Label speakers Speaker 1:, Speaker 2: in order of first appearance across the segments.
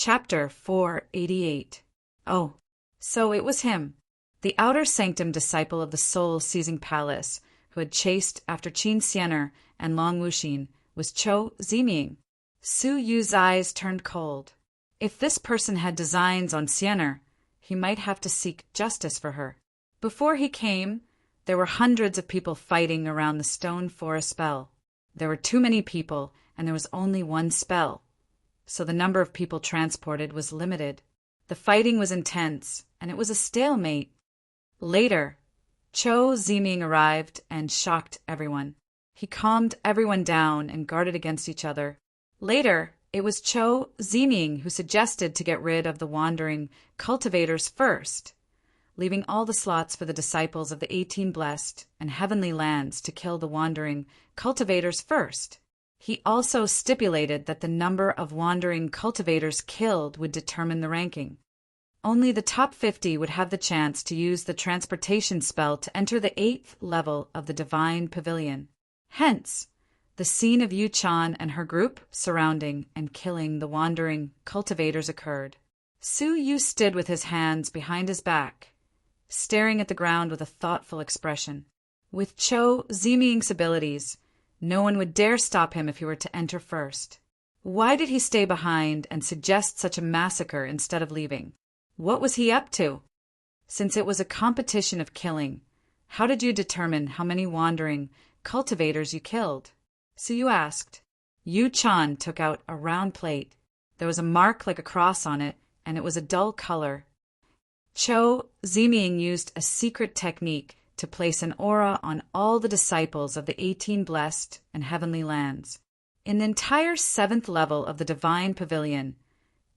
Speaker 1: Chapter 488. Oh, so it was him, the outer sanctum disciple of the soul-seizing palace, who had chased after Qin Xianer and Long Wuxin, was Chou Ziming. Su Yu's eyes turned cold. If this person had designs on Xianer, he might have to seek justice for her. Before he came, there were hundreds of people fighting around the stone forest spell. There were too many people, and there was only one spell, so the number of people transported was limited. The fighting was intense, and it was a stalemate. Later, Chou Ziming arrived and shocked everyone. He calmed everyone down and guarded against each other. Later, it was Chou Ziming who suggested to get rid of the wandering cultivators first, leaving all the slots for the disciples of the 18 Blessed and Heavenly Lands to kill the wandering cultivators first. He also stipulated that the number of wandering cultivators killed would determine the ranking. Only the top 50 would have the chance to use the transportation spell to enter the 8th level of the Divine Pavilion. Hence, the scene of Yu Chan and her group surrounding and killing the wandering cultivators occurred. Su Yu stood with his hands behind his back, staring at the ground with a thoughtful expression. With Chou Ziming's abilities, no one would dare stop him if he were to enter first. Why did he stay behind and suggest such a massacre instead of leaving? What was he up to? Since it was a competition of killing, how did you determine how many wandering cultivators you killed? Su Yu asked. Yu Chan took out a round plate. There was a mark like a cross on it, and it was a dull color. Chou Ziming used a secret technique to place an aura on all the disciples of the 18 Blessed and Heavenly Lands. In the entire 7th level of the Divine Pavilion,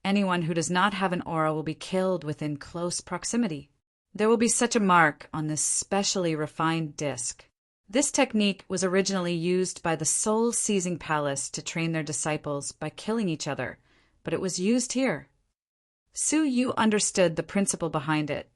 Speaker 1: anyone who does not have an aura will be killed within close proximity. There will be such a mark on this specially refined disc. This technique was originally used by the soul-seizing palace to train their disciples by killing each other, but it was used here. Su Yu understood the principle behind it,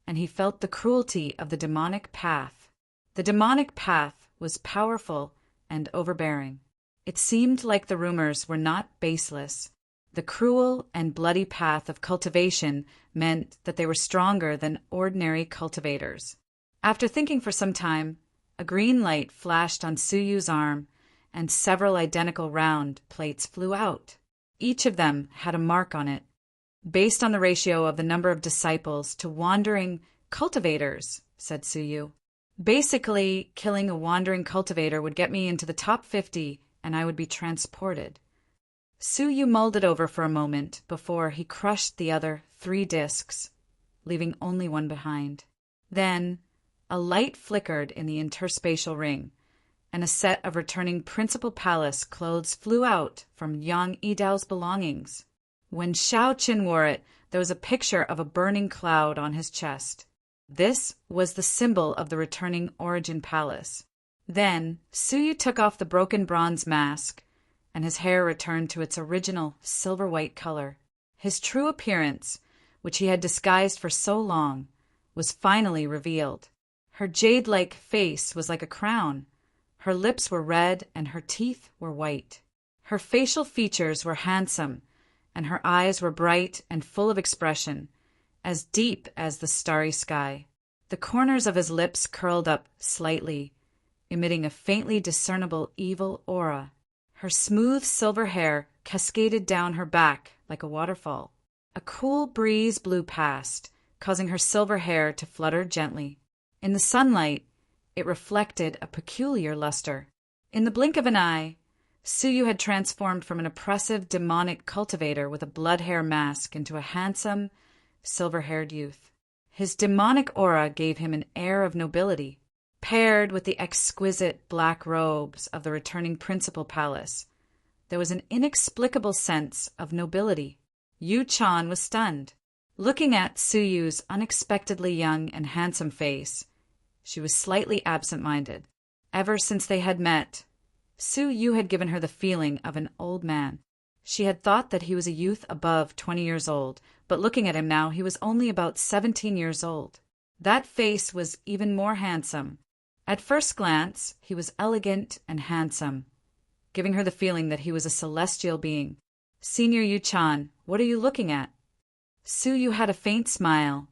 Speaker 1: and he felt the cruelty of the demonic path. The demonic path was powerful and overbearing. It seemed like the rumors were not baseless. The cruel and bloody path of cultivation meant that they were stronger than ordinary cultivators. After thinking for some time, a green light flashed on Su Yu's arm, and several identical round plates flew out. Each of them had a mark on it, based on the ratio of the number of disciples to wandering cultivators, said Su Yu. Basically, killing a wandering cultivator would get me into the top 50, and I would be transported. Su Yu mulled it over for a moment before he crushed the other 3 discs, leaving only one behind. Then, a light flickered in the interspatial ring, and a set of returning Principal Palace clothes flew out from Yang Yidao's belongings. When Shao Qin wore it, there was a picture of a burning cloud on his chest. This was the symbol of the returning Origin Palace. Then, Su Yu took off the broken bronze mask, and his hair returned to its original silver-white color. His true appearance, which he had disguised for so long, was finally revealed. Her jade-like face was like a crown. Her lips were red and her teeth were white. Her facial features were handsome, and her eyes were bright and full of expression, as deep as the starry sky. The corners of his lips curled up slightly, emitting a faintly discernible evil aura. Her smooth silver hair cascaded down her back like a waterfall. A cool breeze blew past, causing her silver hair to flutter gently. In the sunlight, it reflected a peculiar luster. In the blink of an eye, Su Yu had transformed from an oppressive demonic cultivator with a blood hair mask into a handsome, silver-haired youth. His demonic aura gave him an air of nobility. Paired with the exquisite black robes of the returning Principal Palace, there was an inexplicable sense of nobility. Yu Chan was stunned. Looking at Su Yu's unexpectedly young and handsome face, she was slightly absent-minded. Ever since they had met, Su Yu had given her the feeling of an old man. She had thought that he was a youth above 20 years old, but looking at him now, he was only about 17 years old. That face was even more handsome. At first glance, he was elegant and handsome, giving her the feeling that he was a celestial being. Senior Yu Chan What are you looking at? Su Yu had a faint smile,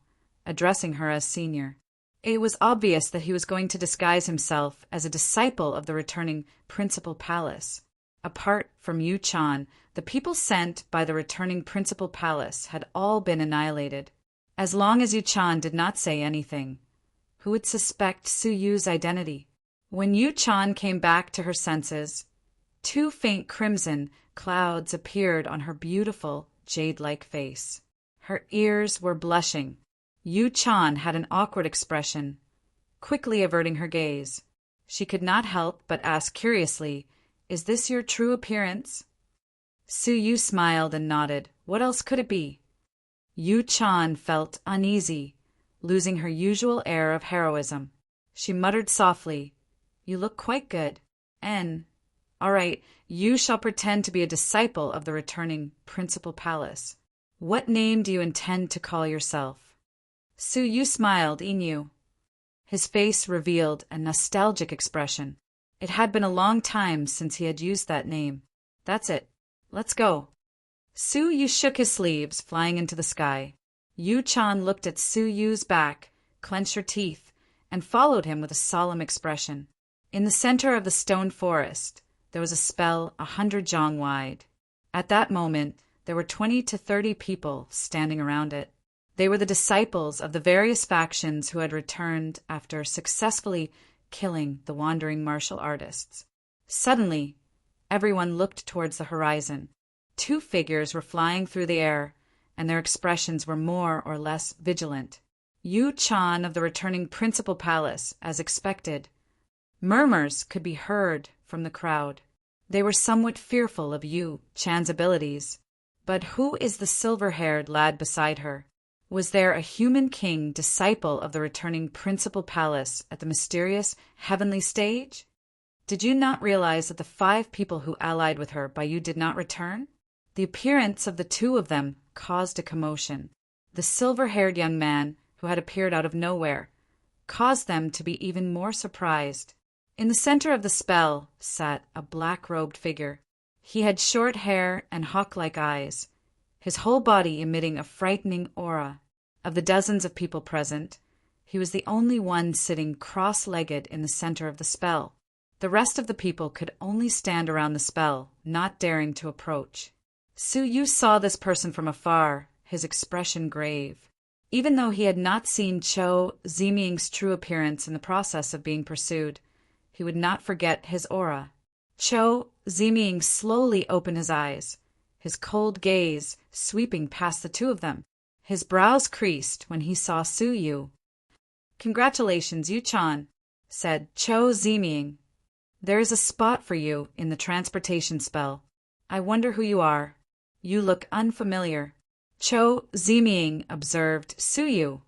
Speaker 1: addressing her as senior. It was obvious that he was going to disguise himself as a disciple of the returning Principal Palace. Apart from Yu Chan, the people sent by the returning Principal Palace had all been annihilated. As long as Yu Chan did not say anything, who would suspect Su Yu's identity? When Yu Chan came back to her senses, 2 faint crimson clouds appeared on her beautiful, jade-like face. Her ears were blushing. Yu Chan had an awkward expression, quickly averting her gaze. She could not help but ask curiously, "Is this your true appearance?" Su Yu smiled and nodded. What else could it be? Yu Chan felt uneasy, losing her usual air of heroism. She muttered softly, "You look quite good. All right, you shall pretend to be a disciple of the returning Principal Palace. What name do you intend to call yourself?" Su Yu smiled, Inu. His face revealed a nostalgic expression. It had been a long time since he had used that name. That's it. Let's go. Su Yu shook his sleeves, flying into the sky. Yu Chan looked at Su Yu's back, clenched her teeth, and followed him with a solemn expression. In the center of the stone forest, there was a spell 100 jong wide. At that moment, there were 20 to 30 people standing around it. They were the disciples of the various factions who had returned after successfully killing the wandering martial artists. Suddenly, everyone looked towards the horizon. 2 figures were flying through the air, and their expressions were more or less vigilant. Yu Chan of the returning Principal Palace, as expected. Murmurs could be heard from the crowd. They were somewhat fearful of Yu Chan's abilities. But who is the silver-haired lad beside her? Was there a human king disciple of the returning Principal Palace at the mysterious heavenly stage? Did you not realize that the 5 people who allied with her by you did not return? The appearance of the 2 of them caused a commotion. The silver-haired young man, who had appeared out of nowhere, caused them to be even more surprised. In the center of the spell sat a black-robed figure. He had short hair and hawk-like eyes, his whole body emitting a frightening aura. Of the dozens of people present, he was the only one sitting cross-legged in the center of the spell. The rest of the people could only stand around the spell, not daring to approach. Su Yu saw this person from afar, his expression grave. Even though he had not seen Cho Ziming's true appearance in the process of being pursued, he would not forget his aura. Cho Ziming slowly opened his eyes, his cold gaze sweeping past the 2 of them. His brows creased when he saw Su Yu. "Congratulations, Yu Chan," said Cho Ziming. "There is a spot for you in the transportation spell. I wonder who you are. You look unfamiliar." Cho Ziming observed Su Yu,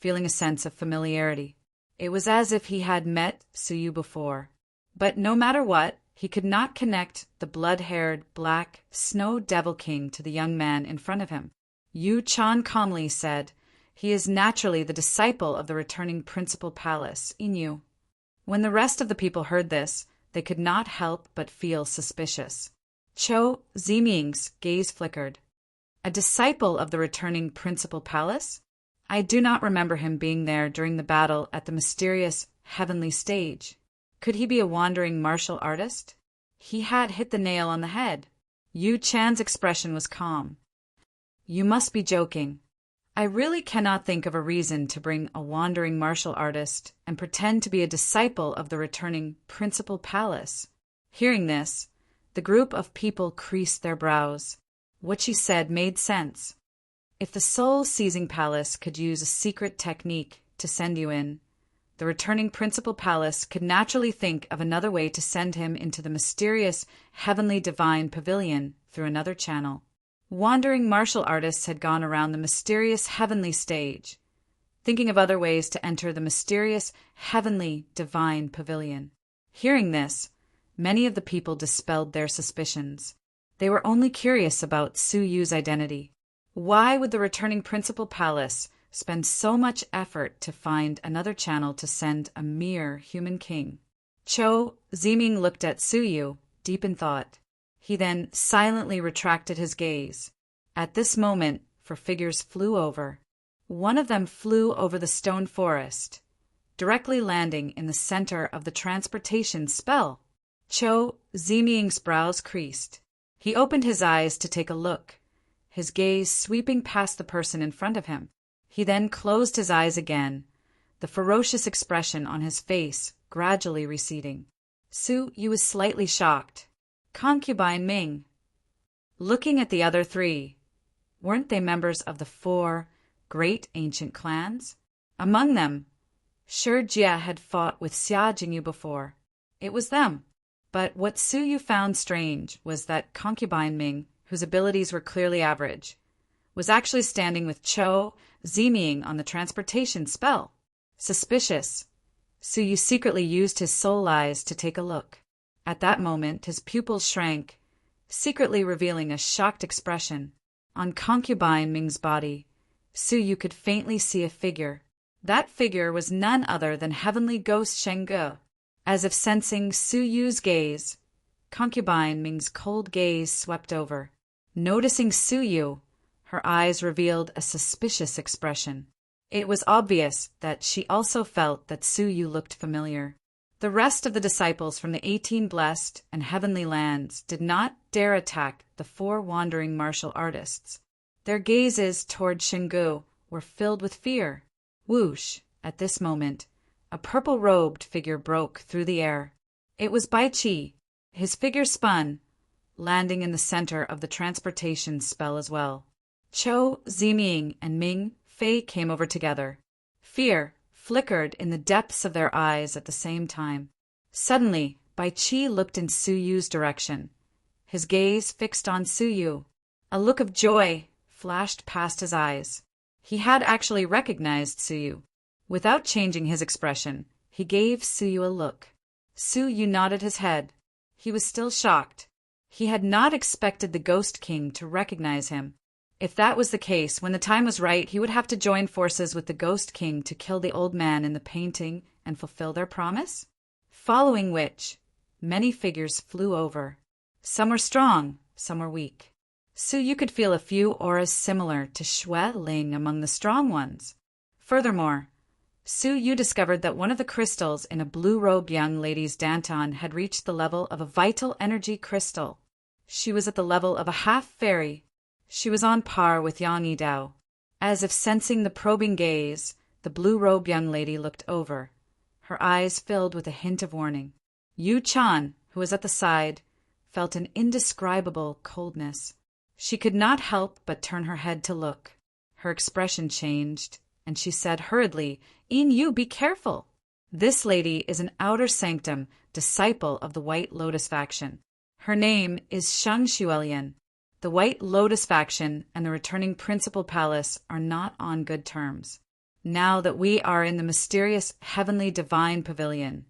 Speaker 1: feeling a sense of familiarity. It was as if he had met Su Yu before. But no matter what, he could not connect the blood-haired, black Snow Devil King to the young man in front of him. Yu Chan calmly said, "He is naturally the disciple of the returning Principal Palace, Inu." When the rest of the people heard this, they could not help but feel suspicious. Cho Ziming's gaze flickered. A disciple of the returning Principal Palace? I do not remember him being there during the battle at the mysterious heavenly stage. Could he be a wandering martial artist? He had hit the nail on the head. Yu Chan's expression was calm. "You must be joking. I really cannot think of a reason to bring a wandering martial artist and pretend to be a disciple of the returning Principal Palace." Hearing this, the group of people creased their brows. What she said made sense. If the soul-seizing palace could use a secret technique to send you in, the returning Principal Palace could naturally think of another way to send him into the mysterious heavenly divine pavilion through another channel. Wandering martial artists had gone around the mysterious heavenly stage, thinking of other ways to enter the mysterious heavenly divine pavilion. Hearing this, many of the people dispelled their suspicions. They were only curious about Su Yu's identity. Why would the returning Principal Palace spend so much effort to find another channel to send a mere human king? Cho Ziming looked at Su Yu, deep in thought. He then silently retracted his gaze. At this moment, 4 figures flew over. One of them flew over the stone forest, directly landing in the center of the transportation spell. Cho Ziming's brows creased. He opened his eyes to take a look, his gaze sweeping past the person in front of him. He then closed his eyes again, the ferocious expression on his face gradually receding. Su Yu was slightly shocked. Concubine Ming. Looking at the other 3, weren't they members of the 4 great ancient clans? Among them, Shi Jie had fought with Xia Jingyu before. It was them. But what Su Yu found strange was that Concubine Ming, whose abilities were clearly average, was actually standing with Cho Ziming on the transportation spell. Suspicious, Su Yu secretly used his soul eyes to take a look. At that moment, his pupils shrank, secretly revealing a shocked expression. On Concubine Ming's body, Su Yu could faintly see a figure. That figure was none other than Heavenly Ghost Shengge. As if sensing Su Yu's gaze, Concubine Ming's cold gaze swept over. Noticing Su Yu, her eyes revealed a suspicious expression. It was obvious that she also felt that Su Yu looked familiar. The rest of the disciples from the 18 blessed and heavenly lands did not dare attack the 4 wandering martial artists. Their gazes toward Shengge were filled with fear. Whoosh! At this moment, a purple-robed figure broke through the air. It was Bai Qi. His figure spun, landing in the center of the transportation spell as well. Cho Ziming and Ming Fei came over together. Fear flickered in the depths of their eyes at the same time. Suddenly, Bai Qi looked in Su Yu's direction, his gaze fixed on Su Yu. A look of joy flashed past his eyes. He had actually recognized Su Yu. Without changing his expression, he gave Su Yu a look. Su Yu nodded his head. He was still shocked. He had not expected the Ghost King to recognize him. If that was the case, when the time was right, he would have to join forces with the Ghost King to kill the old man in the painting and fulfill their promise. Following which, many figures flew over. Some were strong, some were weak. Su Yu could feel a few auras similar to Xue Ling among the strong ones. Furthermore, Su Yu discovered that one of the crystals in a blue-robed young lady's danton had reached the level of a vital energy crystal. She was at the level of a half-fairy. She was on par with Yang Yidao. As if sensing the probing gaze, the blue-robed young lady looked over, her eyes filled with a hint of warning. Yu Chan, who was at the side, felt an indescribable coldness. She could not help but turn her head to look. Her expression changed, and she said hurriedly, "In Yu, be careful! This lady is an outer sanctum disciple of the White Lotus faction. Her name is Shang Xuelian. The White Lotus faction and the returning Principal Palace are not on good terms. Now that we are in the mysterious Heavenly Divine Pavilion,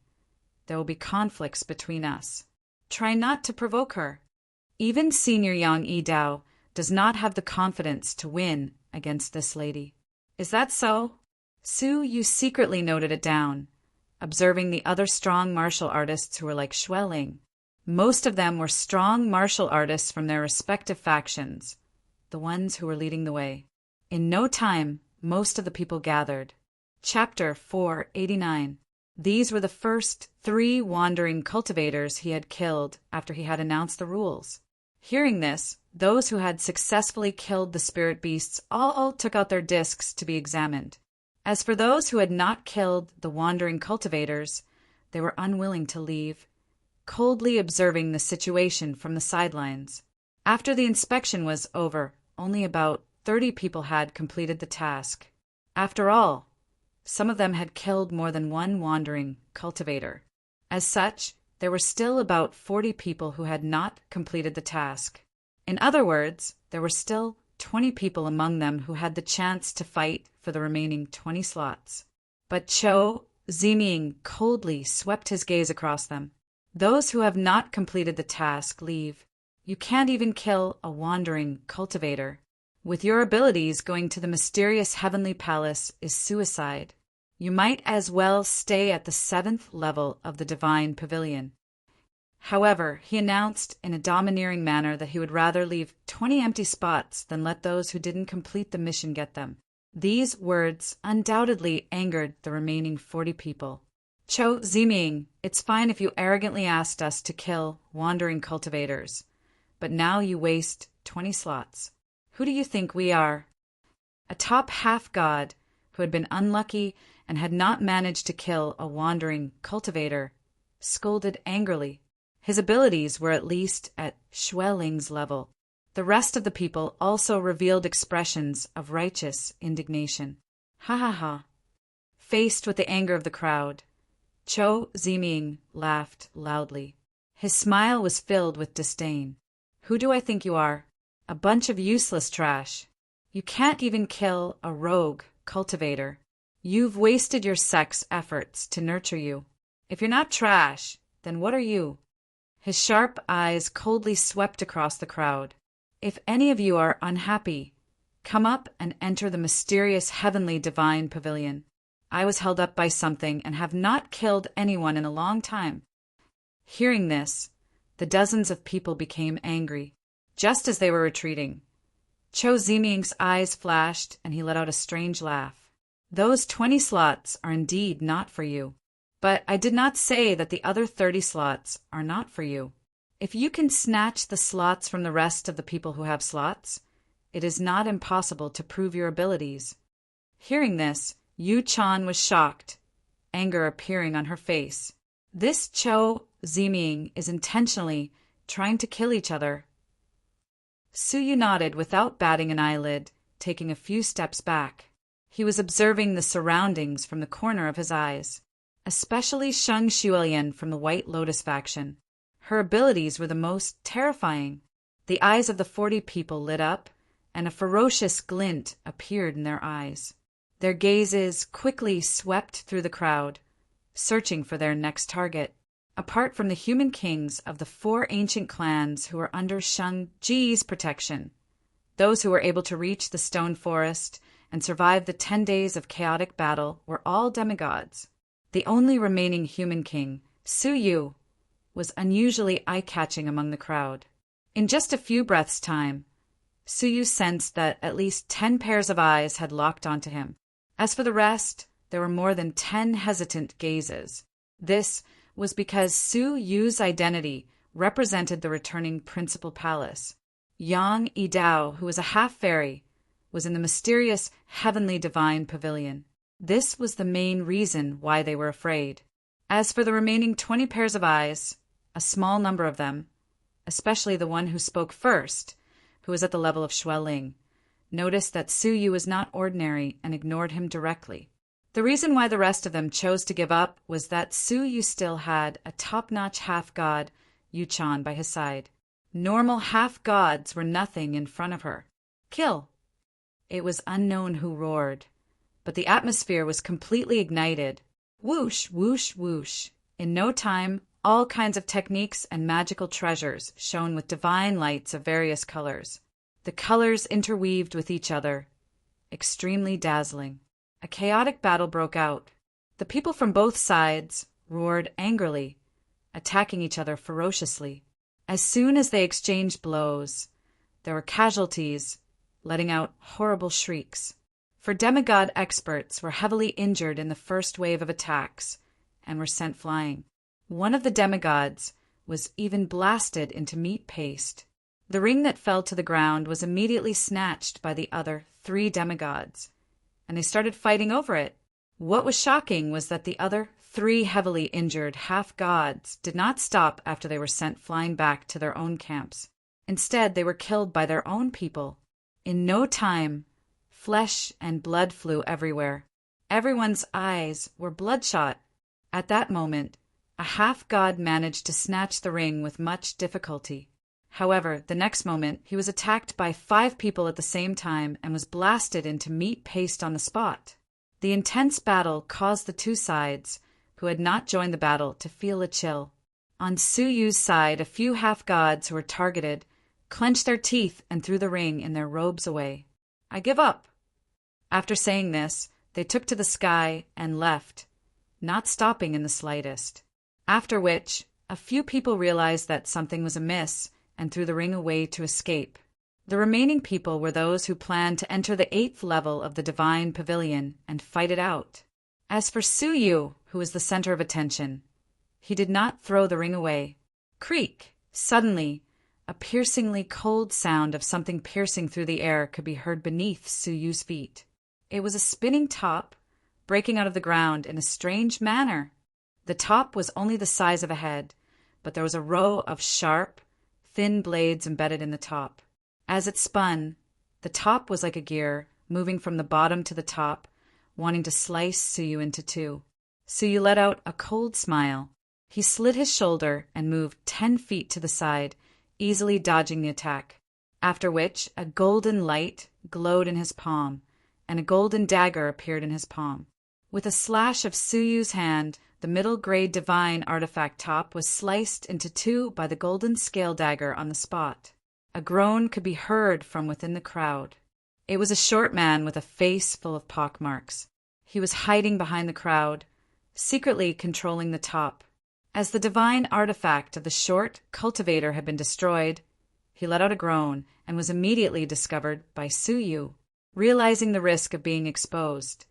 Speaker 1: there will be conflicts between us. Try not to provoke her. Even Senior Yang Yidao does not have the confidence to win against this lady." "Is that so?" Su Yu secretly noted it down, observing the other strong martial artists who were like Xue Ling. Most of them were strong martial artists from their respective factions, the ones who were leading the way. In no time, most of the people gathered. Chapter 489. These were the first 3 wandering cultivators he had killed after he had announced the rules. Hearing this, those who had successfully killed the spirit beasts all took out their discs to be examined. As for those who had not killed the wandering cultivators, they were unwilling to leave, coldly observing the situation from the sidelines. After the inspection was over, only about 30 people had completed the task. After all, some of them had killed more than one wandering cultivator. As such, there were still about 40 people who had not completed the task. In other words, there were still 20 people among them who had the chance to fight for the remaining 20 slots. But Cho Ziming coldly swept his gaze across them. "Those who have not completed the task leave. You can't even kill a wandering cultivator. With your abilities, going to the mysterious Heavenly Palace is suicide. You might as well stay at the 7th level of the Divine Pavilion." However, he announced in a domineering manner that he would rather leave 20 empty spots than let those who didn't complete the mission get them. These words undoubtedly angered the remaining 40 people. Cho Ziming, it's fine if you arrogantly asked us to kill wandering cultivators, but now you waste 20 slots. Who do you think we are? A top half-god who had been unlucky and had not managed to kill a wandering cultivator scolded angrily. His abilities were at least at Xueling's level. The rest of the people also revealed expressions of righteous indignation. Ha ha ha. Faced with the anger of the crowd, Cho Ziming laughed loudly. His smile was filled with disdain. Who do I think you are? A bunch of useless trash. You can't even kill a rogue cultivator. You've wasted your sex efforts to nurture you. If you're not trash, then what are you? His sharp eyes coldly swept across the crowd. If any of you are unhappy, come up and enter the mysterious heavenly divine pavilion. I was held up by something and have not killed anyone in a long time. Hearing this, the dozens of people became angry. Just as they were retreating, Cho Ziming's eyes flashed and he let out a strange laugh. Those 20 slots are indeed not for you. But I did not say that the other 30 slots are not for you. If you can snatch the slots from the rest of the people who have slots, it is not impossible to prove your abilities. Hearing this, Yu Chan was shocked, anger appearing on her face. This Cho Ziming is intentionally trying to kill each other. Su Yu nodded without batting an eyelid, taking a few steps back. He was observing the surroundings from the corner of his eyes. Especially Sheng Xuelian from the White Lotus faction. Her abilities were the most terrifying. The eyes of the 40 people lit up, and a ferocious glint appeared in their eyes. Their gazes quickly swept through the crowd, searching for their next target. Apart from the human kings of the 4 ancient clans who were under Shang Ji's protection, those who were able to reach the stone forest and survive the 10 days of chaotic battle were all demigods. The only remaining human king, Su Yu, was unusually eye-catching among the crowd. In just a few breaths' time, Su Yu sensed that at least 10 pairs of eyes had locked onto him. As for the rest, there were more than 10 hesitant gazes. This was because Su Yu's identity represented the returning principal palace. Yang Yidao, who was a half-fairy, was in the mysterious heavenly divine pavilion. This was the main reason why they were afraid. As for the remaining 20 pairs of eyes, a small number of them, especially the one who spoke first, who was at the level of Xueling, noticed that Su Yu was not ordinary and ignored him directly. The reason why the rest of them chose to give up was that Su Yu still had a top-notch half-god, Yu Chan, by his side. Normal half-gods were nothing in front of her. Kill! It was unknown who roared, but the atmosphere was completely ignited. Whoosh, whoosh, whoosh. In no time, all kinds of techniques and magical treasures shone with divine lights of various colors. The colors interweaved with each other, extremely dazzling. A chaotic battle broke out. The people from both sides roared angrily, attacking each other ferociously. As soon as they exchanged blows, there were casualties, letting out horrible shrieks. For demigod experts were heavily injured in the first wave of attacks and were sent flying. One of the demigods was even blasted into meat paste. The ring that fell to the ground was immediately snatched by the other 3 demigods, and they started fighting over it. What was shocking was that the other 3 heavily injured half-gods did not stop after they were sent flying back to their own camps. Instead, they were killed by their own people. In no time, flesh and blood flew everywhere. Everyone's eyes were bloodshot. At that moment, a half-god managed to snatch the ring with much difficulty. However, the next moment, he was attacked by 5 people at the same time and was blasted into meat paste on the spot. The intense battle caused the 2 sides, who had not joined the battle, to feel a chill. On Su Yu's side, a few half-gods who were targeted clenched their teeth and threw the ring in their robes away. I give up. After saying this, they took to the sky and left, not stopping in the slightest. After which, A few people realized that something was amiss and threw the ring away to escape. The remaining people were those who planned to enter the 8th level of the Divine Pavilion and fight it out. As for Suyu, who was the center of attention, he did not throw the ring away. Creak! Suddenly, a piercingly cold sound of something piercing through the air could be heard beneath Suyu's feet. It was a spinning top, breaking out of the ground in a strange manner. The top was only the size of a head, but there was a row of sharp, thin blades embedded in the top. As it spun, the top was like a gear, moving from the bottom to the top, wanting to slice Suyu into two. Suyu let out a cold smile. He slid his shoulder and moved 10 feet to the side, easily dodging the attack, after which a golden light glowed in his palm, and a golden dagger appeared in his palm. With a slash of Suyu's hand, the middle-grade divine artifact top was sliced into two by the golden scale dagger on the spot. A groan could be heard from within the crowd. It was a short man with a face full of pockmarks. He was hiding behind the crowd, secretly controlling the top. As the divine artifact of the short cultivator had been destroyed, he let out a groan and was immediately discovered by Suyu. Realizing the risk of being exposed,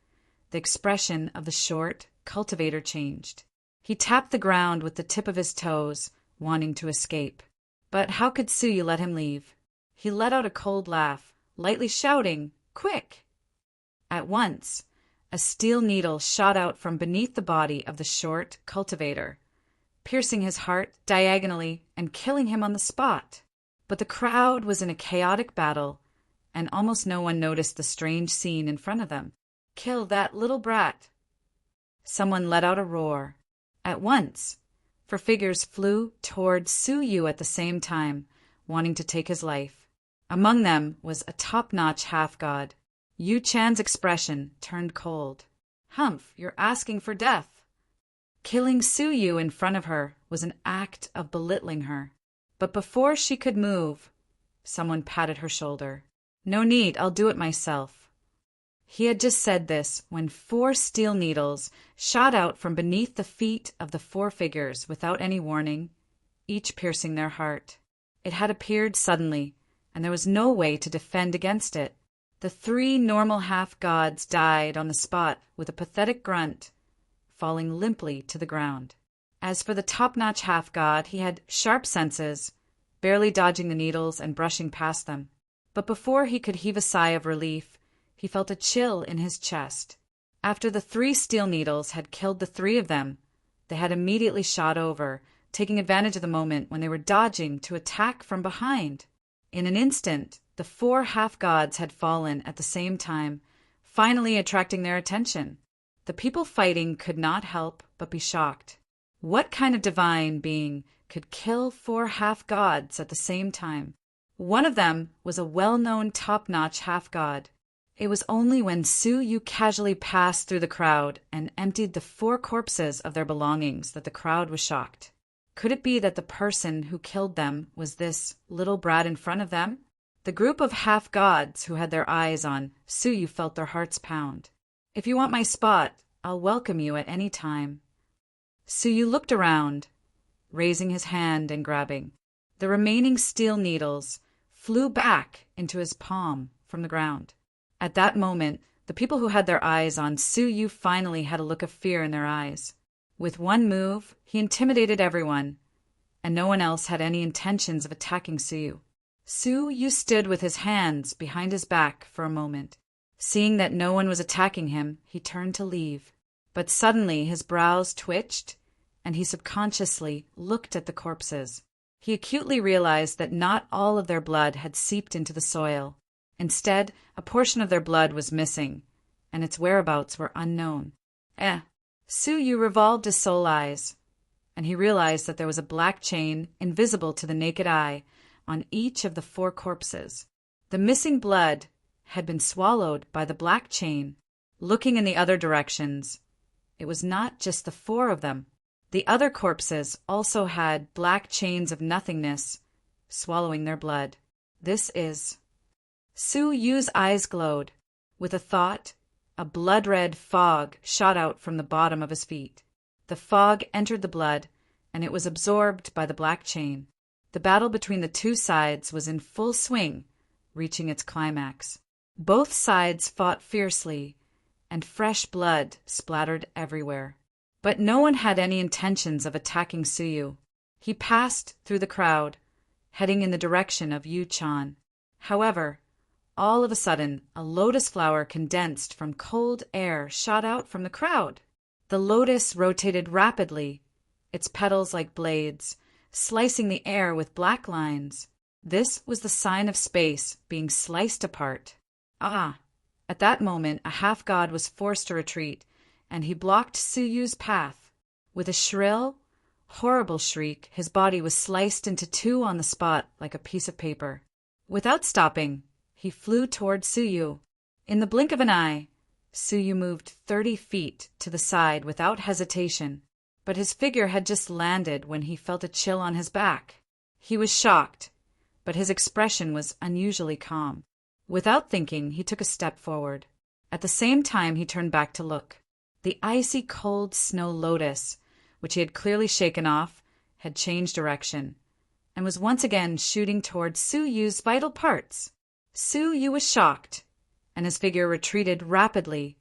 Speaker 1: the expression of the short cultivator changed. He tapped the ground with the tip of his toes, wanting to escape. But how could Suyu let him leave? He let out a cold laugh, lightly shouting, "Quick!" At once, a steel needle shot out from beneath the body of the short cultivator, piercing his heart diagonally and killing him on the spot. But the crowd was in a chaotic battle, and almost no one noticed the strange scene in front of them. "Kill that little brat!" Someone let out a roar. At once, 4 figures flew toward Suyu at the same time, wanting to take his life. Among them was a top-notch half-god. Yu Chan's expression turned cold. "Humph, you're asking for death." Killing Suyu in front of her was an act of belittling her. But before she could move, someone patted her shoulder. "No need, I'll do it myself." He had just said this when 4 steel needles shot out from beneath the feet of the 4 figures without any warning, each piercing their heart. It had appeared suddenly, and there was no way to defend against it. The 3 normal half-gods died on the spot with a pathetic grunt, falling limply to the ground. As for the top-notch half-god, he had sharp senses, barely dodging the needles and brushing past them. But before he could heave a sigh of relief, he felt a chill in his chest. After the 3 steel needles had killed the 3 of them, they had immediately shot over, taking advantage of the moment when they were dodging to attack from behind. In an instant, the 4 half-gods had fallen at the same time, finally attracting their attention. The people fighting could not help but be shocked. What kind of divine being could kill 4 half-gods at the same time? One of them was a well-known top-notch half-god. It was only when Suyu casually passed through the crowd and emptied the 4 corpses of their belongings that the crowd was shocked. Could it be that the person who killed them was this little brat in front of them? The group of half-gods who had their eyes on Suyu felt their hearts pound. "If you want my spot, I'll welcome you at any time." Suyu looked around, raising his hand and grabbing. The remaining steel needles flew back into his palm from the ground. At that moment, the people who had their eyes on Suyu finally had a look of fear in their eyes. With one move, he intimidated everyone, and no one else had any intentions of attacking Suyu. Suyu stood with his hands behind his back for a moment. Seeing that no one was attacking him, he turned to leave. But suddenly his brows twitched, and he subconsciously looked at the corpses. He acutely realized that not all of their blood had seeped into the soil. Instead, a portion of their blood was missing, and its whereabouts were unknown. Suyu revolved his soul eyes, and he realized that there was a black chain, invisible to the naked eye, on each of the 4 corpses. The missing blood had been swallowed by the black chain. Looking in the other directions, it was not just the 4 of them. The other corpses also had black chains of nothingness, swallowing their blood. This is... Suyu's eyes glowed. With a thought, a blood-red fog shot out from the bottom of his feet. The fog entered the blood, and it was absorbed by the black chain. The battle between the two sides was in full swing, reaching its climax. Both sides fought fiercely, and fresh blood splattered everywhere. But no one had any intentions of attacking Suyu. He passed through the crowd, heading in the direction of Yu-chan. However, all of a sudden, a lotus flower condensed from cold air shot out from the crowd. The lotus rotated rapidly, its petals like blades, slicing the air with black lines. This was the sign of space being sliced apart. Ah! At that moment, a half-god was forced to retreat, and he blocked Suyu's path. With a shrill, horrible shriek, his body was sliced into two on the spot like a piece of paper. Without stopping, he flew toward Suyu. In the blink of an eye, Suyu moved 30 feet to the side without hesitation, but his figure had just landed when he felt a chill on his back. He was shocked, but his expression was unusually calm. Without thinking, he took a step forward. At the same time, he turned back to look. The icy cold snow lotus, which he had clearly shaken off, had changed direction, and was once again shooting toward Suyu's vital parts. Suyu was shocked, and his figure retreated rapidly,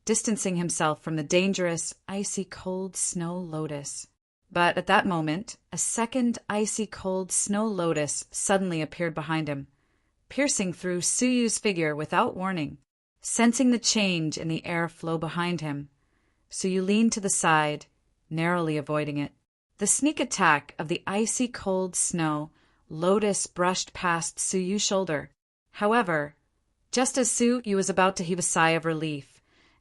Speaker 1: distancing himself from the dangerous, icy cold snow lotus. But at that moment, a second icy cold snow lotus suddenly appeared behind him, piercing through Suyu's figure without warning. Sensing the change in the airflow behind him, Suyu leaned to the side, narrowly avoiding it. The sneak attack of the icy cold snow lotus brushed past Suyu's shoulder. However, just as Suyu was about to heave a sigh of relief,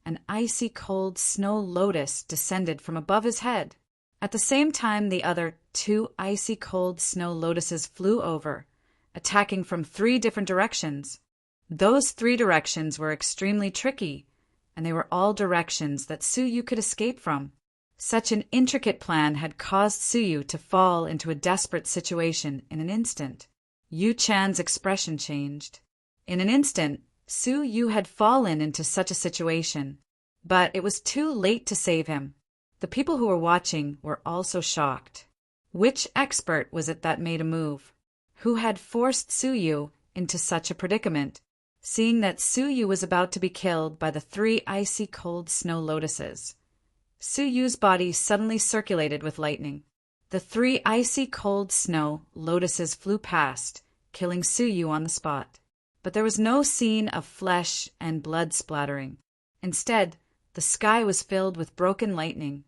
Speaker 1: an icy cold snow lotus descended from above his head. At the same time, the other two icy cold snow lotuses flew over, attacking from 3 different directions. Those 3 directions were extremely tricky, and they were all directions that Suyu could escape from. Such an intricate plan had caused Suyu to fall into a desperate situation in an instant. Yu-chan's expression changed. In an instant, Suyu had fallen into such a situation, but it was too late to save him. The people who were watching were also shocked. Which expert was it that made a move? Who had forced Suyu into such a predicament, seeing that Suyu was about to be killed by the 3 icy cold snow lotuses? Suyu's body suddenly circulated with lightning. The 3 icy cold snow lotuses flew past, killing Suyu on the spot. But there was no scene of flesh and blood splattering. Instead, the sky was filled with broken lightning.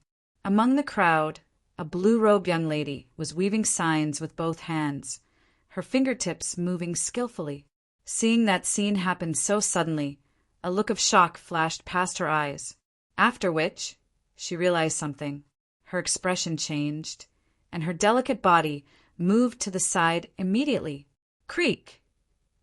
Speaker 1: Among the crowd, a blue-robed young lady was weaving signs with both hands, her fingertips moving skillfully. Seeing that scene happen so suddenly, a look of shock flashed past her eyes, after which she realized something. Her expression changed, and her delicate body moved to the side immediately. Creak!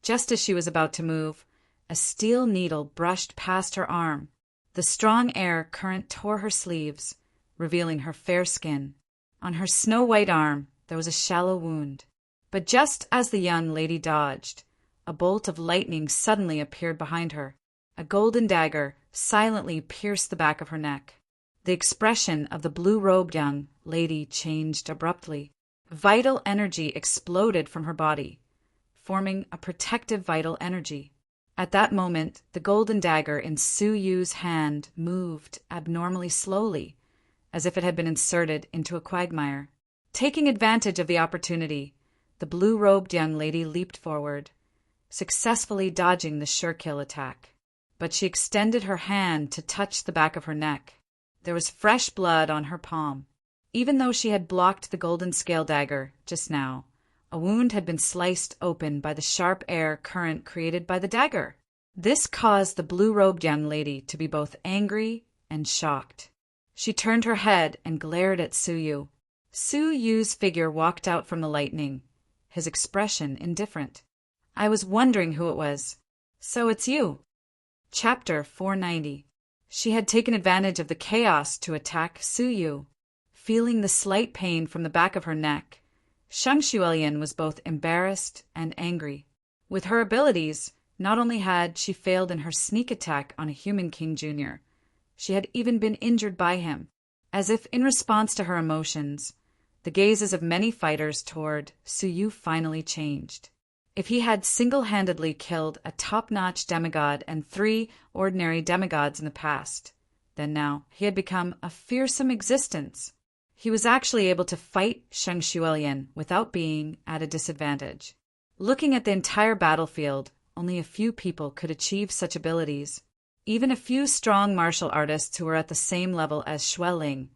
Speaker 1: Just as she was about to move, a steel needle brushed past her arm. The strong air current tore her sleeves, revealing her fair skin. On her snow-white arm there was a shallow wound. But just as the young lady dodged, a bolt of lightning suddenly appeared behind her. A golden dagger silently pierced the back of her neck. The expression of the blue-robed young lady changed abruptly. Vital energy exploded from her body, forming a protective vital energy. At that moment, the golden dagger in Suyu's hand moved abnormally slowly, as if it had been inserted into a quagmire. Taking advantage of the opportunity, the blue-robed young lady leaped forward, successfully dodging the sure-kill attack. But she extended her hand to touch the back of her neck. There was fresh blood on her palm. Even though she had blocked the golden scale dagger just now, a wound had been sliced open by the sharp air current created by the dagger. This caused the blue-robed young lady to be both angry and shocked. She turned her head and glared at Suyu. Suyu's figure walked out from the lightning, his expression indifferent. I was wondering who it was. So it's you. Chapter 490. She had taken advantage of the chaos to attack Suyu. Feeling the slight pain from the back of her neck, Shang Xuelian was both embarrassed and angry. With her abilities, not only had she failed in her sneak attack on a human King Jr., she had even been injured by him. As if in response to her emotions, The gazes of many fighters toward Suyu finally changed. If he had single-handedly killed a top-notch demigod and 3 ordinary demigods in the past, then now he had become a fearsome existence. He was actually able to fight Shang Xuelian without being at a disadvantage. Looking at the entire battlefield, only a few people could achieve such abilities. Even a few strong martial artists who were at the same level as Xueling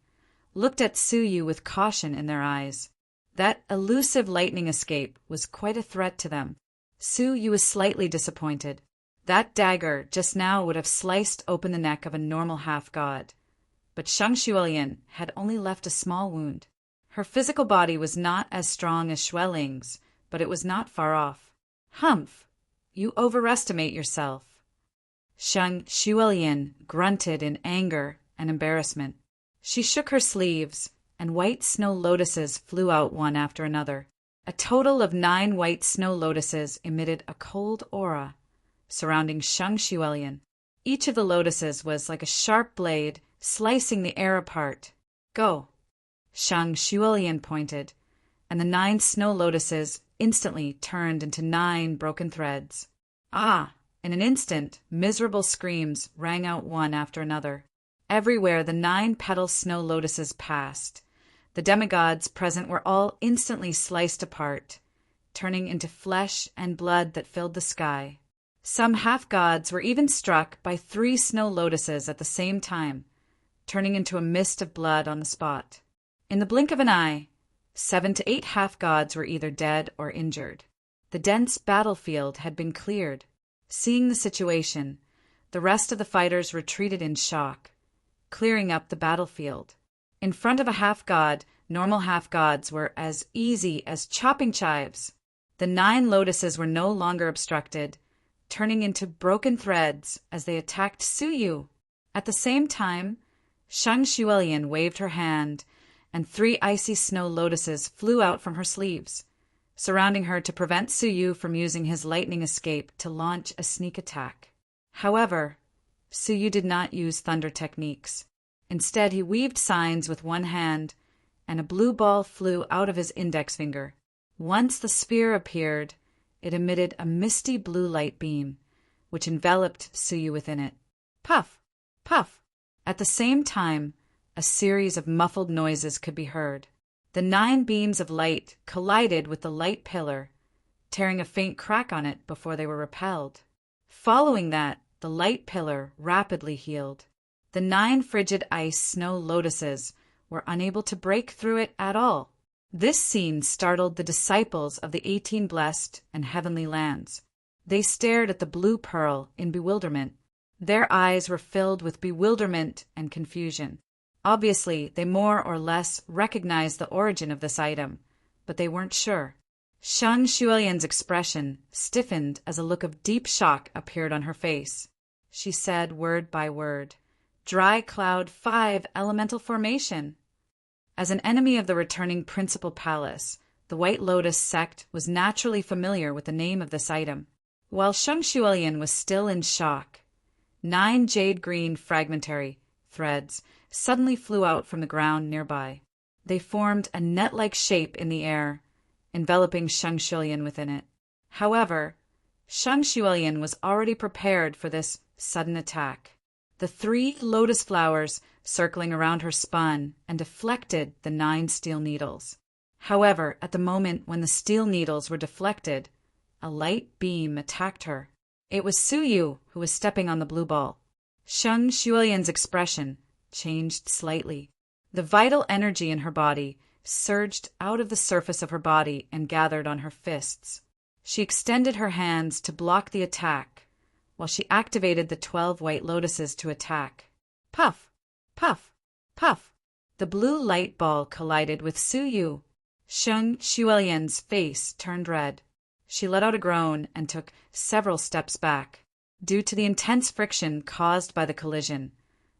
Speaker 1: looked at Suyu with caution in their eyes. That elusive lightning escape was quite a threat to them. Suyu was slightly disappointed. That dagger just now would have sliced open the neck of a normal half-god. But Shang Xuelian had only left a small wound. Her physical body was not as strong as Xueling's, but it was not far off. Humph! You overestimate yourself. Shang Xuelian grunted in anger and embarrassment. She shook her sleeves, and white snow lotuses flew out one after another. A total of 9 white snow lotuses emitted a cold aura surrounding Shang Xuelian. Each of the lotuses was like a sharp blade slicing the air apart. Go! Shang Xuelian pointed, and the 9 snow lotuses instantly turned into 9 broken threads. Ah! In an instant, miserable screams rang out one after another. Everywhere the 9-petal snow lotuses passed, the demigods present were all instantly sliced apart, turning into flesh and blood that filled the sky. Some half-gods were even struck by 3 snow lotuses at the same time, turning into a mist of blood on the spot. In the blink of an eye, 7 to 8 half-gods were either dead or injured. The dense battlefield had been cleared. Seeing the situation, the rest of the fighters retreated in shock, clearing up the battlefield. In front of a half-god, normal half-gods were as easy as chopping chives. The 9 lotuses were no longer obstructed, turning into broken threads as they attacked Suyu. At the same time, Shang Xuelian waved her hand, and 3 icy snow lotuses flew out from her sleeves, surrounding her to prevent Suyu from using his lightning escape to launch a sneak attack. However, Suyu did not use thunder techniques. Instead, he weaved signs with one hand, and a blue ball flew out of his index finger. Once the spear appeared, it emitted a misty blue light beam, which enveloped Suyu within it. Puff! Puff! At the same time, a series of muffled noises could be heard. The 9 beams of light collided with the light pillar, tearing a faint crack on it before they were repelled. Following that, the light pillar rapidly healed. The 9 frigid ice snow lotuses were unable to break through it at all. This scene startled the disciples of the 18 blessed and heavenly lands. They stared at the blue pearl in bewilderment. Their eyes were filled with bewilderment and confusion. Obviously, they more or less recognized the origin of this item, but they weren't sure. Shang Xuelian's expression stiffened as a look of deep shock appeared on her face. She said word by word, "Dry Cloud 5 Elemental Formation." As an enemy of the returning Principal Palace, the White Lotus sect was naturally familiar with the name of this item. While Shang Xuelian was still in shock, 9 jade-green fragmentary threads suddenly flew out from the ground nearby. They formed a net-like shape in the air, enveloping Shang Xuelian within it. However, Shang Xuelian was already prepared for this sudden attack. The 3 lotus flowers circling around her spun and deflected the 9 steel needles. However, at the moment when the steel needles were deflected, a light beam attacked her. It was Suyu who was stepping on the blue ball. Shang Xuelian's expression changed slightly. The vital energy in her body surged out of the surface of her body and gathered on her fists. She extended her hands to block the attack, while she activated the 12 white lotuses to attack. Puff! Puff! Puff! The blue light ball collided with Suyu. Shang Xuelian's face turned red. She let out a groan and took several steps back. Due to the intense friction caused by the collision,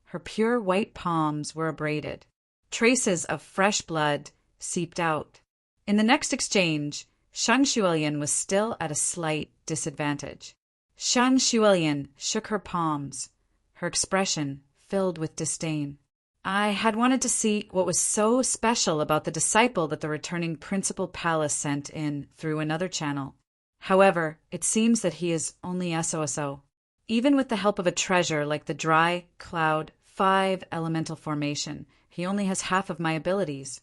Speaker 1: her pure white palms were abraded. Traces of fresh blood seeped out. In the next exchange, Shang Xuelian was still at a slight disadvantage. Shang Xuelian shook her palms, her expression filled with disdain. I had wanted to see what was so special about the disciple that the returning principal palace sent in through another channel. However, it seems that he is only SOSO. Even with the help of a treasure like the dry cloud 5 elemental formation, he only has half of my abilities.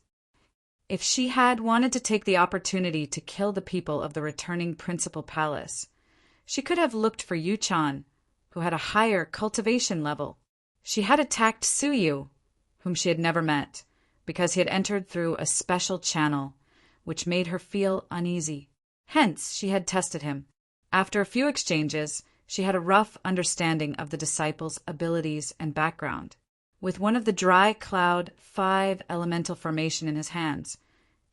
Speaker 1: If she had wanted to take the opportunity to kill the people of the returning principal palace, she could have looked for Yu-chan, who had a higher cultivation level. She had attacked Suyu, whom she had never met, because he had entered through a special channel, which made her feel uneasy. Hence, she had tested him. After a few exchanges, she had a rough understanding of the disciple's abilities and background. With one of the dry cloud 5 elemental formation in his hands,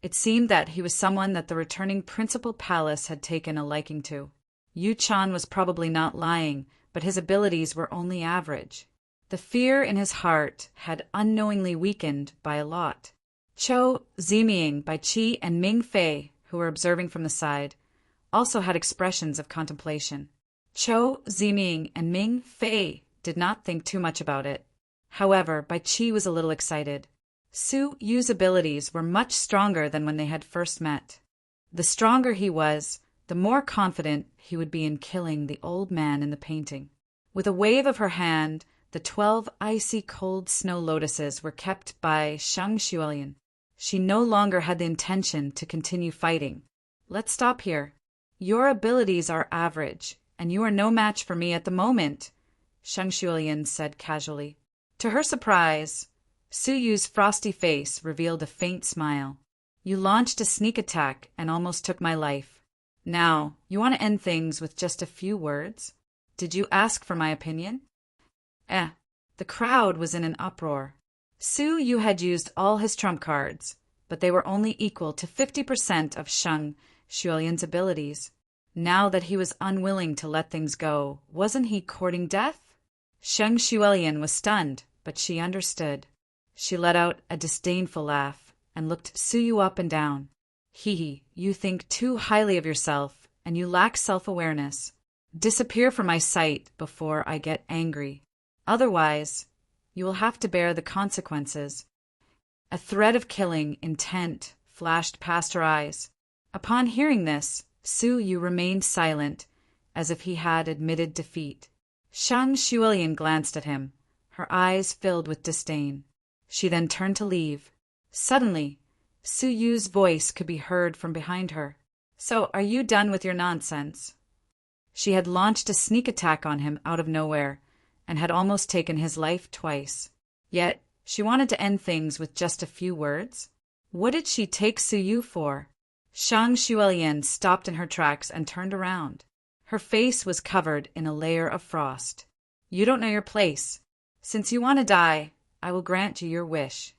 Speaker 1: it seemed that he was someone that the returning principal palace had taken a liking to. Yu-chan was probably not lying, but his abilities were only average. The fear in his heart had unknowingly weakened by a lot. Cho Ziming, Bai Qi, and Ming Fei, who were observing from the side, also had expressions of contemplation. Cho Ziming and Ming Fei did not think too much about it. However, Bai Qi was a little excited. Su Yu's abilities were much stronger than when they had first met. The stronger he was, the more confident he would be in killing the old man in the painting. With a wave of her hand, the 12 icy cold snow lotuses were kept by Shang Xuelian. She no longer had the intention to continue fighting. Let's stop here. Your abilities are average, and you are no match for me at the moment, Shang Xuelian said casually. To her surprise, Su Yu's frosty face revealed a faint smile. You launched a sneak attack and almost took my life. Now, you want to end things with just a few words? Did you ask for my opinion? The crowd was in an uproar. Su Yu had used all his trump cards, but they were only equal to 50% of Shang Xuelian's abilities. Now that he was unwilling to let things go, wasn't he courting death? Shang Xuelian was stunned, but she understood. She let out a disdainful laugh and looked Su Yu up and down. You think too highly of yourself, and you lack self-awareness. Disappear from my sight before I get angry. Otherwise, you will have to bear the consequences. A threat of killing intent flashed past her eyes. Upon hearing this, Su Yu remained silent, as if he had admitted defeat. Shang Xuelian glanced at him, her eyes filled with disdain. She then turned to leave. Suddenly, Su Yu's voice could be heard from behind her. So, are you done with your nonsense? She had launched a sneak attack on him out of nowhere, and had almost taken his life twice. Yet, she wanted to end things with just a few words. What did she take Su Yu for? Shang Xuelian stopped in her tracks and turned around. Her face was covered in a layer of frost. You don't know your place. Since you want to die, I will grant you your wish.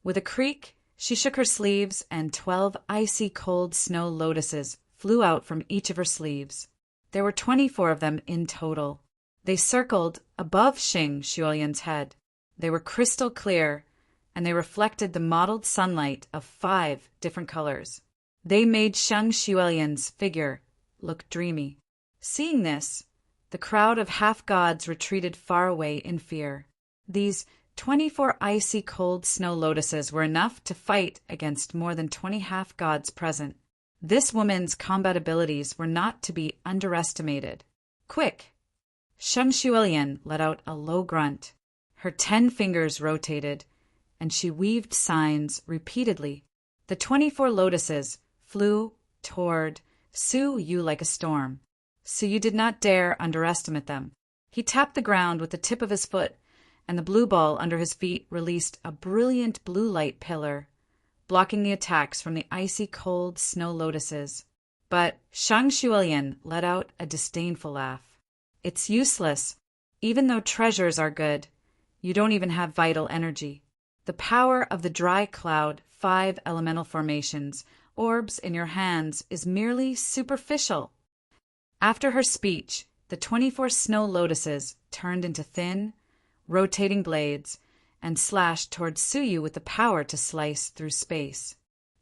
Speaker 1: With a creak, she shook her sleeves, and 12 icy cold snow lotuses flew out from each of her sleeves. There were 24 of them in total. They circled above Shang Xuelian's head. They were crystal clear, and they reflected the mottled sunlight of 5 different colors. They made Shang Xuelian's figure look dreamy. Seeing this, the crowd of half-gods retreated far away in fear. These 24 icy cold snow lotuses were enough to fight against more than 20 half-gods present. This woman's combat abilities were not to be underestimated. Quick! Shang Xuelian let out a low grunt. Her 10 fingers rotated, and she weaved signs repeatedly. The 24 lotuses flew toward Su Yu like a storm. Su Yu did not dare underestimate them. He tapped the ground with the tip of his foot, and the blue ball under his feet released a brilliant blue light pillar, blocking the attacks from the icy cold snow lotuses. But Shang Xuelian let out a disdainful laugh. It's useless. Even though treasures are good, you don't even have vital energy. The power of the dry cloud 5 elemental formations, orbs in your hands, is merely superficial. After her speech, the 24 snow lotuses turned into thin, rotating blades and slashed towards Su Yu with the power to slice through space.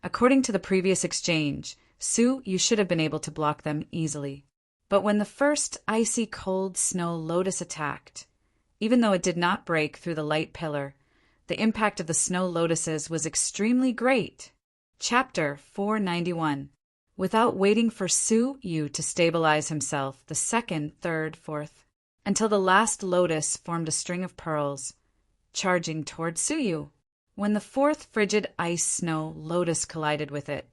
Speaker 1: According to the previous exchange, Su Yu should have been able to block them easily. But when the first icy cold snow lotus attacked, even though it did not break through the light pillar, The impact of the snow lotuses was extremely great. Chapter 491. Without waiting for Su Yu to stabilize himself, the second, third, fourth, until the last lotus formed a string of pearls, charging toward Su Yu. When the fourth frigid ice snow lotus collided with it,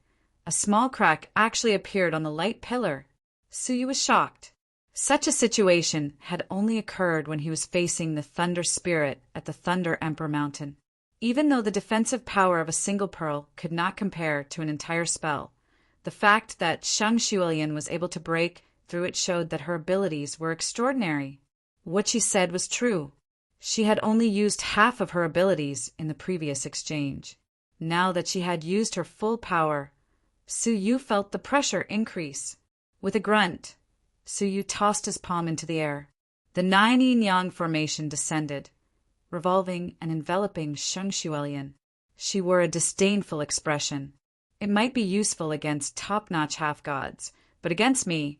Speaker 1: a small crack actually appeared on the light pillar. Su Yu was shocked. Such a situation had only occurred when he was facing the Thunder Spirit at the Thunder Emperor Mountain. Even though the defensive power of a single pearl could not compare to an entire spell, the fact that Shang Xuelian was able to break through it showed that her abilities were extraordinary. What she said was true. She had only used half of her abilities in the previous exchange. Now that she had used her full power, Su Yu felt the pressure increase. With a grunt, Su Yu tossed his palm into the air. The 9 yin-yang formation descended, revolving and enveloping Shang Xuelian. She wore a disdainful expression. It might be useful against top-notch half-gods, but against me,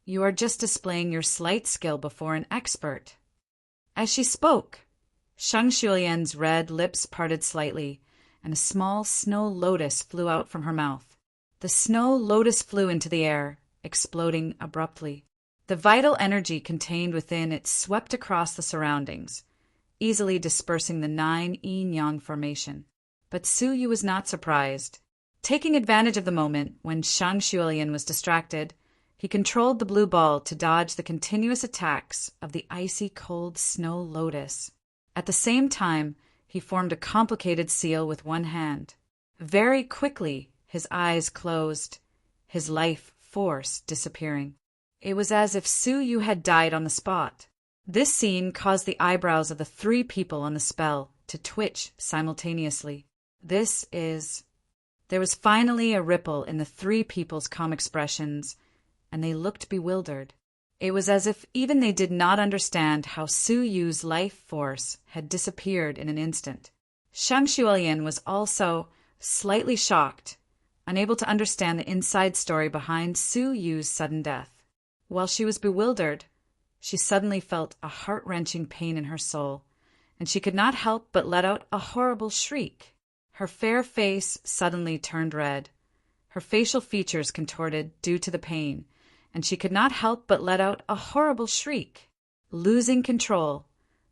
Speaker 1: you are just displaying your slight skill before an expert. As she spoke, Shang Xuelian's red lips parted slightly, and a small snow lotus flew out from her mouth. The snow lotus flew into the air, exploding abruptly. The vital energy contained within it swept across the surroundings, easily dispersing the 9 yin-yang formation. But Su Yu was not surprised. Taking advantage of the moment when Shang Xuelian was distracted, he controlled the blue ball to dodge the continuous attacks of the icy cold snow lotus. At the same time, he formed a complicated seal with one hand. Very quickly, his eyes closed, his life force disappearing. It was as if Su Yu had died on the spot. This scene caused the eyebrows of the 3 people on the spell to twitch simultaneously. There was finally a ripple in the 3 people's calm expressions, and they looked bewildered. It was as if even they did not understand how Su Yu's life force had disappeared in an instant. Shang Xuelian was also slightly shocked, unable to understand the inside story behind Su Yu's sudden death. While she was bewildered, she suddenly felt a heart-wrenching pain in her soul, and she could not help but let out a horrible shriek. Her fair face suddenly turned red. Her facial features contorted due to the pain, and she could not help but let out a horrible shriek. Losing control,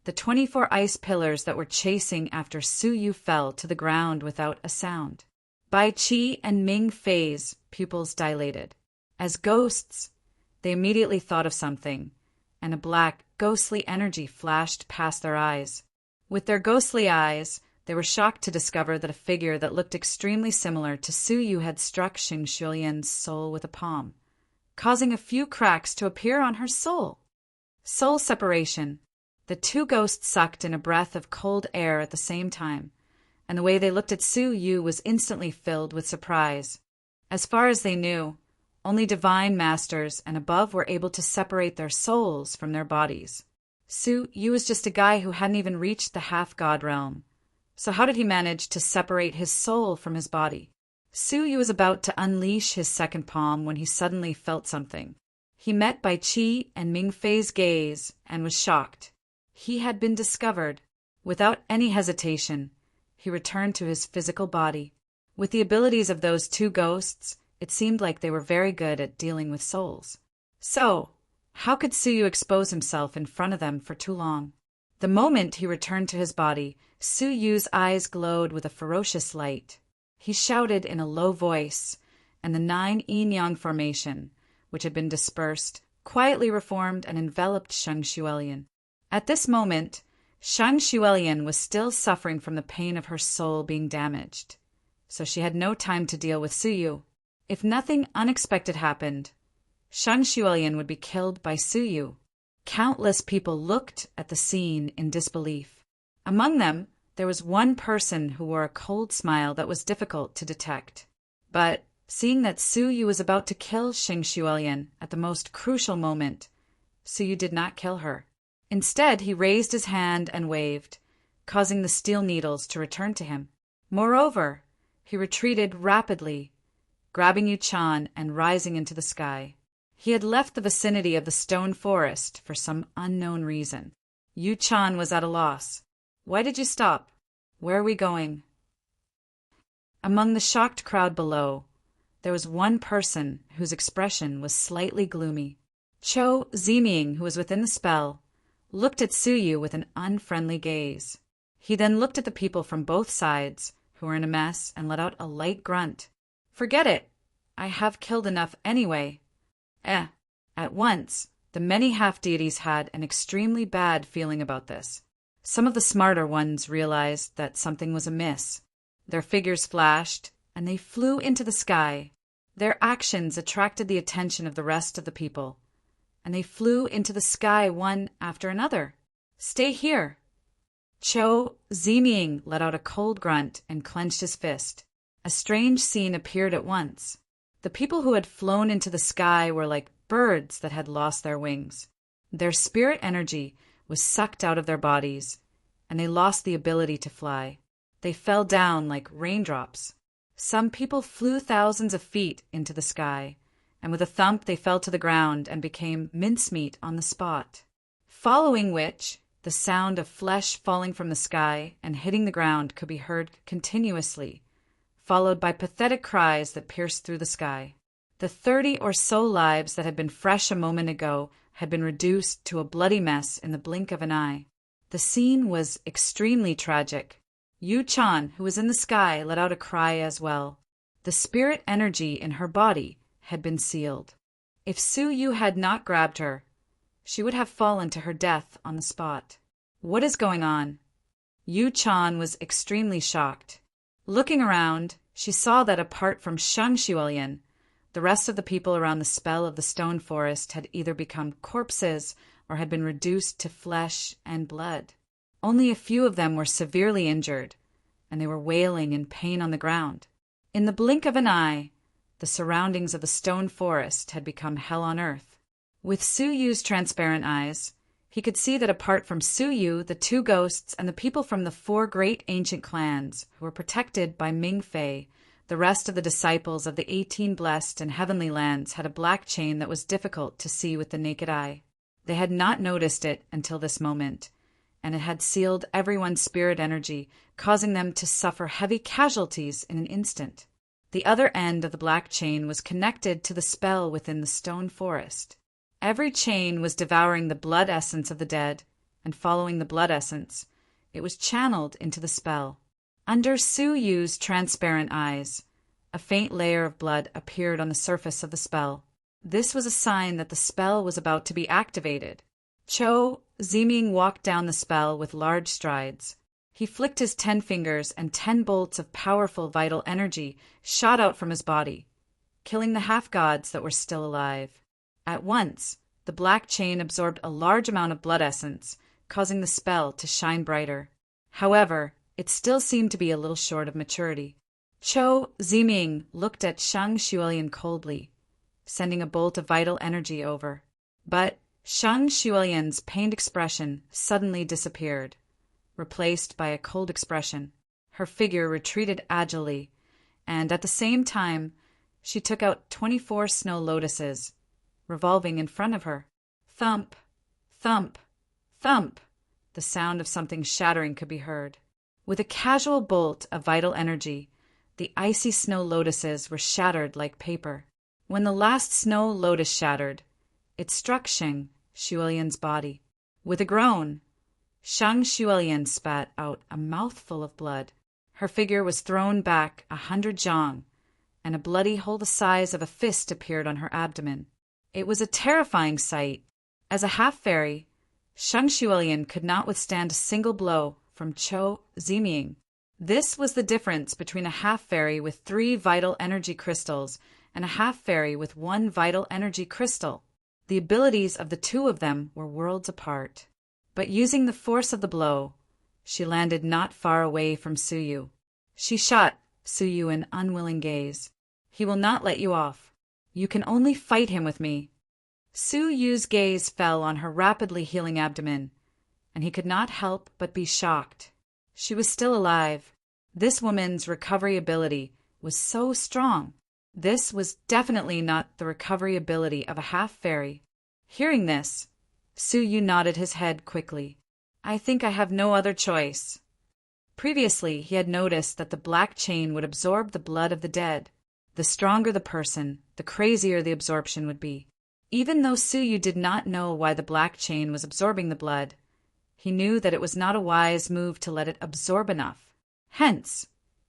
Speaker 1: the 24 ice pillars that were chasing after Su Yu fell to the ground without a sound. Bai Qi and Ming Fei's pupils dilated. As ghosts, they immediately thought of something, and a black, ghostly energy flashed past their eyes. With their ghostly eyes, they were shocked to discover that a figure that looked extremely similar to Su Yu had struck Shang Xuelian's soul with a palm, causing a few cracks to appear on her soul. Soul separation. The 2 ghosts sucked in a breath of cold air at the same time, and the way they looked at Su Yu was instantly filled with surprise. As far as they knew, only divine masters and above were able to separate their souls from their bodies. Su Yu was just a guy who hadn't even reached the half-god realm. So how did he manage to separate his soul from his body? Su Yu was about to unleash his second palm when he suddenly felt something. He met Bai Qi and Ming Fei's gaze and was shocked. He had been discovered. Without any hesitation, he returned to his physical body. With the abilities of those 2 ghosts, it seemed like they were very good at dealing with souls. So, how could Su Yu expose himself in front of them for too long? The moment he returned to his body, Su Yu's eyes glowed with a ferocious light. He shouted in a low voice, and the 9 yin-yang formation, which had been dispersed, quietly reformed and enveloped Shang Xuelian. At this moment, Shang Xuelian was still suffering from the pain of her soul being damaged, so she had no time to deal with Su Yu. If nothing unexpected happened, Shang Xuelian would be killed by Su Yu. Countless people looked at the scene in disbelief. Among them, there was one person who wore a cold smile that was difficult to detect. But, seeing that Su Yu was about to kill Shang Xuelian at the most crucial moment, Su Yu did not kill her. Instead, he raised his hand and waved, causing the steel needles to return to him. Moreover, he retreated rapidly, grabbing Yu Chan and rising into the sky. He had left the vicinity of the stone forest for some unknown reason. Yu Chan was at a loss. "Why did you stop?" Where are we going?" Among the shocked crowd below, there was one person whose expression was slightly gloomy. Cho Ziming, who was within the spell, looked at Suyu with an unfriendly gaze. He then looked at the people from both sides, who were in a mess, and let out a light grunt. "Forget it. I have killed enough anyway." At once, the many half-deities had an extremely bad feeling about this. Some of the smarter ones realized that something was amiss. Their figures flashed, and they flew into the sky. Their actions attracted the attention of the rest of the people, and they flew into the sky one after another. "Stay here." Cho Ziming let out a cold grunt and clenched his fist. A strange scene appeared at once. The people who had flown into the sky were like birds that had lost their wings. Their spirit energy was sucked out of their bodies, and they lost the ability to fly. They fell down like raindrops. Some people flew thousands of feet into the sky, and with a thump they fell to the ground and became mincemeat on the spot. Following which, the sound of flesh falling from the sky and hitting the ground could be heard continuously, followed by pathetic cries that pierced through the sky. The 30 or so lives that had been fresh a moment ago had been reduced to a bloody mess in the blink of an eye. The scene was extremely tragic. Yu Chan, who was in the sky, let out a cry as well. The spirit energy in her body had been sealed. If Suyu had not grabbed her, she would have fallen to her death on the spot. "What is going on?" Yu Chan was extremely shocked. Looking around, she saw that apart from Shang Xuelian, the rest of the people around the spell of the stone forest had either become corpses or had been reduced to flesh and blood. Only a few of them were severely injured, and they were wailing in pain on the ground. In the blink of an eye, the surroundings of the stone forest had become hell on earth. With Suyu's transparent eyes, he could see that apart from Suyu, the 2 ghosts, and the people from the 4 great ancient clans who were protected by Ming Fei, the rest of the disciples of the 18 blessed and heavenly lands had a black chain that was difficult to see with the naked eye. They had not noticed it until this moment, and it had sealed everyone's spirit energy, causing them to suffer heavy casualties in an instant. The other end of the black chain was connected to the spell within the stone forest. Every chain was devouring the blood essence of the dead, and following the blood essence, it was channeled into the spell. Under Suyu's transparent eyes, a faint layer of blood appeared on the surface of the spell. This was a sign that the spell was about to be activated. Cho Ziming walked down the spell with large strides. He flicked his 10 fingers, and 10 bolts of powerful vital energy shot out from his body, killing the half-gods that were still alive. At once, the black chain absorbed a large amount of blood essence, causing the spell to shine brighter. However, it still seemed to be a little short of maturity. Cho Ziming looked at Shang Xuelian coldly, sending a bolt of vital energy over. But Shang Xuelian's pained expression suddenly disappeared, replaced by a cold expression. Her figure retreated agilely, and at the same time, she took out 24 snow lotuses, revolving in front of her. Thump, thump, thump! The sound of something shattering could be heard. With a casual bolt of vital energy, the icy snow lotuses were shattered like paper. When the last snow lotus shattered, it struck Shang Xuelian's body. With a groan, Shang Xuelian spat out a mouthful of blood. Her figure was thrown back 100 zhang, and a bloody hole the size of a fist appeared on her abdomen. It was a terrifying sight. As a half-fairy, Shang Xuelian could not withstand a single blow from Cho Ziming. This was the difference between a half-fairy with 3 vital energy crystals and a half-fairy with 1 vital energy crystal. The abilities of the 2 of them were worlds apart. But using the force of the blow, she landed not far away from Suyu. She shot Suyu an unwilling gaze. "He will not let you off. You can only fight him with me." Suyu's gaze fell on her rapidly healing abdomen, and he could not help but be shocked. She was still alive. This woman's recovery ability was so strong. This was definitely not the recovery ability of a half-fairy. Hearing this, Suyu nodded his head quickly. "I think I have no other choice." Previously, he had noticed that the black chain would absorb the blood of the dead. The stronger the person, the crazier the absorption would be. Even though Suyu did not know why the black chain was absorbing the blood, he knew that it was not a wise move to let it absorb enough. Hence,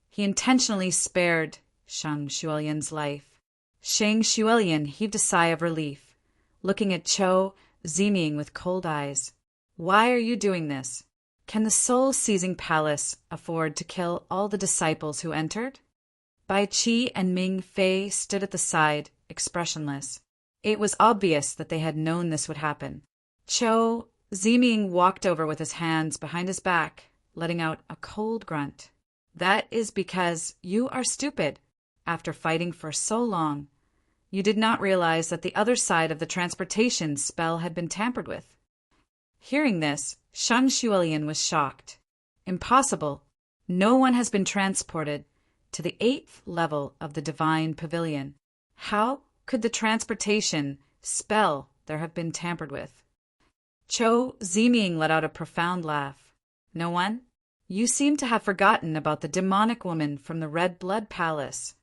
Speaker 1: he intentionally spared Shang Xuelian's life. Shang Xuelian heaved a sigh of relief, looking at Cho Ziming with cold eyes. Why are you doing this? Can the soul-seizing palace afford to kill all the disciples who entered? Bai Qi and Ming Fei stood at the side, expressionless. It was obvious that they had known this would happen. Cho Ziming walked over with his hands behind his back, letting out a cold grunt. That is because you are stupid. After fighting for so long, you did not realize that the other side of the transportation spell had been tampered with. Hearing this, Shang Xuelian was shocked. Impossible. No one has been transported to the 8th level of the Divine Pavilion. How could the transportation spell there have been tampered with? Cho Ziming let out a profound laugh. No one? You seem to have forgotten about the demonic woman from the Red Blood Palace.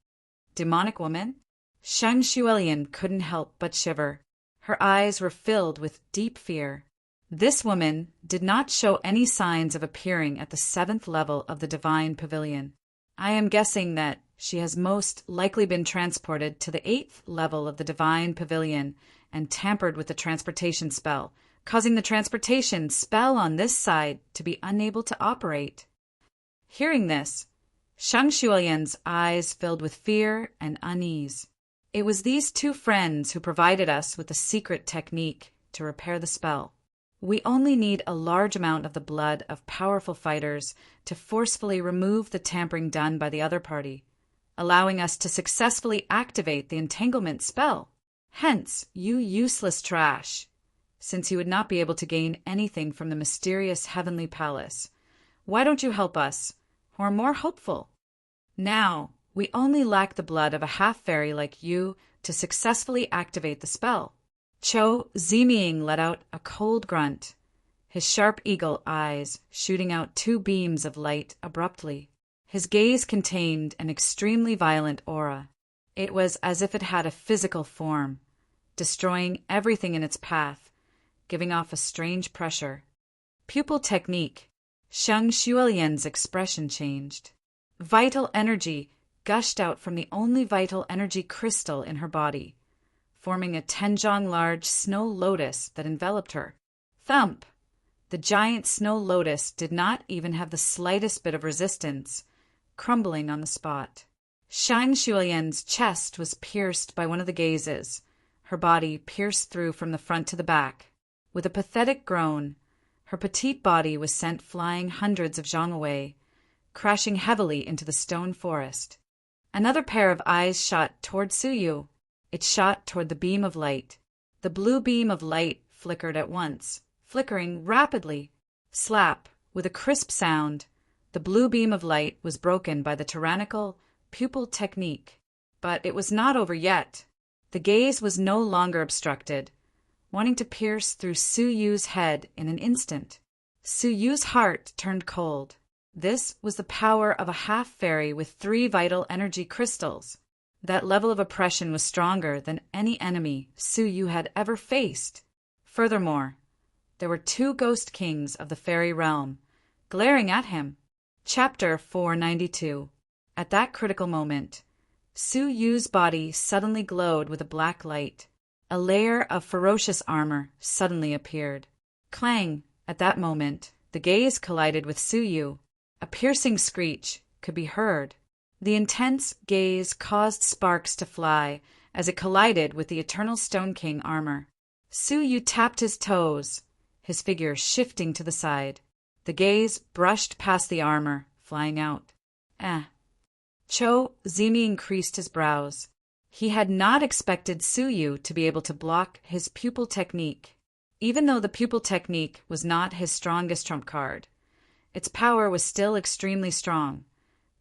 Speaker 1: Demonic woman? Shang Xuelian couldn't help but shiver. Her eyes were filled with deep fear. This woman did not show any signs of appearing at the 7th level of the Divine Pavilion. I am guessing that she has most likely been transported to the 8th level of the Divine Pavilion and tampered with the transportation spell, causing the transportation spell on this side to be unable to operate. Hearing this, Shang Xuelian's eyes filled with fear and unease. It was these two friends who provided us with the secret technique to repair the spell. We only need a large amount of the blood of powerful fighters to forcefully remove the tampering done by the other party, allowing us to successfully activate the entanglement spell. Hence, you useless trash, since you would not be able to gain anything from the mysterious heavenly palace. Why don't you help us, who are more hopeful? Now, we only lack the blood of a half-fairy like you to successfully activate the spell. Cho Ziming let out a cold grunt, his sharp eagle eyes shooting out two beams of light abruptly. His gaze contained an extremely violent aura. It was as if it had a physical form, destroying everything in its path, giving off a strange pressure. Pupil technique. Shang Xuelian's expression changed. Vital energy gushed out from the only vital energy crystal in her body, forming a 10-jong large snow lotus that enveloped her. Thump! The giant snow lotus did not even have the slightest bit of resistance, crumbling on the spot. Shang Xuelian's chest was pierced by one of the gazes, her body pierced through from the front to the back. With a pathetic groan, her petite body was sent flying hundreds of zhang away, crashing heavily into the stone forest. Another pair of eyes shot toward Suyu. It shot toward the beam of light. The blue beam of light flickered at once, flickering rapidly. Slap! With a crisp sound, the blue beam of light was broken by the tyrannical pupil technique. But it was not over yet. The gaze was no longer obstructed, wanting to pierce through Suyu's head in an instant. Suyu's heart turned cold. This was the power of a half-fairy with 3 vital energy crystals. That level of oppression was stronger than any enemy Suyu had ever faced. Furthermore, there were 2 ghost kings of the fairy realm, glaring at him. Chapter 492. At that critical moment, Suyu's body suddenly glowed with a black light. A layer of ferocious armor suddenly appeared. Clang! At that moment, the gaze collided with Suyu. A piercing screech could be heard. The intense gaze caused sparks to fly as it collided with the Eternal Stone King armor. Suyu tapped his toes, his figure shifting to the side. The gaze brushed past the armor, flying out. Cho Zimi increased his brows. He had not expected Suyu to be able to block his pupil technique. Even though the pupil technique was not his strongest trump card, its power was still extremely strong,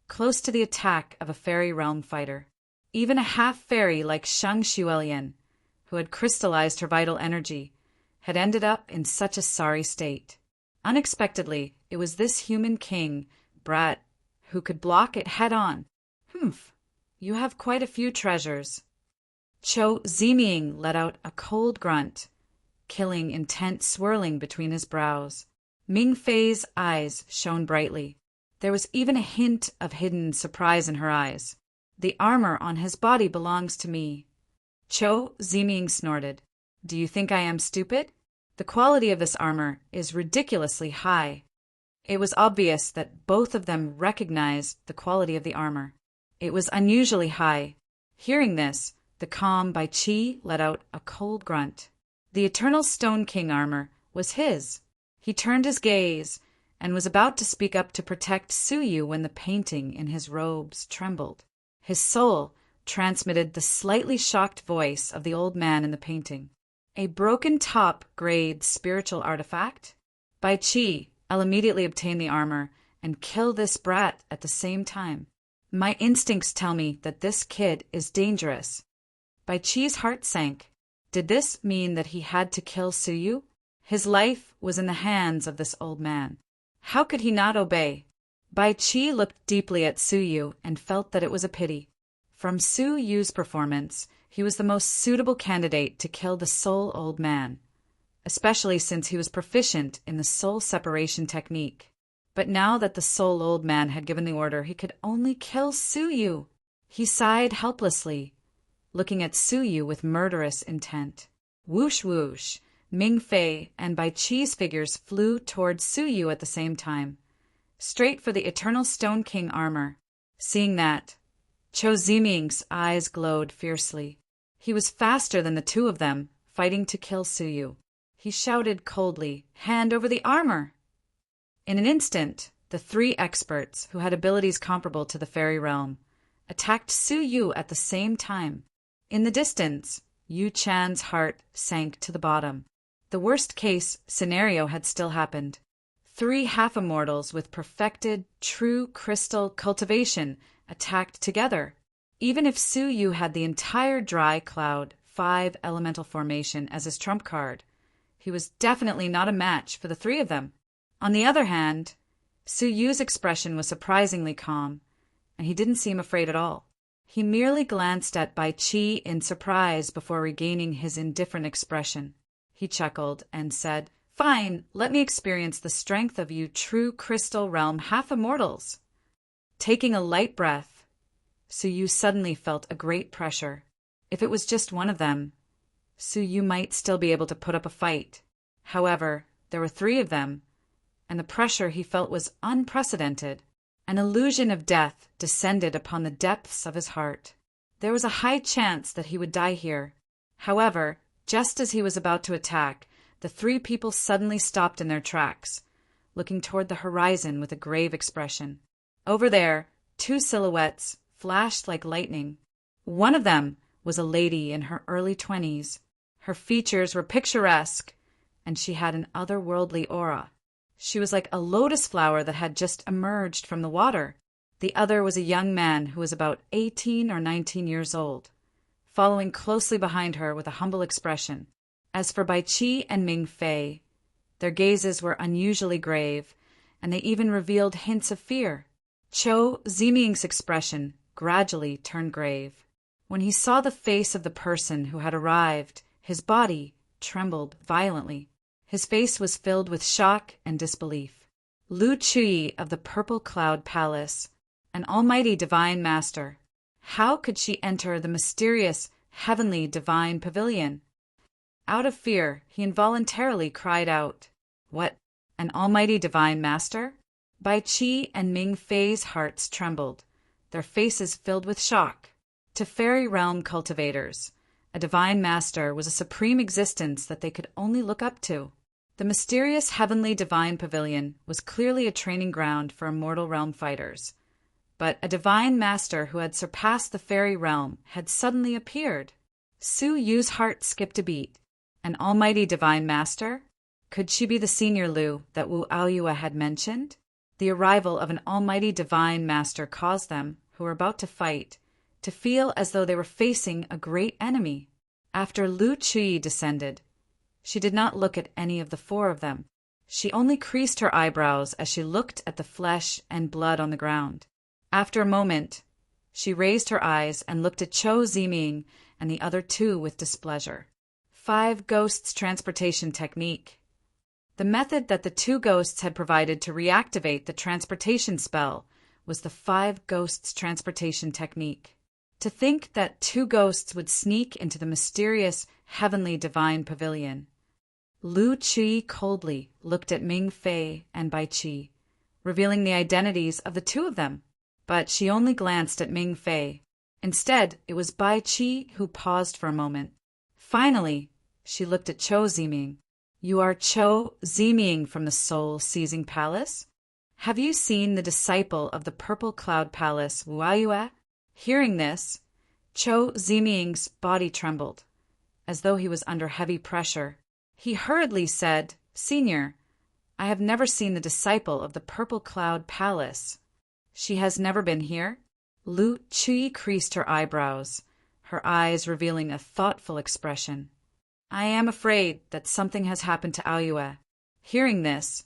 Speaker 1: close to the attack of a fairy realm fighter. Even a half-fairy like Shang Xuelian, who had crystallized her vital energy, had ended up in such a sorry state. Unexpectedly, it was this human king brat who could block it head-on. Humph, you have quite a few treasures. Cho Ziming let out a cold grunt, killing intent swirling between his brows. Ming Fei's eyes shone brightly. There was even a hint of hidden surprise in her eyes. The armor on his body belongs to me. Cho Ziming snorted. Do you think I am stupid? The quality of this armor is ridiculously high. It was obvious that both of them recognized the quality of the armor. It was unusually high. Hearing this, the calm Bai Qi let out a cold grunt. The Eternal Stone King armor was his. He turned his gaze and was about to speak up to protect Su Yu when the painting in his robes trembled. His soul transmitted the slightly shocked voice of the old man in the painting. A broken top-grade spiritual artifact? Bai Qi, I'll immediately obtain the armor and kill this brat at the same time. My instincts tell me that this kid is dangerous. Bai Qi's heart sank. Did this mean that he had to kill Su Yu? His life was in the hands of this old man. How could he not obey? Bai Qi looked deeply at Su Yu and felt that it was a pity. From Su Yu's performance, he was the most suitable candidate to kill the soul old man, especially since he was proficient in the soul separation technique. But now that the soul old man had given the order, he could only kill Su Yu. He sighed helplessly, looking at Su Yu with murderous intent. Whoosh whoosh, Ming Fei and Bai Qi's figures flew toward Su Yu at the same time, straight for the Eternal Stone King armor. Seeing that, Cho Ziming's eyes glowed fiercely. He was faster than the two of them, fighting to kill Su Yu. He shouted coldly, "Hand over the armor!" In an instant, the three experts, who had abilities comparable to the fairy realm, attacked Su Yu at the same time. In the distance, Yu Chan's heart sank to the bottom. The worst-case scenario had still happened. Three half-immortals with perfected, true crystal cultivation attacked together. Even if Su Yu had the entire Dry Cloud 5 elemental formation as his trump card, he was definitely not a match for the three of them. On the other hand, Su Yu's expression was surprisingly calm, and he didn't seem afraid at all. He merely glanced at Bai Qi in surprise before regaining his indifferent expression. He chuckled and said, "Fine, let me experience the strength of you true crystal realm half-immortals." Taking a light breath, Su Yu suddenly felt a great pressure. If it was just one of them, Su Yu might still be able to put up a fight. However, there were three of them, and the pressure he felt was unprecedented. An illusion of death descended upon the depths of his heart. There was a high chance that he would die here. However, just as he was about to attack, the three people suddenly stopped in their tracks, looking toward the horizon with a grave expression. Over there, two silhouettes flashed like lightning. One of them was a lady in her early 20s. Her features were picturesque, and she had an otherworldly aura. She was like a lotus flower that had just emerged from the water. The other was a young man who was about 18 or 19 years old, following closely behind her with a humble expression. As for Bai Qi and Ming Fei, their gazes were unusually grave, and they even revealed hints of fear. Cho Ziming's expression gradually turned grave. When he saw the face of the person who had arrived, his body trembled violently. His face was filled with shock and disbelief. Lu Chui of the Purple Cloud Palace, an almighty divine master. How could she enter the mysterious, heavenly divine pavilion? Out of fear, he involuntarily cried out, "What, an almighty divine master?" Bai Qi and Ming Fei's hearts trembled, their faces filled with shock. To fairy realm cultivators, a divine master was a supreme existence that they could only look up to. The mysterious heavenly divine pavilion was clearly a training ground for immortal realm fighters. But a divine master who had surpassed the fairy realm had suddenly appeared. Su Yu's heart skipped a beat. An almighty divine master? Could she be the senior Lu that Wu Aoyue had mentioned? The arrival of an almighty divine master caused them, who were about to fight, to feel as though they were facing a great enemy. After Lu Chui descended, she did not look at any of the four of them. She only creased her eyebrows as she looked at the flesh and blood on the ground. After a moment, she raised her eyes and looked at Cho Ziming and the other two with displeasure. 5 Ghosts Transportation Technique. The method that the 2 ghosts had provided to reactivate the transportation spell was the 5 Ghosts Transportation Technique. To think that 2 ghosts would sneak into the mysterious heavenly divine pavilion. Lu Qi coldly looked at Ming Fei and Bai Qi, revealing the identities of the 2 of them. But she only glanced at Ming Fei. Instead, it was Bai Qi who paused for a moment. Finally, she looked at Cho Ziming. You are Cho Ziming from the Soul-Seizing Palace? Have you seen the disciple of the Purple Cloud Palace, Wuaiyue? Hearing this, Cho Ziming's body trembled, as though he was under heavy pressure. He hurriedly said, Senior, I have never seen the disciple of the Purple Cloud Palace. She has never been here? Lu Qi creased her eyebrows, her eyes revealing a thoughtful expression. I am afraid that something has happened to Aoyue. Hearing this,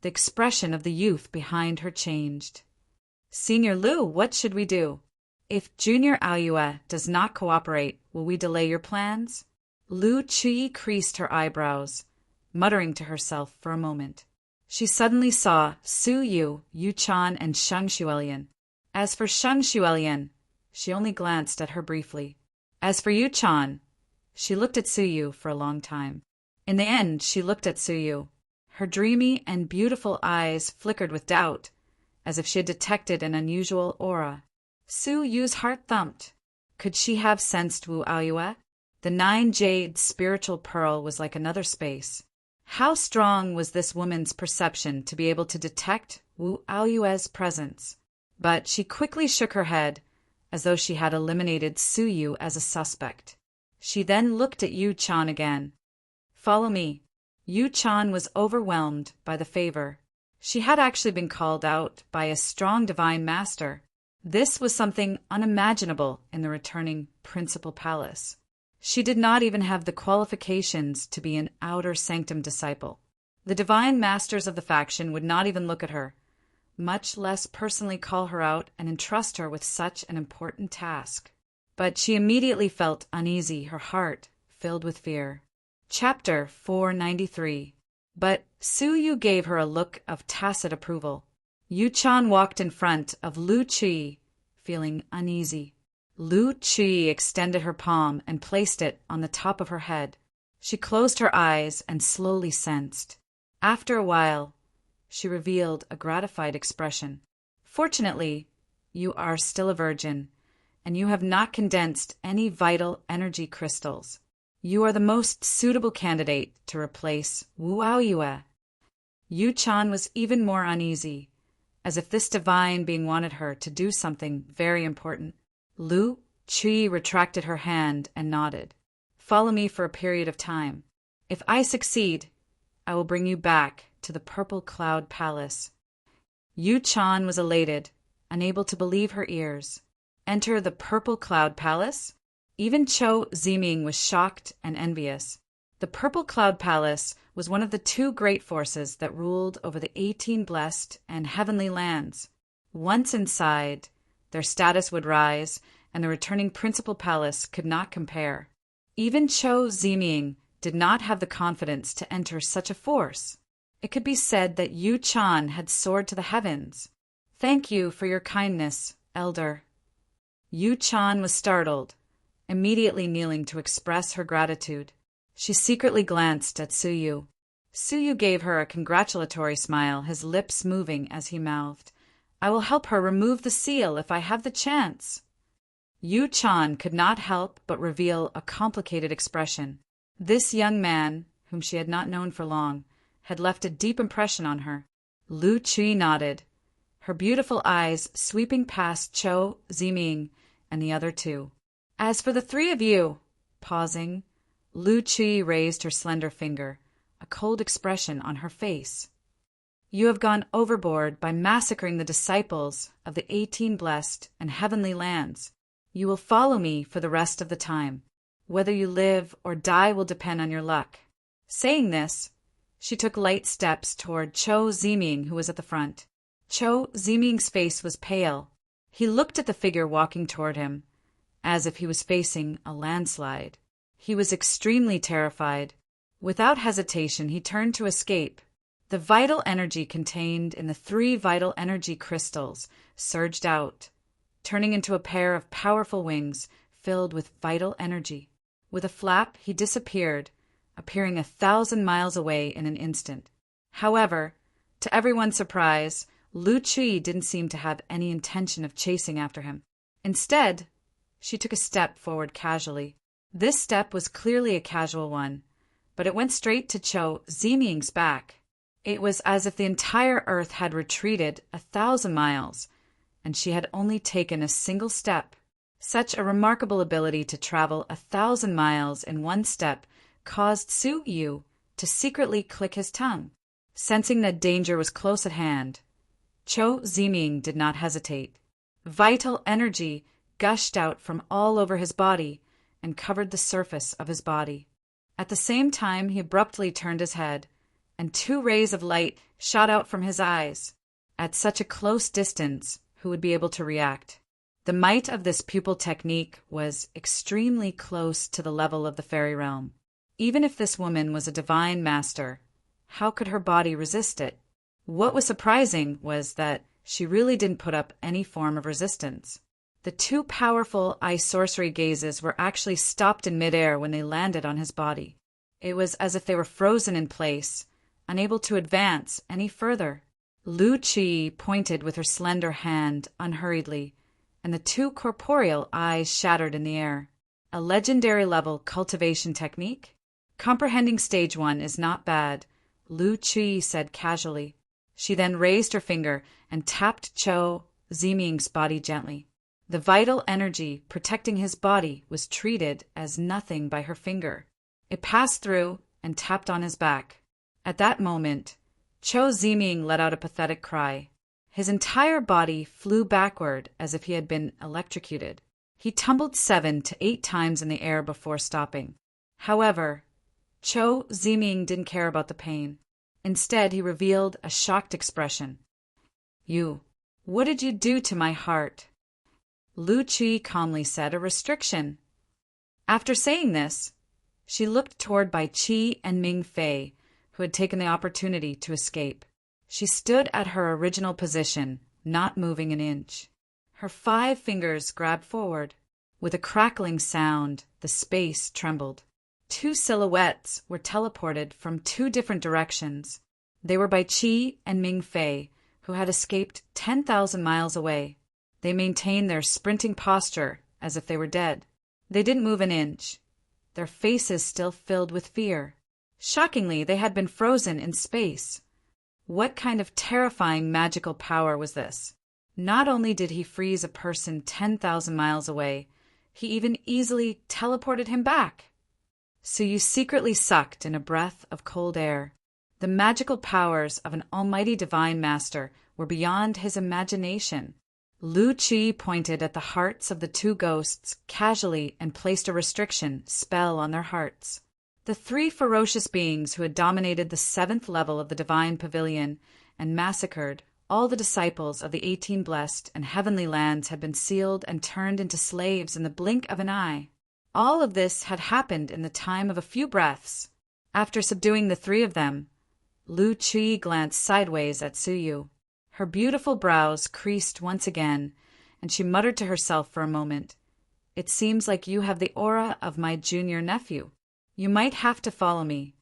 Speaker 1: the expression of the youth behind her changed. Senior Lu, what should we do? If Junior Aoyue does not cooperate, will we delay your plans? Lu Qi creased her eyebrows, muttering to herself for a moment. She suddenly saw Su Yu, Yu Chan, and Sheng Xuelian. As for Sheng Xuelian, she only glanced at her briefly. As for Yu Chan, she looked at Su Yu for a long time. In the end, she looked at Su Yu. Her dreamy and beautiful eyes flickered with doubt, as if she had detected an unusual aura. Su Yu's heart thumped. Could she have sensed Wu Aoyue? The 9 jade spiritual pearl was like another space. How strong was this woman's perception to be able to detect Wu Aoyue's presence? But she quickly shook her head, as though she had eliminated Su Yu as a suspect. She then looked at Yu Chan again. Follow me. Yu Chan was overwhelmed by the favor. She had actually been called out by a strong divine master. This was something unimaginable in the returning principal palace. She did not even have the qualifications to be an outer sanctum disciple. The divine masters of the faction would not even look at her, much less personally call her out and entrust her with such an important task. But she immediately felt uneasy, her heart filled with fear. Chapter 493. But Su Yu gave her a look of tacit approval. Yu Chan walked in front of Lu Qi, feeling uneasy. Lu Qi extended her palm and placed it on the top of her head. She closed her eyes and slowly sensed. After a while, she revealed a gratified expression. Fortunately, you are still a virgin, and you have not condensed any vital energy crystals. You are the most suitable candidate to replace Wu Aoyue. Yu Chan was even more uneasy, as if this divine being wanted her to do something very important. Lu Qi retracted her hand and nodded. Follow me for a period of time. If I succeed, I will bring you back to the Purple Cloud Palace. Yu Chan was elated, unable to believe her ears. Enter the Purple Cloud Palace? Even Cho Ziming was shocked and envious. The Purple Cloud Palace was one of the 2 great forces that ruled over the 18 blessed and heavenly lands. Once inside, their status would rise, and the returning principal palace could not compare. Even Cho Ziming did not have the confidence to enter such a force. It could be said that Yu Chan had soared to the heavens. Thank you for your kindness, Elder. Yu Chan was startled, immediately kneeling to express her gratitude. She secretly glanced at Su Yu. Su Yu gave her a congratulatory smile, his lips moving as he mouthed, I will help her remove the seal if I have the chance. Yu Chan could not help but reveal a complicated expression. This young man, whom she had not known for long, had left a deep impression on her. Lu Qi nodded, her beautiful eyes sweeping past Cho Ziming and the other 2. As for the 3 of you, pausing, Lu Qi raised her slender finger, a cold expression on her face. You have gone overboard by massacring the disciples of the 18 blessed and heavenly lands. You will follow me for the rest of the time. Whether you live or die will depend on your luck. Saying this, She took light steps toward Chou Ziming, who was at the front. Chou Ziming's face was pale. He looked at the figure walking toward him, as if he was facing a landslide. He was extremely terrified. Without hesitation, he turned to escape. The vital energy contained in the 3 vital energy crystals surged out, turning into a pair of powerful wings filled with vital energy. With a flap, he disappeared, appearing 1,000 miles away in an instant. However, to everyone's surprise, Lu Chui didn't seem to have any intention of chasing after him. Instead, she took a step forward casually. This step was clearly a casual one, but it went straight to Chou Ziming's back. It was as if the entire earth had retreated 1,000 miles, and she had only taken a single step. Such a remarkable ability to travel 1,000 miles in one step caused Su Yu to secretly click his tongue. Sensing that danger was close at hand, Chou Ziming did not hesitate. Vital energy gushed out from all over his body and covered the surface of his body. At the same time, he abruptly turned his head, and 2 rays of light shot out from his eyes. At such a close distance, who would be able to react? The might of this pupil technique was extremely close to the level of the fairy realm. Even if this woman was a divine master, how could her body resist it? What was surprising was that she really didn't put up any form of resistance. The 2 powerful eye sorcery gazes were actually stopped in midair when they landed on his body. It was as if they were frozen in place, unable to advance any further. Lu Qi pointed with her slender hand unhurriedly, and the 2 corporeal eyes shattered in the air. A legendary level cultivation technique? Comprehending stage 1 is not bad, Lu Qi said casually. She then raised her finger and tapped Chou Ziming's body gently. The vital energy protecting his body was treated as nothing by her finger. It passed through and tapped on his back. At that moment, Chou Ziming let out a pathetic cry. His entire body flew backward as if he had been electrocuted. He tumbled 7 to 8 times in the air before stopping. However, Chou Ziming didn't care about the pain. Instead, he revealed a shocked expression. What did you do to my heart? Lu Qi calmly said, a restriction. After saying this, she looked toward Bai Qi and Ming Fei, who had taken the opportunity to escape. She stood at her original position, not moving an inch. Her 5 fingers grabbed forward. With a crackling sound, the space trembled. 2 silhouettes were teleported from 2 different directions. They were Bai Qi and Ming Fei, who had escaped 10,000 miles away. They maintained their sprinting posture as if they were dead. They didn't move an inch, their faces still filled with fear. Shockingly, they had been frozen in space. What kind of terrifying magical power was this? Not only did he freeze a person 10,000 miles away, he even easily teleported him back. So you secretly sucked in a breath of cold air. The magical powers of an almighty divine master were beyond his imagination. Lu Qi pointed at the hearts of the 2 ghosts casually and placed a restriction spell on their hearts. The 3 ferocious beings who had dominated the 7th level of the divine pavilion and massacred all the disciples of the 18 blessed and heavenly lands had been sealed and turned into slaves in the blink of an eye. All of this had happened in the time of a few breaths. After subduing the 3 of them, Lu Qi glanced sideways at Su Yu. Her beautiful brows creased once again, and she muttered to herself for a moment. It seems like you have the aura of my junior nephew. You might have to follow me.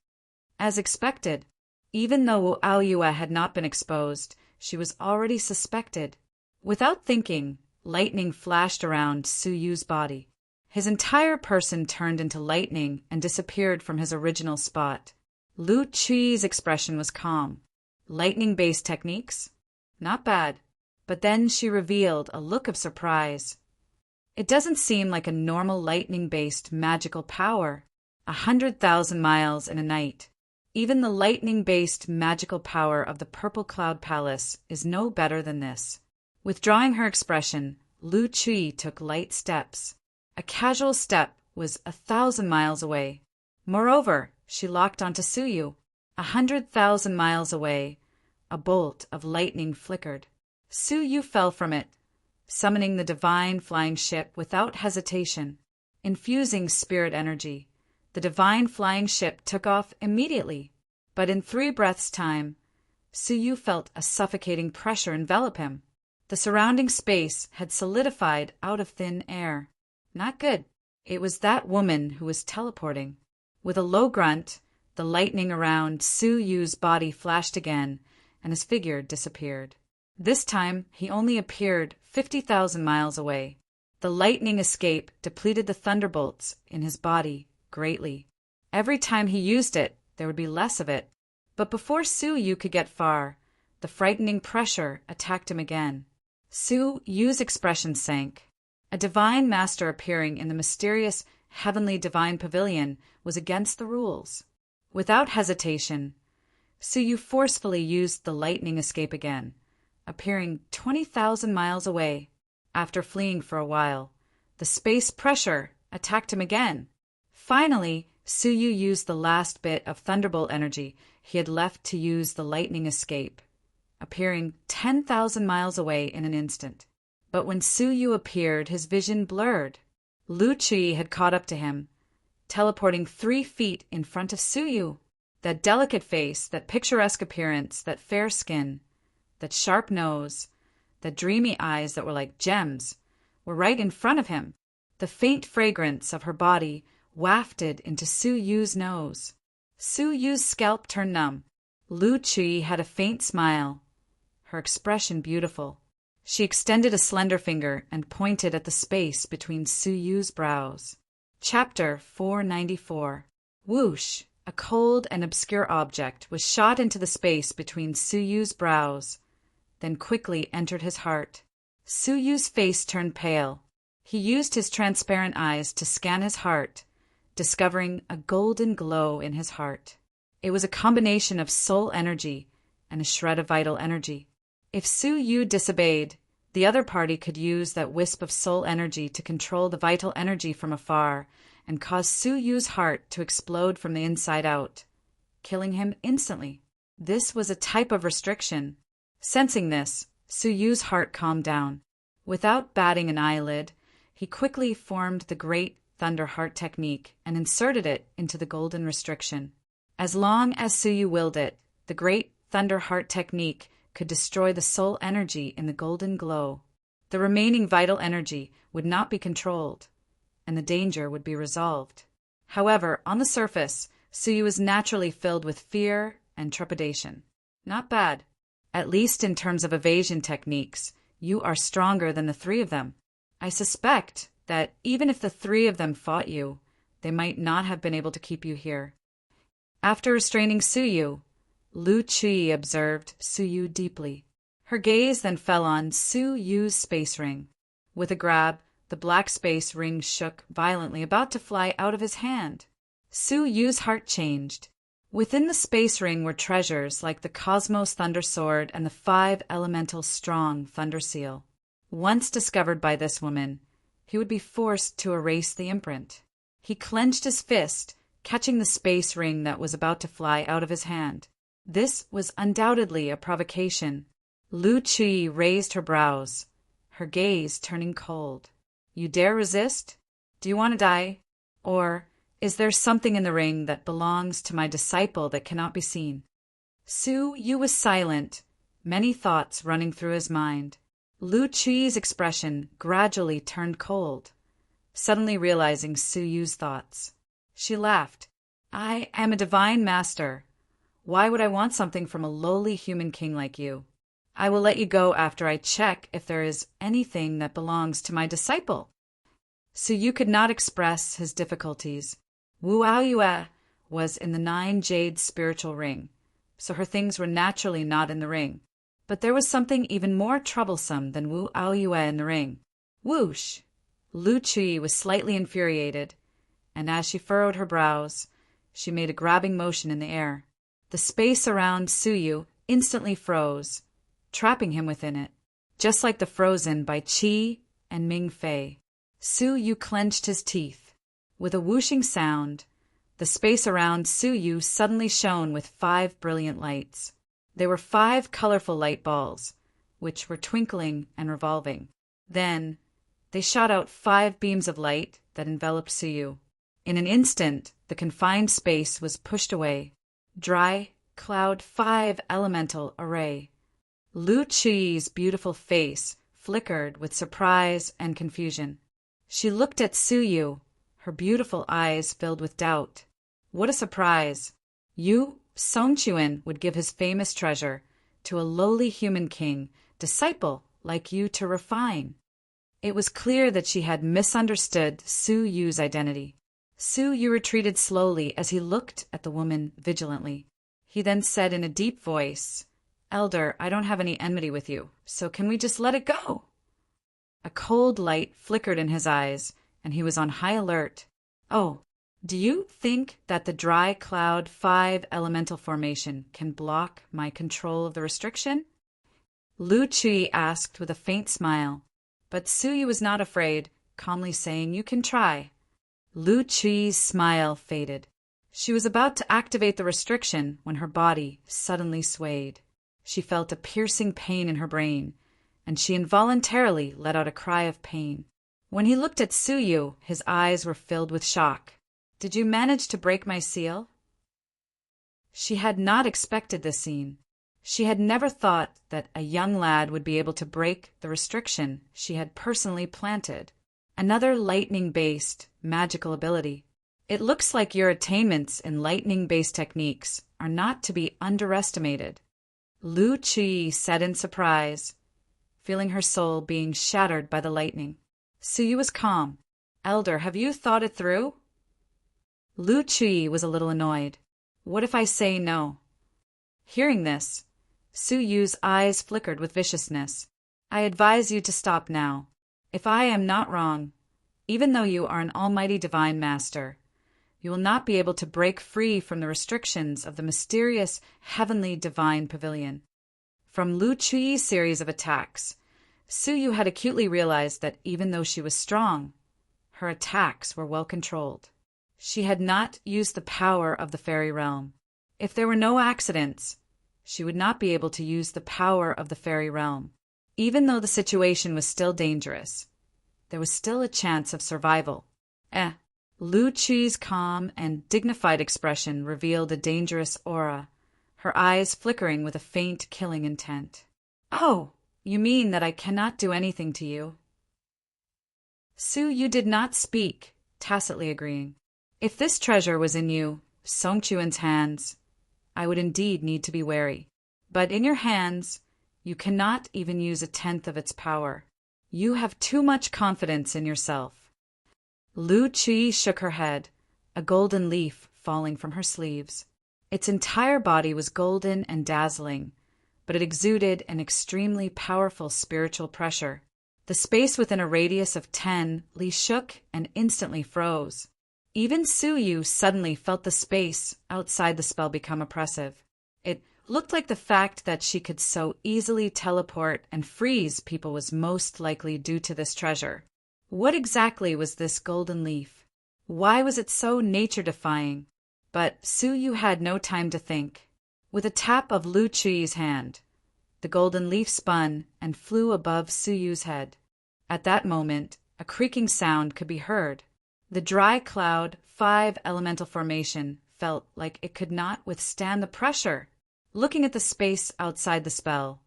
Speaker 1: As expected, even though Aoyue had not been exposed, she was already suspected. Without thinking, lightning flashed around Su Yu's body. His entire person turned into lightning and disappeared from his original spot. Lu Qi's expression was calm. Lightning-based techniques? Not bad. But then she revealed a look of surprise. It doesn't seem like a normal lightning-based magical power. 100,000 miles in a night. Even the lightning-based magical power of the Purple Cloud Palace is no better than this. Withdrawing her expression, Lu Qi took light steps. A casual step was 1,000 miles away. Moreover, she locked onto Su Yu. 100,000 miles away, a bolt of lightning flickered. Su Yu fell from it, summoning the divine flying ship without hesitation. Infusing spirit energy, the divine flying ship took off immediately. But in 3 breaths' time, Su Yu felt a suffocating pressure envelop him. The surrounding space had solidified out of thin air. Not good. It was that woman who was teleporting. With a low grunt, the lightning around Su Yu's body flashed again, and his figure disappeared. This time, he only appeared 50,000 miles away. The lightning escape depleted the thunderbolts in his body greatly. Every time he used it, there would be less of it. But before Su Yu could get far, the frightening pressure attacked him again. Su Yu's expression sank. A divine master appearing in the mysterious heavenly divine pavilion was against the rules. Without hesitation, Su Yu forcefully used the lightning escape again, appearing 20,000 miles away. After fleeing for a while, the space pressure attacked him again. Finally, Su Yu used the last bit of thunderbolt energy he had left to use the lightning escape, appearing 10,000 miles away in an instant. But when Su Yu appeared, his vision blurred. Lu Qi had caught up to him, teleporting 3 feet in front of Su Yu. That delicate face, that picturesque appearance, that fair skin, that sharp nose, the dreamy eyes that were like gems, were right in front of him. The faint fragrance of her body wafted into Su Yu's nose. Su Yu's scalp turned numb. Lu Qi had a faint smile, her expression beautiful. She extended a slender finger and pointed at the space between Su Yu's brows. Chapter 494. Whoosh! A cold and obscure object was shot into the space between Su Yu's brows, then quickly entered his heart. Su Yu's face turned pale. He used his transparent eyes to scan his heart, discovering a golden glow in his heart. It was a combination of soul energy and a shred of vital energy. If Su Yu disobeyed, the other party could use that wisp of soul energy to control the vital energy from afar and cause Su Yu's heart to explode from the inside out, killing him instantly. This was a type of restriction. Sensing this, Su Yu's heart calmed down. Without batting an eyelid, he quickly formed the Great Thunder Heart technique and inserted it into the golden restriction. As long as Su Yu willed it, the Great Thunder Heart technique could destroy the soul energy in the golden glow. The remaining vital energy would not be controlled, and the danger would be resolved. However, on the surface, Su Yu was naturally filled with fear and trepidation. Not bad. At least in terms of evasion techniques, you are stronger than the 3 of them. I suspect that even if the 3 of them fought you, they might not have been able to keep you here. After restraining Su Yu, Lu Qi observed Su Yu deeply. Her gaze then fell on Su Yu's space ring. With a grab, the black space ring shook violently, about to fly out of his hand. Su Yu's heart changed. Within the space ring were treasures like the Cosmos Thunder Sword and the 5 elemental strong Thunder Seal. Once discovered by this woman, he would be forced to erase the imprint. He clenched his fist, catching the space ring that was about to fly out of his hand. This was undoubtedly a provocation. Lu Qi raised her brows, her gaze turning cold. You dare resist? Do you want to die? Or is there something in the ring that belongs to my disciple that cannot be seen? Su Yu was silent, many thoughts running through his mind. Lu Qi's expression gradually turned cold, suddenly realizing Su Yu's thoughts. She laughed. I am a divine master. Why would I want something from a lowly human king like you? I will let you go after I check if there is anything that belongs to my disciple. Su Yu could not express his difficulties. Wu Aoyue was in the 9 jade spiritual ring, so her things were naturally not in the ring. But there was something even more troublesome than Wu Aoyue in the ring. Whoosh! Lu Qi was slightly infuriated, and as she furrowed her brows, she made a grabbing motion in the air. The space around Su Yu instantly froze, trapping him within it, just like the frozen by Qi and Ming Fei. Su Yu clenched his teeth. With a whooshing sound, The space around Suyu suddenly shone with 5 brilliant lights. They were 5 colorful light balls, which were twinkling and revolving. Then, they shot out 5 beams of light that enveloped Suyu. In an instant, the confined space was pushed away. Dry, cloud 5 elemental array. Lu Chuyi's beautiful face flickered with surprise and confusion. She looked at Suyu, her beautiful eyes filled with doubt. What a surprise! Songchuan would give his famous treasure to a lowly human king, disciple like you to refine. It was clear that she had misunderstood Su Yu's identity. Su Yu retreated slowly as he looked at the woman vigilantly. He then said in a deep voice, "Elder, I don't have any enmity with you, so can we just let it go?" A cold light flickered in his eyes, and he was on high alert. "Oh, do you think that the dry cloud 5 elemental formation can block my control of the restriction?" Lu Chui asked with a faint smile, but Su Yu was not afraid, calmly saying, "You can try." Lu Chui's smile faded. She was about to activate the restriction when her body suddenly swayed. She felt a piercing pain in her brain, and she involuntarily let out a cry of pain. When he looked at Su Yu, his eyes were filled with shock. "Did you manage to break my seal?" She had not expected this scene. She had never thought that a young lad would be able to break the restriction she had personally planted. Another lightning-based magical ability. It looks like your attainments in lightning-based techniques are not to be underestimated. Lu Chui said in surprise, feeling her soul being shattered by the lightning. Su Yu was calm. "Elder, have you thought it through?" Lu Chui was a little annoyed. "What if I say no?" Hearing this, Su Yu's eyes flickered with viciousness. "I advise you to stop now. If I am not wrong, even though you are an almighty divine master, you will not be able to break free from the restrictions of the mysterious heavenly divine pavilion." From Lu Chui's series of attacks, Su Yu had acutely realized that even though she was strong, her attacks were well controlled. She had not used the power of the fairy realm. If there were no accidents, she would not be able to use the power of the fairy realm. Even though the situation was still dangerous, there was still a chance of survival. Lu Chui's calm and dignified expression revealed a dangerous aura, her eyes flickering with a faint killing intent. "Oh, you mean that I cannot do anything to you?" Su Yu did not speak, tacitly agreeing. "If this treasure was in Songchuan's hands, I would indeed need to be wary. But in your hands, you cannot even use 1/10 of its power. You have too much confidence in yourself." Lu Chui shook her head, a golden leaf falling from her sleeves. Its entire body was golden and dazzling, but it exuded an extremely powerful spiritual pressure. The space within a radius of 10 li shook and instantly froze. Even Su Yu suddenly felt the space outside the spell become oppressive. It looked like the fact that she could so easily teleport and freeze people was most likely due to this treasure. What exactly was this golden leaf? Why was it so nature-defying? But Su Yu had no time to think. With a tap of Lu Chui's hand, the golden leaf spun and flew above Su Yu's head. At that moment, a creaking sound could be heard. The dry cloud 5 elemental formation felt like it could not withstand the pressure. Looking at the space outside the spell,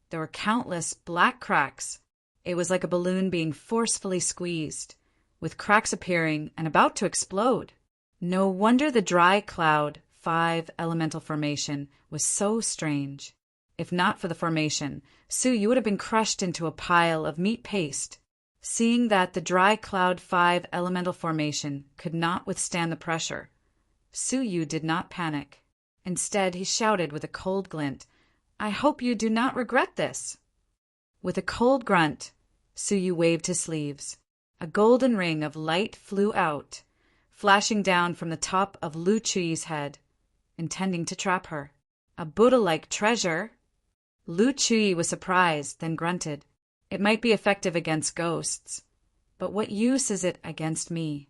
Speaker 1: there were countless black cracks. It was like a balloon being forcefully squeezed, with cracks appearing and about to explode. No wonder the dry cloud 5 elemental formation was so strange. If not for the formation, Su Yu would have been crushed into a pile of meat paste. Seeing that the dry cloud 5 elemental formation could not withstand the pressure, Su Yu did not panic. Instead, he shouted with a cold glint, "I hope you do not regret this." With a cold grunt, Su Yu waved his sleeves. A golden ring of light flew out, flashing down from the top of Lu Chui's head, intending to trap her. A Buddha-like treasure? Lu Chui was surprised, then grunted. "It might be effective against ghosts, but what use is it against me?"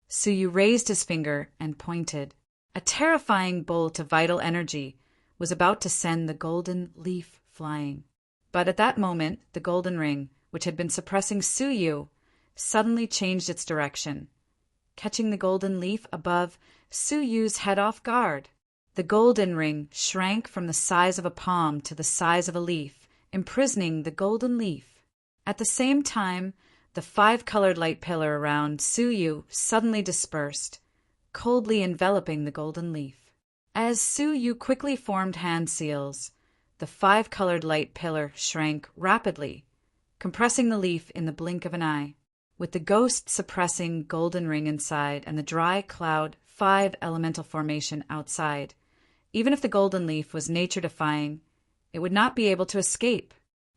Speaker 1: Suyu raised his finger and pointed. A terrifying bolt of vital energy was about to send the golden leaf flying. But at that moment, the golden ring, which had been suppressing Suyu, suddenly changed its direction, catching the golden leaf above Suyu's head off guard. The golden ring shrank from the size of a palm to the size of a leaf, imprisoning the golden leaf. At the same time, the 5-colored light pillar around Suyu suddenly dispersed, coldly enveloping the golden leaf. As Suyu quickly formed hand seals, the 5-colored light pillar shrank rapidly, compressing the leaf in the blink of an eye. With the ghost suppressing golden ring inside and the dry cloud 5 elemental formation outside, even if the golden leaf was nature-defying, it would not be able to escape.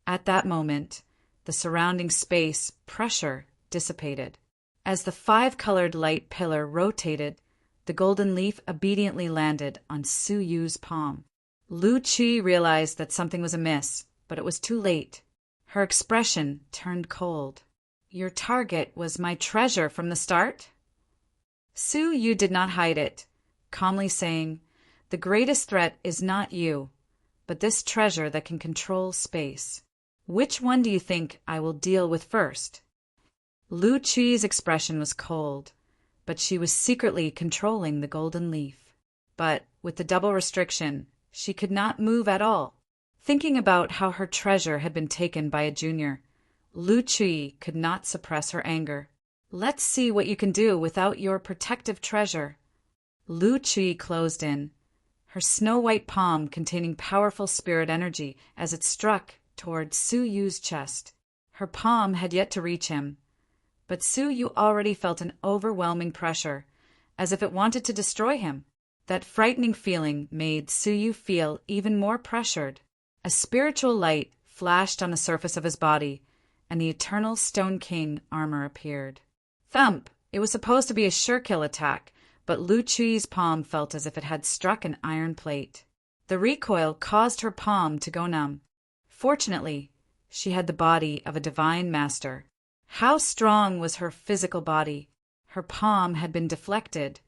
Speaker 1: At that moment, the surrounding space pressure dissipated. As the 5-colored light pillar rotated, the golden leaf obediently landed on Suyu's palm. Lu Qi realized that something was amiss, but it was too late. Her expression turned cold. "Your target was my treasure from the start?" Suyu did not hide it, calmly saying, "The greatest threat is not you, but this treasure that can control space. Which one do you think I will deal with first?" Lu Qi's expression was cold, but she was secretly controlling the golden leaf. But with the double restriction, she could not move at all. Thinking about how her treasure had been taken by a junior, Lu Qi could not suppress her anger. "Let's see what you can do without your protective treasure." Lu Qi closed in, her snow-white palm containing powerful spirit energy as it struck toward Suyu's chest. Her palm had yet to reach him, but Suyu already felt an overwhelming pressure, as if it wanted to destroy him. That frightening feeling made Suyu feel even more pressured. A spiritual light flashed on the surface of his body, and the Eternal Stone King armor appeared. Thump! It was supposed to be a sure-kill attack, but Lu Qi's palm felt as if it had struck an iron plate. The recoil caused her palm to go numb. Fortunately, she had the body of a divine master. How strong was her physical body? Her palm had been deflected,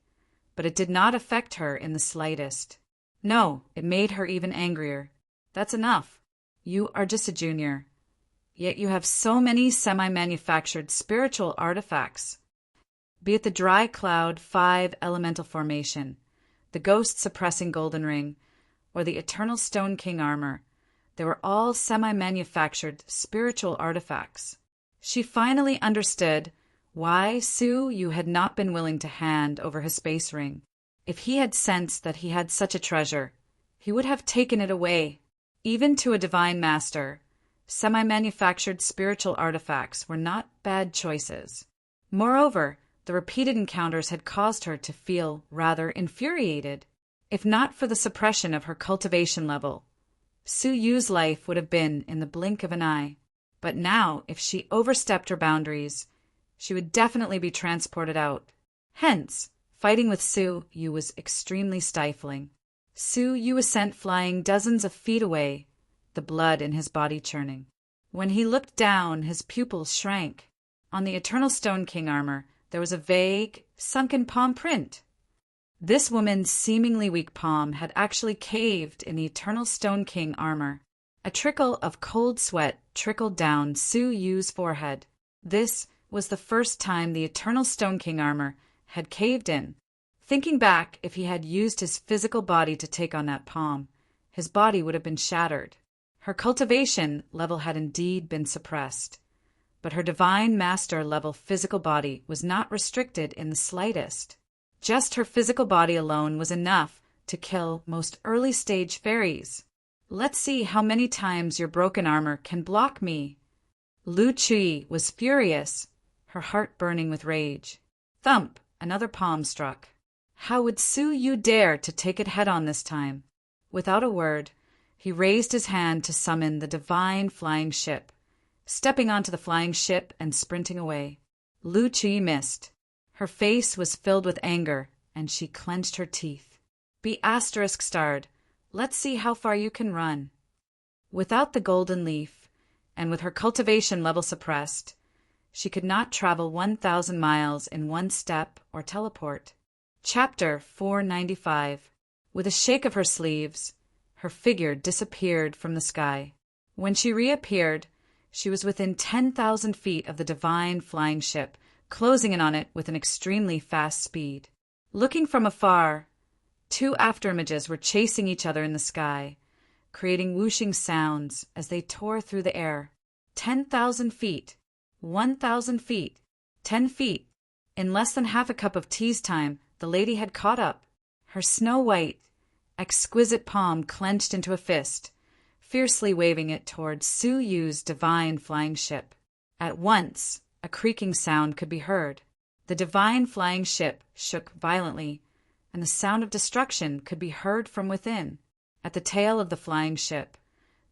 Speaker 1: but it did not affect her in the slightest. No, it made her even angrier. "That's enough. You are just a junior. Yet you have so many semi-manufactured spiritual artifacts. Be it the dry cloud 5 elemental formation, the ghost suppressing golden ring, or the eternal Stone King armor, they were all semi-manufactured spiritual artifacts." She finally understood why Suyu had not been willing to hand over his space ring. If he had sensed that he had such a treasure, he would have taken it away. Even to a divine master, semi-manufactured spiritual artifacts were not bad choices. Moreover, the repeated encounters had caused her to feel rather infuriated. If not for the suppression of her cultivation level, Suyu's life would have been in the blink of an eye. But now, if she overstepped her boundaries, she would definitely be transported out. Hence, fighting with Suyu was extremely stifling. Suyu was sent flying dozens of feet away, the blood in his body churning. When he looked down, his pupils shrank. On the Eternal Stone King armor, there was a vague, sunken palm print. This woman's seemingly weak palm had actually caved in the Eternal Stone King armor. A trickle of cold sweat trickled down Suyu's forehead. This was the first time the Eternal Stone King armor had caved in. Thinking back, if he had used his physical body to take on that palm, his body would have been shattered. Her cultivation level had indeed been suppressed, but her divine master level physical body was not restricted in the slightest. Just her physical body alone was enough to kill most early-stage fairies. "Let's see how many times your broken armor can block me." Lu Qi was furious, her heart burning with rage. Thump! Another palm struck. How would Suyu dare to take it head-on this time? Without a word, he raised his hand to summon the divine flying ship, stepping onto the flying ship and sprinting away. Lu Qi missed. Her face was filled with anger, and she clenched her teeth. "Be *starred. Let's see how far you can run." Without the golden leaf, and with her cultivation level suppressed, She could not travel 1,000 miles in one step or teleport. Chapter 495. With a shake of her sleeves, her figure disappeared from the sky. When she reappeared, she was within 10,000 feet of the divine flying ship, closing in on it with an extremely fast speed. Looking from afar, two afterimages were chasing each other in the sky, creating whooshing sounds as they tore through the air. 10,000 feet, 1,000 feet, 10 feet. In less than half a cup of tea's time, the lady had caught up, her snow-white, exquisite palm clenched into a fist, fiercely waving it toward Su Yu's divine flying ship. At once, a creaking sound could be heard. The divine flying ship shook violently, and the sound of destruction could be heard from within. At the tail of the flying ship,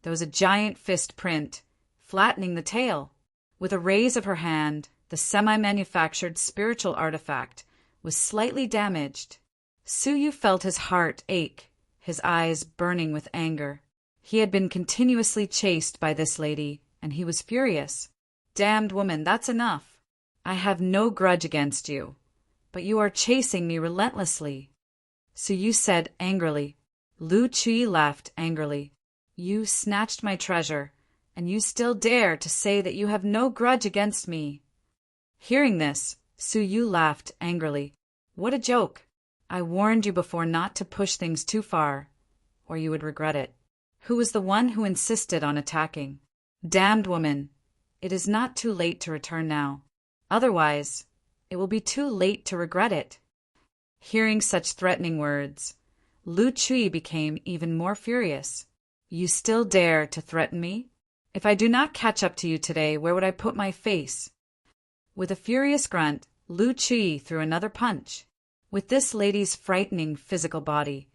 Speaker 1: there was a giant fist print, flattening the tail. With a raise of her hand, the semi-manufactured spiritual artifact was slightly damaged. Su Yu felt his heart ache, his eyes burning with anger. He had been continuously chased by this lady, and he was furious. "Damned woman, that's enough. I have no grudge against you, but you are chasing me relentlessly," Su Yu said angrily. Lu Chui laughed angrily. "You snatched my treasure, and you still dare to say that you have no grudge against me." Hearing this, Su Yu laughed angrily. "What a joke! I warned you before not to push things too far, or you would regret it." Who was the one who insisted on attacking? "Damned woman, it is not too late to return now. Otherwise, it will be too late to regret it." Hearing such threatening words, Lu Chui became even more furious. "You still dare to threaten me? If I do not catch up to you today, where would I put my face?" With a furious grunt, Lu Chui threw another punch. With this lady's frightening physical body,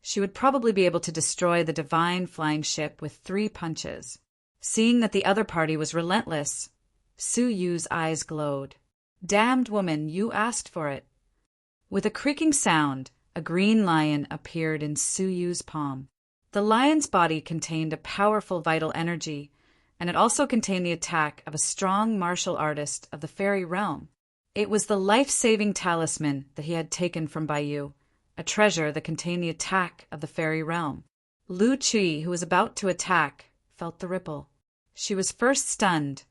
Speaker 1: she would probably be able to destroy the divine flying ship with 3 punches. Seeing that the other party was relentless, Su Yu's eyes glowed. "Damned woman, you asked for it." With a creaking sound, a green lion appeared in Su Yu's palm. The lion's body contained a powerful vital energy, and it also contained the attack of a strong martial artist of the fairy realm. It was the life-saving talisman that he had taken from Baiyu, a treasure that contained the attack of the fairy realm. Lu Chui, who was about to attack, felt the ripple. She was first stunned,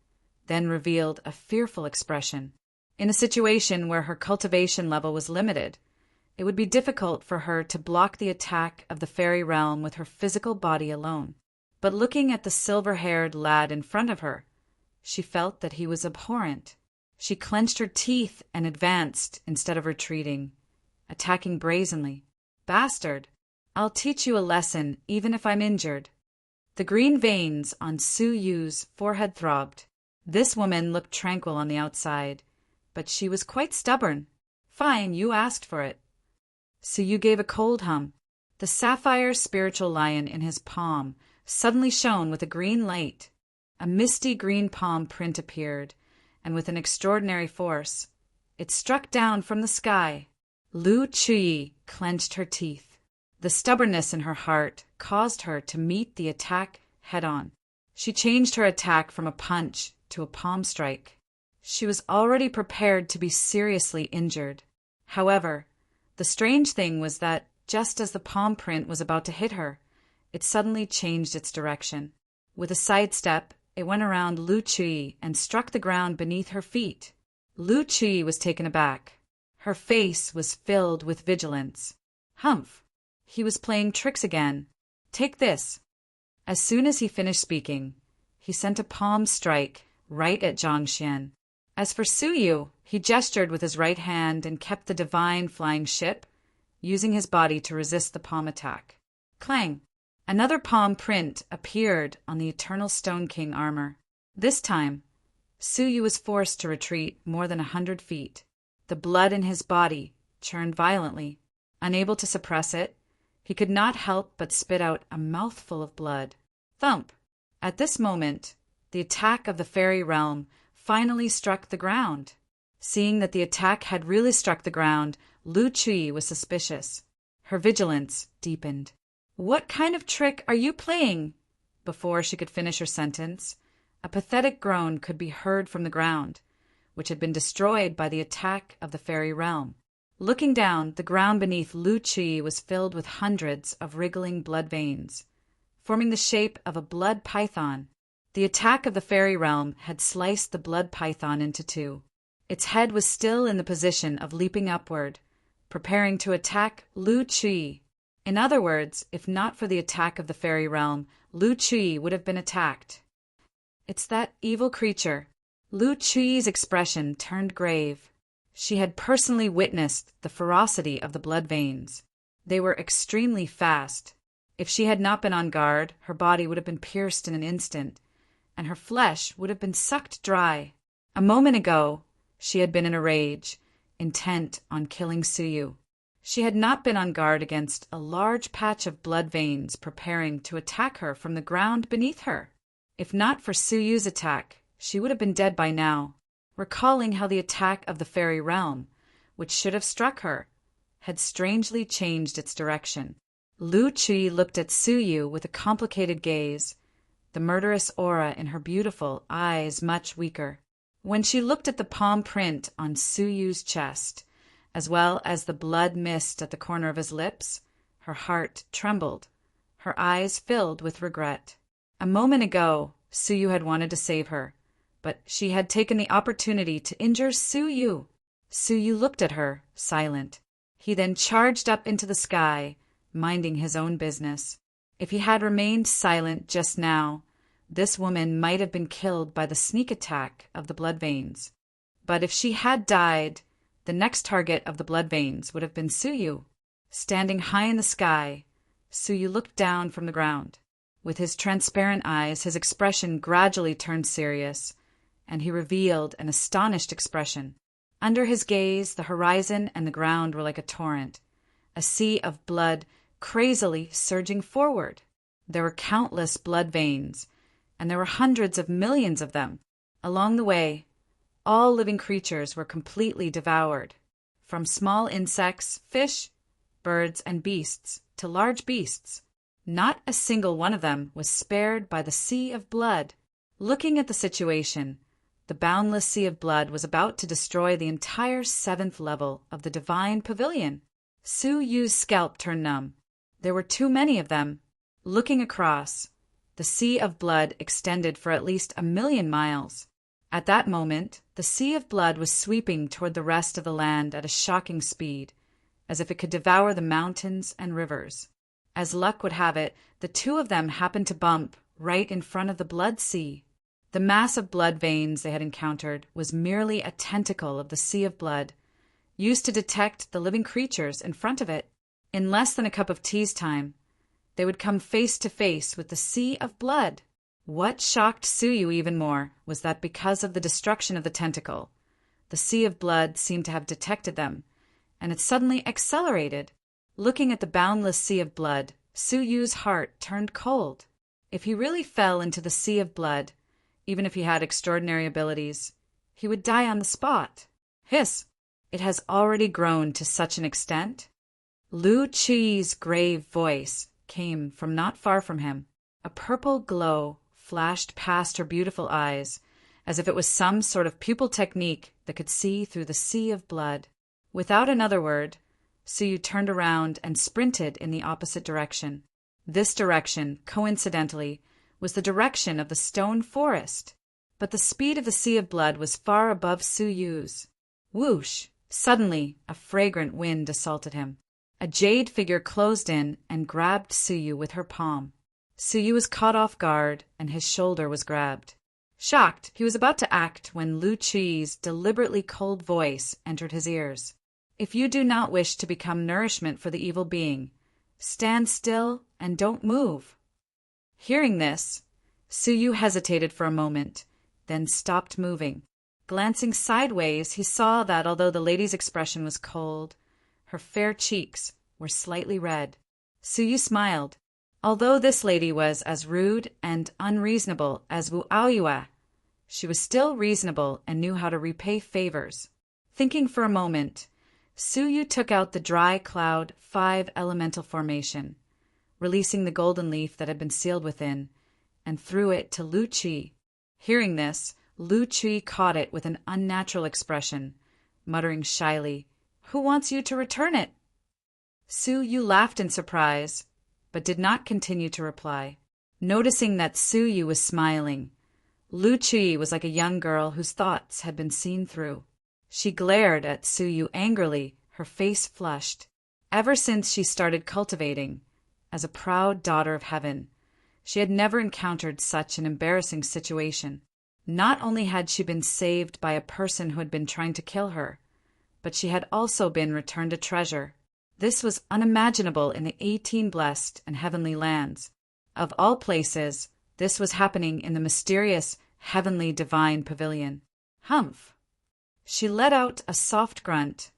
Speaker 1: then revealed a fearful expression. In a situation where her cultivation level was limited, it would be difficult for her to block the attack of the fairy realm with her physical body alone. But looking at the silver-haired lad in front of her, she felt that he was abhorrent. She clenched her teeth and advanced instead of retreating, attacking brazenly. "Bastard! I'll teach you a lesson even if I'm injured." The green veins on Su Yu's forehead throbbed. This woman looked tranquil on the outside, but she was quite stubborn. "Fine, you asked for it." Su Yu gave a cold hum. The sapphire spiritual lion in his palm suddenly shone with a green light. A misty green palm print appeared, and with an extraordinary force, it struck down from the sky. Lu Chui clenched her teeth. The stubbornness in her heart caused her to meet the attack head-on. She changed her attack from a punch to a palm strike. She was already prepared to be seriously injured. However, the strange thing was that just as the palm print was about to hit her, it suddenly changed its direction. With a sidestep, it went around Lu Chui and struck the ground beneath her feet. Lu Chui was taken aback. Her face was filled with vigilance. Humph! He was playing tricks again. "Take this." As soon as he finished speaking, he sent a palm strike right at Zhang Xian. As for Su Yu, he gestured with his right hand and kept the divine flying ship, using his body to resist the palm attack. Clang! Another palm print appeared on the Eternal Stone King armor. This time, Su Yu was forced to retreat more than 100 feet. The blood in his body churned violently. Unable to suppress it, he could not help but spit out a mouthful of blood. Thump! At this moment, the attack of the fairy realm finally struck the ground. Seeing that the attack had really struck the ground, Lu Chui was suspicious. Her vigilance deepened. "What kind of trick are you playing?" Before she could finish her sentence, a pathetic groan could be heard from the ground, which had been destroyed by the attack of the fairy realm. Looking down, the ground beneath Lu Qi was filled with hundreds of wriggling blood veins, forming the shape of a blood python. The attack of the fairy realm had sliced the blood python into two. Its head was still in the position of leaping upward, preparing to attack Lu Qi. In other words, if not for the attack of the fairy realm, Lu Qi would have been attacked. It's that evil creature. Lu Qi's expression turned grave. She had personally witnessed the ferocity of the blood veins. They were extremely fast. If she had not been on guard, her body would have been pierced in an instant, and her flesh would have been sucked dry. A moment ago, she had been in a rage, intent on killing Suyu. She had not been on guard against a large patch of blood veins preparing to attack her from the ground beneath her. If not for Suyu's attack, she would have been dead by now. Recalling how the attack of the fairy realm, which should have struck her, had strangely changed its direction. Lu Qi looked at Suyu with a complicated gaze, the murderous aura in her beautiful eyes much weaker. When she looked at the palm print on Suyu's chest, as well as the blood mist at the corner of his lips, her heart trembled, her eyes filled with regret. A moment ago, Suyu had wanted to save her, but she had taken the opportunity to injure Suyu. Suyu looked at her, silent. He then charged up into the sky, minding his own business. If he had remained silent just now, this woman might have been killed by the sneak attack of the blood veins. But if she had died, the next target of the blood veins would have been Suyu. Standing high in the sky, Suyu looked down from the ground. With his transparent eyes, his expression gradually turned serious, and he revealed an astonished expression. Under his gaze, the horizon and the ground were like a torrent, a sea of blood crazily surging forward. There were countless blood veins, and there were hundreds of millions of them. Along the way, all living creatures were completely devoured, from small insects, fish, birds, and beasts to large beasts. Not a single one of them was spared by the sea of blood. Looking at the situation, the boundless sea of blood was about to destroy the entire 7th level of the divine pavilion. Suyu's scalp turned numb. There were too many of them. Looking across, the sea of blood extended for at least 1,000,000 miles. At that moment, the sea of blood was sweeping toward the rest of the land at a shocking speed, as if it could devour the mountains and rivers. As luck would have it, the two of them happened to bump right in front of the blood sea. The mass of blood veins they had encountered was merely a tentacle of the sea of blood, used to detect the living creatures in front of it. In less than a cup of tea's time, they would come face to face with the sea of blood. What shocked Suyu even more was that because of the destruction of the tentacle, the sea of blood seemed to have detected them, and it suddenly accelerated. Looking at the boundless sea of blood, Suyu's heart turned cold. If he really fell into the sea of blood, even if he had extraordinary abilities, he would die on the spot. Hiss! It has already grown to such an extent. Lu Qi's grave voice came from not far from him. A purple glow flashed past her beautiful eyes, as if it was some sort of pupil technique that could see through the sea of blood. Without another word, Suyu turned around and sprinted in the opposite direction. This direction, coincidentally, was the direction of the stone forest, but the speed of the sea of blood was far above Suyu's. Whoosh! Suddenly, a fragrant wind assaulted him. A jade figure closed in and grabbed Suyu with her palm. Suyu was caught off guard, and his shoulder was grabbed. Shocked, he was about to act when Lu Qi's deliberately cold voice entered his ears. If you do not wish to become nourishment for the evil being, stand still and don't move. Hearing this, Suyu hesitated for a moment, then stopped moving. Glancing sideways, he saw that although the lady's expression was cold, her fair cheeks were slightly red. Suyu smiled. Although this lady was as rude and unreasonable as Wu Aoyue, she was still reasonable and knew how to repay favors. Thinking for a moment, Suyu took out the dry cloud 5 elemental formation, releasing the golden leaf that had been sealed within, and threw it to Lu Qi. Hearing this, Lu Chui caught it with an unnatural expression, muttering shyly, "Who wants you to return it?" Su Yu laughed in surprise, but did not continue to reply. Noticing that Su Yu was smiling, Lu Chui was like a young girl whose thoughts had been seen through. She glared at Su Yu angrily, her face flushed. Ever since she started cultivating, as a proud daughter of heaven, she had never encountered such an embarrassing situation. Not only had she been saved by a person who had been trying to kill her, but she had also been returned a treasure. This was unimaginable in the 18 blessed and heavenly lands. Of all places, this was happening in the mysterious, heavenly divine pavilion. Humph! She let out a soft grunt,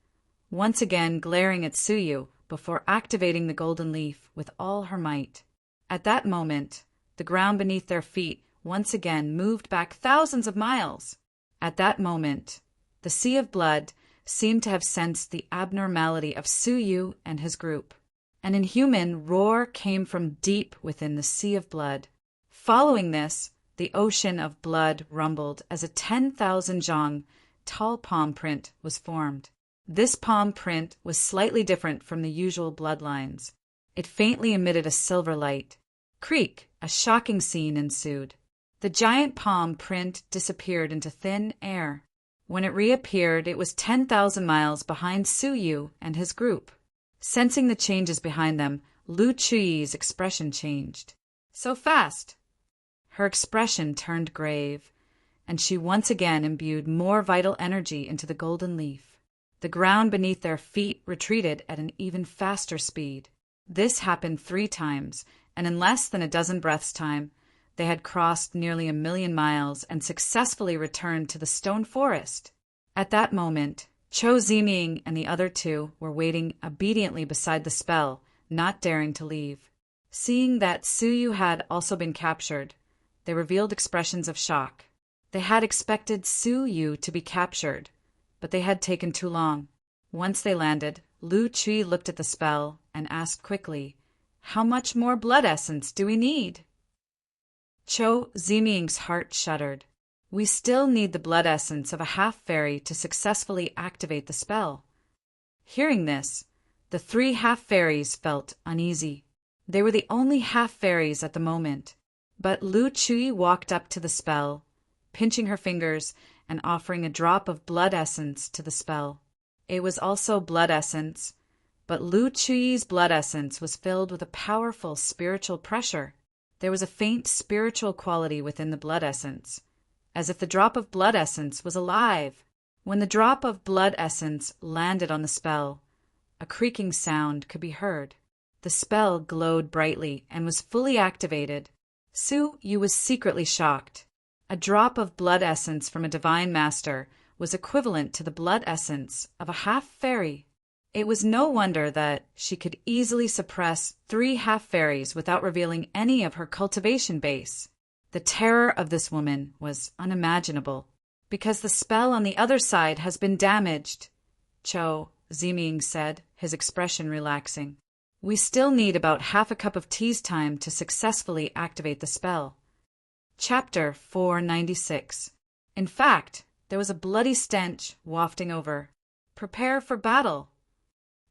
Speaker 1: once again glaring at Su Yu before activating the golden leaf with all her might. At that moment, the ground beneath their feet once again moved back thousands of miles. At that moment, the sea of blood seemed to have sensed the abnormality of Su Yu and his group. An inhuman roar came from deep within the sea of blood. Following this, the ocean of blood rumbled as a 10,000 zhang tall palm print was formed. This palm print was slightly different from the usual bloodlines. It faintly emitted a silver light. Creak! A shocking scene ensued. The giant palm print disappeared into thin air. When it reappeared, it was 10,000 miles behind Su Yu and his group. Sensing the changes behind them, Lu Chui's expression changed. So fast! Her expression turned grave, and she once again imbued more vital energy into the golden leaf. The ground beneath their feet retreated at an even faster speed. This happened 3 times, and in less than a dozen breaths' time, they had crossed nearly 1,000,000 miles and successfully returned to the stone forest. At that moment, Chou Ziming and the other 2 were waiting obediently beside the spell, not daring to leave. Seeing that Su Yu had also been captured, they revealed expressions of shock. They had expected Su Yu to be captured, but they had taken too long. Once they landed, Lu Chui looked at the spell and asked quickly, "How much more blood essence do we need?" Chou Ziming's heart shuddered. "We still need the blood essence of a half-fairy to successfully activate the spell." Hearing this, the 3 half-fairies felt uneasy. They were the only half-fairies at the moment, but Lu Chui walked up to the spell, pinching her fingers and offering a drop of blood essence to the spell. It was also blood essence, but Lu Chui's blood essence was filled with a powerful spiritual pressure. There was a faint spiritual quality within the blood essence, as if the drop of blood essence was alive. When the drop of blood essence landed on the spell, a creaking sound could be heard. The spell glowed brightly and was fully activated. Su Yu was secretly shocked. A drop of blood essence from a divine master was equivalent to the blood essence of a half-fairy. It was no wonder that she could easily suppress 3 half-fairies without revealing any of her cultivation base. The terror of this woman was unimaginable, because the spell on the other side has been damaged, Chou Ziming said, his expression relaxing. "We still need about half a cup of tea's time to successfully activate the spell." Chapter 496. In fact, there was a bloody stench wafting over. "Prepare for battle."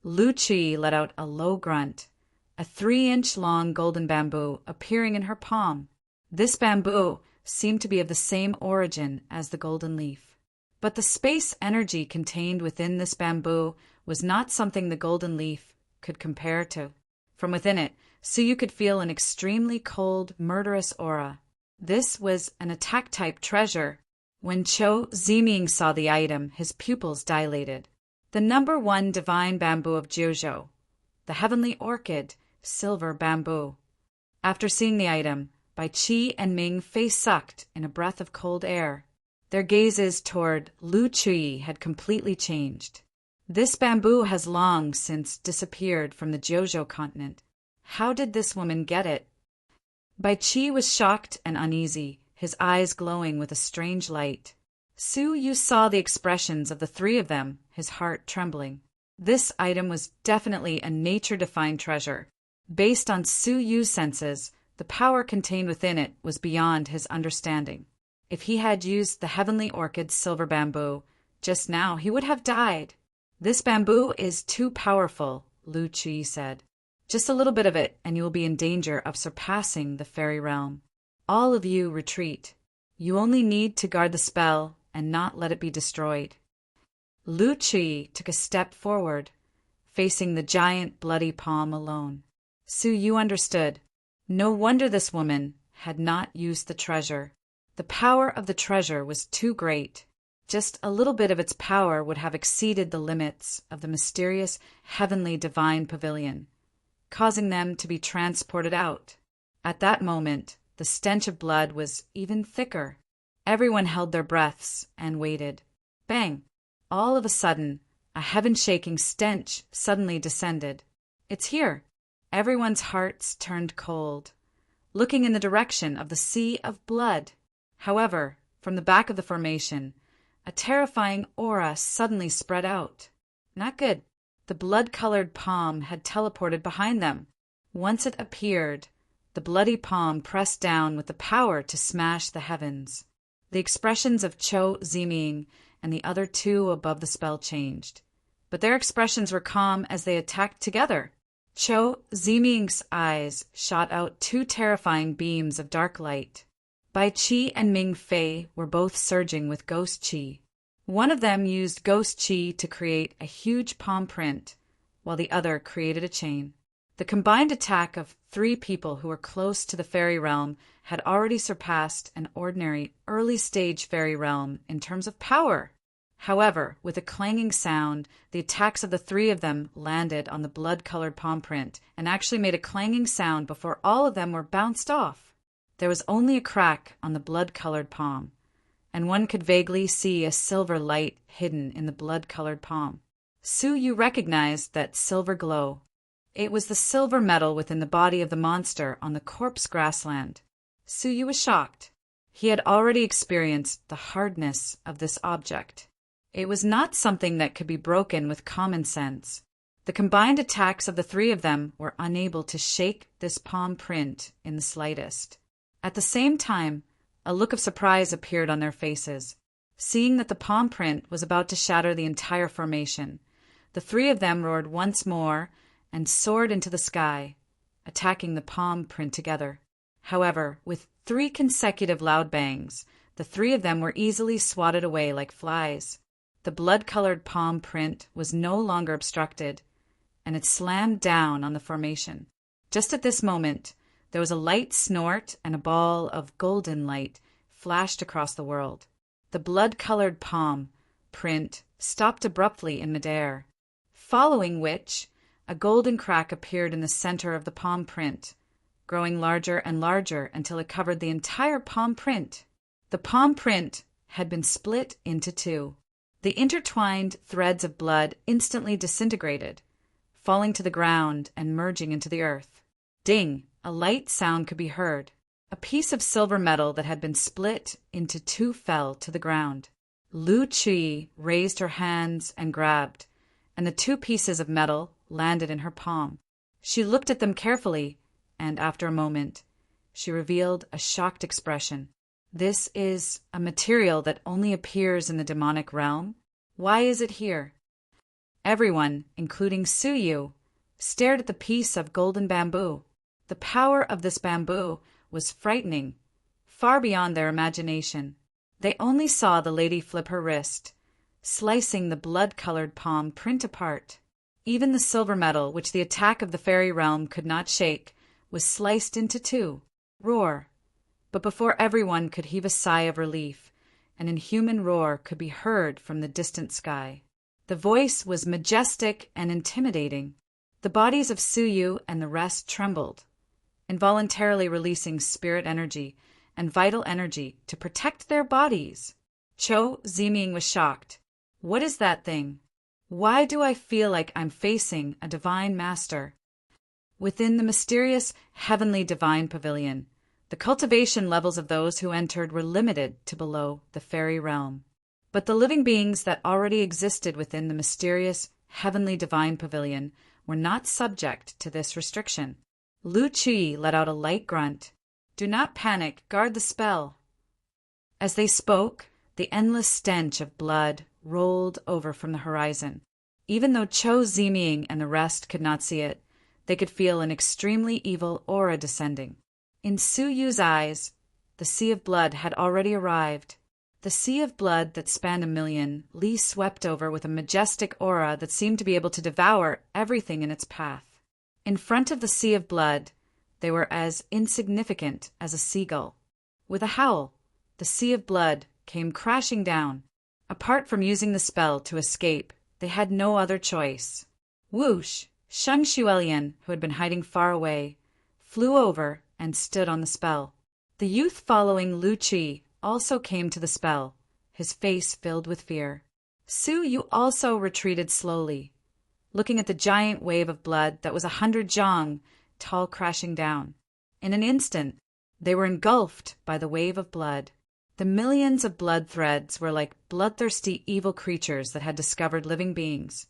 Speaker 1: Lu Chui let out a low grunt, a 3-inch long golden bamboo appearing in her palm. This bamboo seemed to be of the same origin as the golden leaf. But the space energy contained within this bamboo was not something the golden leaf could compare to. From within it, Su Yu could feel an extremely cold, murderous aura. This was an attack-type treasure. When Chou Ziming saw the item, his pupils dilated. The number 1 divine bamboo of Jiuzhou, the heavenly orchid, silver bamboo. After seeing the item, Bai Qi and Ming face-sucked in a breath of cold air. Their gazes toward Lu Chui had completely changed. This bamboo has long since disappeared from the Jiuzhou continent. How did this woman get it? Bai Qi was shocked and uneasy, his eyes glowing with a strange light. Su Yu saw the expressions of the 3 of them, his heart trembling. This item was definitely a nature-defined treasure. Based on Su Yu's senses, the power contained within it was beyond his understanding. If he had used the heavenly orchid's silver bamboo, just now he would have died. This bamboo is too powerful, Lu Qi said. Just a little bit of it, and you will be in danger of surpassing the fairy realm. All of you retreat. You only need to guard the spell and not let it be destroyed. Lu Qi took a step forward, facing the giant bloody palm alone. Su Yu understood. No wonder this woman had not used the treasure. The power of the treasure was too great. Just a little bit of its power would have exceeded the limits of the mysterious heavenly divine pavilion, causing them to be transported out. At that moment, the stench of blood was even thicker. Everyone held their breaths and waited. Bang! All of a sudden, a heaven-shaking stench suddenly descended. It's here. Everyone's hearts turned cold, looking in the direction of the sea of blood. However, from the back of the formation, a terrifying aura suddenly spread out. Not good. The blood-colored palm had teleported behind them. Once it appeared, the bloody palm pressed down with the power to smash the heavens. The expressions of Chou Ziming and the other two above the spell changed, but their expressions were calm as they attacked together. Chou Ziming's eyes shot out two terrifying beams of dark light. Bai Qi and Ming Fei were both surging with ghost qi. One of them used ghost qi to create a huge palm print, while the other created a chain. The combined attack of 3 people who were close to the fairy realm had already surpassed an ordinary early-stage fairy realm in terms of power. However, with a clanging sound, the attacks of the 3 of them landed on the blood-colored palm print and actually made a clanging sound before all of them were bounced off. There was only a crack on the blood-colored palm, and one could vaguely see a silver light hidden in the blood-colored palm. Su Yu recognized that silver glow. It was the silver metal within the body of the monster on the corpse grassland. Su Yu was shocked. He had already experienced the hardness of this object. It was not something that could be broken with common sense. The combined attacks of the 3 of them were unable to shake this palm print in the slightest. At the same time, a look of surprise appeared on their faces. Seeing that the palm print was about to shatter the entire formation, the 3 of them roared once more and soared into the sky, attacking the palm print together. However, with 3 consecutive loud bangs, the 3 of them were easily swatted away like flies. The blood-colored palm print was no longer obstructed, and it slammed down on the formation. Just at this moment, there was a light snort and a ball of golden light flashed across the world. The blood-colored palm print stopped abruptly in midair, following which a golden crack appeared in the center of the palm print, growing larger and larger until it covered the entire palm print. The palm print had been split into 2. The intertwined threads of blood instantly disintegrated, falling to the ground and merging into the earth. Ding! A light sound could be heard. A piece of silver metal that had been split into 2 fell to the ground. Lu Qi raised her hands and grabbed, and the 2 pieces of metal landed in her palm. She looked at them carefully, and after a moment, she revealed a shocked expression. This is a material that only appears in the demonic realm? Why is it here? Everyone, including Su Yu, stared at the piece of golden bamboo. The power of this bamboo was frightening, far beyond their imagination. They only saw the lady flip her wrist, slicing the blood-colored palm print apart. Even the silver metal, which the attack of the fairy realm could not shake, was sliced into 2. Roar! But before everyone could heave a sigh of relief, an inhuman roar could be heard from the distant sky. The voice was majestic and intimidating. The bodies of Su Yu and the rest trembled, involuntarily releasing spirit energy and vital energy to protect their bodies. Chou Ziming was shocked. What is that thing? Why do I feel like I'm facing a divine master? Within the mysterious heavenly divine pavilion, the cultivation levels of those who entered were limited to below the fairy realm. But the living beings that already existed within the mysterious heavenly divine pavilion were not subject to this restriction. Lu Qi let out a light grunt. Do not panic, guard the spell. As they spoke, the endless stench of blood rolled over from the horizon. Even though Cho Ziming and the rest could not see it, they could feel an extremely evil aura descending. In Su Yu's eyes, the sea of blood had already arrived. The sea of blood that spanned 1,000,000, Li swept over with a majestic aura that seemed to be able to devour everything in its path. In front of the sea of blood, they were as insignificant as a seagull. With a howl, the sea of blood came crashing down. Apart from using the spell to escape, they had no other choice. Whoosh! Sheng Xuelian, who had been hiding far away, flew over and stood on the spell. The youth following Lu Qi also came to the spell, his face filled with fear. Su Yu also retreated slowly, looking at the giant wave of blood that was 100 zhang tall crashing down. In an instant, they were engulfed by the wave of blood. The millions of blood threads were like bloodthirsty evil creatures that had discovered living beings,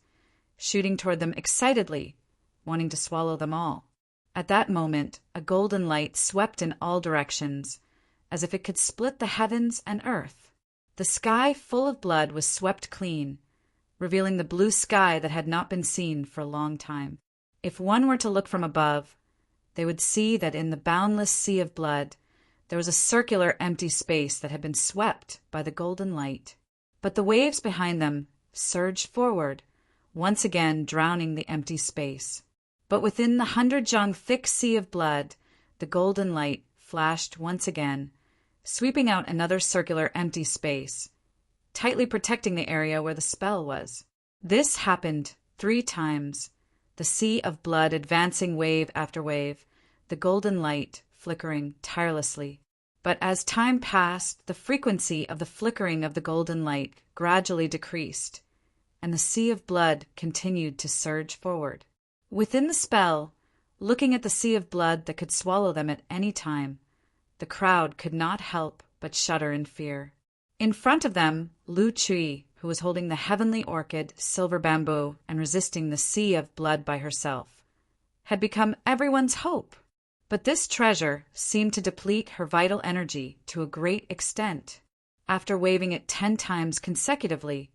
Speaker 1: shooting toward them excitedly, wanting to swallow them all. At that moment, a golden light swept in all directions, as if it could split the heavens and earth. The sky full of blood was swept clean, revealing the blue sky that had not been seen for a long time. If one were to look from above, they would see that in the boundless sea of blood, there was a circular empty space that had been swept by the golden light. But the waves behind them surged forward, once again drowning the empty space. But within the 100 zhang thick sea of blood, the golden light flashed once again, sweeping out another circular empty space, tightly protecting the area where the spell was. This happened 3 times, the sea of blood advancing wave after wave, the golden light flickering tirelessly. But as time passed, the frequency of the flickering of the golden light gradually decreased, and the sea of blood continued to surge forward. Within the spell, looking at the sea of blood that could swallow them at any time, the crowd could not help but shudder in fear. In front of them, Lu Qi, who was holding the heavenly orchid, silver bamboo, and resisting the sea of blood by herself, had become everyone's hope. But this treasure seemed to deplete her vital energy to a great extent. After waving it 10 times consecutively,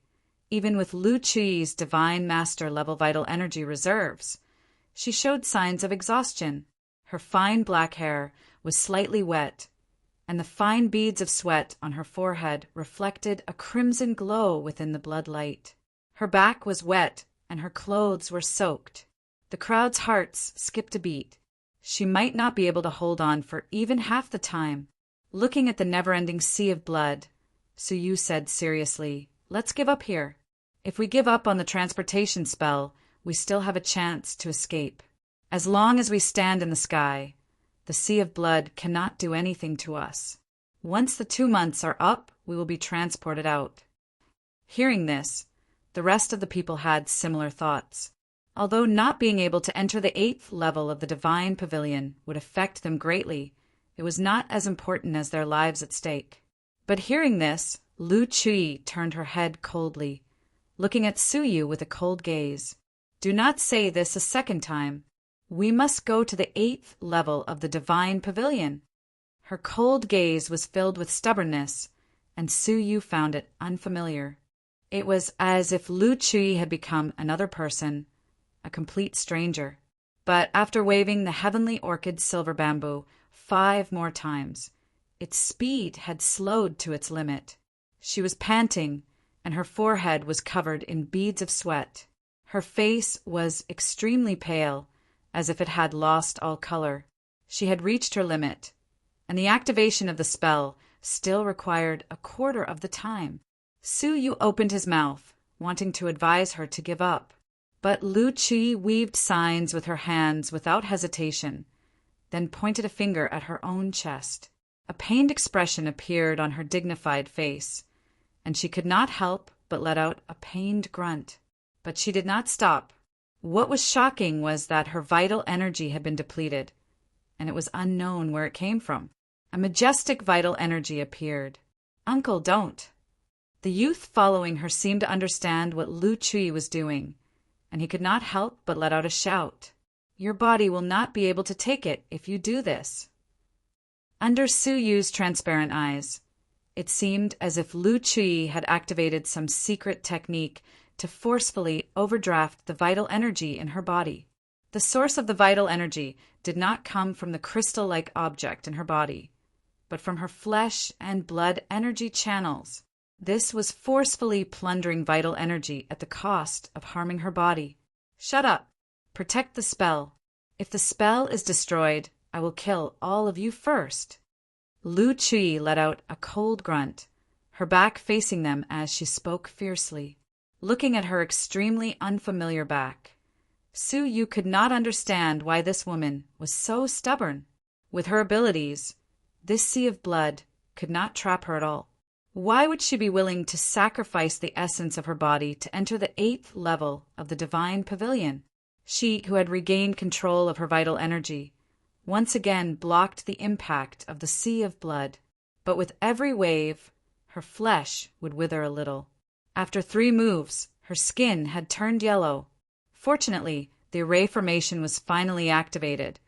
Speaker 1: even with Lu Qi's divine master level vital energy reserves, she showed signs of exhaustion. Her fine black hair was slightly wet, and the fine beads of sweat on her forehead reflected a crimson glow within the blood light. Her back was wet, and her clothes were soaked. The crowd's hearts skipped a beat. She might not be able to hold on for even half the time. Looking at the never-ending sea of blood, Su Yu said seriously, "Let's give up here. If we give up on the transportation spell, we still have a chance to escape. As long as we stand in the sky, the sea of blood cannot do anything to us. Once the 2 months are up, we will be transported out." Hearing this, the rest of the people had similar thoughts. Although not being able to enter the 8th level of the Divine Pavilion would affect them greatly, it was not as important as their lives at stake. But hearing this, Lu Qi turned her head coldly, looking at Su Yu with a cold gaze. "Do not say this a second time. We must go to the 8th level of the Divine Pavilion." Her cold gaze was filled with stubbornness, and Su Yu found it unfamiliar. It was as if Lu Qi had become another person, a complete stranger. But after waving the heavenly orchid silver bamboo 5 more times, its speed had slowed to its limit. She was panting, and her forehead was covered in beads of sweat. Her face was extremely pale, as if it had lost all color. She had reached her limit, and the activation of the spell still required a quarter of the time. Su Yu opened his mouth, wanting to advise her to give up. But Lu Qi weaved signs with her hands without hesitation, then pointed a finger at her own chest. A pained expression appeared on her dignified face, and she could not help but let out a pained grunt. But she did not stop. What was shocking was that her vital energy had been depleted, and it was unknown where it came from. A majestic vital energy appeared. "Uncle, don't." The youth following her seemed to understand what Lu Qi was doing, and he could not help but let out a shout. "Your body will not be able to take it if you do this." Under Su Yu's transparent eyes, It seemed as if Lu Chui had activated some secret technique to forcefully overdraft the vital energy in her body. The source of the vital energy did not come from the crystal-like object in her body, but from her flesh and blood energy channels. This was forcefully plundering vital energy at the cost of harming her body. Shut up. Protect the spell. If the spell is destroyed, I will kill all of you first. Lu Chui let out a cold grunt, her back facing them as she spoke fiercely. Looking at her extremely unfamiliar back, Su Yu could not understand why this woman was so stubborn. With her abilities, this sea of blood could not trap her at all. Why would she be willing to sacrifice the essence of her body to enter the 8th level of the divine pavilion? She, who had regained control of her vital energy, once again blocked the impact of the sea of blood. But with every wave, her flesh would wither a little. After 3 moves, her skin had turned yellow. Fortunately, the array formation was finally activated,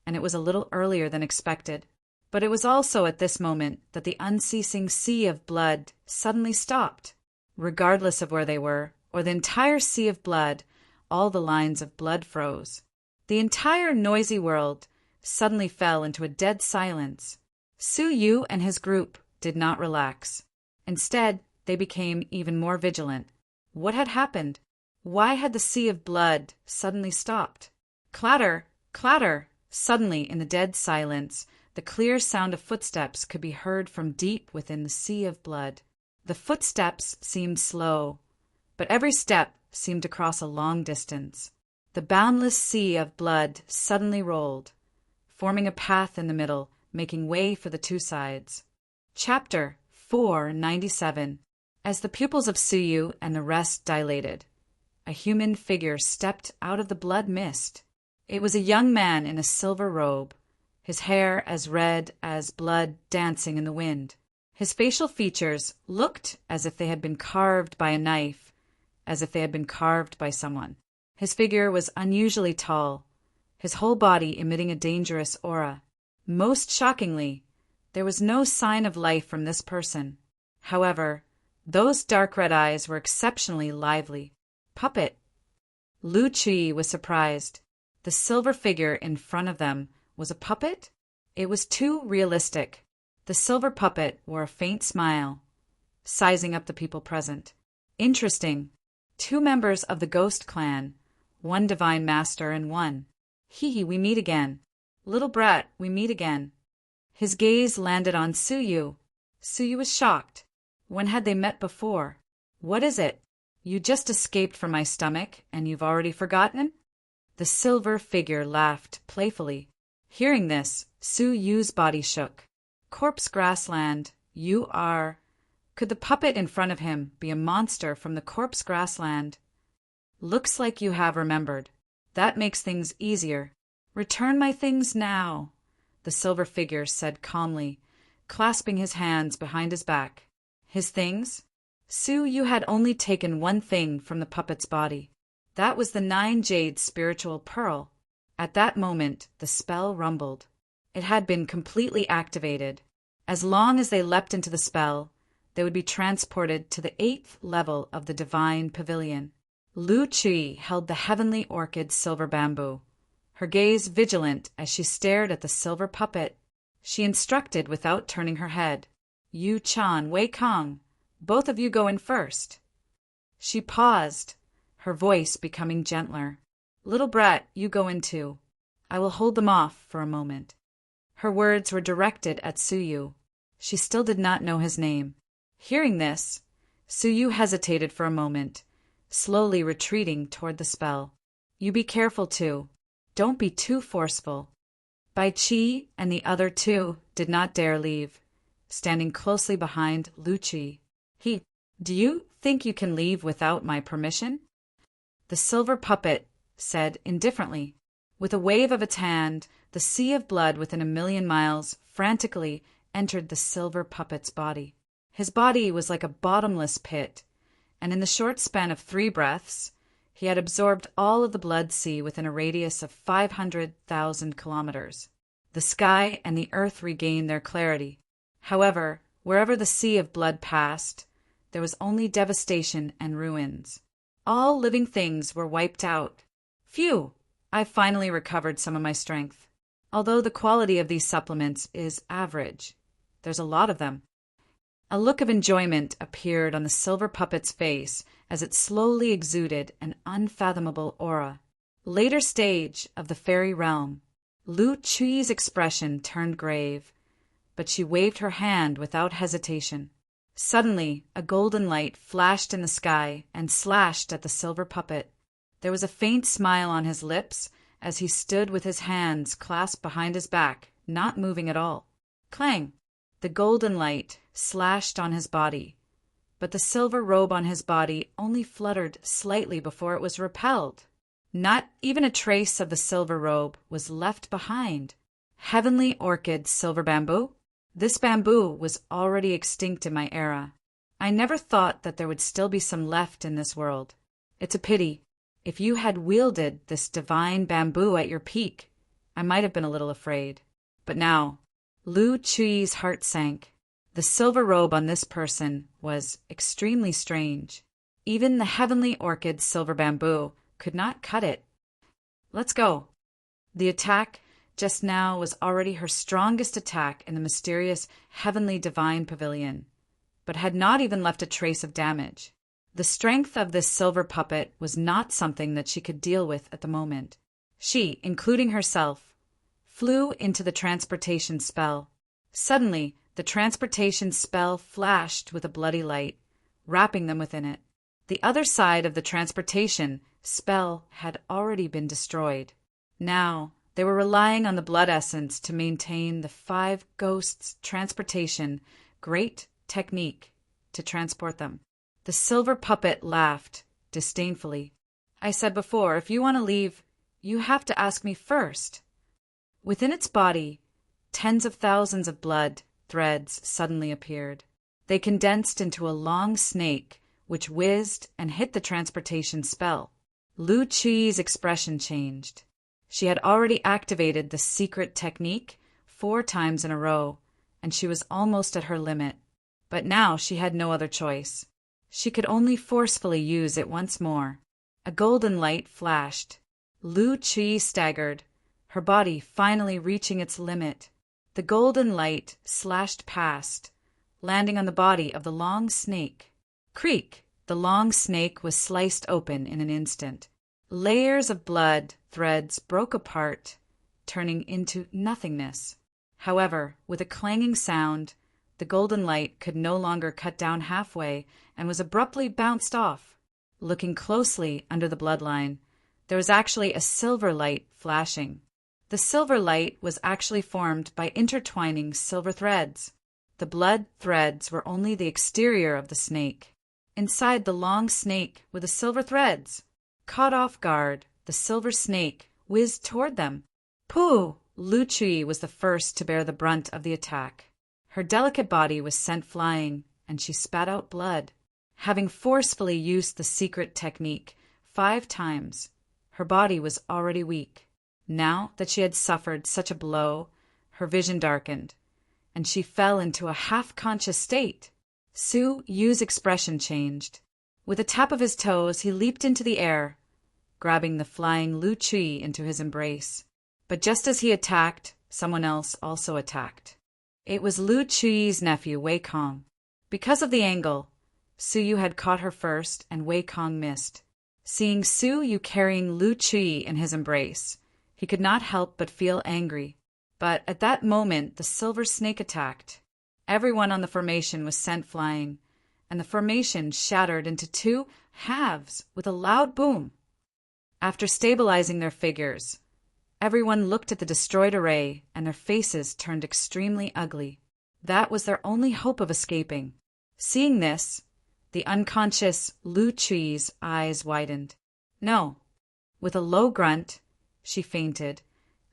Speaker 1: and it was a little earlier than expected. But it was also at this moment that the unceasing sea of blood suddenly stopped. Regardless of where they were, or the entire sea of blood, all the lines of blood froze. The entire noisy world suddenly fell into a dead silence. Su Yu and his group did not relax. Instead, they became even more vigilant. What had happened? Why had the sea of blood suddenly stopped? Clatter, clatter! Suddenly, in the dead silence, the clear sound of footsteps could be heard from deep within the sea of blood. The footsteps seemed slow, but every step seemed to cross a long distance. The boundless sea of blood suddenly rolled, forming a path in the middle, making way for the 2 sides. Chapter 497. As the pupils of Su Yu and the rest dilated, a human figure stepped out of the blood mist. It was a young man in a silver robe, his hair as red as blood dancing in the wind. His facial features looked as if they had been carved by a knife, as if they had been carved by someone. His figure was unusually tall, his whole body emitting a dangerous aura. Most shockingly, there was no sign of life from this person. However, those dark red eyes were exceptionally lively. Puppet! Lu Chui was surprised. The silver figure in front of them was a puppet? It was too realistic. The silver puppet wore a faint smile, sizing up the people present. Interesting. 2 members of the Ghost Clan, 1 Divine Master and 1. Hee, we meet again. Little brat, we meet again. His gaze landed on Su Yu. Su Yu was shocked. When had they met before? What is it? You just escaped from my stomach, and you've already forgotten? The silver figure laughed playfully. Hearing this, Su Yu's body shook. Corpse Grassland, you are... Could the puppet in front of him be a monster from the Corpse Grassland? Looks like you have remembered. That makes things easier. Return my things now, the silver figure said calmly, clasping his hands behind his back. His things? Su Yu had only taken 1 thing from the puppet's body. That was the 9 jade spiritual pearl. At that moment, the spell rumbled. It had been completely activated. As long as they leapt into the spell, they would be transported to the 8th level of the divine pavilion. Lu Chui held the heavenly orchid silver bamboo, her gaze vigilant as she stared at the silver puppet. She instructed without turning her head. Yu Chan, Wei Kong, both of you go in first. She paused, her voice becoming gentler. Little brat, you go in too. I will hold them off for a moment. Her words were directed at Su Yu. She still did not know his name. Hearing this, Su Yu hesitated for a moment, slowly retreating toward the spell. You be careful too. Don't be too forceful. Bai Qi and the other 2 did not dare leave, standing closely behind Lu Chui. Do you think you can leave without my permission? The silver puppet said indifferently. With a wave of its hand, the sea of blood within 1,000,000 miles frantically entered the silver puppet's body. His body was like a bottomless pit, and in the short span of 3 breaths, he had absorbed all of the blood sea within a radius of 500,000 kilometers. The sky and the earth regained their clarity. However, Wherever the sea of blood passed, there was only devastation and ruins. All living things were wiped out. Phew! I finally recovered some of my strength. Although the quality of these supplements is average. There's a lot of them. A look of enjoyment appeared on the silver puppet's face as it slowly exuded an unfathomable aura. Later stage of the fairy realm. Lu Chui's expression turned grave, but she waved her hand without hesitation. Suddenly, a golden light flashed in the sky and slashed at the silver puppet. There was a faint smile on his lips as he stood with his hands clasped behind his back, not moving at all. Clang! The golden light slashed on his body, but the silver robe on his body only fluttered slightly before it was repelled. Not even a trace of the silver robe was left behind. Heavenly orchid silver bamboo? This bamboo was already extinct in my era. I never thought that there would still be some left in this world. It's a pity. If you had wielded this divine bamboo at your peak, I might have been a little afraid. But now, Lu Chui's heart sank. The silver robe on this person was extremely strange. Even the heavenly orchid silver bamboo could not cut it. Let's go. The attack just now was already her strongest attack in the mysterious heavenly divine pavilion, but had not even left a trace of damage. The strength of this silver puppet was not something that she could deal with at the moment. She, including herself, flew into the transportation spell. Suddenly, the transportation spell flashed with a bloody light, wrapping them within it. The other side of the transportation spell had already been destroyed. Now, they were relying on the blood essence to maintain the 5 ghosts' transportation great technique to transport them. The silver puppet laughed disdainfully. I said before, if you want to leave, you have to ask me first. Within its body, tens of thousands of blood threads suddenly appeared. They condensed into a long snake, which whizzed and hit the transportation spell. Lu Chui's expression changed. She had already activated the secret technique 4 times in a row, and she was almost at her limit. But now she had no other choice. She could only forcefully use it once more. A golden light flashed. Lu Chui staggered, her body finally reaching its limit. The golden light slashed past, landing on the body of the long snake. Creak! The long snake was sliced open in an instant. Layers of blood threads broke apart, turning into nothingness. However, with a clanging sound, the golden light could no longer cut down halfway and was abruptly bounced off. Looking closely under the bloodline, there was actually a silver light flashing. The silver light was actually formed by intertwining silver threads. The blood threads were only the exterior of the snake. Inside the long snake were the silver threads. Caught off guard, the silver snake whizzed toward them. Pooh! Lu Chui was the first to bear the brunt of the attack. Her delicate body was sent flying, and she spat out blood. Having forcefully used the secret technique 5 times, her body was already weak. Now that she had suffered such a blow, her vision darkened, and she fell into a half-conscious state. Su Yu's expression changed. With a tap of his toes, he leaped into the air, grabbing the flying Lu Chui into his embrace. But just as he attacked, someone else also attacked. It was Lu Chui's nephew, Wei Kong. Because of the angle, Su Yu had caught her first, and Wei Kong missed. Seeing Su Yu carrying Lu Chui in his embrace, he could not help but feel angry. But at that moment, the silver snake attacked. Everyone on the formation was sent flying, and the formation shattered into 2 halves with a loud boom. After stabilizing their figures, everyone looked at the destroyed array, and their faces turned extremely ugly. That was their only hope of escaping. Seeing this, the unconscious Lu Chui's eyes widened. No. With a low grunt, she fainted,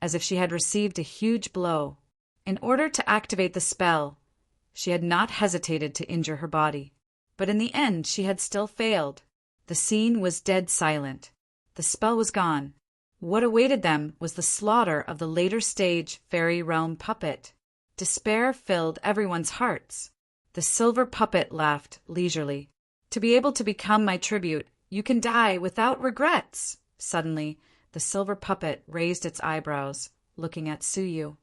Speaker 1: as if she had received a huge blow. In order to activate the spell, she had not hesitated to injure her body. But in the end, she had still failed. The scene was dead silent. The spell was gone. What awaited them was the slaughter of the later stage fairy realm puppet. Despair filled everyone's hearts. The silver puppet laughed leisurely. To be able to become my tribute, you can die without regrets. Suddenly, the silver puppet raised its eyebrows, looking at Suyu.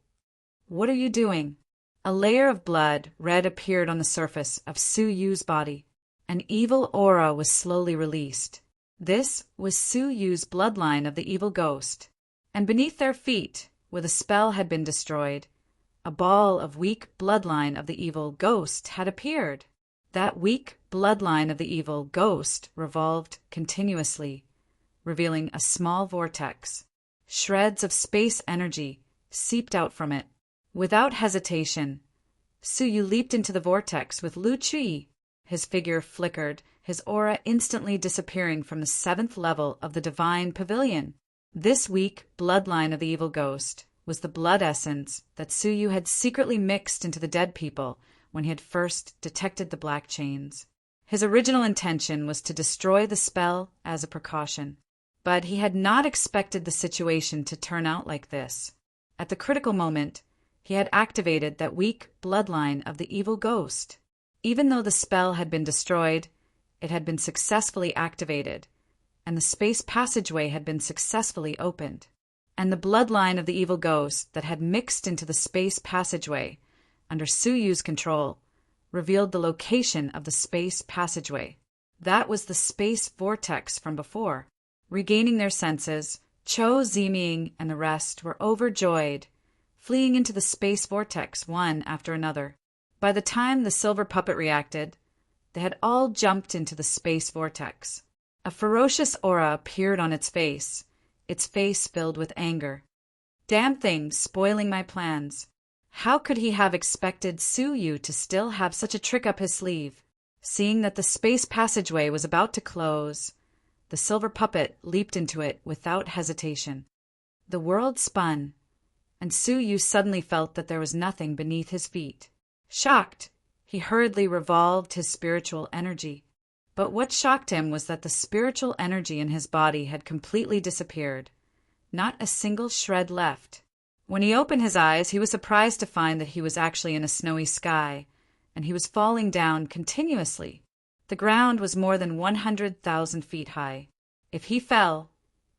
Speaker 1: What are you doing? A layer of blood red appeared on the surface of Suyu's body. An evil aura was slowly released. This was Suyu's bloodline of the evil ghost. And beneath their feet, where the spell had been destroyed, a ball of weak bloodline of the evil ghost had appeared. That weak bloodline of the evil ghost revolved continuously, revealing a small vortex. Shreds of space energy seeped out from it. Without hesitation, Suyu leaped into the vortex with Lu Qi. His figure flickered, his aura instantly disappearing from the 7th level of the divine pavilion. This weak bloodline of the evil ghost was the blood essence that Suyu had secretly mixed into the dead people when he had first detected the black chains. His original intention was to destroy the spell as a precaution, but he had not expected the situation to turn out like this. At the critical moment, he had activated that weak bloodline of the evil ghost. Even though the spell had been destroyed, it had been successfully activated, and the space passageway had been successfully opened. And the bloodline of the evil ghost that had mixed into the space passageway, under Suyu's control, revealed the location of the space passageway. That was the space vortex from before. Regaining their senses, Cho, Ziming, and the rest were overjoyed, fleeing into the space vortex one after another. By the time the silver puppet reacted, they had all jumped into the space vortex. A ferocious aura appeared on its face filled with anger. Damn thing, spoiling my plans. How could he have expected Suyu to still have such a trick up his sleeve? Seeing that the space passageway was about to close, the silver puppet leaped into it without hesitation. The world spun, and Suyu suddenly felt that there was nothing beneath his feet. Shocked, he hurriedly revolved his spiritual energy. But what shocked him was that the spiritual energy in his body had completely disappeared. Not a single shred left. When he opened his eyes, he was surprised to find that he was actually in a snowy sky, and he was falling down continuously. The ground was more than 100,000 feet high. If he fell,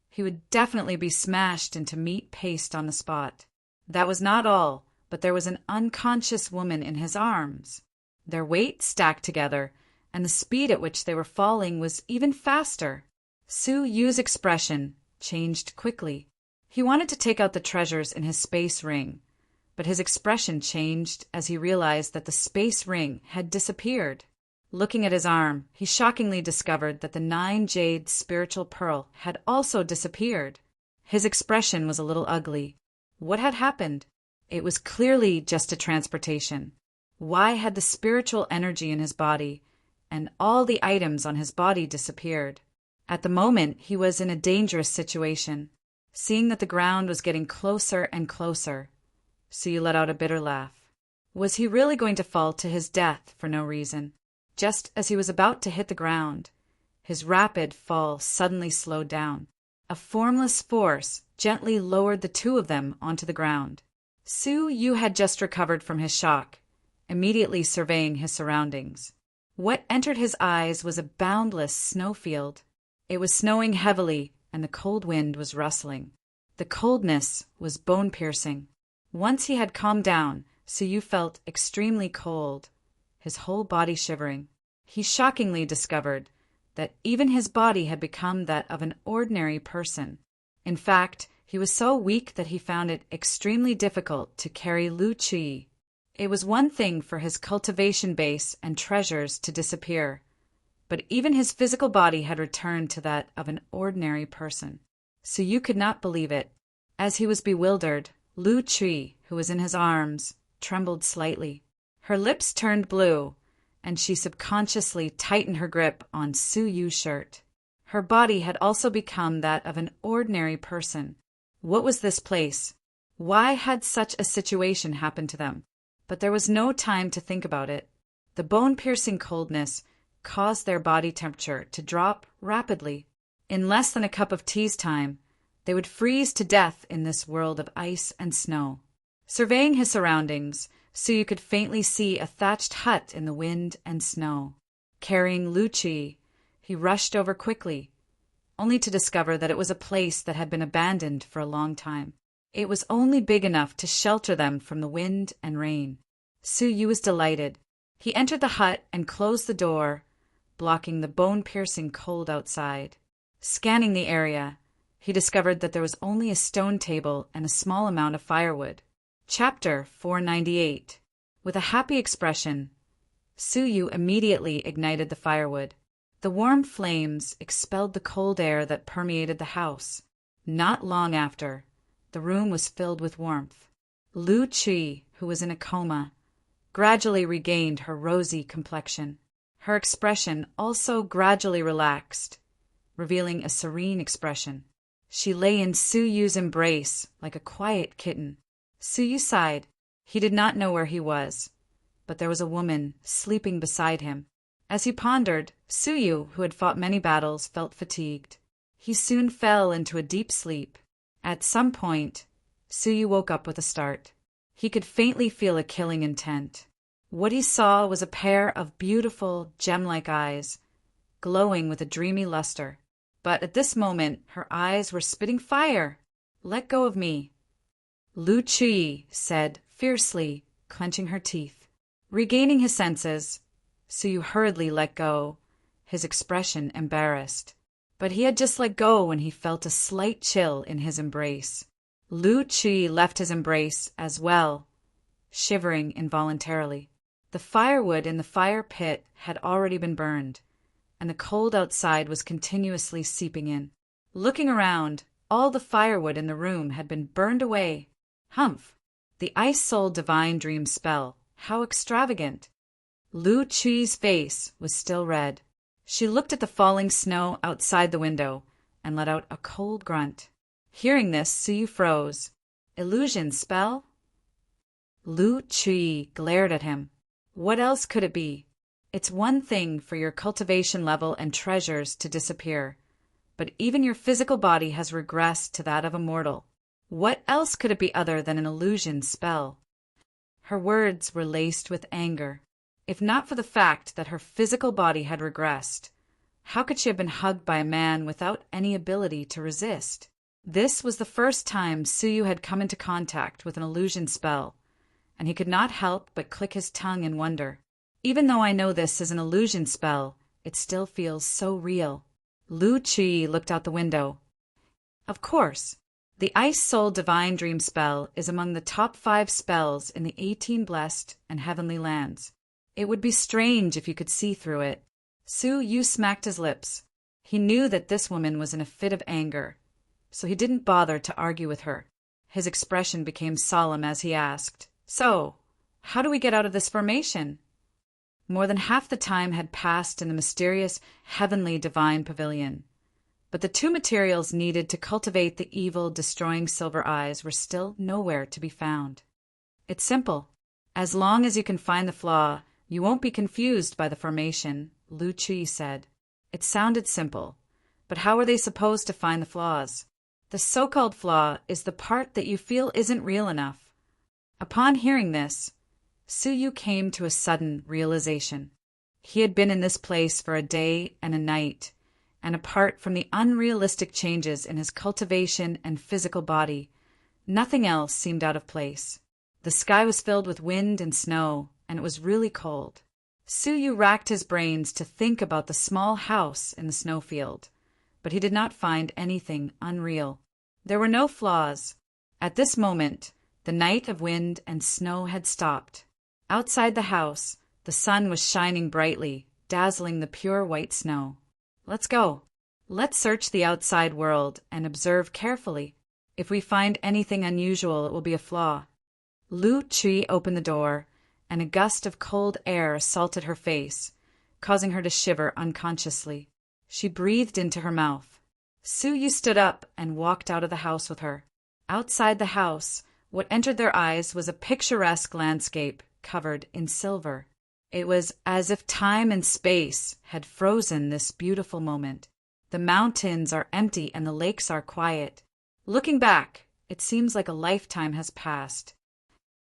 Speaker 1: he would definitely be smashed into meat paste on the spot. That was not all, but there was an unconscious woman in his arms. Their weight stacked together, and the speed at which they were falling was even faster. Suyu's expression changed quickly. He wanted to take out the treasures in his space ring, but his expression changed as he realized that the space ring had disappeared. Looking at his arm, he shockingly discovered that the 9 jade spiritual pearl had also disappeared. His expression was a little ugly. What had happened? It was clearly just a transportation. Why had the spiritual energy in his body and all the items on his body disappeared? At the moment, he was in a dangerous situation. Seeing that the ground was getting closer and closer, Suyu let out a bitter laugh. Was he really going to fall to his death for no reason? Just as he was about to hit the ground, his rapid fall suddenly slowed down. A formless force gently lowered the two of them onto the ground. Suyu had just recovered from his shock, immediately surveying his surroundings. What entered his eyes was a boundless snowfield. It was snowing heavily, and the cold wind was rustling. The coldness was bone-piercing. Once he had calmed down, Suyu felt extremely cold, his whole body shivering. He shockingly discovered that even his body had become that of an ordinary person. In fact, he was so weak that he found it extremely difficult to carry Lu Qi. It was one thing for his cultivation base and treasures to disappear, but even his physical body had returned to that of an ordinary person. Suyu could not believe it. As he was bewildered, Lu Qi, who was in his arms, trembled slightly. Her lips turned blue, and she subconsciously tightened her grip on Suyu's shirt. Her body had also become that of an ordinary person. What was this place? Why had such a situation happened to them? But there was no time to think about it. The bone-piercing coldness caused their body temperature to drop rapidly. In less than a cup of tea's time, they would freeze to death in this world of ice and snow. Surveying his surroundings, so you could faintly see a thatched hut in the wind and snow. Carrying Lucci, he rushed over quickly, only to discover that it was a place that had been abandoned for a long time. It was only big enough to shelter them from the wind and rain. Suyu was delighted. He entered the hut and closed the door, blocking the bone-piercing cold outside. Scanning the area, he discovered that there was only a stone table and a small amount of firewood. Chapter 498. With a happy expression, Suyu immediately ignited the firewood. The warm flames expelled the cold air that permeated the house. Not long after, the room was filled with warmth. Lucci, who was in a coma, gradually regained her rosy complexion. Her expression also gradually relaxed, revealing a serene expression. She lay in Suyu's embrace like a quiet kitten. Suyu sighed. He did not know where he was, but there was a woman sleeping beside him. As he pondered, Suyu, who had fought many battles, felt fatigued. He soon fell into a deep sleep. At some point, Suyu woke up with a start. He could faintly feel a killing intent. What he saw was a pair of beautiful, gem-like eyes, glowing with a dreamy luster. But at this moment, her eyes were spitting fire. "Let go of me," Lucci said fiercely, clenching her teeth. Regaining his senses, Suyu hurriedly let go, his expression embarrassed. But he had just let go when he felt a slight chill in his embrace. Lucci left his embrace as well, shivering involuntarily. The firewood in the fire pit had already been burned, and the cold outside was continuously seeping in. Looking around, all the firewood in the room had been burned away. Humph! The Ice Soul Divine Dream spell. How extravagant! Lucci's face was still red. She looked at the falling snow outside the window and let out a cold grunt. Hearing this, Suyu froze. Illusion spell? Lucci glared at him. What else could it be? It's one thing for your cultivation level and treasures to disappear, but even your physical body has regressed to that of a mortal. What else could it be other than an illusion spell? Her words were laced with anger. If not for the fact that her physical body had regressed, how could she have been hugged by a man without any ability to resist? This was the first time Suyu had come into contact with an illusion spell, and he could not help but click his tongue in wonder. Even though I know this is an illusion spell, it still feels so real. Lucci looked out the window. Of course, the Ice Soul Divine Dream spell is among the top 5 spells in the 18 Blessed and Heavenly Lands. It would be strange if you could see through it. Suyu smacked his lips. He knew that this woman was in a fit of anger, so he didn't bother to argue with her. His expression became solemn as he asked, "So, how do we get out of this formation?" More than half the time had passed in the mysterious Heavenly Divine Pavilion, but the 2 materials needed to cultivate the evil, destroying silver eyes were still nowhere to be found. It's simple. As long as you can find the flaw, you won't be confused by the formation, Lucci said. It sounded simple, but how are they supposed to find the flaws? The so-called flaw is the part that you feel isn't real enough. Upon hearing this, Suyu came to a sudden realization. He had been in this place for a day and a night, and apart from the unrealistic changes in his cultivation and physical body, nothing else seemed out of place. The sky was filled with wind and snow, and it was really cold. Suyu racked his brains to think about the small house in the snowfield, but he did not find anything unreal. There were no flaws. At this moment, the night of wind and snow had stopped. Outside the house, the sun was shining brightly, dazzling the pure white snow. Let's go. Let's search the outside world and observe carefully. If we find anything unusual, it will be a flaw. Lucci opened the door, and a gust of cold air assaulted her face, causing her to shiver unconsciously. She breathed into her mouth. Suyu stood up and walked out of the house with her. Outside the house, what entered their eyes was a picturesque landscape covered in silver. It was as if time and space had frozen this beautiful moment. The mountains are empty and the lakes are quiet. Looking back, it seems like a lifetime has passed.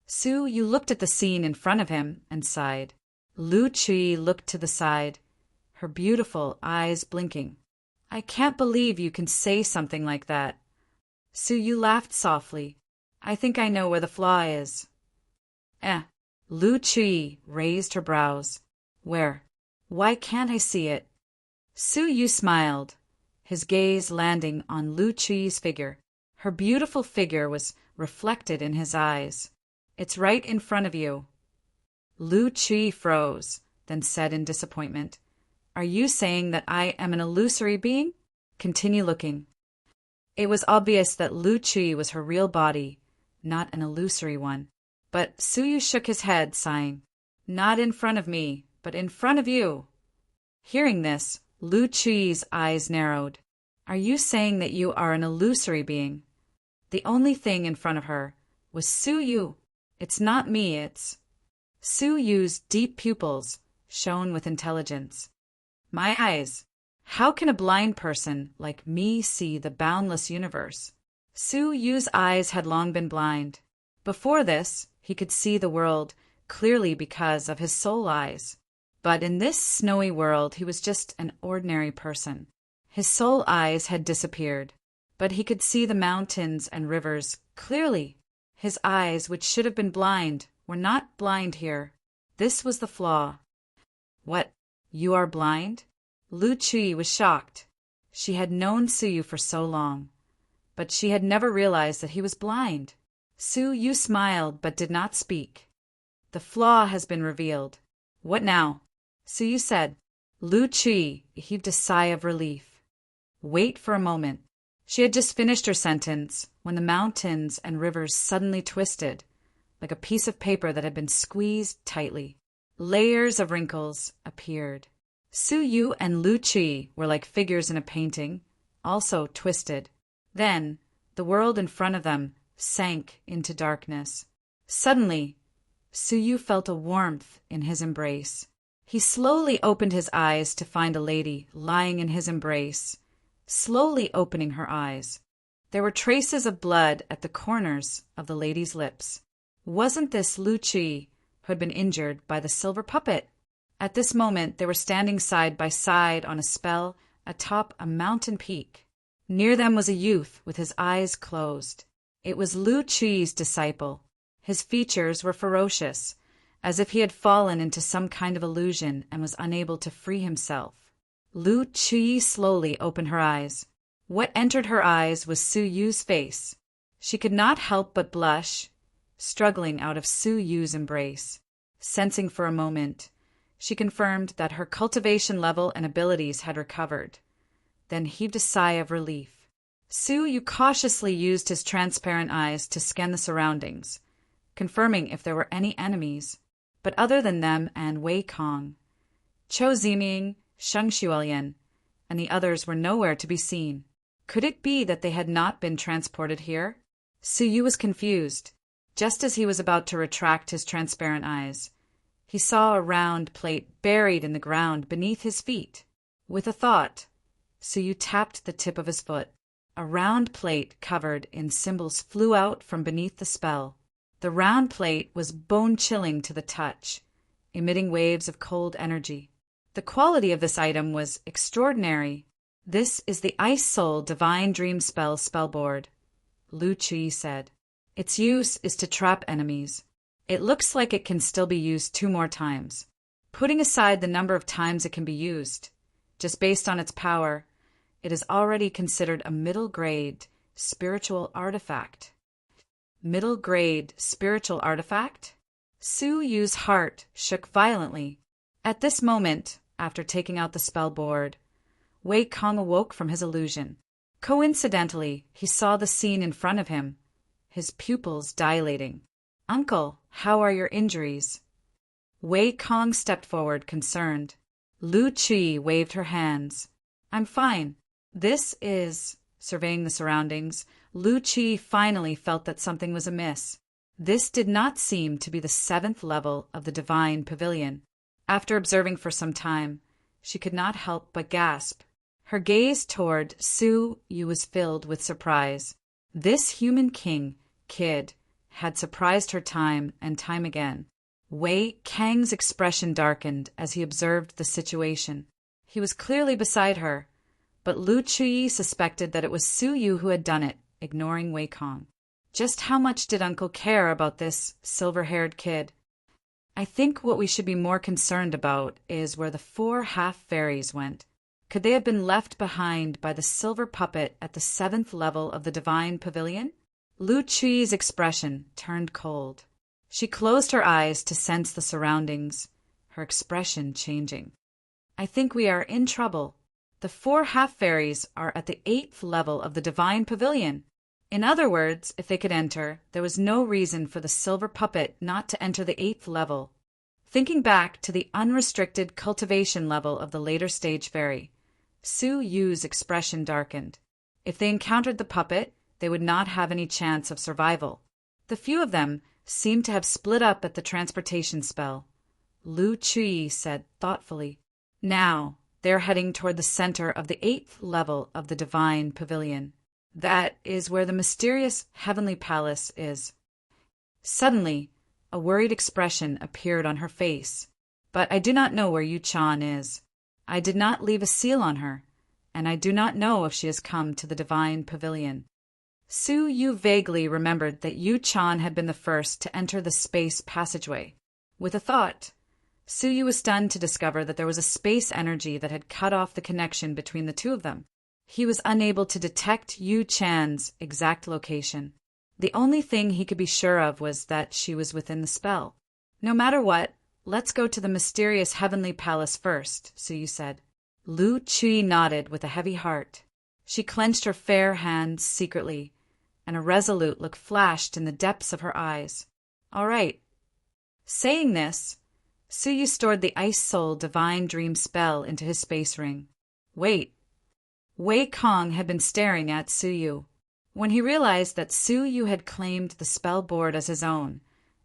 Speaker 1: Su Yu looked at the scene in front of him and sighed. Lu Chui looked to the side, her beautiful eyes blinking. I can't believe you can say something like that. Su Yu laughed softly. I think I know where the flaw is. Lu Chui raised her brows. Where? Why can't I see it? Su Yu smiled, his gaze landing on Lu Chui's figure. Her beautiful figure was reflected in his eyes. It's right in front of you. Lu Chui froze, then said in disappointment, Are you saying that I am an illusory being? Continue looking. It was obvious that Lu Chui was her real body, not an illusory one. But Su Yu shook his head, sighing. Not in front of me, but in front of you. Hearing this, Lu Chui's eyes narrowed. Are you saying that you are an illusory being? The only thing in front of her was Su Yu. It's not me, it's... Su Yu's deep pupils shone with intelligence. My eyes. How can a blind person like me see the boundless universe? Su Yu's eyes had long been blind. Before this, he could see the world clearly because of his soul eyes. But in this snowy world, he was just an ordinary person. His soul eyes had disappeared, but he could see the mountains and rivers clearly. His eyes, which should have been blind, were not blind here. This was the flaw. What? You are blind? Lu Chui was shocked. She had known Su Yu for so long, but she had never realized that he was blind. Su Yu smiled but did not speak. The flaw has been revealed. What now? Su Yu said. Lu Chui heaved a sigh of relief. Wait for a moment. She had just finished her sentence when the mountains and rivers suddenly twisted, like a piece of paper that had been squeezed tightly. Layers of wrinkles appeared. Su Yu and Lu Chui were like figures in a painting, also twisted. Then, the world in front of them sank into darkness. Suddenly, Su Yu felt a warmth in his embrace. He slowly opened his eyes to find a lady lying in his embrace, slowly opening her eyes. There were traces of blood at the corners of the lady's lips. Wasn't this Lu Chui, who had been injured by the silver puppet? At this moment, they were standing side by side on a spell atop a mountain peak. Near them was a youth with his eyes closed. It was Lu Chui's disciple. His features were ferocious, as if he had fallen into some kind of illusion and was unable to free himself. Lu Chui slowly opened her eyes. What entered her eyes was Su Yu's face. She could not help but blush, struggling out of Su Yu's embrace. Sensing for a moment, she confirmed that her cultivation level and abilities had recovered, then heaved a sigh of relief. Su Yu cautiously used his transparent eyes to scan the surroundings, confirming if there were any enemies. But other than them and Wei Kong, Chou Ziming, Sheng Xuelian, and the others were nowhere to be seen. Could it be that they had not been transported here? Su Yu was confused. Just as he was about to retract his transparent eyes, he saw a round plate buried in the ground beneath his feet. With a thought, Su Yu tapped the tip of his foot. A round plate covered in symbols flew out from beneath the spell. The round plate was bone-chilling to the touch, emitting waves of cold energy. The quality of this item was extraordinary. This is the Ice Soul Divine Dream Spell spellboard, Lu Chui said. Its use is to trap enemies. It looks like it can still be used 2 more times. Putting aside the number of times it can be used, just based on its power, it is already considered a middle-grade spiritual artifact. Middle-grade spiritual artifact? Su Yu's heart shook violently. At this moment, after taking out the spell board, Wei Kong awoke from his illusion. Coincidentally, he saw the scene in front of him, his pupils dilating. Uncle, how are your injuries? Wei Kong stepped forward, concerned. Lu Chui waved her hands. I'm fine. This is... Surveying the surroundings, Lu Chui finally felt that something was amiss. This did not seem to be the 7th level of the Divine Pavilion. After observing for some time, she could not help but gasp. Her gaze toward Su Yu was filled with surprise. This human king, kid, had surprised her time and time again. Wei Kang's expression darkened as he observed the situation. He was clearly beside her, but Lu Chuyi suspected that it was Su Yu who had done it, ignoring Wei Kong. Just how much did Uncle care about this silver-haired kid? I think what we should be more concerned about is where the 4 half-fairies went. Could they have been left behind by the silver puppet at the 7th level of the Divine Pavilion? Lu Chuyi's expression turned cold. She closed her eyes to sense the surroundings, her expression changing. I think we are in trouble. The 4 half-fairies are at the 8th level of the Divine Pavilion. In other words, if they could enter, there was no reason for the silver puppet not to enter the 8th level. Thinking back to the unrestricted cultivation level of the later stage fairy, Su Yu's expression darkened. If they encountered the puppet, they would not have any chance of survival. The few of them seemed to have split up at the transportation spell. Lu Chuyi said thoughtfully, "Now, they're heading toward the center of the 8th level of the Divine Pavilion. That is where the mysterious Heavenly Palace is." Suddenly, a worried expression appeared on her face. "But I do not know where Yu Chan is. I did not leave a seal on her, and I do not know if she has come to the Divine Pavilion." Su Yu vaguely remembered that Yu Chan had been the first to enter the space passageway. With a thought, Su Yu was stunned to discover that there was a space energy that had cut off the connection between the two of them. He was unable to detect Yu Chan's exact location. The only thing he could be sure of was that she was within the spell. "No matter what, let's go to the mysterious Heavenly Palace first," Su Yu said. Lu Chuyi nodded with a heavy heart. She clenched her fair hands secretly, and a resolute look flashed in the depths of her eyes. "All right." Saying this, Su Yu stored the Ice Soul Divine Dream spell into his space ring. "Wait." Wei Kong had been staring at Su Yu. When he realized that Su Yu had claimed the spell board as his own,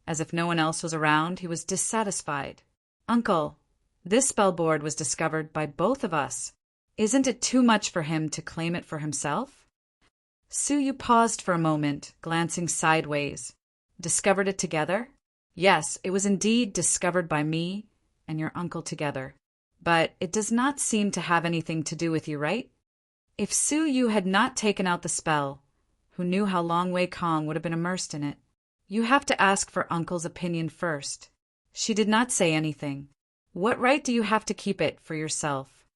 Speaker 1: as if no one else was around, he was dissatisfied. "Uncle, this spell board was discovered by both of us. Isn't it too much for him to claim it for himself?" Su Yu paused for a moment, glancing sideways. "Discovered it together?" "Yes, it was indeed discovered by me and your uncle together. But it does not seem to have anything to do with you, right?" If Su Yu had not taken out the spell, who knew how long Wei Kong would have been immersed in it? "You have to ask for Uncle's opinion first." She did not say anything. "What right do you have to keep it for yourself?"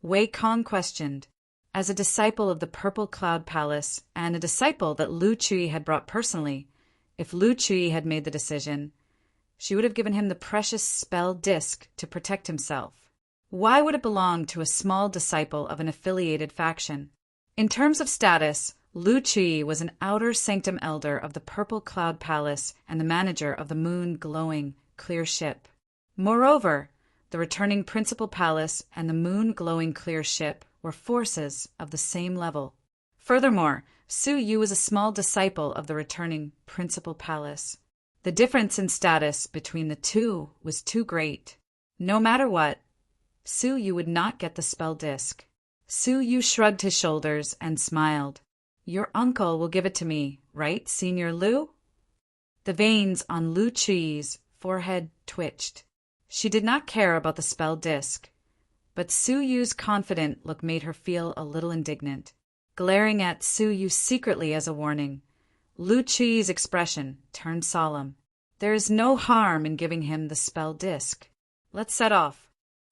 Speaker 1: Wei Kong questioned. As a disciple of the Purple Cloud Palace and a disciple that Lu Chuyi had brought personally, if Lu Chuyi had made the decision, she would have given him the precious spell disc to protect himself. Why would it belong to a small disciple of an affiliated faction? In terms of status, Lu Chuyi was an outer sanctum elder of the Purple Cloud Palace and the manager of the moon-glowing clear ship. Moreover, the returning Principal Palace and the moon-glowing clear ship were forces of the same level. Furthermore, Su Yu was a small disciple of the returning Principal Palace. The difference in status between the two was too great. No matter what, Su Yu would not get the spell disc. Su Yu shrugged his shoulders and smiled. "Your uncle will give it to me, right, Senior Lu?" The veins on Lu Chuyi's forehead twitched. She did not care about the spell disc, but Su Yu's confident look made her feel a little indignant. Glaring at Su Yu secretly as a warning, Lu Chuyi's expression turned solemn. "There is no harm in giving him the spell disc. Let's set off."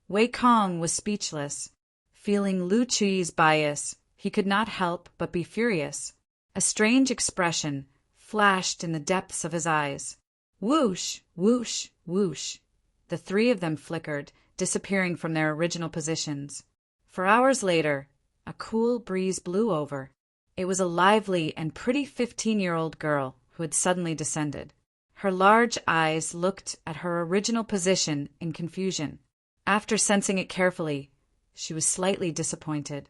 Speaker 1: Wei Kong was speechless. Feeling Lu Chuyi's bias, he could not help but be furious. A strange expression flashed in the depths of his eyes. Whoosh, whoosh, whoosh. The 3 of them flickered, disappearing from their original positions. For hours later, a cool breeze blew over. It was a lively and pretty 15-year-old girl who had suddenly descended. Her large eyes looked at her original position in confusion. After sensing it carefully, she was slightly disappointed.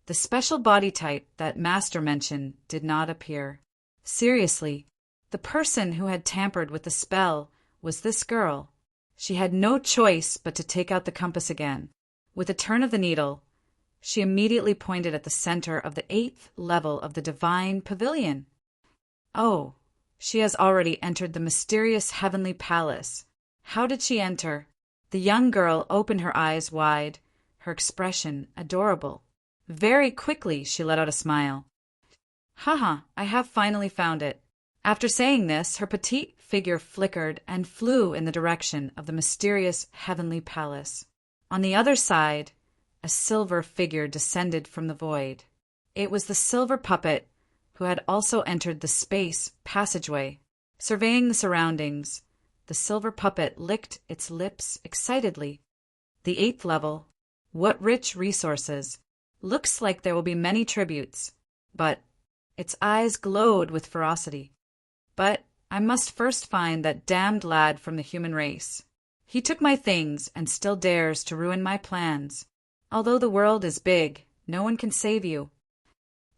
Speaker 1: The special body type that Master mentioned did not appear. Seriously, the person who had tampered with the spell was this girl. She had no choice but to take out the compass again. With a turn of the needle, she immediately pointed at the center of the 8th level of the Divine Pavilion. "Oh," She has already entered the mysterious heavenly palace. How did she enter? The young girl opened her eyes wide, her expression adorable. Very quickly she let out a smile. Haha, I have finally found it. After saying this, her petite figure flickered and flew in the direction of the mysterious heavenly palace. On the other side, a silver figure descended from the void. It was the silver puppet who had also entered the space passageway. Surveying the surroundings, the silver puppet licked its lips excitedly. The 8th level. What rich resources. Looks like there will be many tributes, but its eyes glowed with ferocity. But I must first find that damned lad from the human race. He took my things and still dares to ruin my plans. Although the world is big, no one can save you.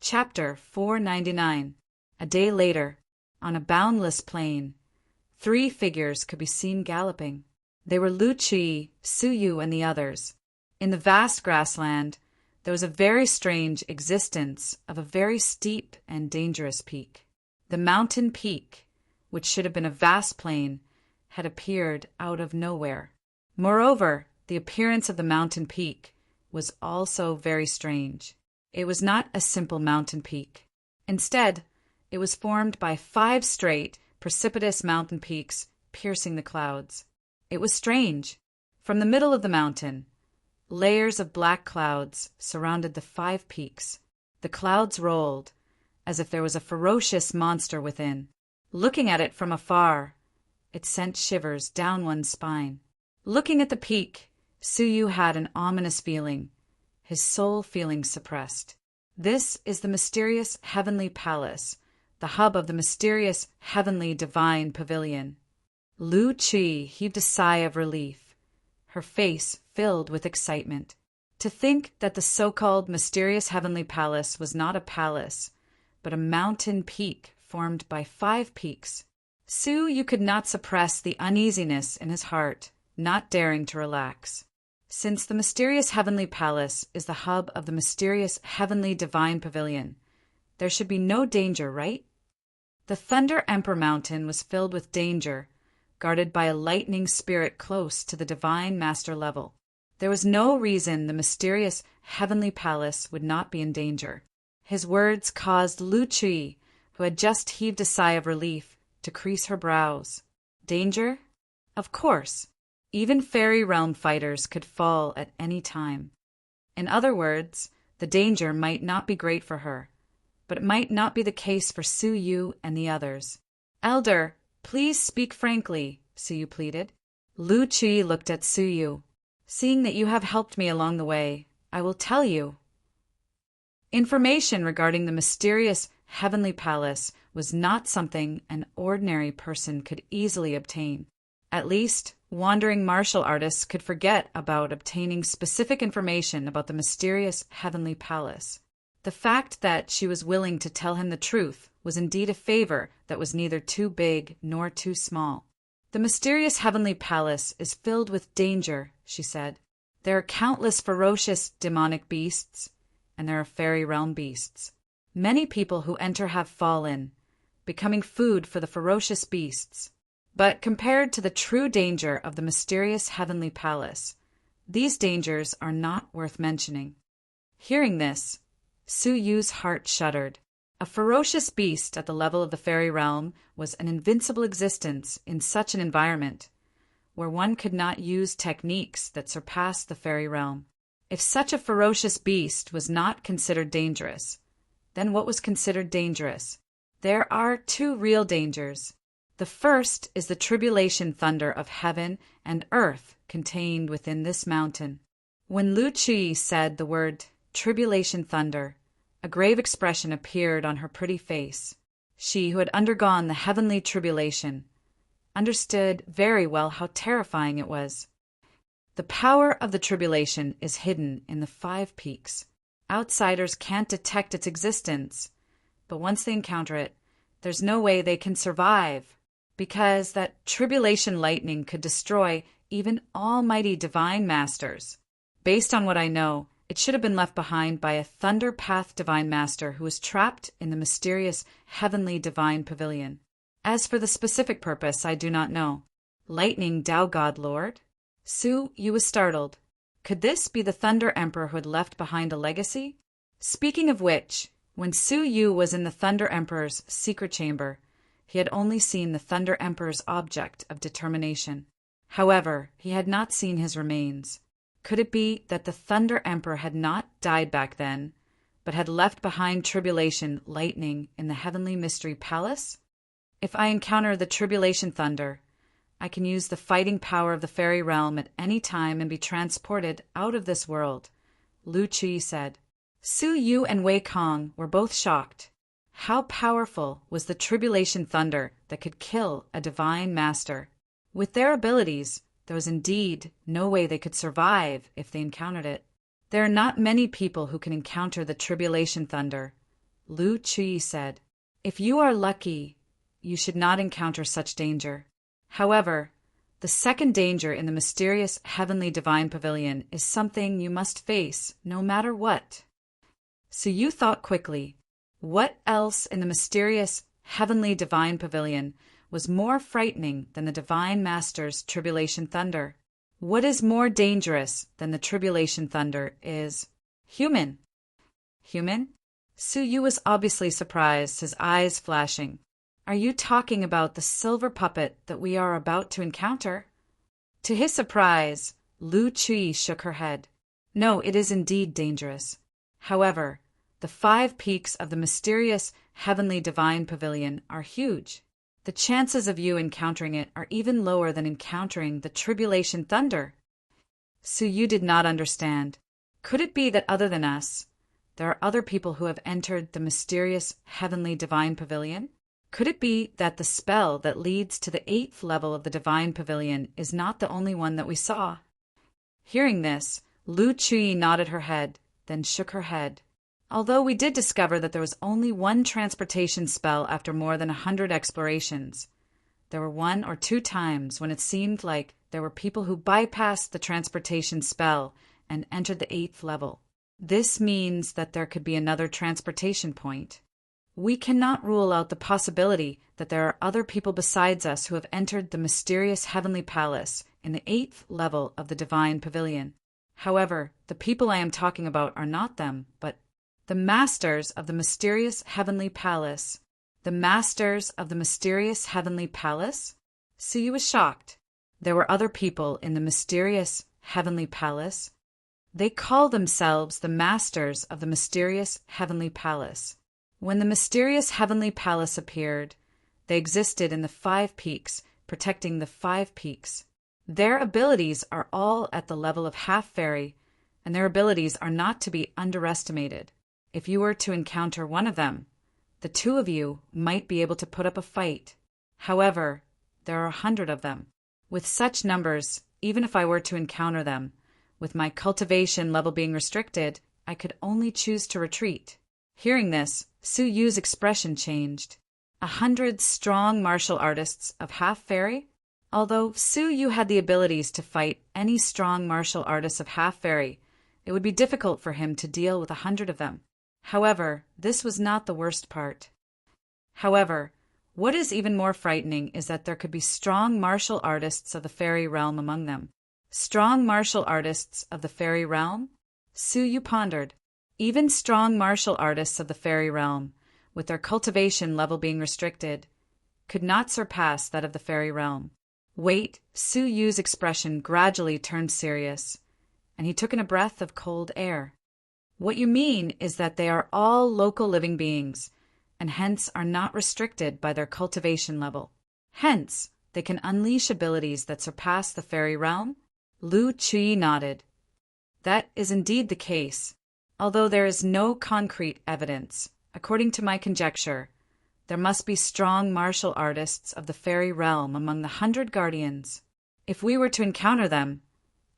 Speaker 1: Chapter 499. A day later, on a boundless plain, 3 figures could be seen galloping. They were Lu Qi, Su Yu, and the others. In the vast grassland, there was a very strange existence of a very steep and dangerous peak. The mountain peak, which should have been a vast plain, had appeared out of nowhere. Moreover, the appearance of the mountain peak was also very strange. It was not a simple mountain peak. Instead, it was formed by 5 straight, precipitous mountain peaks piercing the clouds. It was strange. From the middle of the mountain, layers of black clouds surrounded the 5 peaks. The clouds rolled, as if there was a ferocious monster within. Looking at it from afar, it sent shivers down one's spine. Looking at the peak, Su Yu had an ominous feeling, his soul feeling suppressed. This is the mysterious heavenly palace, the hub of the mysterious heavenly divine pavilion. Lu Qi heaved a sigh of relief, her face filled with excitement. To think that the so-called mysterious heavenly palace was not a palace, but a mountain peak formed by 5 peaks. Su Yu could not suppress the uneasiness in his heart, not daring to relax. Since the mysterious heavenly palace is the hub of the mysterious heavenly divine pavilion, there should be no danger, right? The Thunder Emperor Mountain was filled with danger, guarded by a lightning spirit close to the divine master level. There was no reason the mysterious heavenly palace would not be in danger. His words caused Lu Qi, who had just heaved a sigh of relief, to crease her brows. Danger? Of course. Even fairy realm fighters could fall at any time. In other words, the danger might not be great for her, but it might not be the case for Su Yu and the others. Elder, please speak frankly, Su Yu pleaded. Lu Qi looked at Su Yu. Seeing that you have helped me along the way, I will tell you. Information regarding the mysterious heavenly palace was not something an ordinary person could easily obtain. At least, wandering martial artists could forget about obtaining specific information about the mysterious heavenly palace. The fact that she was willing to tell him the truth was indeed a favor that was neither too big nor too small. The mysterious heavenly palace is filled with danger, she said. There are countless ferocious demonic beasts, and there are fairy realm beasts. Many people who enter have fallen, becoming food for the ferocious beasts. But compared to the true danger of the mysterious heavenly palace, these dangers are not worth mentioning. Hearing this, Su Yu's heart shuddered. A ferocious beast at the level of the fairy realm was an invincible existence in such an environment, where one could not use techniques that surpassed the fairy realm. If such a ferocious beast was not considered dangerous, then what was considered dangerous? There are 2 real dangers. The first is the tribulation thunder of heaven and earth contained within this mountain. When Lu Qi said the word tribulation thunder, a grave expression appeared on her pretty face. She, who had undergone the heavenly tribulation, understood very well how terrifying it was. The power of the tribulation is hidden in the 5 peaks. Outsiders can't detect its existence, but once they encounter it, there's no way they can survive, because that tribulation lightning could destroy even almighty divine masters. Based on what I know, it should have been left behind by a Thunder Path divine master who was trapped in the mysterious heavenly divine pavilion. As for the specific purpose, I do not know. Lightning Tao God Lord? Su Yu was startled. Could this be the Thunder Emperor who had left behind a legacy? Speaking of which, when Su Yu was in the Thunder Emperor's secret chamber, he had only seen the Thunder Emperor's object of determination. However, he had not seen his remains. Could it be that the Thunder Emperor had not died back then, but had left behind tribulation lightning in the Heavenly Mystery Palace? If I encounter the Tribulation Thunder, I can use the fighting power of the fairy realm at any time and be transported out of this world, Lu Qi said. Su Yu and Wei Kong were both shocked. How powerful was the Tribulation Thunder that could kill a divine master? With their abilities, there was indeed no way they could survive if they encountered it. There are not many people who can encounter the Tribulation Thunder, Lu Qi said. If you are lucky, you should not encounter such danger. However, the second danger in the mysterious Heavenly Divine Pavilion is something you must face no matter what. So you thought quickly, what else in the mysterious Heavenly Divine Pavilion was more frightening than the Divine Master's Tribulation Thunder? What is more dangerous than the Tribulation Thunder is human. Human? Su Yu was obviously surprised, his eyes flashing. Are you talking about the silver puppet that we are about to encounter? To his surprise, Lu Qi shook her head. No, it is indeed dangerous. However, the 5 peaks of the mysterious Heavenly Divine Pavilion are huge. The chances of you encountering it are even lower than encountering the Tribulation Thunder. Su Yu did not understand. Could it be that other than us, there are other people who have entered the mysterious Heavenly Divine Pavilion? Could it be that the spell that leads to the 8th level of the Divine Pavilion is not the only one that we saw? Hearing this, Lu Qi nodded her head, then shook her head. Although we did discover that there was only one transportation spell after more than 100 explorations, there were 1 or 2 times when it seemed like there were people who bypassed the transportation spell and entered the 8th level. This means that there could be another transportation point. We cannot rule out the possibility that there are other people besides us who have entered the mysterious Heavenly Palace in the 8th level of the Divine Pavilion. However, the people I am talking about are not them, but the Masters of the Mysterious Heavenly Palace. The Masters of the Mysterious Heavenly Palace? Su Yu was shocked. There were other people in the Mysterious Heavenly Palace. They call themselves the Masters of the Mysterious Heavenly Palace. When the Mysterious Heavenly Palace appeared, they existed in the 5 peaks, protecting the 5 peaks. Their abilities are all at the level of half-fairy, and their abilities are not to be underestimated. If you were to encounter one of them, the 2 of you might be able to put up a fight. However, there are 100 of them. With such numbers, even if I were to encounter them, with my cultivation level being restricted, I could only choose to retreat. Hearing this, Su Yu's expression changed. 100 strong martial artists of half-fairy? Although Su Yu had the abilities to fight any strong martial artists of half-fairy, it would be difficult for him to deal with 100 of them. However, this was not the worst part. However, what is even more frightening is that there could be strong martial artists of the fairy realm among them. Strong martial artists of the fairy realm? Su Yu pondered. Even strong martial artists of the fairy realm, with their cultivation level being restricted, could not surpass that of the fairy realm. Wait, Su Yu's expression gradually turned serious, and he took in a breath of cold air. What you mean is that they are all local living beings, and hence are not restricted by their cultivation level. Hence, they can unleash abilities that surpass the fairy realm? Lu Qi nodded. That is indeed the case. Although there is no concrete evidence, according to my conjecture, there must be strong martial artists of the fairy realm among the 100 guardians. If we were to encounter them,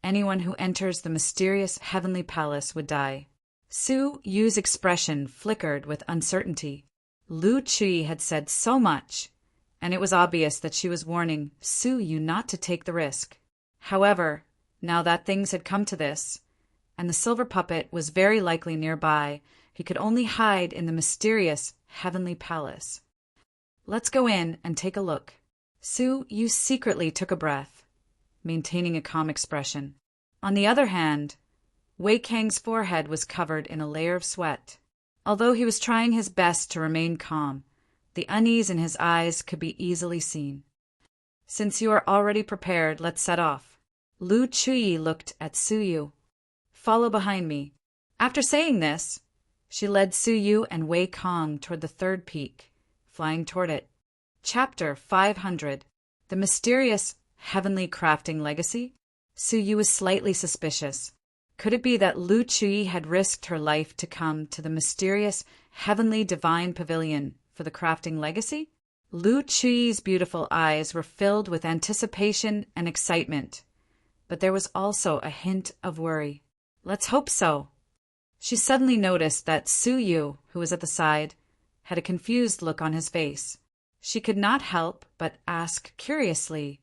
Speaker 1: anyone who enters the mysterious Heavenly Palace would die. Su Yu's expression flickered with uncertainty. Lu Qi had said so much, and it was obvious that she was warning Su Yu not to take the risk. However, now that things had come to this, and the silver puppet was very likely nearby, he could only hide in the mysterious Heavenly Palace. Let's go in and take a look. Su Yu secretly took a breath, maintaining a calm expression. On the other hand, Wei Kang's forehead was covered in a layer of sweat. Although he was trying his best to remain calm, the unease in his eyes could be easily seen. Since you are already prepared, let's set off. Lu Chui looked at Su Yu. Follow behind me. After saying this, she led Su Yu and Wei Kong toward the third peak, flying toward it. Chapter 500. The Mysterious Heavenly Crafting Legacy? Su Yu was slightly suspicious. Could it be that Lu Chui had risked her life to come to the mysterious Heavenly Divine Pavilion for the crafting legacy? Lu Chui's beautiful eyes were filled with anticipation and excitement, but there was also a hint of worry. Let's hope so. She suddenly noticed that Su Yu, who was at the side, had a confused look on his face. She could not help but ask curiously,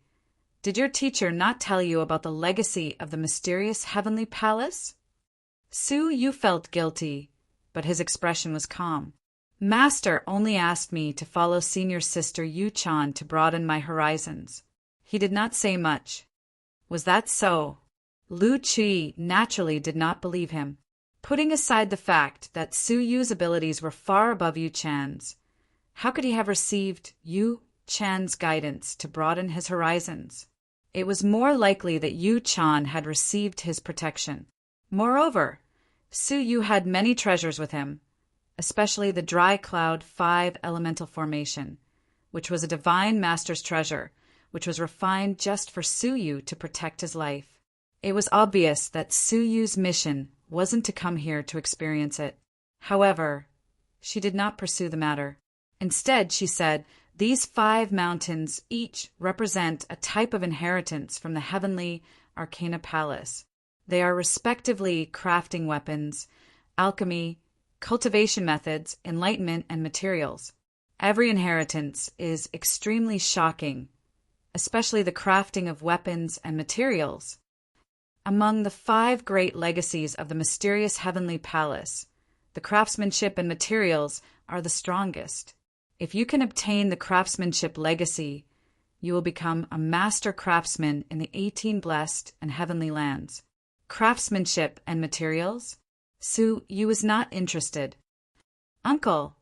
Speaker 1: "Did your teacher not tell you about the legacy of the mysterious heavenly palace?" Su Yu felt guilty, but his expression was calm. "Master only asked me to follow senior sister Yu Chan to broaden my horizons." He did not say much. Was that so? Lu Chui naturally did not believe him. Putting aside the fact that Su Yu's abilities were far above Yu Chan's, how could he have received Yu Chan's guidance to broaden his horizons? It was more likely that Yu Chan had received his protection. Moreover, Su Yu had many treasures with him, especially the Dry Cloud 5 elemental formation, which was a divine master's treasure, which was refined just for Su Yu to protect his life. It was obvious that Su Yu's mission wasn't to come here to experience it. However, she did not pursue the matter. Instead, she said, these 5 mountains each represent a type of inheritance from the heavenly Arcana Palace. They are respectively crafting weapons, alchemy, cultivation methods, enlightenment, and materials. Every inheritance is extremely shocking, especially the crafting of weapons and materials. Among the 5 great legacies of the mysterious heavenly palace, the craftsmanship and materials are the strongest. If you can obtain the craftsmanship legacy, you will become a master craftsman in the 18 blessed and heavenly lands. Craftsmanship and materials? Su Yu was not interested. Uncle,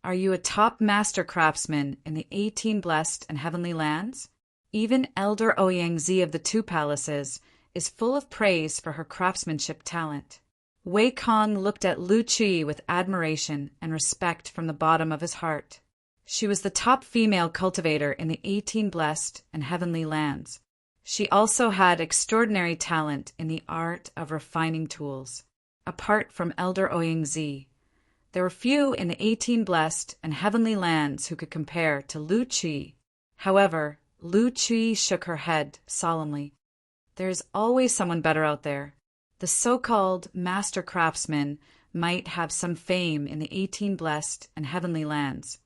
Speaker 1: are you a top master craftsman in the 18 blessed and heavenly lands? Even Elder Ouyangzi of the 2 palaces is full of praise for her craftsmanship talent. Wei Kong looked at Lu Chui with admiration and respect from the bottom of his heart. She was the top female cultivator in the 18 blessed and heavenly lands. She also had extraordinary talent in the art of refining tools. Apart from Elder Ouyangzi, there were few in the 18 blessed and heavenly lands who could compare to Lu Chui. However, Lu Chui shook her head solemnly. There is always someone better out there. The so-called master craftsman might have some fame in the 18 blessed and heavenly lands,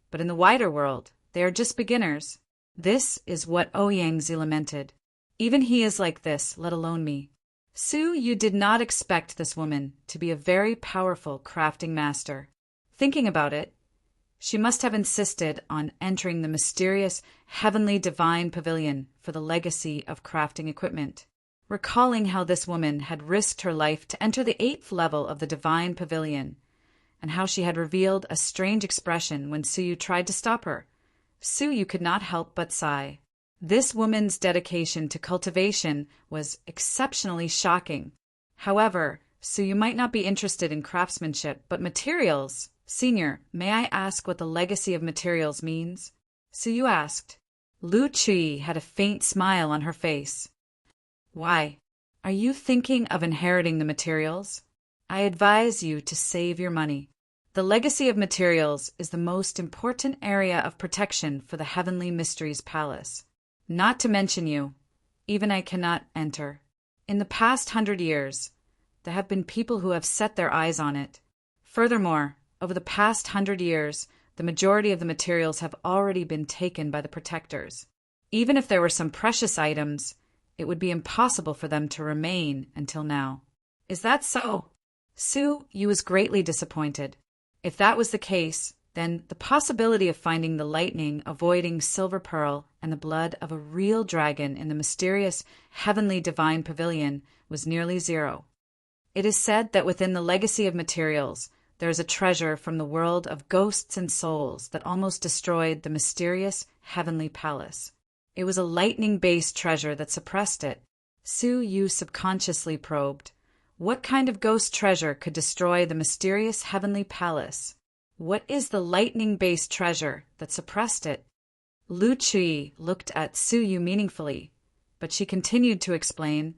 Speaker 1: but in the wider world, they are just beginners. This is what Ouyangzi lamented. Even he is like this, let alone me. Su Yu did not expect this woman to be a very powerful crafting master. Thinking about it, she must have insisted on entering the mysterious heavenly divine pavilion for the legacy of crafting equipment. Recalling how this woman had risked her life to enter the 8th level of the divine pavilion, and how she had revealed a strange expression when Su Yu tried to stop her, Su Yu could not help but sigh. This woman's dedication to cultivation was exceptionally shocking. However, Su Yu might not be interested in craftsmanship, but materials. Senior, may I ask what the legacy of materials means? Su Yu asked. Lu Chui had a faint smile on her face. Why? Are you thinking of inheriting the materials? I advise you to save your money. The legacy of materials is the most important area of protection for the Heavenly Mysteries Palace. Not to mention you, even I cannot enter. In the past 100 years, there have been people who have set their eyes on it. Furthermore, over the past 100 years, the majority of the materials have already been taken by the protectors. Even if there were some precious items, it would be impossible for them to remain until now. Is that so? Su Yu was greatly disappointed. If that was the case, then the possibility of finding the lightning avoiding silver pearl and the blood of a real dragon in the mysterious heavenly divine pavilion was nearly zero. It is said that within the legacy of materials, there is a treasure from the world of ghosts and souls that almost destroyed the mysterious heavenly palace. It was a lightning-based treasure that suppressed it. Su Yu subconsciously probed. What kind of ghost treasure could destroy the mysterious heavenly palace? What is the lightning-based treasure that suppressed it? Lu Chui looked at Su Yu meaningfully, but she continued to explain,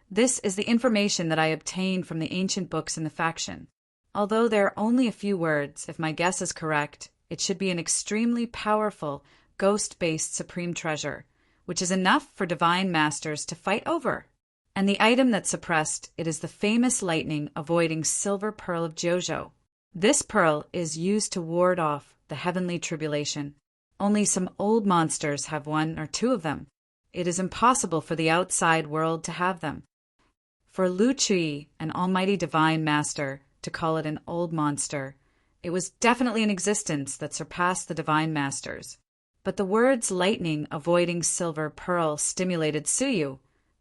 Speaker 1: "This is the information that I obtained from the ancient books in the faction. Although there are only a few words, if my guess is correct, it should be an extremely powerful, ghost-based supreme treasure, which is enough for divine masters to fight over. And the item that's suppressed, it is the famous lightning avoiding silver pearl of Jojo. This pearl is used to ward off the heavenly tribulation. Only some old monsters have one or two of them. It is impossible for the outside world to have them. For Lu Chui, an almighty divine master, to call it an old monster, it was definitely an existence that surpassed the divine masters. But the words lightning avoiding silver pearl stimulated Su Yu,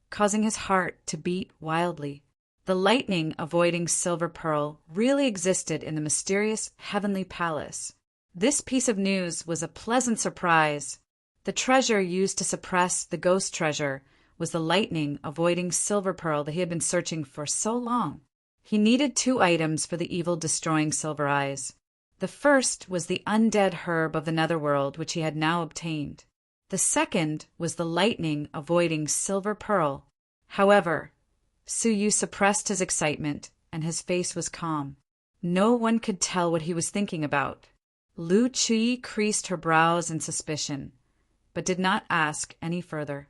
Speaker 1: causing his heart to beat wildly. The lightning avoiding silver pearl really existed in the mysterious heavenly palace. This piece of news was a pleasant surprise. The treasure used to suppress the ghost treasure was the lightning avoiding silver pearl that he had been searching for so long. He needed 2 items for the evil-destroying silver eyes. The first was the undead herb of the netherworld, which he had now obtained. The second was the lightning avoiding silver pearl. However, Su Yu suppressed his excitement, and his face was calm. No one could tell what he was thinking about. Lu Chui creased her brows in suspicion, but did not ask any further.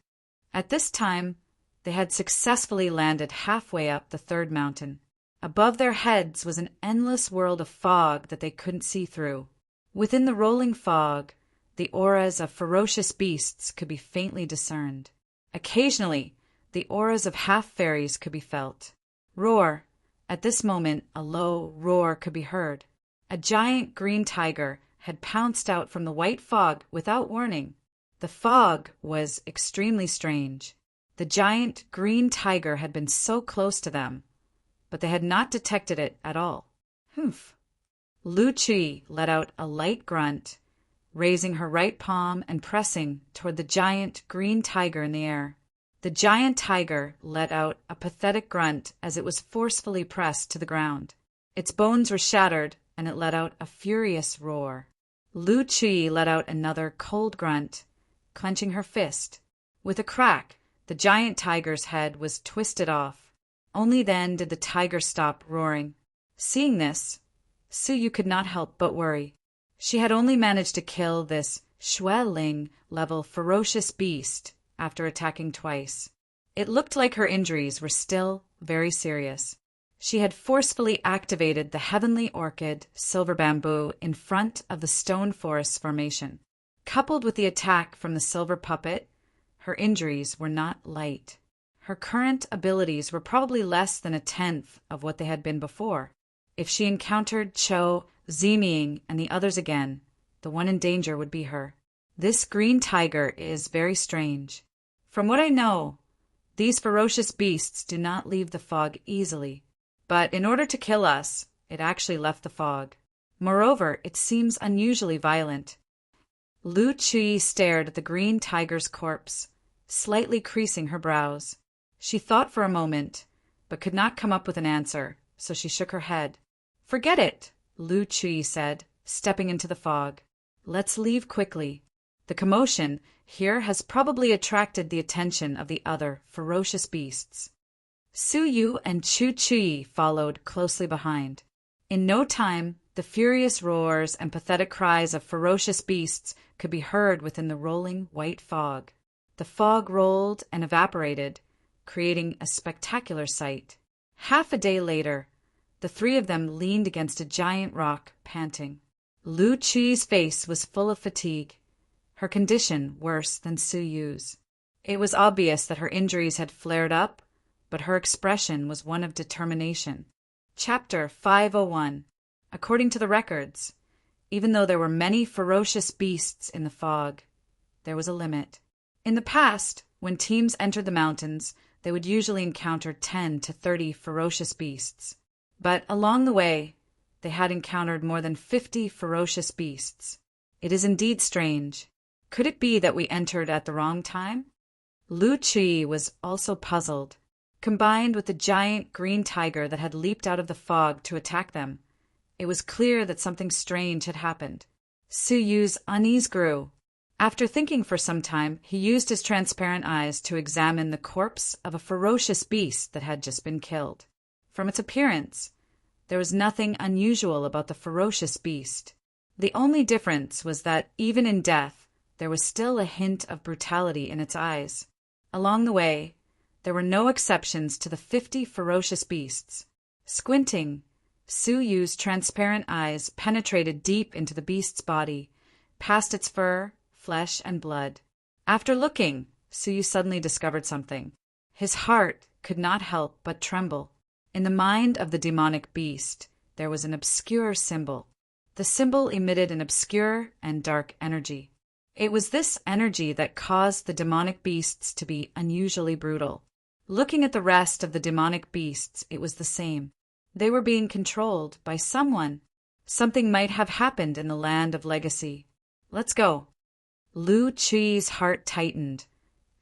Speaker 1: At this time, they had successfully landed halfway up the 3rd mountain. Above their heads was an endless world of fog that they couldn't see through. Within the rolling fog, the auras of ferocious beasts could be faintly discerned. Occasionally, the auras of half-fairies could be felt. Roar! At this moment, a low roar could be heard. A giant green tiger had pounced out from the white fog without warning. The fog was extremely strange. The giant green tiger had been so close to them, but they had not detected it at all. Humph! Lu Chui let out a light grunt, raising her right palm and pressing toward the giant green tiger in the air. The giant tiger let out a pathetic grunt as it was forcefully pressed to the ground. Its bones were shattered, and it let out a furious roar. Lu Chui let out another cold grunt, clenching her fist. With a crack, the giant tiger's head was twisted off. Only then did the tiger stop roaring. Seeing this, Su Yu could not help but worry. She had only managed to kill this Xueling-level ferocious beast after attacking twice. It looked like her injuries were still very serious. She had forcefully activated the heavenly orchid, silver bamboo, in front of the stone forest formation. Coupled with the attack from the silver puppet, her injuries were not light. Her current abilities were probably less than 1/10 of what they had been before. If she encountered Cho, Ziming, and the others again, the one in danger would be her. This green tiger is very strange. From what I know, these ferocious beasts do not leave the fog easily. But in order to kill us, it actually left the fog. Moreover, it seems unusually violent. Lu Chui stared at the green tiger's corpse, slightly creasing her brows. She thought for a moment, but could not come up with an answer, so she shook her head. "Forget it," Lu Chui said, stepping into the fog. "Let's leave quickly. The commotion here has probably attracted the attention of the other ferocious beasts." Su Yu and Chu Chui followed closely behind. In no time, the furious roars and pathetic cries of ferocious beasts could be heard within the rolling white fog. The fog rolled and evaporated, creating a spectacular sight. Half a day later, the 3 of them leaned against a giant rock, panting. Lu Chui's face was full of fatigue, her condition worse than Su Yu's. It was obvious that her injuries had flared up, but her expression was one of determination. Chapter 501. According to the records, Even though there were many ferocious beasts in the fog, there was a limit. In the past, when teams entered the mountains, they would usually encounter 10 to 30 ferocious beasts. But along the way, they had encountered more than 50 ferocious beasts. It is indeed strange. Could it be that we entered at the wrong time? Lu Qi was also puzzled. Combined with the giant green tiger that had leaped out of the fog to attack them, it was clear that something strange had happened. Su Yu's unease grew. After thinking for some time, he used his transparent eyes to examine the corpse of a ferocious beast that had just been killed. From its appearance, there was nothing unusual about the ferocious beast. The only difference was that, even in death, there was still a hint of brutality in its eyes. Along the way, there were no exceptions to the 50 ferocious beasts. Squinting, Su Yu's transparent eyes penetrated deep into the beast's body, past its fur, flesh, and blood. After looking, Su Yu suddenly discovered something. His heart could not help but tremble. In the mind of the demonic beast, there was an obscure symbol. The symbol emitted an obscure and dark energy. It was this energy that caused the demonic beasts to be unusually brutal. Looking at the rest of the demonic beasts, it was the same. They were being controlled by someone. Something might have happened in the land of legacy. Let's go. Lu Qi's heart tightened,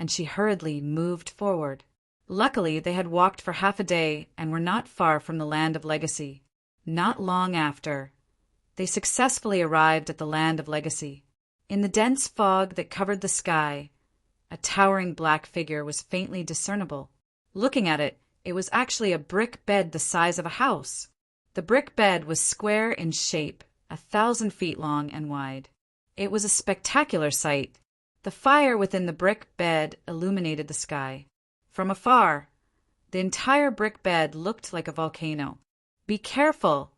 Speaker 1: and she hurriedly moved forward. Luckily, they had walked for half a day and were not far from the land of legacy. Not long after, they successfully arrived at the land of legacy. In the dense fog that covered the sky, a towering black figure was faintly discernible. Looking at it, it was actually a brick bed the size of a house. The brick bed was square in shape, 1,000 feet long and wide. It was a spectacular sight. The fire within the brick bed illuminated the sky. From afar, the entire brick bed looked like a volcano. Be careful!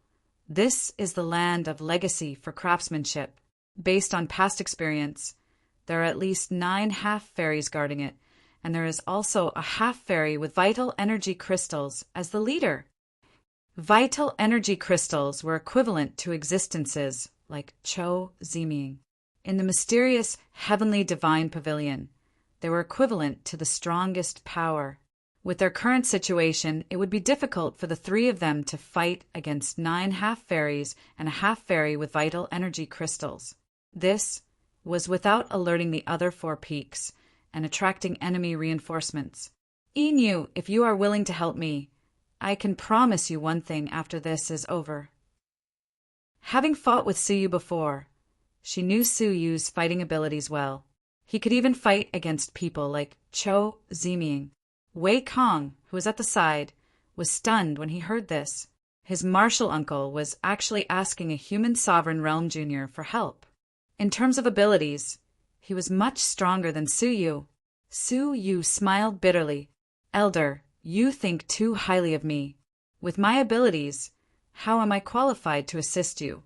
Speaker 1: This is the land of legacy for craftsmanship. Based on past experience, there are at least 9 half-fairies guarding it, and there is also a half-fairy with vital energy crystals as the leader. Vital energy crystals were equivalent to existences like Cho Ziming. In the mysterious heavenly divine pavilion, they were equivalent to the strongest power. With their current situation, it would be difficult for the 3 of them to fight against 9 half-fairies and a half-fairy with vital energy crystals. This was without alerting the other 4 peaks and attracting enemy reinforcements. Inu, if you are willing to help me, I can promise you one thing after this is over. Having fought with Su Yu before, she knew Su Yu's fighting abilities well. He could even fight against people like Cho Ziming. Wei Kong, who was at the side, was stunned when he heard this. His martial uncle was actually asking a human sovereign realm junior for help. In terms of abilities, he was much stronger than Su Yu. Su Yu smiled bitterly. Elder, you think too highly of me. With my abilities, how am I qualified to assist you?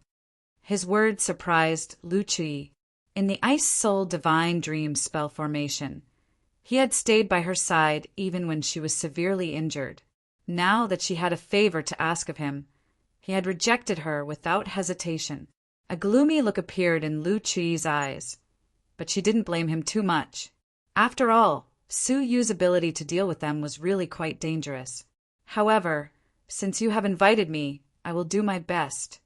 Speaker 1: His words surprised Lu Qi. In the Ice Soul Divine Dream spell formation, he had stayed by her side even when she was severely injured. Now that she had a favor to ask of him, he had rejected her without hesitation. A gloomy look appeared in Lu Qi's eyes, but she didn't blame him too much. After all, Su Yu's ability to deal with them was really quite dangerous. However, since you have invited me, I will do my best.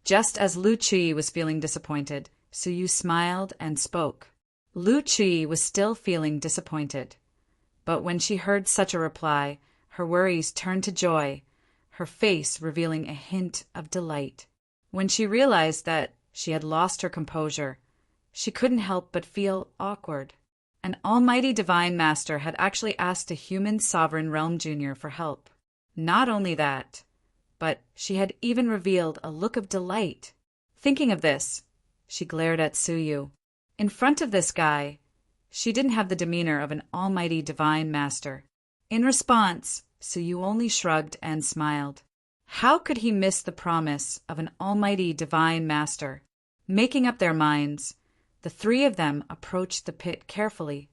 Speaker 1: Just as Lu Qi was feeling disappointed, Su Yu smiled and spoke. Lu Qi was still feeling disappointed, but when she heard such a reply, her worries turned to joy, her face revealing a hint of delight. When she realized that she had lost her composure, she couldn't help but feel awkward. An almighty divine master had actually asked a human sovereign realm junior for help. Not only that, but she had even revealed a look of delight. Thinking of this, she glared at Su Yu. In front of this guy, she didn't have the demeanor of an almighty divine master. In response, Su Yu only shrugged and smiled. How could he miss the promise of an almighty divine master? Making up their minds, the 3 of them approached the pit carefully.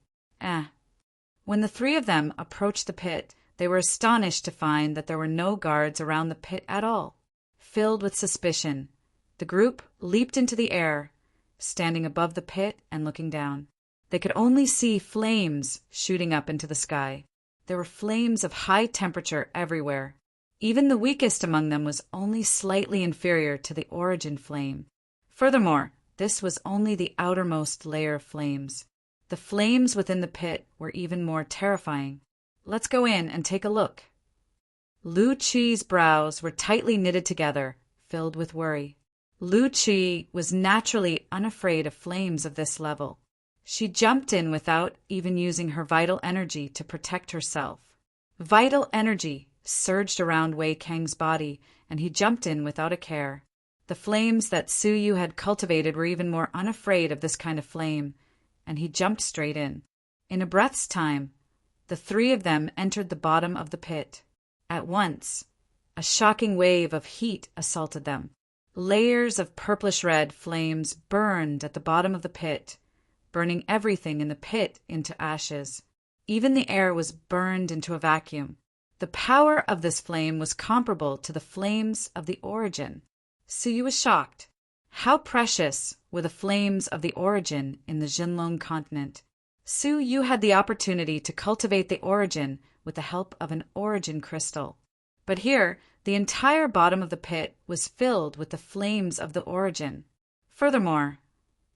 Speaker 1: When the 3 of them approached the pit, they were astonished to find that there were no guards around the pit at all. Filled with suspicion, The group leaped into the air, standing above the pit and looking down. They could only see flames shooting up into the sky. There were flames of high temperature everywhere. Even the weakest among them was only slightly inferior to the origin flame. Furthermore, this was only the outermost layer of flames. The flames within the pit were even more terrifying. Let's go in and take a look. Lu Qi's brows were tightly knitted together, filled with worry. Lu Qi was naturally unafraid of flames of this level. She jumped in without even using her vital energy to protect herself. Vital energy surged around Wei Kang's body, and he jumped in without a care. The flames that Su Yu had cultivated were even more unafraid of this kind of flame, and he jumped straight in. In a breath's time, the three of them entered the bottom of the pit. At once, a shocking wave of heat assaulted them. Layers of purplish-red flames burned at the bottom of the pit, burning everything in the pit into ashes. Even the air was burned into a vacuum. The power of this flame was comparable to the flames of the origin. Su Yu was shocked. How precious were the flames of the origin in the Jinlong continent. Su Yu had the opportunity to cultivate the origin with the help of an origin crystal. But here, the entire bottom of the pit was filled with the flames of the origin. Furthermore,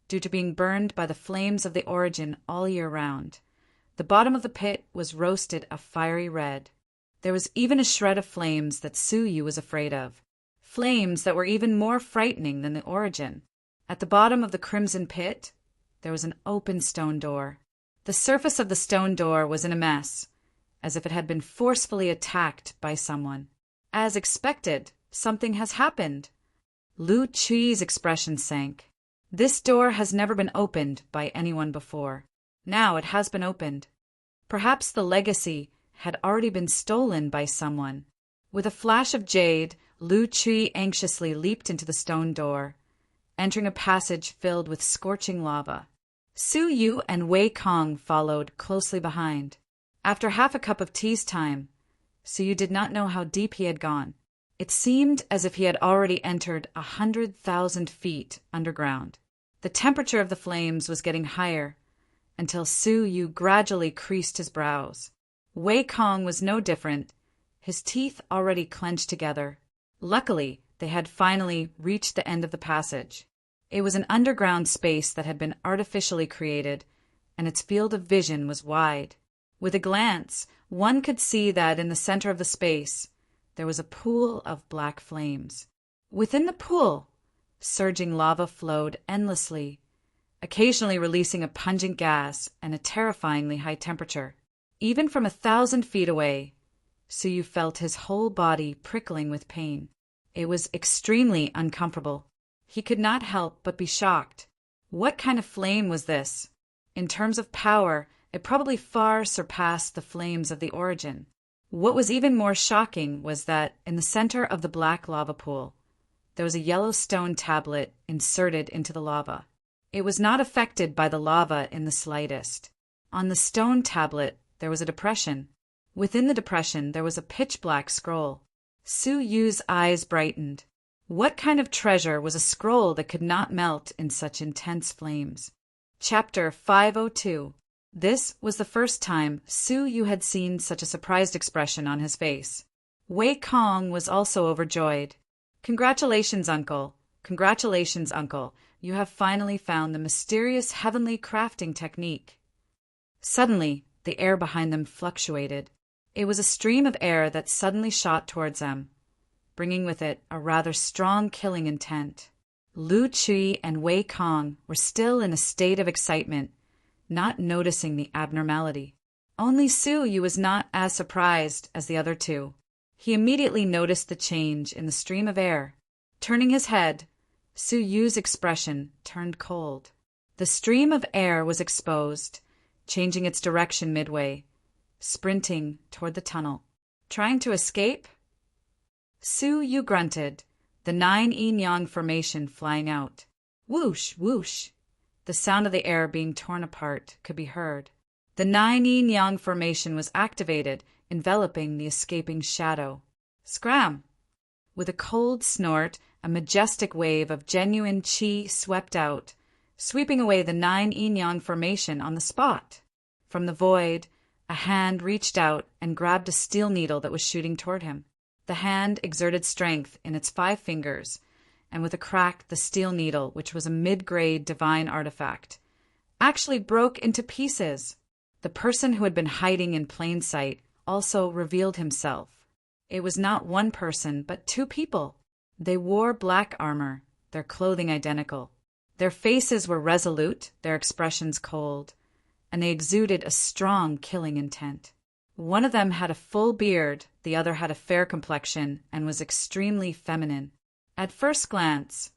Speaker 1: due to being burned by the flames of the origin all year round, the bottom of the pit was roasted a fiery red. There was even a shred of flames that Su Yu was afraid of, flames that were even more frightening than the origin. At the bottom of the crimson pit, there was an open stone door. The surface of the stone door was in a mess, as if it had been forcefully attacked by someone. As expected, something has happened. Lu Qi's expression sank. This door has never been opened by anyone before. Now it has been opened. Perhaps the legacy had already been stolen by someone. With a flash of jade, Lu Qi anxiously leaped into the stone door, entering a passage filled with scorching lava. Su Yu and Wei Kong followed closely behind. After half a cup of tea's time, Su Yu did not know how deep he had gone. It seemed as if he had already entered 100,000 feet underground. The temperature of the flames was getting higher, until Su Yu gradually creased his brows. Wei Kong was no different, his teeth already clenched together. Luckily, they had finally reached the end of the passage. It was an underground space that had been artificially created, and its field of vision was wide. With a glance, one could see that in the center of the space, there was a pool of black flames. Within the pool, surging lava flowed endlessly, occasionally releasing a pungent gas and a terrifyingly high temperature. Even from 1,000 feet away, Su Yu felt his whole body prickling with pain. It was extremely uncomfortable. He could not help but be shocked. What kind of flame was this? In terms of power, it probably far surpassed the flames of the origin. What was even more shocking was that in the center of the black lava pool, there was a yellow stone tablet inserted into the lava. It was not affected by the lava in the slightest. On the stone tablet, there was a depression. Within the depression, there was a pitch-black scroll. Su Yu's eyes brightened. What kind of treasure was a scroll that could not melt in such intense flames? Chapter 502. This was the first time Su Yu had seen such a surprised expression on his face. Wei Kong was also overjoyed. Congratulations, Uncle. Congratulations, Uncle. You have finally found the mysterious heavenly crafting technique. Suddenly, the air behind them fluctuated. It was a stream of air that suddenly shot towards them, bringing with it a rather strong killing intent. Lu Qi and Wei Kong were still in a state of excitement, not noticing the abnormality. Only Su Yu was not as surprised as the other two. He immediately noticed the change in the stream of air. Turning his head, Su Yu's expression turned cold. The stream of air was exposed, changing its direction midway, sprinting toward the tunnel. Trying to escape? Su Yu grunted, the 9 yin-yang formation flying out. Whoosh, whoosh. The sound of the air being torn apart could be heard. The 9 yin-yang formation was activated, enveloping the escaping shadow. Scram! With a cold snort, a majestic wave of genuine qi swept out, sweeping away the 9 yin yang formation on the spot. From the void, a hand reached out and grabbed a steel needle that was shooting toward him. The hand exerted strength in its 5 fingers, and with a crack, the steel needle, which was a mid-grade divine artifact, actually broke into pieces. The person who had been hiding in plain sight also revealed himself. It was not one person, but 2 people. They wore black armor, their clothing identical. Their faces were resolute, their expressions cold, and they exuded a strong killing intent. One of them had a full beard, the other had a fair complexion, and was extremely feminine. At first glance,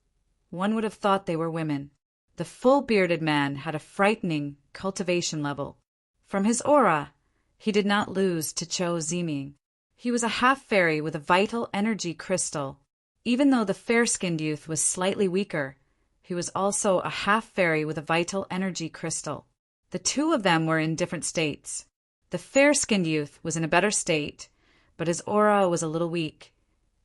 Speaker 1: one would have thought they were women. The full-bearded man had a frightening cultivation level. From his aura, he did not lose to Cho Ziming. He was a half-fairy with a vital energy crystal. Even though the fair-skinned youth was slightly weaker, he was also a half-fairy with a vital energy crystal. The 2 of them were in different states. The fair-skinned youth was in a better state, but his aura was a little weak,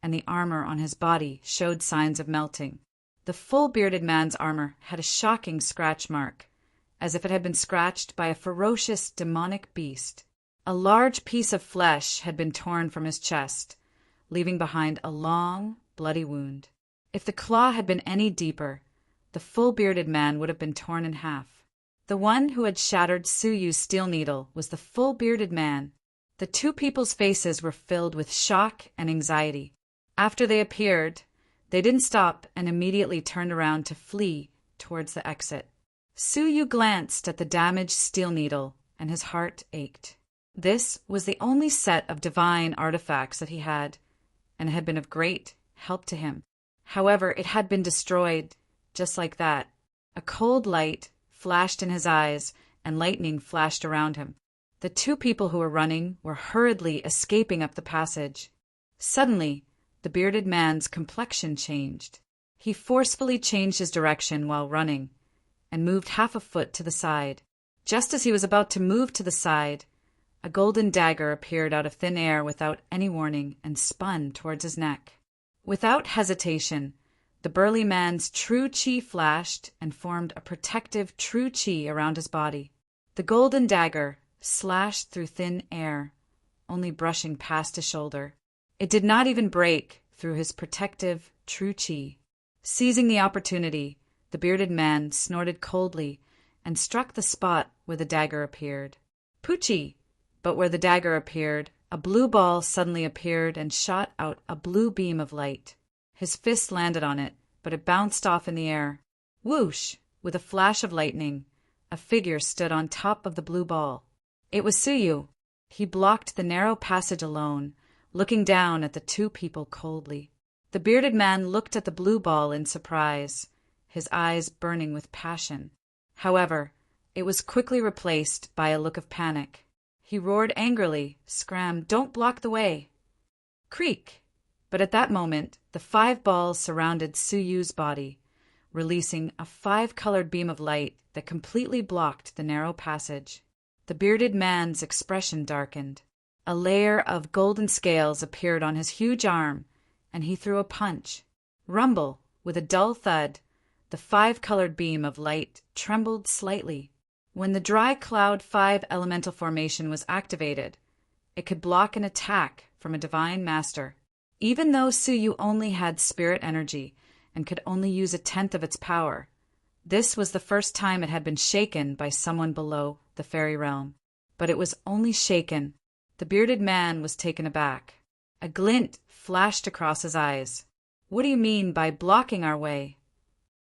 Speaker 1: and the armor on his body showed signs of melting. The full-bearded man's armor had a shocking scratch mark, as if it had been scratched by a ferocious demonic beast. A large piece of flesh had been torn from his chest, leaving behind a long, bloody wound. If the claw had been any deeper, the full-bearded man would have been torn in half. The one who had shattered Suyu's steel needle was the full-bearded man. The 2 people's faces were filled with shock and anxiety. After they appeared, they didn't stop and immediately turned around to flee towards the exit. Suyu glanced at the damaged steel needle, and his heart ached. This was the only set of divine artifacts that he had, and it had been of great help to him. However, it had been destroyed, just like that. A cold light flashed in his eyes, and lightning flashed around him. The 2 people who were running were hurriedly escaping up the passage. Suddenly, the bearded man's complexion changed. He forcefully changed his direction while running, and moved half a foot to the side. Just as he was about to move to the side, a golden dagger appeared out of thin air without any warning and spun towards his neck. Without hesitation, the burly man's true qi flashed and formed a protective true qi around his body. The golden dagger slashed through thin air, only brushing past his shoulder. It did not even break through his protective true qi. Seizing the opportunity, the bearded man snorted coldly and struck the spot where the dagger appeared. Poochie! But where the dagger appeared, a blue ball suddenly appeared and shot out a blue beam of light. His fist landed on it, but it bounced off in the air. Whoosh! With a flash of lightning, a figure stood on top of the blue ball. It was Suyu. He blocked the narrow passage alone, looking down at the 2 people coldly. The bearded man looked at the blue ball in surprise, his eyes burning with passion. However, it was quickly replaced by a look of panic. He roared angrily, "Scram, don't block the way!" Creak! But at that moment, the 5 balls surrounded Suyu's body, releasing a 5-colored beam of light that completely blocked the narrow passage. The bearded man's expression darkened. A layer of golden scales appeared on his huge arm, and he threw a punch. Rumble! With a dull thud, the 5-colored beam of light trembled slightly. When the dry cloud 5 elemental formation was activated, it could block an attack from a divine master. Even though Suyu only had spirit energy and could only use 1/10 of its power, this was the first time it had been shaken by someone below the fairy realm. But it was only shaken. The bearded man was taken aback. A glint flashed across his eyes. "What do you mean by blocking our way?"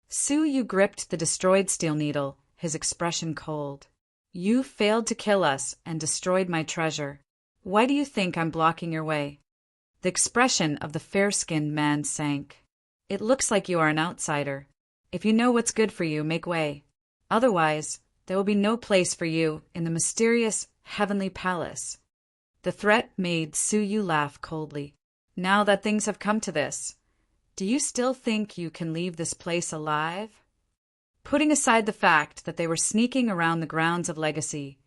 Speaker 1: Suyu gripped the destroyed steel needle, his expression cold. "You failed to kill us and destroyed my treasure. Why do you think I'm blocking your way?" The expression of the fair-skinned man sank. "It looks like you are an outsider. If you know what's good for you, make way. Otherwise, there will be no place for you in the mysterious heavenly palace." The threat made Suyu laugh coldly. "Now that things have come to this, do you still think you can leave this place alive?" Putting aside the fact that they were sneaking around the grounds of Legacy,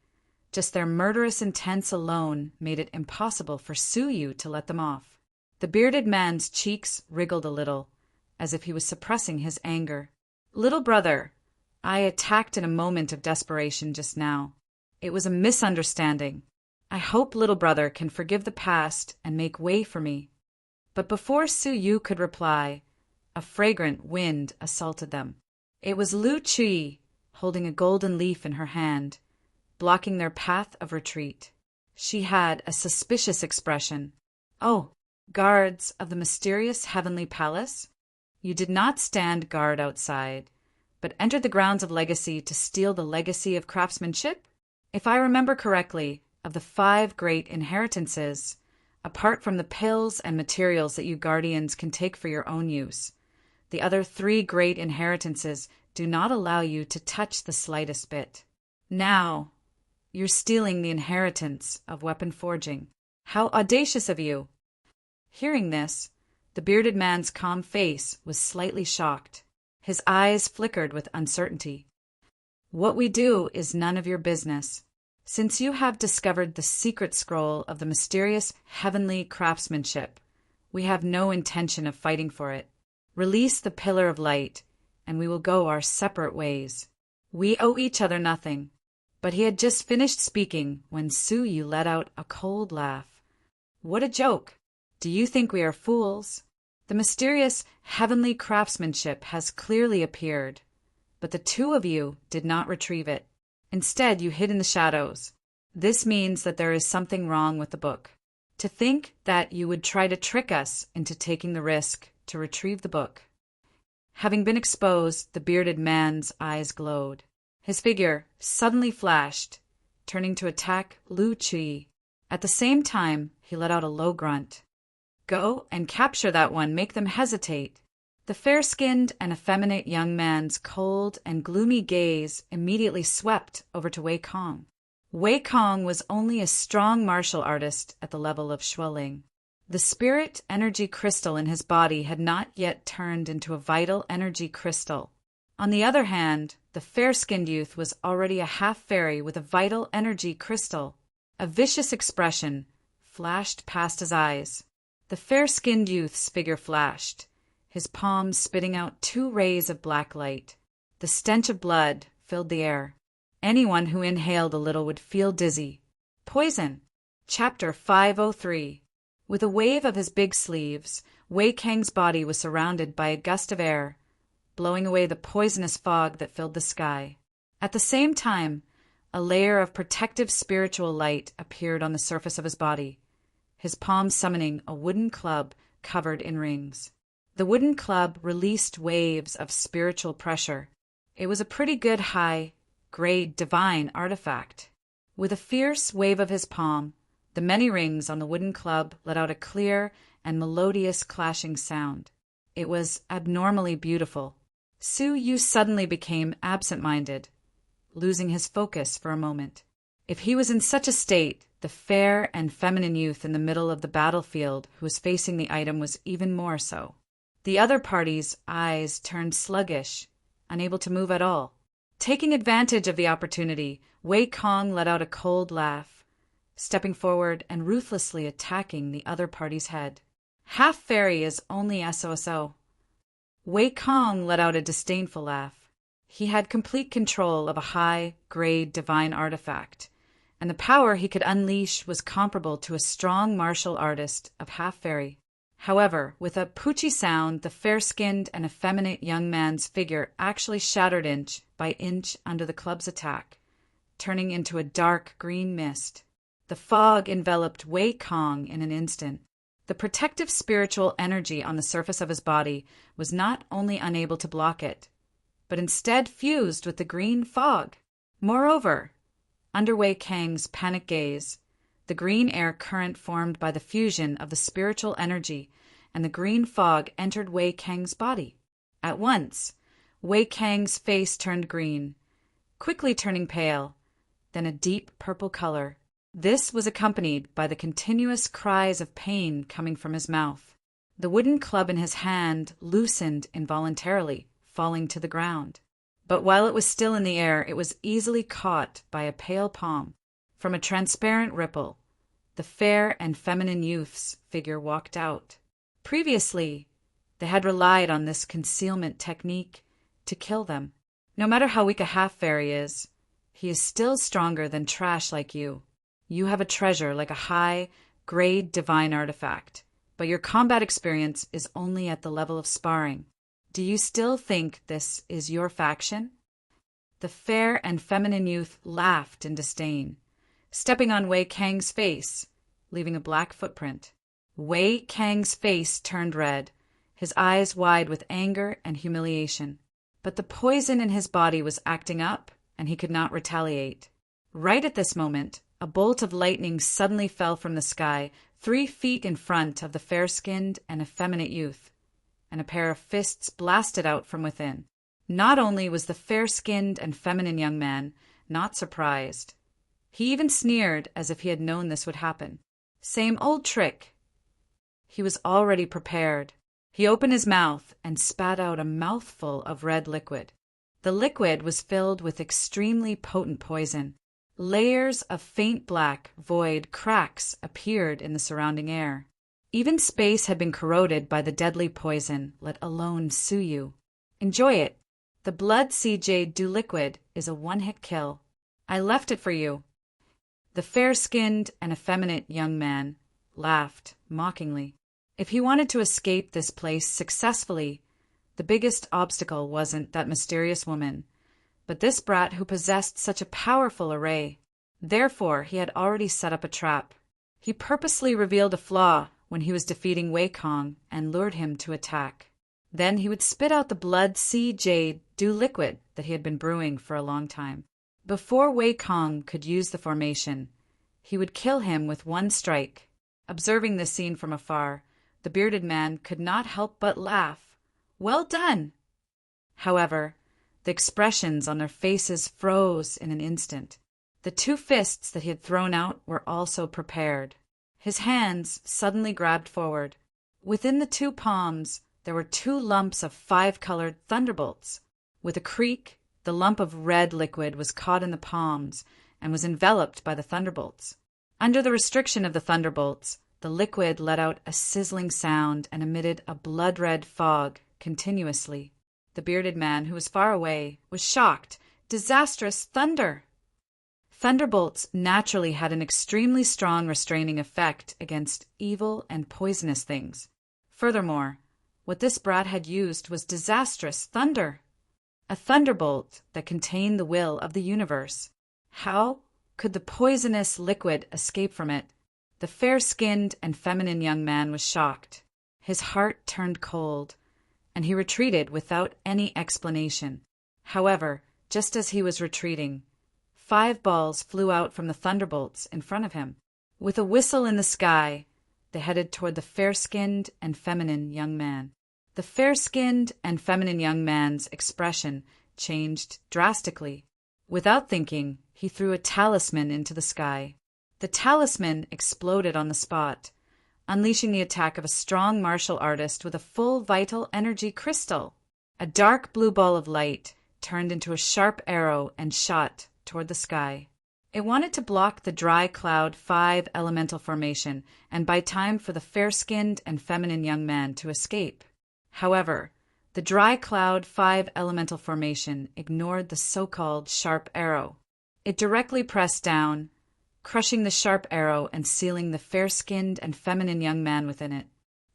Speaker 1: just their murderous intents alone made it impossible for Suyu to let them off. The bearded man's cheeks wriggled a little, as if he was suppressing his anger. "Little brother, I attacked in a moment of desperation just now. It was a misunderstanding. I hope little brother can forgive the past and make way for me." But before Su Yu could reply, a fragrant wind assaulted them. It was Lu Chui, holding a golden leaf in her hand, blocking their path of retreat. She had a suspicious expression. "Oh, guards of the mysterious heavenly palace? You did not stand guard outside, but entered the grounds of legacy to steal the legacy of craftsmanship? If I remember correctly, of the 5 great inheritances, apart from the pills and materials that you guardians can take for your own use, the other 3 great inheritances do not allow you to touch the slightest bit. Now, you're stealing the inheritance of weapon forging. How audacious of you!" Hearing this, the bearded man's calm face was slightly shocked. His eyes flickered with uncertainty. "What we do is none of your business. Since you have discovered the secret scroll of the mysterious heavenly craftsmanship, we have no intention of fighting for it. Release the pillar of light, and we will go our separate ways. We owe each other nothing." But he had just finished speaking when Su Yu let out a cold laugh. "What a joke! Do you think we are fools? The mysterious heavenly craftsmanship has clearly appeared, but the 2 of you did not retrieve it. Instead, you hid in the shadows. This means that there is something wrong with the book. To think that you would try to trick us into taking the risk to retrieve the book." Having been exposed, the bearded man's eyes glowed. His figure suddenly flashed, turning to attack Lu Chui. At the same time, he let out a low grunt. "Go and capture that one, make them hesitate." The fair-skinned and effeminate young man's cold and gloomy gaze immediately swept over to Wei Kong. Wei Kong was only a strong martial artist at the level of Shualing. The spirit energy crystal in his body had not yet turned into a vital energy crystal. On the other hand, the fair-skinned youth was already a half-fairy with a vital energy crystal. A vicious expression flashed past his eyes. The fair-skinned youth's figure flashed, his palms spitting out 2 rays of black light. The stench of blood filled the air. Anyone who inhaled a little would feel dizzy. Poison. Chapter 503. With a wave of his big sleeves, Wei Kang's body was surrounded by a gust of air, blowing away the poisonous fog that filled the sky. At the same time, a layer of protective spiritual light appeared on the surface of his body, his palm summoning a wooden club covered in rings. The wooden club released waves of spiritual pressure. It was a pretty good high-grade divine artifact. With a fierce wave of his palm, the many rings on the wooden club let out a clear and melodious clashing sound. It was abnormally beautiful. Su Yu suddenly became absent-minded, losing his focus for a moment. If he was in such a state, the fair and feminine youth in the middle of the battlefield who was facing the item was even more so. The other party's eyes turned sluggish, unable to move at all. Taking advantage of the opportunity, Wei Kong let out a cold laugh, stepping forward and ruthlessly attacking the other party's head. "Half-fairy is only SOSO." Wei Kong let out a disdainful laugh. He had complete control of a high-grade divine artifact, and the power he could unleash was comparable to a strong martial artist of half-fairy. However, with a poochie sound, the fair-skinned and effeminate young man's figure actually shattered inch by inch under the club's attack, turning into a dark green mist. The fog enveloped Wei Kong in an instant. The protective spiritual energy on the surface of his body was not only unable to block it, but instead fused with the green fog. Moreover, under Wei Kang's panic gaze, the green air current formed by the fusion of the spiritual energy and the green fog entered Wei Kang's body. At once, Wei Kang's face turned green, quickly turning pale, then a deep purple color. This was accompanied by the continuous cries of pain coming from his mouth. The wooden club in his hand loosened involuntarily, falling to the ground. But while it was still in the air, it was easily caught by a pale palm. From a transparent ripple, the fair and feminine youth's figure walked out. Previously, they had relied on this concealment technique to kill them. No matter how weak a half-fairy is, he is still stronger than trash like you. You have a treasure like a high-grade divine artifact, but your combat experience is only at the level of sparring. Do you still think this is your faction? The fair and feminine youth laughed in disdain, stepping on Wei Kang's face, leaving a black footprint. Wei Kang's face turned red, his eyes wide with anger and humiliation. But the poison in his body was acting up, and he could not retaliate. Right at this moment, a bolt of lightning suddenly fell from the sky, 3 feet in front of the fair-skinned and effeminate youth, and a pair of fists blasted out from within. Not only was the fair-skinned and feminine young man not surprised, he even sneered as if he had known this would happen. Same old trick. He was already prepared. He opened his mouth and spat out a mouthful of red liquid. The liquid was filled with extremely potent poison. Layers of faint black, void cracks appeared in the surrounding air. Even space had been corroded by the deadly poison, let alone Suyu. Enjoy it. The blood CJ do liquid is a one-hit kill. I left it for you. The fair-skinned and effeminate young man laughed mockingly. If he wanted to escape this place successfully, the biggest obstacle wasn't that mysterious woman, but this brat who possessed such a powerful array. Therefore, he had already set up a trap. He purposely revealed a flaw when he was defeating Wei Kong and lured him to attack. Then he would spit out the blood sea jade dew liquid that he had been brewing for a long time. Before Wei Kong could use the formation, he would kill him with one strike. Observing this scene from afar, the bearded man could not help but laugh. Well done! However, the expressions on their faces froze in an instant. The 2 fists that he had thrown out were also prepared. His hands suddenly grabbed forward. Within the 2 palms, there were 2 lumps of 5-colored thunderbolts. With a creak, the lump of red liquid was caught in the palms and was enveloped by the thunderbolts. Under the restriction of the thunderbolts, the liquid let out a sizzling sound and emitted a blood-red fog continuously. The bearded man, who was far away, was shocked. Disastrous thunder! Thunderbolts naturally had an extremely strong restraining effect against evil and poisonous things. Furthermore, what this brat had used was disastrous thunder. A thunderbolt that contained the will of the universe. How could the poisonous liquid escape from it? The fair-skinned and feminine young man was shocked. His heart turned cold, and he retreated without any explanation. However, just as he was retreating, 5 balls flew out from the thunderbolts in front of him. With a whistle in the sky, they headed toward the fair-skinned and feminine young man. The fair-skinned and feminine young man's expression changed drastically. Without thinking, he threw a talisman into the sky. The talisman exploded on the spot, unleashing the attack of a strong martial artist with a full vital energy crystal. A dark blue ball of light turned into a sharp arrow and shot toward the sky. It wanted to block the dry cloud 5 elemental formation and buy time for the fair-skinned and feminine young man to escape. However, the dry cloud 5 elemental formation ignored the so-called sharp arrow. It directly pressed down, crushing the sharp arrow and sealing the fair-skinned and feminine young man within it.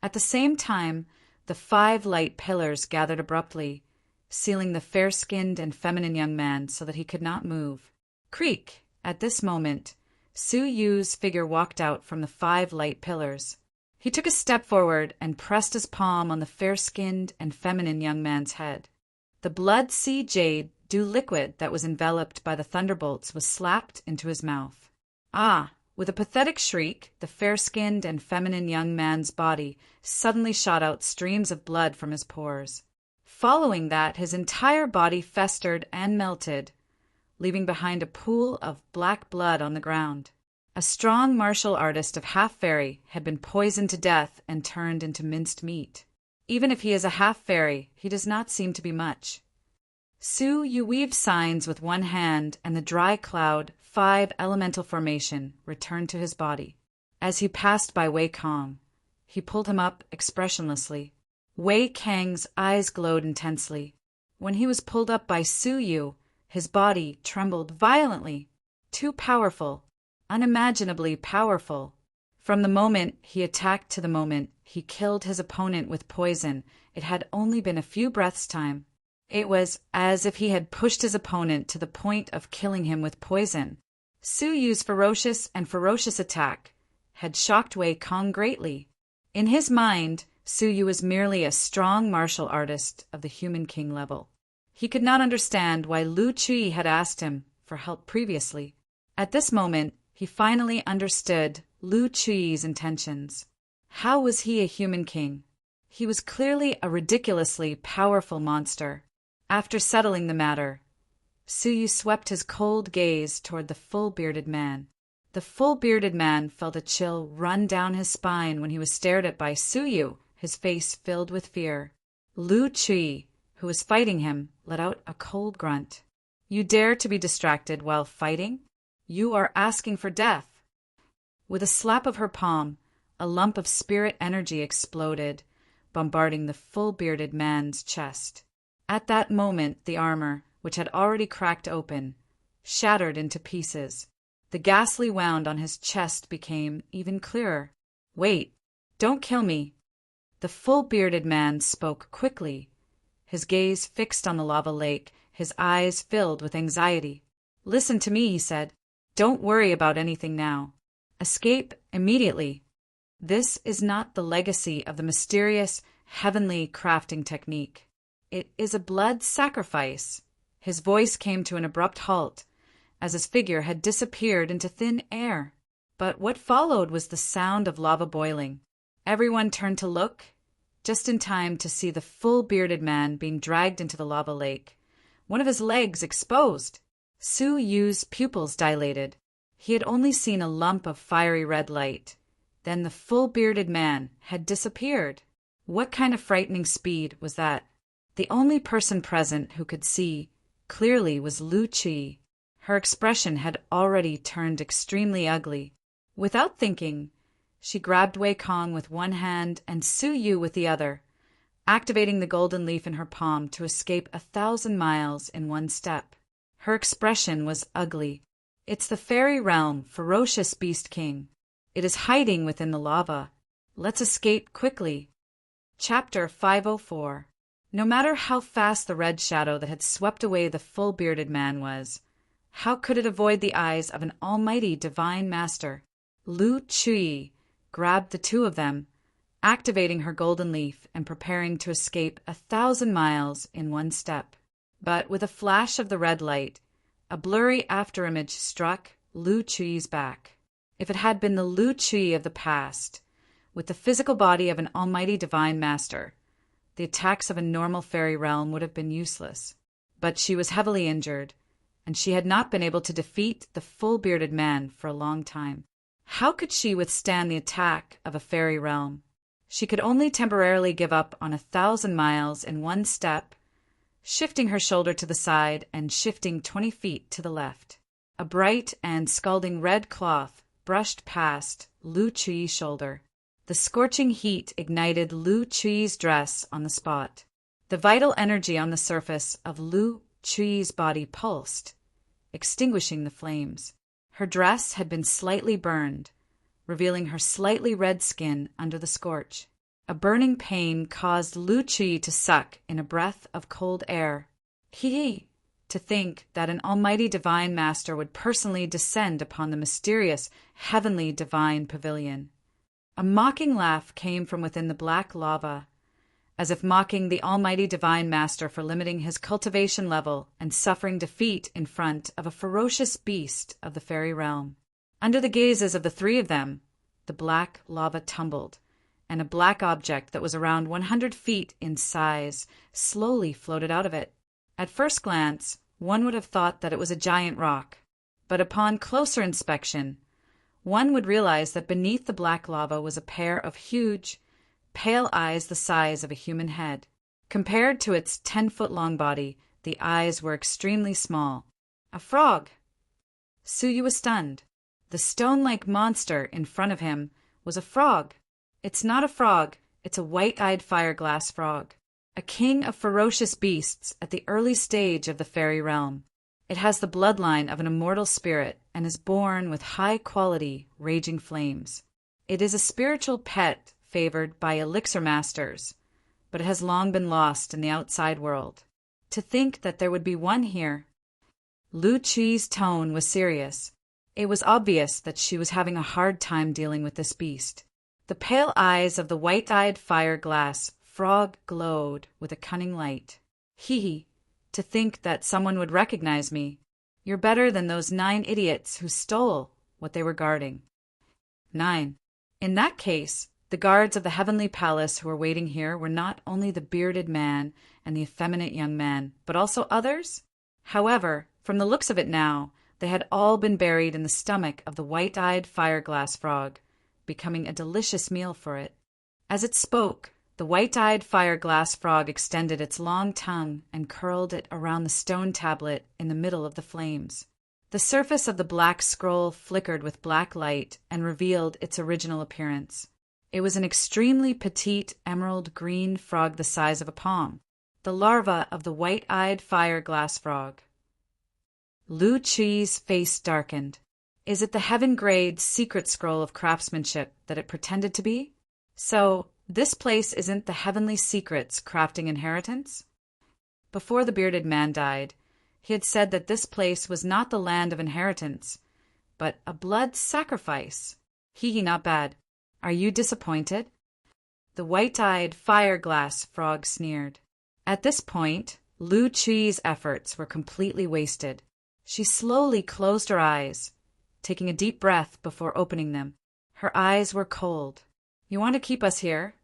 Speaker 1: At the same time, the 5 light pillars gathered abruptly, sealing the fair-skinned and feminine young man so that he could not move. Creak! At this moment, Su Yu's figure walked out from the 5 light pillars. He took a step forward and pressed his palm on the fair-skinned and feminine young man's head. The blood sea jade dew liquid that was enveloped by the thunderbolts was slapped into his mouth. Ah! With a pathetic shriek, the fair-skinned and feminine young man's body suddenly shot out streams of blood from his pores. Following that, his entire body festered and melted, leaving behind a pool of black blood on the ground. A strong martial artist of half-fairy had been poisoned to death and turned into minced meat. Even if he is a half-fairy, he does not seem to be much. Su Yu weaved signs with one hand, and the dry cloud 5 elemental formation returned to his body. As he passed by Wei Kong, He pulled him up expressionlessly. Wei Kang's eyes glowed intensely. When he was pulled up by Su Yu, his body trembled violently. Too powerful, unimaginably powerful. From the moment he attacked to the moment he killed his opponent with poison, it had only been a few breaths' time. It was as if he had pushed his opponent to the point of killing him with poison. Su Yu's ferocious attack had shocked Wei Kong greatly. In his mind, Su Yu was merely a strong martial artist of the human king level. He could not understand why Lu Chui had asked him for help previously. At this moment, he finally understood Lu Chui's intentions. How was he a human king? He was clearly a ridiculously powerful monster. After settling the matter, Su Yu swept his cold gaze toward the full-bearded man. The full-bearded man felt a chill run down his spine when he was stared at by Su Yu, his face filled with fear. Lu Chui, who was fighting him, let out a cold grunt. You dare to be distracted while fighting? You are asking for death. With a slap of her palm, a lump of spirit energy exploded, bombarding the full-bearded man's chest. At that moment, the armor, which had already cracked open, shattered into pieces. The ghastly wound on his chest became even clearer. Wait, don't kill me. The full-bearded man spoke quickly, his gaze fixed on the lava lake, his eyes filled with anxiety. Listen to me, he said. Don't worry about anything now. Escape immediately. This is not the legacy of the mysterious, heavenly crafting technique. It is a blood sacrifice. His voice came to an abrupt halt, as his figure had disappeared into thin air. But what followed was the sound of lava boiling. Everyone turned to look, just in time to see the full-bearded man being dragged into the lava lake, one of his legs exposed. Su Yu's pupils dilated. He had only seen a lump of fiery red light. Then the full-bearded man had disappeared. What kind of frightening speed was that? The only person present who could see clearly was Lu Qi. Her expression had already turned extremely ugly. Without thinking, she grabbed Wei Kong with one hand and Su Yu with the other, activating the golden leaf in her palm to escape 1,000 miles in one step. Her expression was ugly. It's the fairy realm, ferocious beast king. It is hiding within the lava. Let's escape quickly. Chapter 504. No matter how fast the red shadow that had swept away the full-bearded man was, how could it avoid the eyes of an almighty divine master? Lu Chui grabbed the two of them, activating her golden leaf and preparing to escape 1,000 miles in one step. But with a flash of the red light, a blurry afterimage struck Lu Chui's back. If it had been the Lu Chui of the past, with the physical body of an almighty divine master, the attacks of a normal fairy realm would have been useless. But she was heavily injured, and she had not been able to defeat the full-bearded man for a long time. How could she withstand the attack of a fairy realm? She could only temporarily give up on 1,000 miles in one step, shifting her shoulder to the side and shifting 20 feet to the left. A bright and scalding red cloth brushed past Lu Chui's shoulder. The scorching heat ignited Lu Chui's dress on the spot. The vital energy on the surface of Lu Chui's body pulsed, extinguishing the flames. Her dress had been slightly burned, revealing her slightly red skin under the scorch. A burning pain caused Lu Chui to suck in a breath of cold air. To think that an almighty divine master would personally descend upon the mysterious, heavenly divine pavilion. A mocking laugh came from within the black lava, as if mocking the almighty divine master for limiting his cultivation level and suffering defeat in front of a ferocious beast of the fairy realm. Under the gazes of the three of them, the black lava tumbled, and a black object that was around 100 feet in size slowly floated out of it. At first glance, one would have thought that it was a giant rock, but upon closer inspection, one would realize that beneath the black lava was a pair of huge, pale eyes the size of a human head. Compared to its 10-foot-long body, the eyes were extremely small. A frog! Su Yu was stunned. The stone-like monster in front of him was a frog. It's not a frog, it's a white-eyed fire-glass frog, a king of ferocious beasts at the early stage of the fairy realm. It has the bloodline of an immortal spirit and is born with high-quality, raging flames. It is a spiritual pet favored by elixir masters, but it has long been lost in the outside world. To think that there would be one here. Lu Chi's tone was serious. It was obvious that she was having a hard time dealing with this beast. The pale eyes of the white-eyed fire-glass frog glowed with a cunning light. Hee, to think that someone would recognize me. You're better than those 9 idiots who stole what they were guarding. 9. In that case, the guards of the heavenly palace who were waiting here were not only the bearded man and the effeminate young man, but also others? However, from the looks of it now, they had all been buried in the stomach of the white-eyed fire-glass frog, becoming a delicious meal for it. As it spoke, the white-eyed fire-glass frog extended its long tongue and curled it around the stone tablet in the middle of the flames. The surface of the black scroll flickered with black light and revealed its original appearance. It was an extremely petite emerald green frog the size of a palm, the larva of the white-eyed fire-glass frog. Lu Chi's face darkened. Is it the heaven-grade secret scroll of craftsmanship that it pretended to be? So, this place isn't the heavenly secrets crafting inheritance? Before the bearded man died, he had said that this place was not the land of inheritance, but a blood sacrifice. Hee, not bad. Are you disappointed? The white-eyed fire-glass frog sneered. At this point, Lu Chi's efforts were completely wasted. She slowly closed her eyes, taking a deep breath before opening them. Her eyes were cold. You want to keep us here?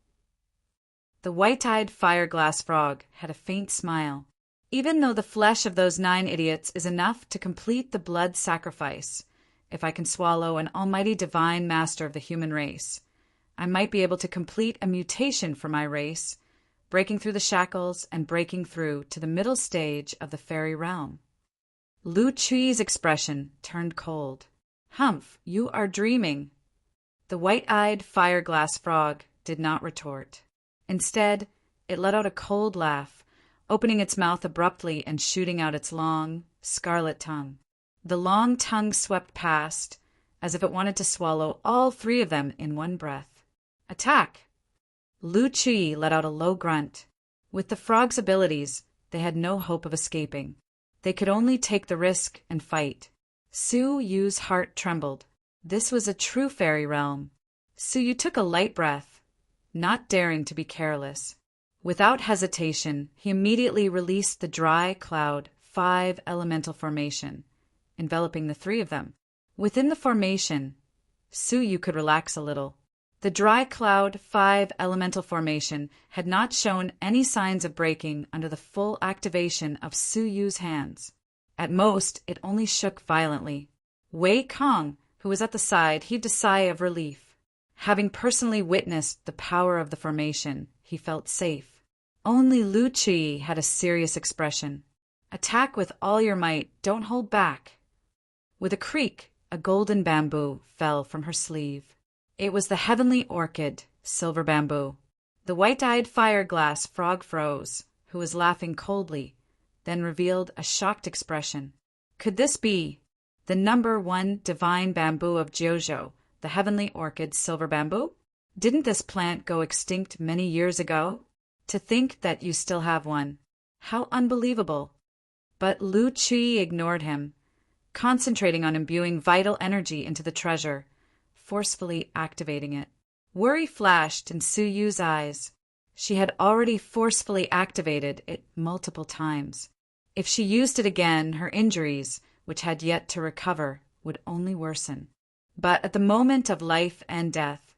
Speaker 1: The white-eyed fire-glass frog had a faint smile. Even though the flesh of those 9 idiots is enough to complete the blood sacrifice, if I can swallow an almighty divine master of the human race, I might be able to complete a mutation for my race, breaking through the shackles and breaking through to the middle stage of the fairy realm. Lu Chi's expression turned cold. Humph, you are dreaming. The white-eyed fire-glass frog did not retort. Instead, it let out a cold laugh, opening its mouth abruptly and shooting out its long, scarlet tongue. The long tongue swept past, as if it wanted to swallow all 3 of them in one breath. Attack! Lu Chi let out a low grunt. With the frog's abilities, they had no hope of escaping. They could only take the risk and fight. Su Yu's heart trembled. This was a true fairy realm. Su Yu took a light breath, not daring to be careless. Without hesitation, he immediately released the dry cloud 5 elemental formation, enveloping the 3 of them. Within the formation, Su Yu could relax a little. The dry cloud 5 elemental formation had not shown any signs of breaking under the full activation of Su Yu's hands. At most, it only shook violently. Wei Kong, who was at the side, heaved a sigh of relief. Having personally witnessed the power of the formation, he felt safe. Only Lu Chi had a serious expression. Attack with all your might, don't hold back. With a creak, a golden bamboo fell from her sleeve. It was the heavenly orchid, Silver Bamboo. The white-eyed fire-glass frog froze, who was laughing coldly, then revealed a shocked expression. Could this be the number 1 divine bamboo of Jojo, the heavenly orchid Silver Bamboo? Didn't this plant go extinct many years ago? To think that you still have one. How unbelievable. But Lu Chi ignored him, concentrating on imbuing vital energy into the treasure, forcefully activating it. Worry flashed in Su Yu's eyes. She had already forcefully activated it multiple times. If she used it again, her injuries, which had yet to recover, would only worsen. But at the moment of life and death,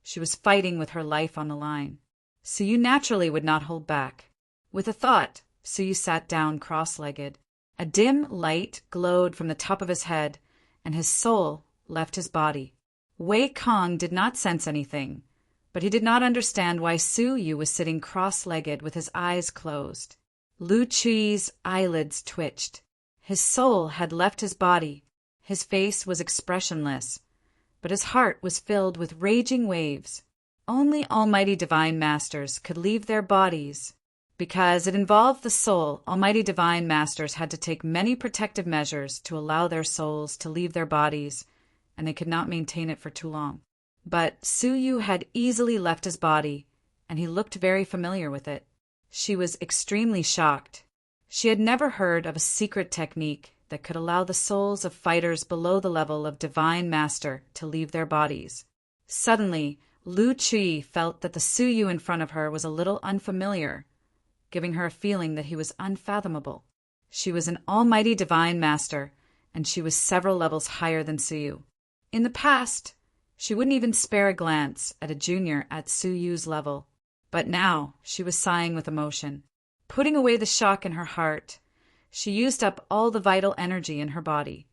Speaker 1: she was fighting with her life on the line. Su Yu naturally would not hold back. With a thought, Su Yu sat down cross-legged. A dim light glowed from the top of his head, and his soul left his body. Wei Kong did not sense anything, but he did not understand why Su Yu was sitting cross-legged with his eyes closed. Lu Chi's eyelids twitched. His soul had left his body. His face was expressionless, but his heart was filled with raging waves. only Almighty Divine Masters could leave their bodies. Because it involved the soul, Almighty Divine Masters had to take many protective measures to allow their souls to leave their bodies, and they could not maintain it for too long. But Suyu had easily left his body, and he looked very familiar with it. She was extremely shocked. She had never heard of a secret technique that could allow the souls of fighters below the level of Divine Master to leave their bodies. Suddenly, Lu Chui felt that the Suyu in front of her was a little unfamiliar, giving her a feeling that he was unfathomable. She was an almighty Divine Master, and she was several levels higher than Suyu. In the past, she wouldn't even spare a glance at a junior at Suyu's level. But now she was sighing with emotion. Putting away the shock in her heart, she used up all the vital energy in her body,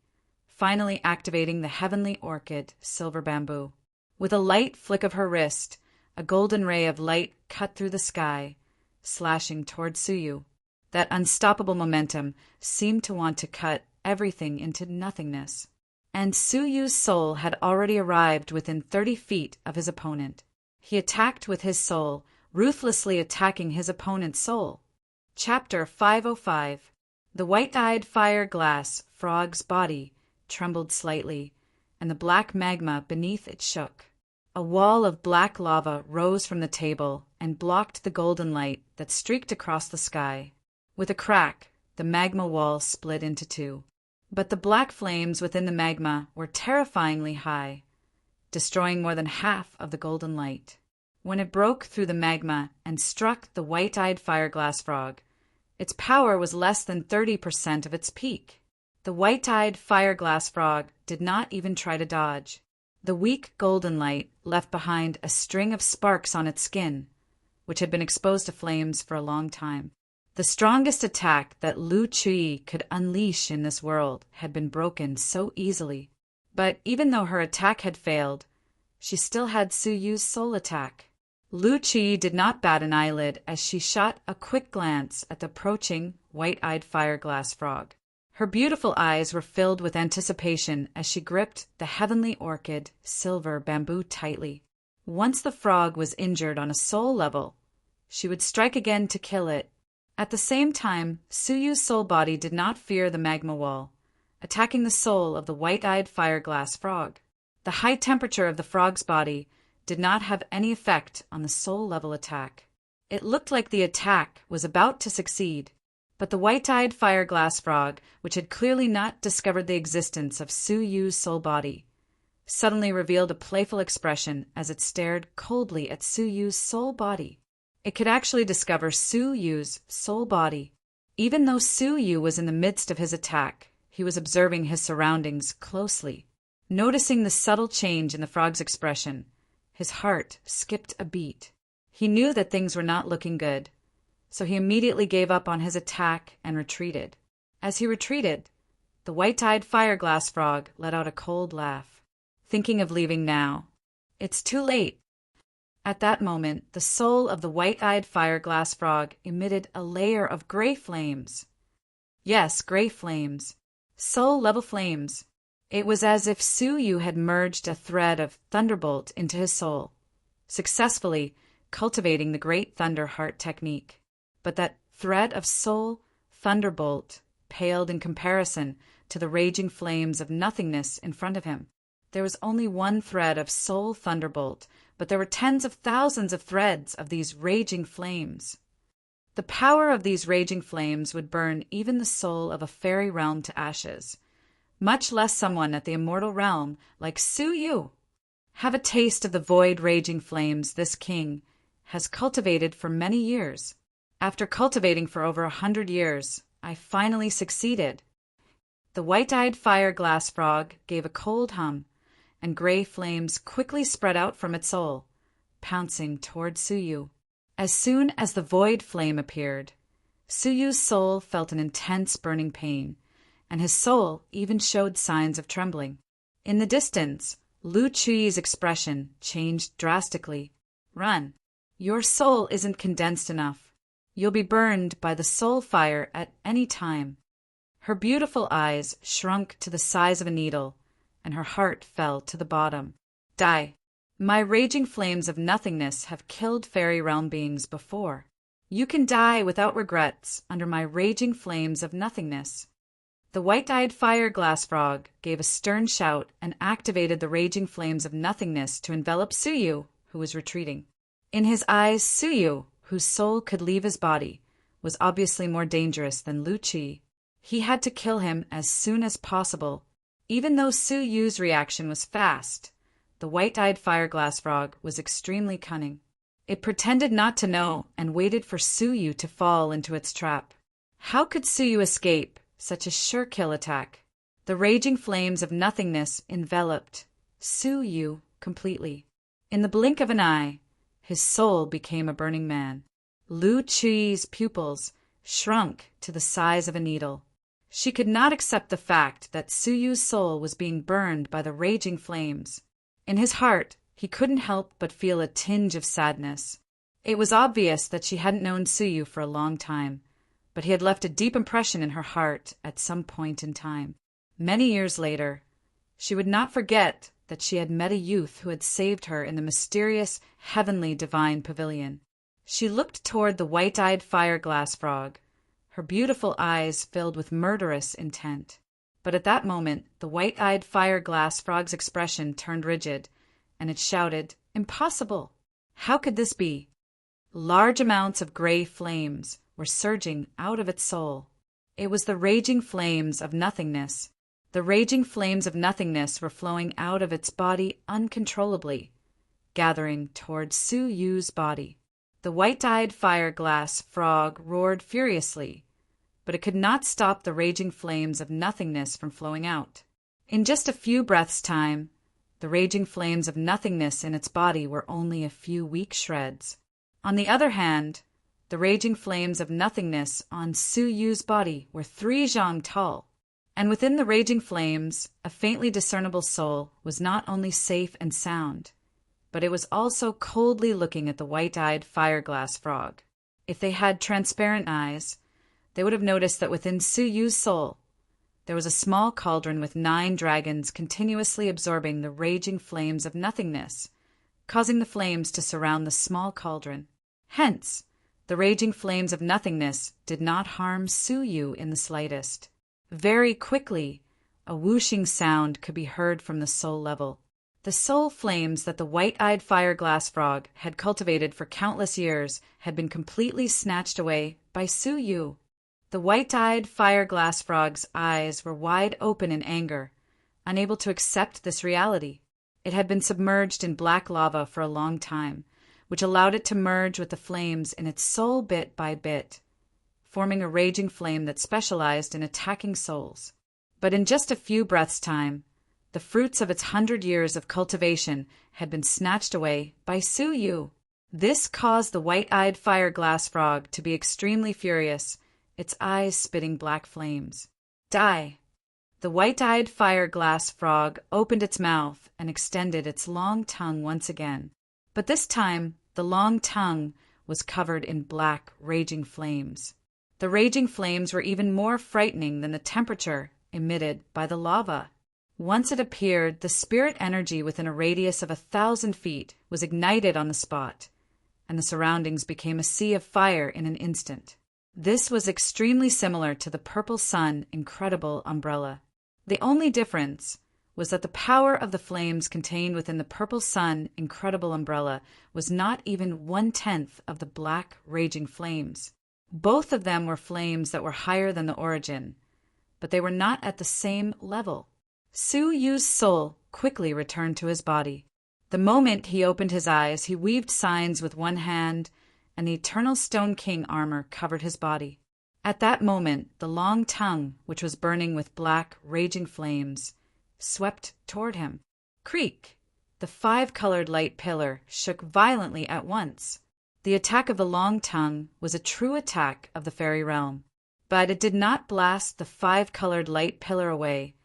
Speaker 1: finally activating the heavenly orchid, silver bamboo. With a light flick of her wrist, a golden ray of light cut through the sky, slashing toward Suyu. That unstoppable momentum seemed to want to cut everything into nothingness. And Suyu's soul had already arrived within 30 feet of his opponent. He attacked with his soul, ruthlessly attacking his opponent's soul. Chapter 505. The white-eyed fire-glass frog's body trembled slightly, and the black magma beneath it shook. A wall of black lava rose from the table and blocked the golden light that streaked across the sky. With a crack, the magma wall split into two. But the black flames within the magma were terrifyingly high, destroying more than half of the golden light. When it broke through the magma and struck the white-eyed fire-glass frog, its power was less than 30% of its peak. The white-eyed fire-glass frog did not even try to dodge. The weak golden light left behind a string of sparks on its skin, which had been exposed to flames for a long time. The strongest attack that Lu Chui could unleash in this world had been broken so easily. But even though her attack had failed, she still had Suyu's soul attack. Lu Chui did not bat an eyelid as she shot a quick glance at the approaching white-eyed fire-glass frog. Her beautiful eyes were filled with anticipation as she gripped the heavenly orchid, silver bamboo tightly. Once the frog was injured on a soul level, she would strike again to kill it. At the same time, Suyu's soul body did not fear the magma wall, attacking the soul of the white-eyed fire-glass frog. The high temperature of the frog's body did not have any effect on the soul-level attack. It looked like the attack was about to succeed, but the white-eyed fire-glass frog, which had clearly not discovered the existence of Suyu's soul body, suddenly revealed a playful expression as it stared coldly at Suyu's soul body. It could actually discover Suyu's soul body. Even though Suyu was in the midst of his attack, he was observing his surroundings closely. Noticing the subtle change in the frog's expression, his heart skipped a beat. He knew that things were not looking good, so he immediately gave up on his attack and retreated. As he retreated, the white-eyed fire-glass frog let out a cold laugh. Thinking of leaving now. It's too late. At that moment, the soul of the white-eyed fire-glass frog emitted a layer of gray flames. Yes, gray flames. Soul-level flames. It was as if Suyu had merged a thread of thunderbolt into his soul, successfully cultivating the great thunder heart technique. But that thread of soul thunderbolt paled in comparison to the raging flames of nothingness in front of him. There was only one thread of soul thunderbolt, but there were tens of thousands of threads of these raging flames. The power of these raging flames would burn even the soul of a fairy realm to ashes, much less someone at the immortal realm like Suyu. Have a taste of the void raging flames this king has cultivated for many years. After cultivating for over 100 years, I finally succeeded. The white-eyed fire-glass frog gave a cold hum, and gray flames quickly spread out from its soul, pouncing toward Suyu. As soon as the void flame appeared, Suyu's soul felt an intense burning pain, and his soul even showed signs of trembling. In the distance, Lu Chui's expression changed drastically. Run. Your soul isn't condensed enough. You'll be burned by the soul fire at any time. Her beautiful eyes shrunk to the size of a needle, and her heart fell to the bottom. Die. My raging flames of nothingness have killed fairy realm beings before. You can die without regrets under my raging flames of nothingness." The white-eyed fire glass frog gave a stern shout and activated the raging flames of nothingness to envelop Suyu, who was retreating. In his eyes, Suyu, whose soul could leave his body, was obviously more dangerous than Lu Qi. He had to kill him as soon as possible. Even though Suyu's reaction was fast, the white-eyed fire glass frog was extremely cunning. It pretended not to know and waited for Suyu to fall into its trap. How could Suyu escape such a sure kill attack? The raging flames of nothingness enveloped Suyu completely. In the blink of an eye, his soul became a burning man. Lu Qi's pupils shrunk to the size of a needle. She could not accept the fact that Suyu's soul was being burned by the raging flames. In his heart, he couldn't help but feel a tinge of sadness. It was obvious that she hadn't known Suyu for a long time, but he had left a deep impression in her heart at some point in time. Many years later, she would not forget that she had met a youth who had saved her in the mysterious, heavenly divine pavilion. She looked toward the white-eyed fire glass frog, her beautiful eyes filled with murderous intent. But at that moment, the white-eyed fire glass frog's expression turned rigid, and it shouted, "Impossible! How could this be?" Large amounts of gray flames were surging out of its soul. It was the raging flames of nothingness. The raging flames of nothingness were flowing out of its body uncontrollably, gathering toward Suyu's body. The white-eyed fire glass frog roared furiously, but it could not stop the raging flames of nothingness from flowing out. In just a few breaths' time, the raging flames of nothingness in its body were only a few weak shreds. On the other hand, the raging flames of nothingness on Suyu's body were 3 zhang tall, and within the raging flames, a faintly discernible soul was not only safe and sound, but it was also coldly looking at the white-eyed fire glass frog. If they had transparent eyes, they would have noticed that within Suyu's soul, there was a small cauldron with 9 dragons continuously absorbing the raging flames of nothingness, causing the flames to surround the small cauldron. Hence, the raging flames of nothingness did not harm Suyu in the slightest. Very quickly, a whooshing sound could be heard from the soul level. The soul flames that the white-eyed fire glass frog had cultivated for countless years had been completely snatched away by Suyu. The white-eyed fire glass frog's eyes were wide open in anger, unable to accept this reality. It had been submerged in black lava for a long time, which allowed it to merge with the flames in its soul bit by bit, forming a raging flame that specialized in attacking souls. But in just a few breaths' time, the fruits of its 100 years of cultivation had been snatched away by Suyu. This caused the white-eyed fire glass frog to be extremely furious, its eyes spitting black flames. "Die!" The white-eyed fire glass frog opened its mouth and extended its long tongue once again. But this time, the long tongue was covered in black, raging flames. The raging flames were even more frightening than the temperature emitted by the lava. Once it appeared, the spirit energy within a radius of 1,000 feet was ignited on the spot, and the surroundings became a sea of fire in an instant. This was extremely similar to the purple sun incredible umbrella. The only difference was that the power of the flames contained within the purple sun incredible umbrella was not even 1/10 of the black raging flames. Both of them were flames that were higher than the origin, but they were not at the same level. Suyu's soul quickly returned to his body. The moment he opened his eyes, he weaved signs with one hand, and the eternal Stone King armor covered his body. At that moment, the long tongue, which was burning with black, raging flames, swept toward him. Creak! The 5-colored light pillar shook violently at once. The attack of the long tongue was a true attack of the fairy realm, but it did not blast the 5-colored light pillar away,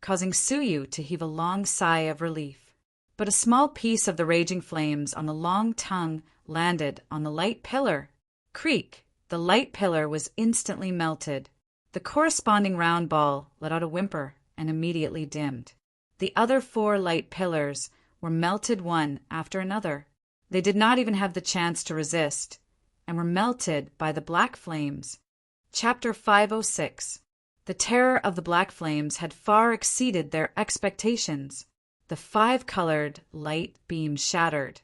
Speaker 1: causing Suyu to heave a long sigh of relief. But a small piece of the raging flames on the long tongue landed on the light pillar. Creak! The light pillar was instantly melted. The corresponding round ball let out a whimper and immediately dimmed. The other 4 light pillars were melted one after another. They did not even have the chance to resist, and were melted by the black flames. Chapter 506. The terror of the black flames had far exceeded their expectations. The 5-colored light beams shattered,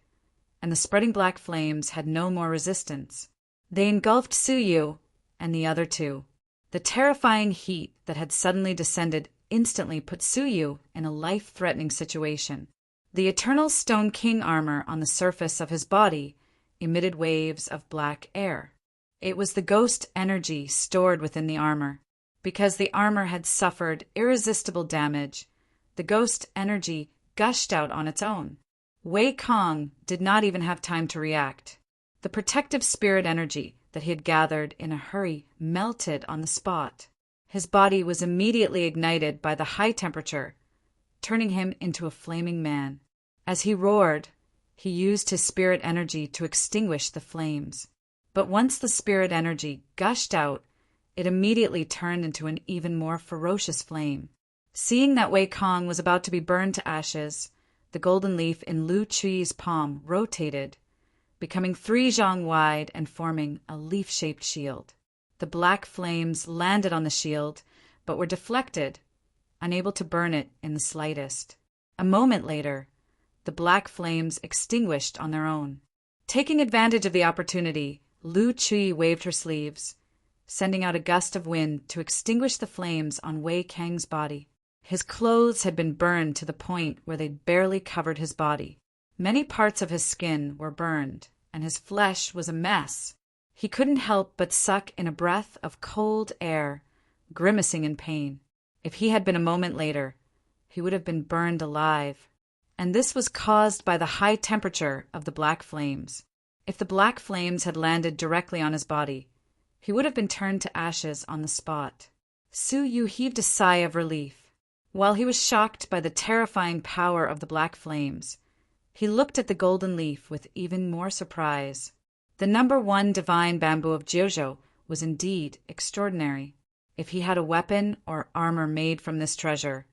Speaker 1: and the spreading black flames had no more resistance. They engulfed Suyu and the other two. The terrifying heat that had suddenly descended instantly put Suyu in a life-threatening situation. The eternal Stone King armor on the surface of his body emitted waves of black air. It was the ghost energy stored within the armor. Because the armor had suffered irresistible damage, the ghost energy gushed out on its own. Wei Kong did not even have time to react. The protective spirit energy that he had gathered in a hurry melted on the spot. His body was immediately ignited by the high temperature, turning him into a flaming man. As he roared, he used his spirit energy to extinguish the flames. But once the spirit energy gushed out, it immediately turned into an even more ferocious flame. Seeing that Wei Kong was about to be burned to ashes, the golden leaf in Lu Chui's palm rotated, becoming 3 zhang wide and forming a leaf-shaped shield. The black flames landed on the shield, but were deflected, unable to burn it in the slightest. A moment later, the black flames extinguished on their own. Taking advantage of the opportunity, Lu Chui waved her sleeves, sending out a gust of wind to extinguish the flames on Wei Kang's body. His clothes had been burned to the point where they barely covered his body. Many parts of his skin were burned, and his flesh was a mess. He couldn't help but suck in a breath of cold air, grimacing in pain. If he had been a moment later, he would have been burned alive. And this was caused by the high temperature of the black flames. If the black flames had landed directly on his body, he would have been turned to ashes on the spot. Suyu heaved a sigh of relief. While he was shocked by the terrifying power of the black flames, he looked at the golden leaf with even more surprise. The number 1 divine bamboo of Jiuzhou was indeed extraordinary. If he had a weapon or armor made from this treasure,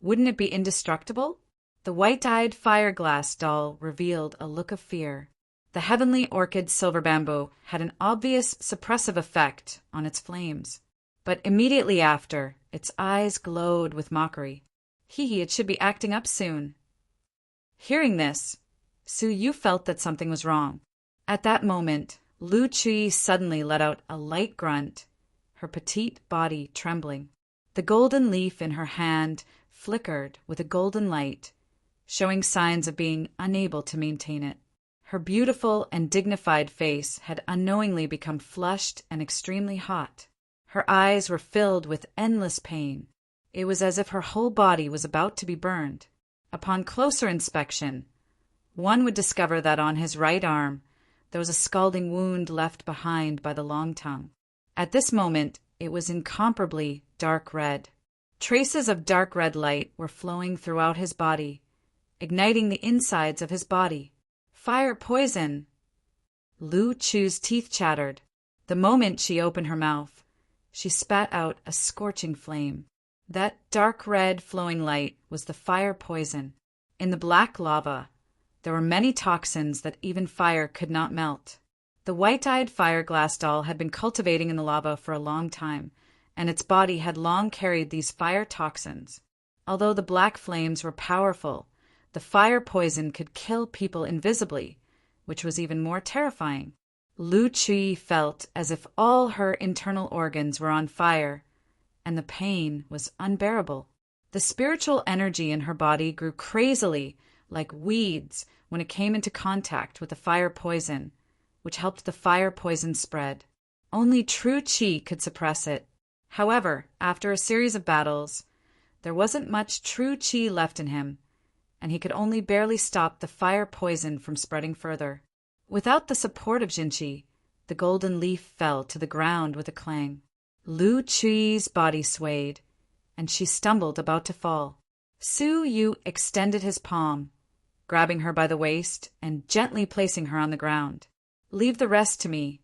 Speaker 1: wouldn't it be indestructible? The white-eyed fire-glass doll revealed a look of fear. The heavenly orchid silver bamboo had an obvious suppressive effect on its flames. But immediately after, its eyes glowed with mockery. It should be acting up soon. Hearing this, Suyu felt that something was wrong. At that moment, Lu Chui suddenly let out a light grunt, her petite body trembling. The golden leaf in her hand flickered with a golden light, showing signs of being unable to maintain it. Her beautiful and dignified face had unknowingly become flushed and extremely hot. Her eyes were filled with endless pain. It was as if her whole body was about to be burned. Upon closer inspection, one would discover that on his right arm there was a scalding wound left behind by the long tongue. At this moment, it was incomparably dark red. Traces of dark red light were flowing throughout his body, igniting the insides of his body. Fire poison! Lu Chu's teeth chattered. The moment she opened her mouth, she spat out a scorching flame. That dark red flowing light was the fire poison. In the black lava, there were many toxins that even fire could not melt. The white-eyed fire glass doll had been cultivating in the lava for a long time, and its body had long carried these fire toxins. Although the black flames were powerful, the fire poison could kill people invisibly, which was even more terrifying. Lu Chui felt as if all her internal organs were on fire, and the pain was unbearable. The spiritual energy in her body grew crazily, like weeds, when it came into contact with the fire poison, which helped the fire poison spread. Only true qi could suppress it. However, after a series of battles, there wasn't much true qi left in him, and he could only barely stop the fire poison from spreading further. Without the support of Jinqi, the golden leaf fell to the ground with a clang. Lu Chui's body swayed, and she stumbled about to fall. Suyu extended his palm, grabbing her by the waist and gently placing her on the ground. "Leave the rest to me."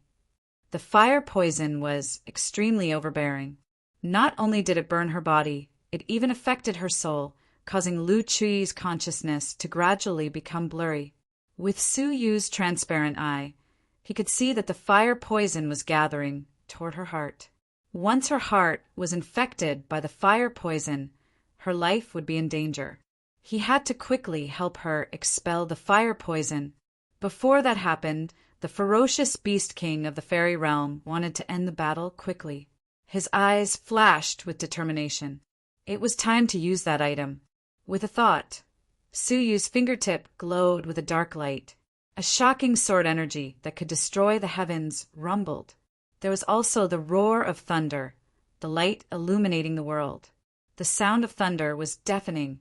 Speaker 1: The fire poison was extremely overbearing. Not only did it burn her body, it even affected her soul, causing Lu Chui's consciousness to gradually become blurry. With Su Yu's transparent eye, he could see that the fire poison was gathering toward her heart. Once her heart was infected by the fire poison, her life would be in danger. He had to quickly help her expel the fire poison. Before that happened, the ferocious Beast King of the fairy realm wanted to end the battle quickly. His eyes flashed with determination. It was time to use that item. With a thought, Su Yu's fingertip glowed with a dark light. A shocking sword energy that could destroy the heavens rumbled. There was also the roar of thunder, the light illuminating the world. The sound of thunder was deafening,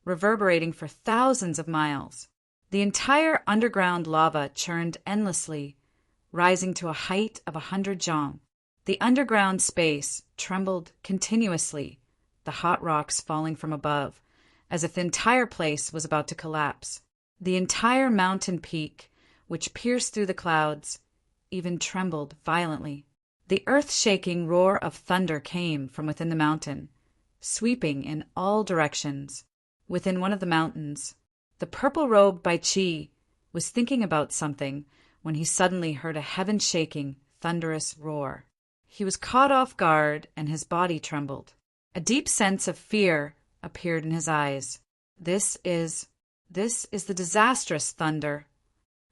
Speaker 1: reverberating for thousands of miles. The entire underground lava churned endlessly, rising to a height of 100 jong. The underground space trembled continuously, the hot rocks falling from above, as if the entire place was about to collapse. The entire mountain peak, which pierced through the clouds, even trembled violently. The earth-shaking roar of thunder came from within the mountain, sweeping in all directions. Within one of the mountains, the purple-robed Bai Qi was thinking about something when he suddenly heard a heaven-shaking, thunderous roar. He was caught off guard and his body trembled. A deep sense of fear appeared in his eyes. This is the disastrous thunder.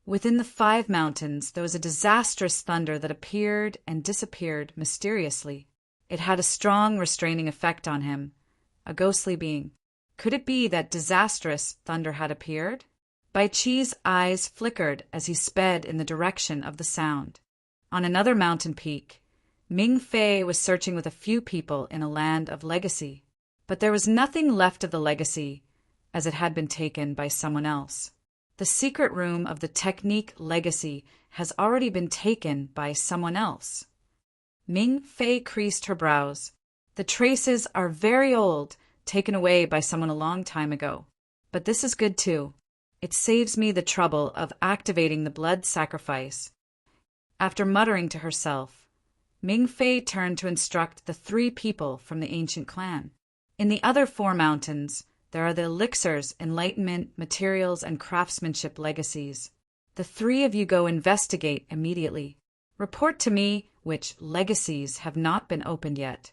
Speaker 1: Within the 5 mountains, there was a disastrous thunder that appeared and disappeared mysteriously. It had a strong restraining effect on him, a ghostly being. Could it be that disastrous thunder had appeared? Bai Qi's eyes flickered as he sped in the direction of the sound. On another mountain peak, Ming Fei was searching with a few people in a land of legacy. But there was nothing left of the legacy, as it had been taken by someone else. The secret room of the Technique legacy has already been taken by someone else. Ming Fei creased her brows. The traces are very old, taken away by someone a long time ago. But this is good too. It saves me the trouble of activating the blood sacrifice. After muttering to herself, Ming Fei turned to instruct the 3 people from the ancient clan. In the other 4 mountains, there are the elixirs, enlightenment, materials, and craftsmanship legacies. The 3 of you go investigate immediately. Report to me which legacies have not been opened yet.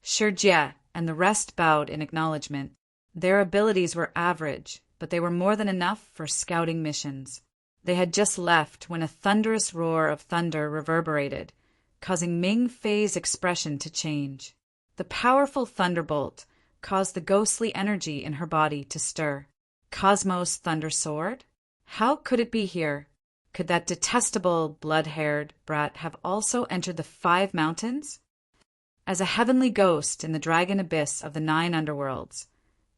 Speaker 1: Shijie and the rest bowed in acknowledgement. Their abilities were average, but they were more than enough for scouting missions. They had just left when a thunderous roar of thunder reverberated, causing Ming Fei's expression to change. The powerful thunderbolt caused the ghostly energy in her body to stir. Cosmos Thunder Sword? How could it be here? Could that detestable, blood-haired brat have also entered the 5 mountains? As a heavenly ghost in the dragon abyss of the 9 underworlds,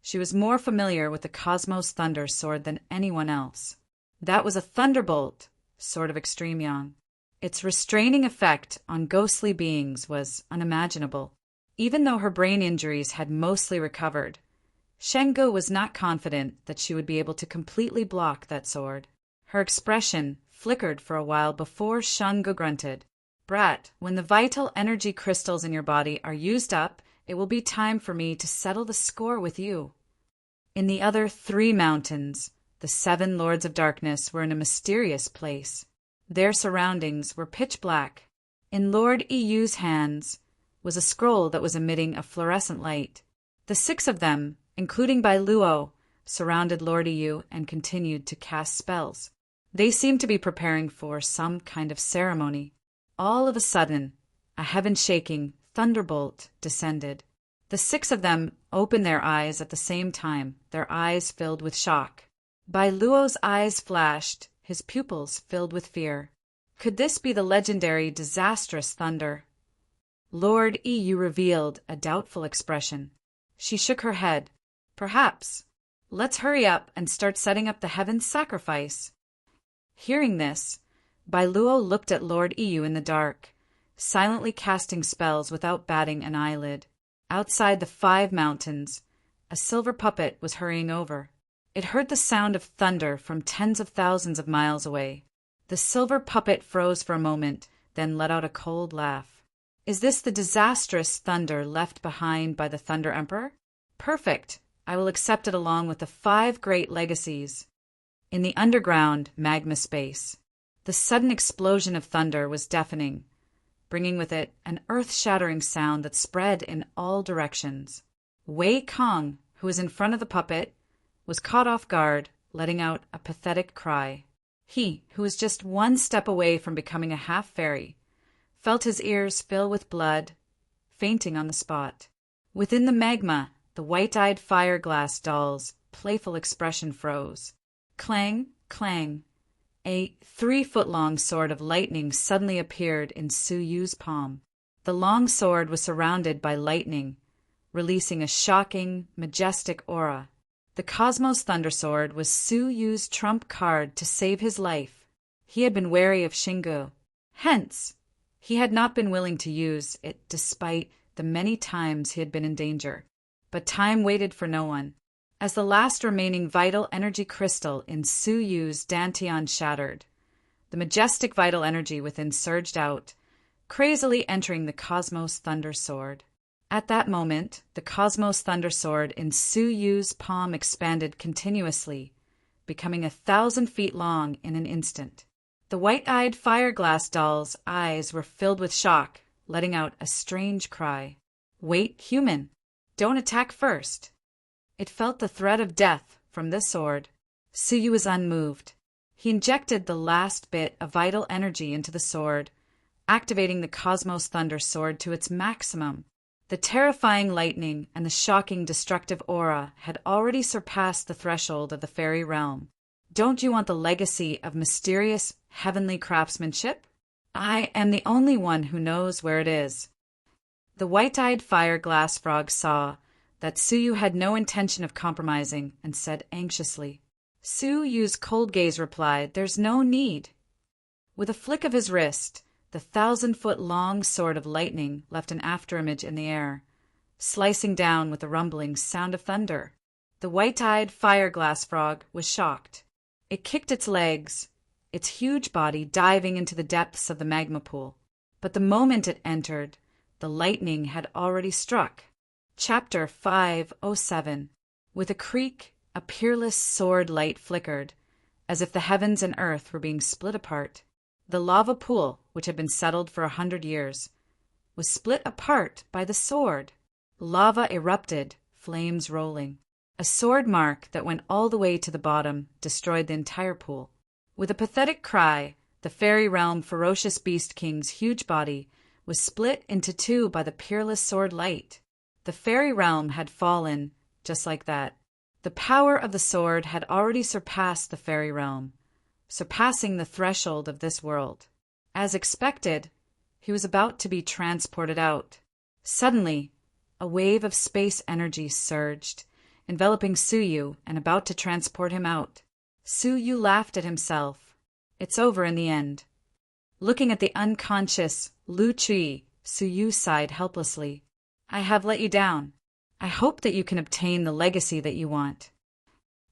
Speaker 1: she was more familiar with the Cosmos Thunder Sword than anyone else. That was a thunderbolt, sword of extreme yang. Its restraining effect on ghostly beings was unimaginable. Even though her brain injuries had mostly recovered, Shenggu was not confident that she would be able to completely block that sword. Her expression flickered for a while before Shenggu grunted. Brat, when the vital energy crystals in your body are used up, it will be time for me to settle the score with you. In the other 3 mountains, the 7 Lords of Darkness were in a mysterious place. Their surroundings were pitch black. In Lord Yu's hands was a scroll that was emitting a fluorescent light. The 6 of them, including Bai Luo, surrounded Lord Yu and continued to cast spells. They seemed to be preparing for some kind of ceremony. All of a sudden, a heaven-shaking thunderbolt descended. The 6 of them opened their eyes at the same time, their eyes filled with shock. Bai Luo's eyes flashed, his pupils filled with fear. Could this be the legendary disastrous thunder? Lord Yu revealed a doubtful expression. She shook her head. Perhaps. Let's hurry up and start setting up the heaven's sacrifice. Hearing this, Bai Luo looked at Lord Yu in the dark, silently casting spells without batting an eyelid. Outside the 5 mountains, a silver puppet was hurrying over. It heard the sound of thunder from tens of thousands of miles away. The silver puppet froze for a moment, then let out a cold laugh. Is this the disastrous thunder left behind by the Thunder Emperor? Perfect. I will accept it along with the 5 great legacies. In the underground magma space, the sudden explosion of thunder was deafening, bringing with it an earth-shattering sound that spread in all directions. Wei Kong, who was in front of the puppet, was caught off guard, letting out a pathetic cry. He, who was just 1 step away from becoming a half-fairy, felt his ears fill with blood, fainting on the spot. Within the magma, the white-eyed fire-glass doll's playful expression froze. Clang, clang. A 3-foot-long sword of lightning suddenly appeared in Su Yu's palm. The long sword was surrounded by lightning, releasing a shocking, majestic aura. The Cosmos Thundersword was Su Yu's trump card to save his life. He had been wary of Xinggu. Hence, he had not been willing to use it despite the many times he had been in danger. But time waited for no one. As the last remaining vital energy crystal in Su Yu's dantian shattered, the majestic vital energy within surged out, crazily entering the Cosmos Thunder Sword. At that moment, the Cosmos Thunder Sword in Su Yu's palm expanded continuously, becoming 1,000 feet long in an instant. The white-eyed fire-glass doll's eyes were filled with shock, letting out a strange cry. "Wait, human! Don't attack first!" It felt the threat of death from this sword. Su Yu was unmoved. He injected the last bit of vital energy into the sword, activating the Cosmos Thunder Sword to its maximum. The terrifying lightning and the shocking destructive aura had already surpassed the threshold of the fairy realm. Don't you want the legacy of mysterious, heavenly craftsmanship? I am the only one who knows where it is. The white-eyed fire-glass frog saw that Su Yu had no intention of compromising and said anxiously. Su Yu's cold gaze replied, "There's no need." With a flick of his wrist, the 1,000-foot-long sword of lightning left an afterimage in the air, slicing down with a rumbling sound of thunder. The white-eyed fire-glass frog was shocked. It kicked its legs, its huge body diving into the depths of the magma pool. But the moment it entered, the lightning had already struck. Chapter 507. With a creak, a peerless sword light flickered, as if the heavens and earth were being split apart. The lava pool, which had been settled for 100 years, was split apart by the sword. Lava erupted, flames rolling. A sword mark that went all the way to the bottom destroyed the entire pool. With a pathetic cry, the fairy realm ferocious beast king's huge body was split into 2 by the peerless sword light. The fairy realm had fallen just like that. The power of the sword had already surpassed the fairy realm, surpassing the threshold of this world. As expected, he was about to be transported out. Suddenly, a wave of space energy surged, enveloping Su Yu and about to transport him out. Su Yu laughed at himself. It's over in the end. Looking at the unconscious Lu Chui, Su Yu sighed helplessly. I have let you down. I hope that you can obtain the legacy that you want.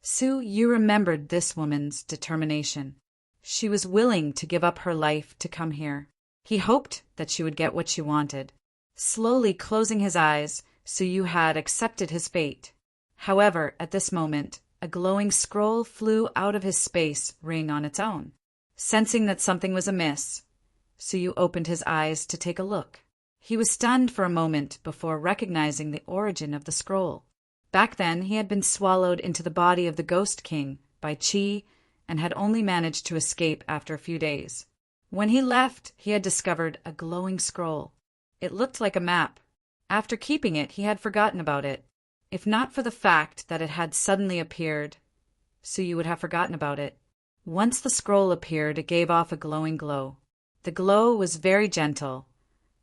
Speaker 1: Su Yu remembered this woman's determination. She was willing to give up her life to come here. He hoped that she would get what she wanted. Slowly closing his eyes, Su Yu had accepted his fate. However, at this moment, a glowing scroll flew out of his space ring on its own. Sensing that something was amiss, Su Yu opened his eyes to take a look. He was stunned for a moment before recognizing the origin of the scroll. Back then, he had been swallowed into the body of the Ghost King by Qi and had only managed to escape after a few days. When he left, he had discovered a glowing scroll. It looked like a map. After keeping it, he had forgotten about it. If not for the fact that it had suddenly appeared, Su Yu would have forgotten about it. Once the scroll appeared, it gave off a glowing glow. The glow was very gentle,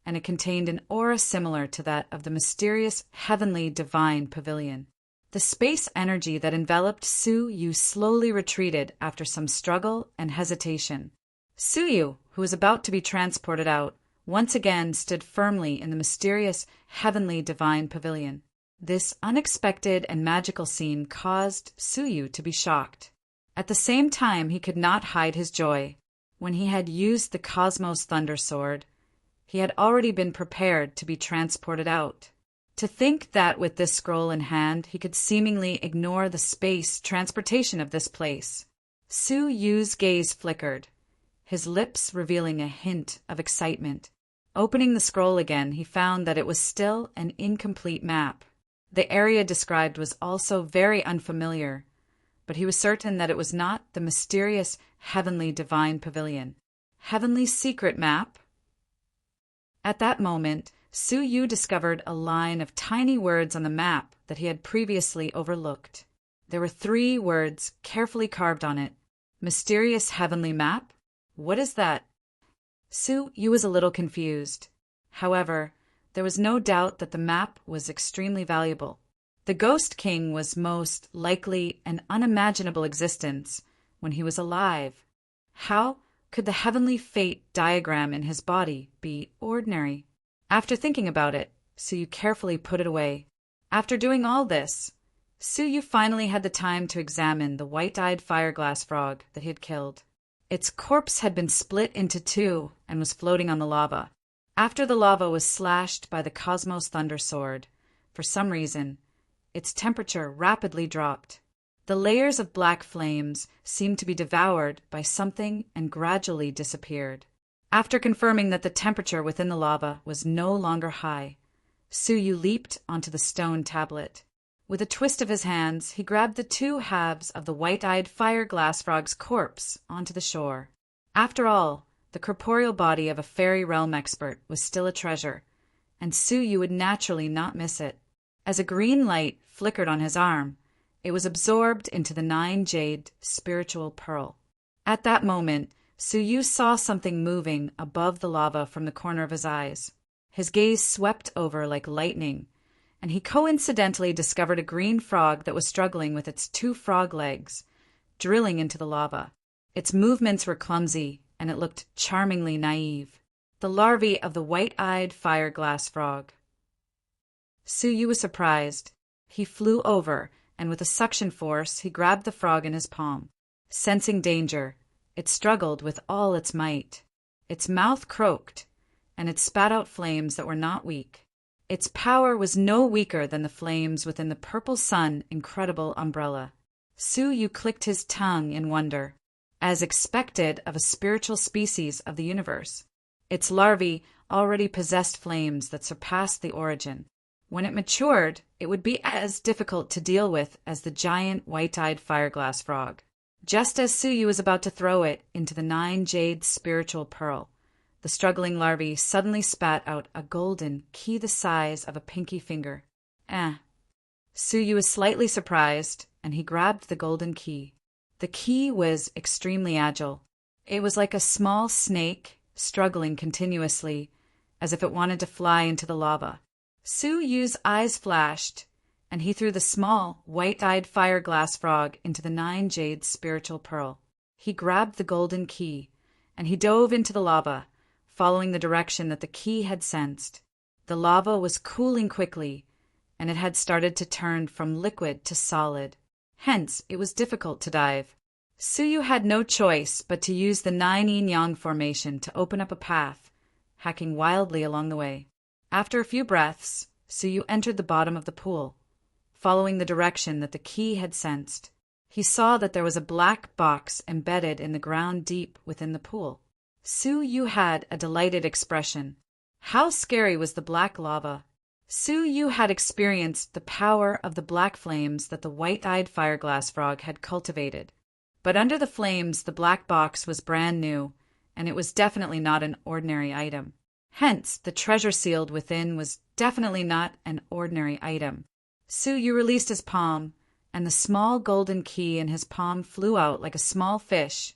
Speaker 1: and it contained an aura similar to that of the mysterious heavenly divine pavilion. The space energy that enveloped Su Yu slowly retreated after some struggle and hesitation. Su Yu, who was about to be transported out, once again stood firmly in the mysterious heavenly divine pavilion. This unexpected and magical scene caused Su Yu to be shocked. At the same time, he could not hide his joy. When he had used the Cosmos Thunder Sword, he had already been prepared to be transported out. To think that with this scroll in hand, he could seemingly ignore the space transportation of this place. Su Yu's gaze flickered, his lips revealing a hint of excitement. Opening the scroll again, he found that it was still an incomplete map. The area described was also very unfamiliar, but he was certain that it was not the mysterious Heavenly Divine Pavilion. Heavenly Secret Map? At that moment, Su Yu discovered a line of tiny words on the map that he had previously overlooked. There were 3 words carefully carved on it. Mysterious Heavenly Map? What is that? Su Yu was a little confused. However, there was no doubt that the map was extremely valuable. The Ghost King was most likely an unimaginable existence when he was alive. How could the heavenly fate diagram in his body be ordinary? After thinking about it, Su Yu carefully put it away. After doing all this, Su Yu finally had the time to examine the white-eyed fireglass frog that he had killed. Its corpse had been split into 2 and was floating on the lava. After the lava was slashed by the Cosmos Thunder Sword, for some reason, its temperature rapidly dropped. The layers of black flames seemed to be devoured by something and gradually disappeared. After confirming that the temperature within the lava was no longer high, Su Yu leaped onto the stone tablet. With a twist of his hands, he grabbed the 2 halves of the white-eyed fireglass frog's corpse onto the shore. After all, the corporeal body of a fairy realm expert was still a treasure, and Su Yu would naturally not miss it. As a green light flickered on his arm, it was absorbed into the 9-jade spiritual pearl. At that moment, Su Yu saw something moving above the lava from the corner of his eyes. His gaze swept over like lightning, and he coincidentally discovered a green frog that was struggling with its 2 frog legs, drilling into the lava. Its movements were clumsy, and it looked charmingly naive. The larvae of the white-eyed fireglass frog. Su Yu was surprised. He flew over, and with a suction force, he grabbed the frog in his palm. Sensing danger, it struggled with all its might. Its mouth croaked, and it spat out flames that were not weak. Its power was no weaker than the flames within the purple sun incredible umbrella. Su Yu clicked his tongue in wonder, as expected of a spiritual species of the universe. Its larvae already possessed flames that surpassed the origin. When it matured, it would be as difficult to deal with as the giant white-eyed fireglass frog. Just as Su Yu was about to throw it into the 9-jade spiritual pearl, the struggling larvae suddenly spat out a golden key the size of a pinky finger. Su Yu was slightly surprised, and he grabbed the golden key. The key was extremely agile. It was like a small snake, struggling continuously, as if it wanted to fly into the lava. Su Yu's eyes flashed, and he threw the small, white-eyed fireglass frog into the 9-jade spiritual pearl. He grabbed the golden key, and he dove into the lava, following the direction that the key had sensed. The lava was cooling quickly, and it had started to turn from liquid to solid. Hence, it was difficult to dive. Su Yu had no choice but to use the 9 yin-yang formation to open up a path, hacking wildly along the way. After a few breaths, Su Yu entered the bottom of the pool, following the direction that the key had sensed. He saw that there was a black box embedded in the ground deep within the pool. Su Yu had a delighted expression. How scary was the black lava? Su Yu had experienced the power of the black flames that the white-eyed fireglass frog had cultivated. But under the flames, the black box was brand new, and it was definitely not an ordinary item. Hence, the treasure sealed within was definitely not an ordinary item. Su Yu released his palm, and the small golden key in his palm flew out like a small fish,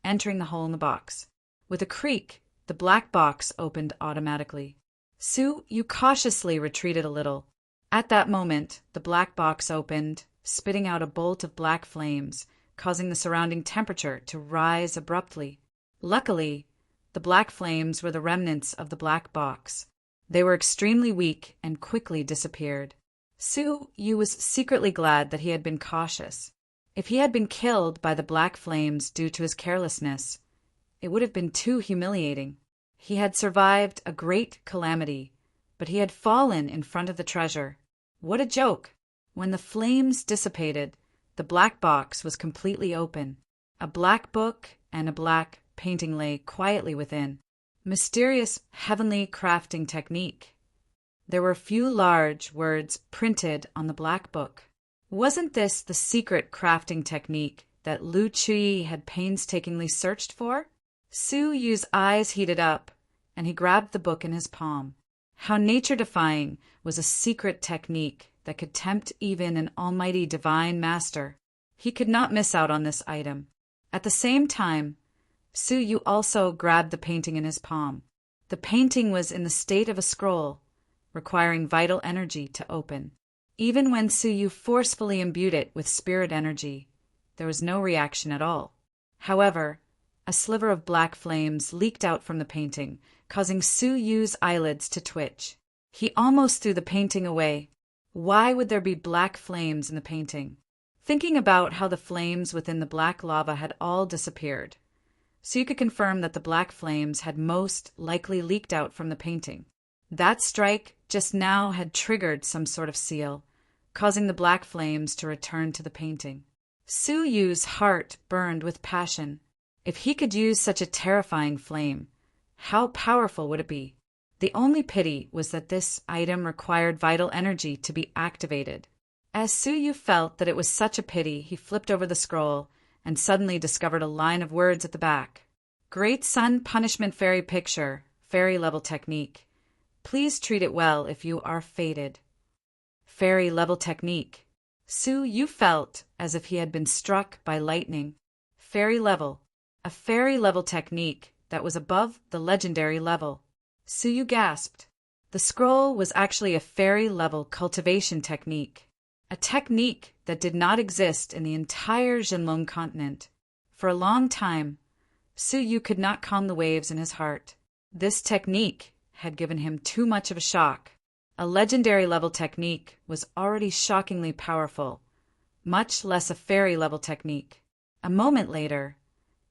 Speaker 1: entering the hole in the box. With a creak, the black box opened automatically. Su Yu cautiously retreated a little. At that moment, the black box opened, spitting out a bolt of black flames, causing the surrounding temperature to rise abruptly. Luckily, the black flames were the remnants of the black box. They were extremely weak and quickly disappeared. Su Yu was secretly glad that he had been cautious. If he had been killed by the black flames due to his carelessness, it would have been too humiliating. He had survived a great calamity, but he had fallen in front of the treasure. What a joke! When the flames dissipated, the black box was completely open. A black book and a black painting lay quietly within. Mysterious heavenly crafting technique. There were a few large words printed on the black book. Wasn't this the secret crafting technique that Lu Chui had painstakingly searched for? Su Yu's eyes heated up, and he grabbed the book in his palm. How nature-defying was a secret technique that could tempt even an almighty divine master. He could not miss out on this item. At the same time, Su Yu also grabbed the painting in his palm. The painting was in the state of a scroll, requiring vital energy to open. Even when Su Yu forcefully imbued it with spirit energy, there was no reaction at all. However, a sliver of black flames leaked out from the painting, causing Su Yu's eyelids to twitch. He almost threw the painting away. Why would there be black flames in the painting? Thinking about how the flames within the black lava had all disappeared, so you could confirm that the black flames had most likely leaked out from the painting. That strike just now had triggered some sort of seal, causing the black flames to return to the painting. Su Yu's heart burned with passion. If he could use such a terrifying flame, how powerful would it be? The only pity was that this item required vital energy to be activated. As Su Yu felt that it was such a pity, he flipped over the scroll and suddenly discovered a line of words at the back. Great Sun Punishment Fairy Picture, Fairy Level Technique. Please treat it well if you are fated. Fairy Level Technique. Su Yu felt as if he had been struck by lightning. Fairy Level. A fairy level technique that was above the legendary level. Su Yu gasped. The scroll was actually a fairy level cultivation technique. A technique that did not exist in the entire Jinlong continent. For a long time, Su Yu could not calm the waves in his heart. This technique had given him too much of a shock. A legendary level technique was already shockingly powerful, much less a fairy level technique. A moment later,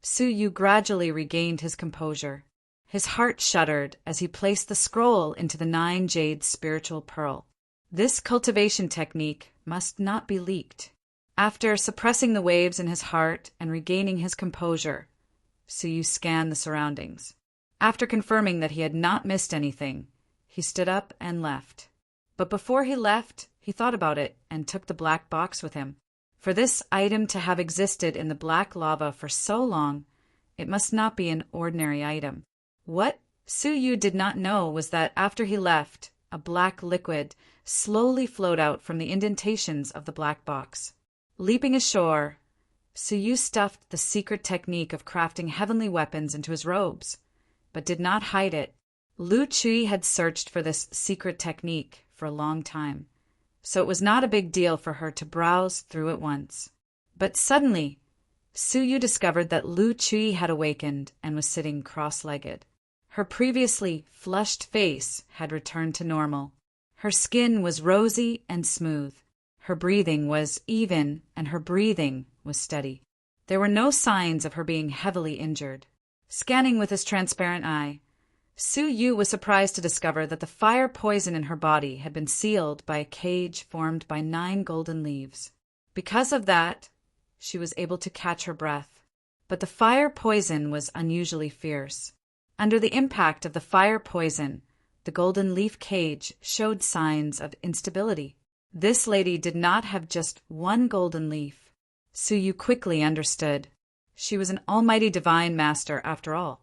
Speaker 1: Su Yu gradually regained his composure. His heart shuddered as he placed the scroll into the 9 jade spiritual pearl. This cultivation technique must not be leaked. After suppressing the waves in his heart and regaining his composure, Su Yu scanned the surroundings. After confirming that he had not missed anything, he stood up and left. But before he left, he thought about it and took the black box with him. For this item to have existed in the black lava for so long, it must not be an ordinary item. What Su Yu did not know was that after he left, a black liquid slowly flowed out from the indentations of the black box. Leaping ashore, Su Yu stuffed the secret technique of crafting heavenly weapons into his robes, but did not hide it. Lu Chui had searched for this secret technique for a long time, so it was not a big deal for her to browse through it once. But suddenly, Su Yu discovered that Lu Chui had awakened and was sitting cross-legged. Her previously flushed face had returned to normal. Her skin was rosy and smooth. Her breathing was even, and her breathing was steady. There were no signs of her being heavily injured. Scanning with his transparent eye, Su Yu was surprised to discover that the fire poison in her body had been sealed by a cage formed by 9 golden leaves. Because of that, she was able to catch her breath. But the fire poison was unusually fierce. Under the impact of the fire poison, the golden leaf cage showed signs of instability. This lady did not have just one golden leaf. Su Yu quickly understood. She was an almighty divine master after all.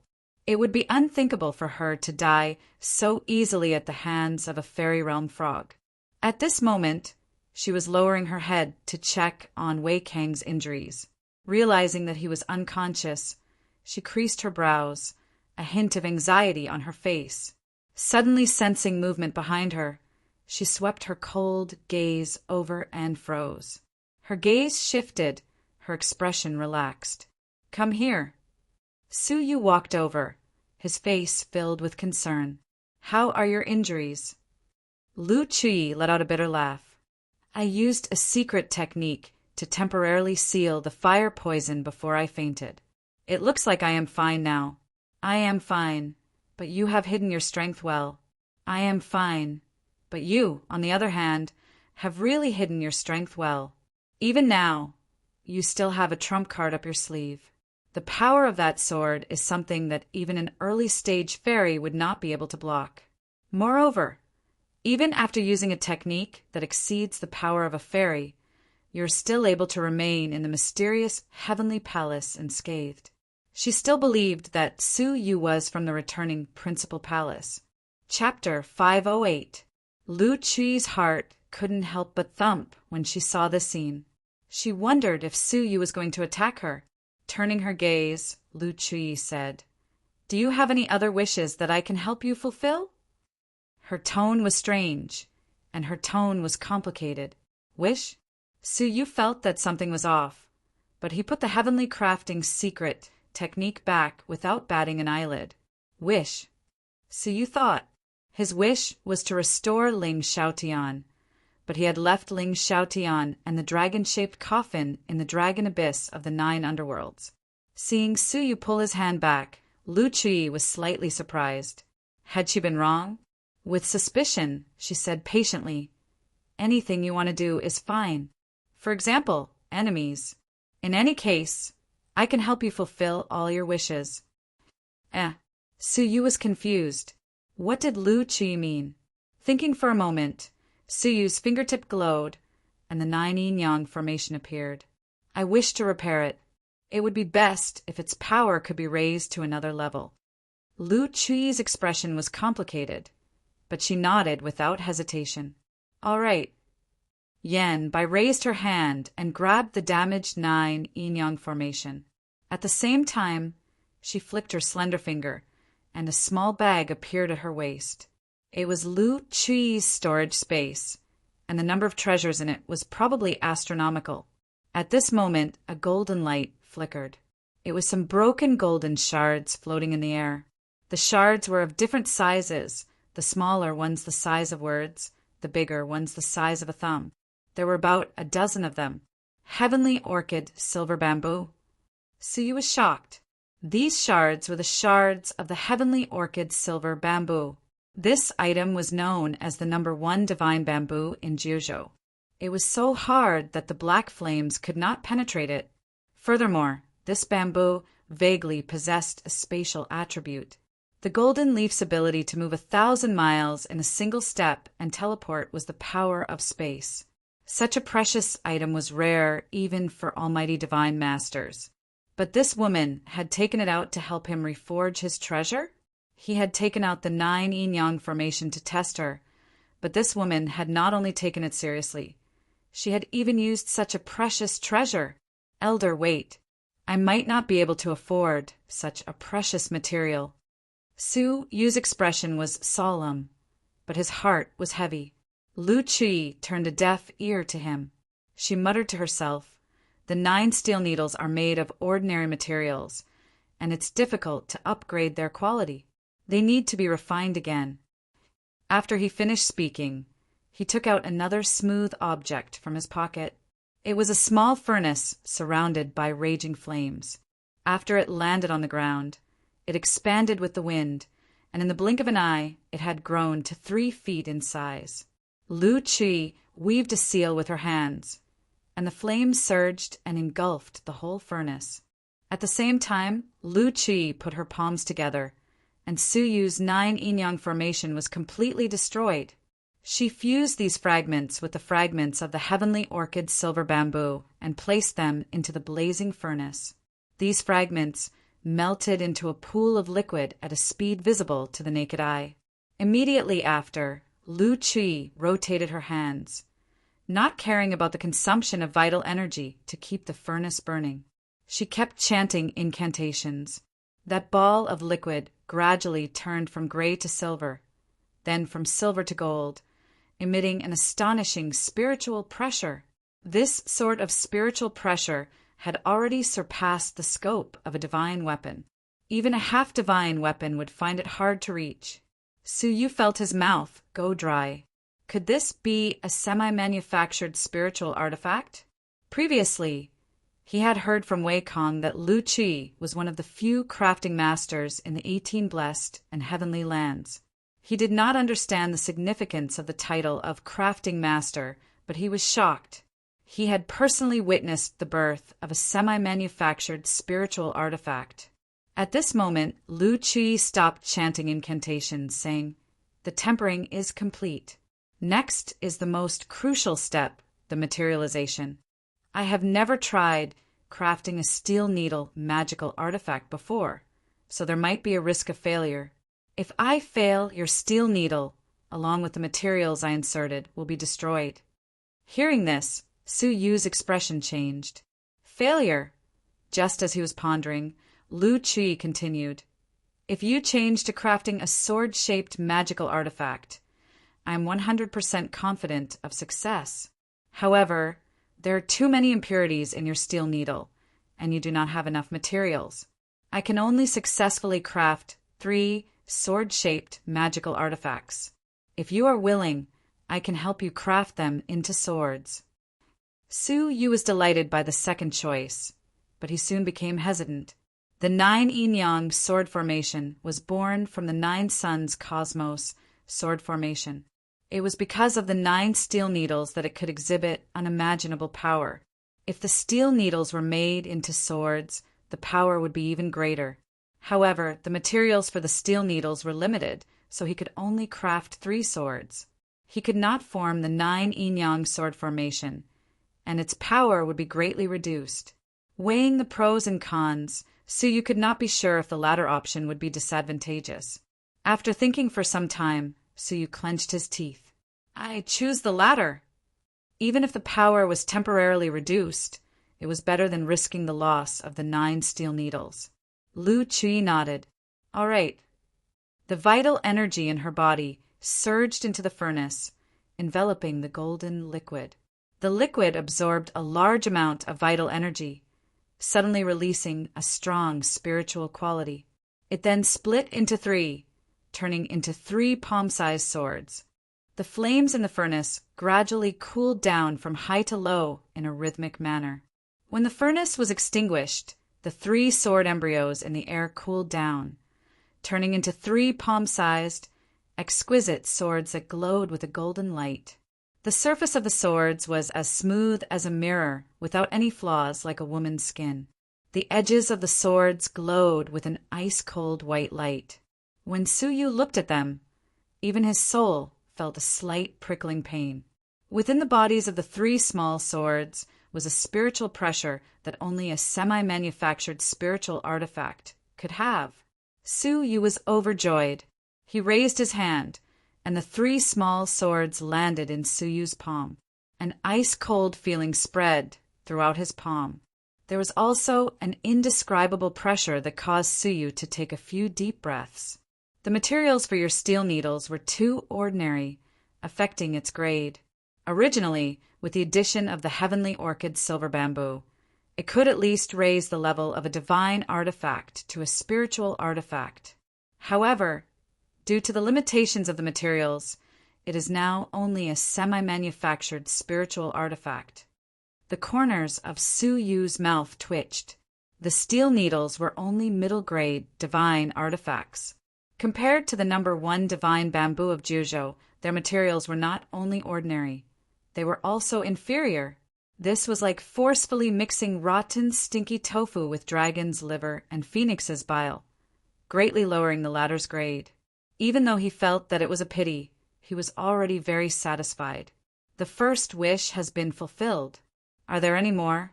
Speaker 1: It would be unthinkable for her to die so easily at the hands of a fairy realm frog. At this moment, she was lowering her head to check on Wei Kang's injuries. Realizing that he was unconscious, she creased her brows, a hint of anxiety on her face. Suddenly sensing movement behind her, she swept her cold gaze over and froze. Her gaze shifted, her expression relaxed. "Come here." Su Yu walked over, his face filled with concern. "How are your injuries?" Lu Chui let out a bitter laugh. "I used a secret technique to temporarily seal the fire poison before I fainted. It looks like I am fine now." "I am fine, but you have hidden your strength well. I am fine. But you, on the other hand, have really hidden your strength well. Even now, you still have a trump card up your sleeve. The power of that sword is something that even an early-stage fairy would not be able to block. Moreover, even after using a technique that exceeds the power of a fairy, you are still able to remain in the mysterious heavenly palace unscathed. She still believed that Su Yu was from the returning principal palace. Chapter 508. Lu Chui's heart couldn't help but thump when she saw this scene. She wondered if Su Yu was going to attack her. Turning her gaze, Lu Chui said, "Do you have any other wishes that I can help you fulfill?" Her tone was strange, and her tone was complicated. Wish? Su Yu felt that something was off, but he put the heavenly crafting secret technique back without batting an eyelid. Wish. Su Yu thought. His wish was to restore Ling Xiaotian, but he had left Ling Xiaotian and the dragon-shaped coffin in the dragon abyss of the 9 underworlds. Seeing Su Yu pull his hand back, Lu Chui was slightly surprised. Had she been wrong? With suspicion, she said patiently, "Anything you want to do is fine. For example, enemies. In any case, I can help you fulfill all your wishes." Su Yu was confused. What did Lu Chui mean? Thinking for a moment, Su Yu's fingertip glowed, and the 9 yin-yang formation appeared. "I wish to repair it. It would be best if its power could be raised to another level." Lu Chui's expression was complicated, but she nodded without hesitation. "All right." Yan Bai raised her hand and grabbed the damaged 9 yin-yang formation. At the same time, she flicked her slender finger, and a small bag appeared at her waist. It was Lu Chui's storage space, and the number of treasures in it was probably astronomical. At this moment, a golden light flickered. It was some broken golden shards floating in the air. The shards were of different sizes, the smaller ones the size of words, the bigger ones the size of a thumb. There were about a dozen of them. Heavenly orchid silver bamboo. Su Yu was shocked. These shards were the shards of the heavenly orchid silver bamboo. This item was known as the number 1 divine bamboo in Jiuzhou. It was so hard that the black flames could not penetrate it. Furthermore, this bamboo vaguely possessed a spatial attribute. The golden leaf's ability to move 1,000 miles in a single step and teleport was the power of space. Such a precious item was rare even for almighty divine masters. But this woman had taken it out to help him reforge his treasure? He had taken out the 9 yin-yang formation to test her, but this woman had not only taken it seriously, she had even used such a precious treasure. Elder, wait. I might not be able to afford such a precious material. Su Yu's expression was solemn, but his heart was heavy. Lu Chui turned a deaf ear to him. She muttered to herself, "The 9 steel needles are made of ordinary materials, and it's difficult to upgrade their quality. They need to be refined again." After he finished speaking, he took out another smooth object from his pocket. It was a small furnace surrounded by raging flames. After it landed on the ground, it expanded with the wind, and in the blink of an eye, it had grown to 3 feet in size. Lu Chui weaved a seal with her hands, and the flames surged and engulfed the whole furnace. At the same time, Lu Chui put her palms together, and Su Yu's 9 yin-yang formation was completely destroyed. She fused these fragments with the fragments of the heavenly orchid silver bamboo and placed them into the blazing furnace. These fragments melted into a pool of liquid at a speed visible to the naked eye. Immediately after, Lu Chui rotated her hands, not caring about the consumption of vital energy to keep the furnace burning. She kept chanting incantations. That ball of liquid gradually turned from gray to silver, then from silver to gold, emitting an astonishing spiritual pressure. This sort of spiritual pressure had already surpassed the scope of a divine weapon. Even a half-divine weapon would find it hard to reach. Su Yu felt his mouth go dry. Could this be a semi-manufactured spiritual artifact? Previously, he had heard from Wei Kong that Lu Chui was one of the few crafting masters in the 18 blessed and heavenly lands. He did not understand the significance of the title of crafting master, but he was shocked. He had personally witnessed the birth of a semi-manufactured spiritual artifact. At this moment, Lu Qi stopped chanting incantations, saying, "The tempering is complete. Next is the most crucial step, the materialization. I have never tried crafting a steel needle magical artifact before, so there might be a risk of failure. If I fail, your steel needle, along with the materials I inserted, will be destroyed." Hearing this, Su Yu's expression changed. Failure? Just as he was pondering, Lu Qi continued, "If you change to crafting a sword-shaped magical artifact, I am 100% confident of success. However, there are too many impurities in your steel needle, and you do not have enough materials. I can only successfully craft 3 sword-shaped magical artifacts. If you are willing, I can help you craft them into swords." Su Yu was delighted by the second choice, but he soon became hesitant. The 9 yin-yang sword formation was born from the 9 suns cosmos sword formation. It was because of the 9 steel needles that it could exhibit unimaginable power. If the steel needles were made into swords, the power would be even greater. However, the materials for the steel needles were limited, so he could only craft 3 swords. He could not form the 9 yin-yang sword formation, and its power would be greatly reduced. Weighing the pros and cons, Su Yu could not be sure if the latter option would be disadvantageous. After thinking for some time, Su Yu clenched his teeth. "I choose the latter. Even if the power was temporarily reduced, it was better than risking the loss of the 9 steel needles." Lu Qi nodded. "All right." The vital energy in her body surged into the furnace, enveloping the golden liquid. The liquid absorbed a large amount of vital energy, suddenly releasing a strong spiritual quality. It then split into 3, turning into 3 palm-sized swords. The flames in the furnace gradually cooled down from high to low in a rhythmic manner. When the furnace was extinguished, the 3 sword embryos in the air cooled down, turning into 3 palm-sized, exquisite swords that glowed with a golden light. The surface of the swords was as smooth as a mirror, without any flaws, like a woman's skin. The edges of the swords glowed with an ice-cold white light. When Su Yu looked at them, even his soul felt a slight prickling pain. Within the bodies of the 3 small swords was a spiritual pressure that only a semi-manufactured spiritual artifact could have. Su Yu was overjoyed. He raised his hand, and the 3 small swords landed in Su Yu's palm. An ice-cold feeling spread throughout his palm. There was also an indescribable pressure that caused Su Yu to take a few deep breaths. The materials for your steel needles were too ordinary, affecting its grade. Originally, with the addition of the heavenly orchid silver bamboo, it could at least raise the level of a divine artifact to a spiritual artifact. However, due to the limitations of the materials, it is now only a semi-manufactured spiritual artifact. The corners of Su Yu's mouth twitched. The steel needles were only middle-grade divine artifacts. Compared to the number 1 divine bamboo of Juzhou, their materials were not only ordinary, they were also inferior. This was like forcefully mixing rotten, stinky tofu with dragon's liver and phoenix's bile, greatly lowering the latter's grade. Even though he felt that it was a pity, he was already very satisfied. The first wish has been fulfilled. Are there any more?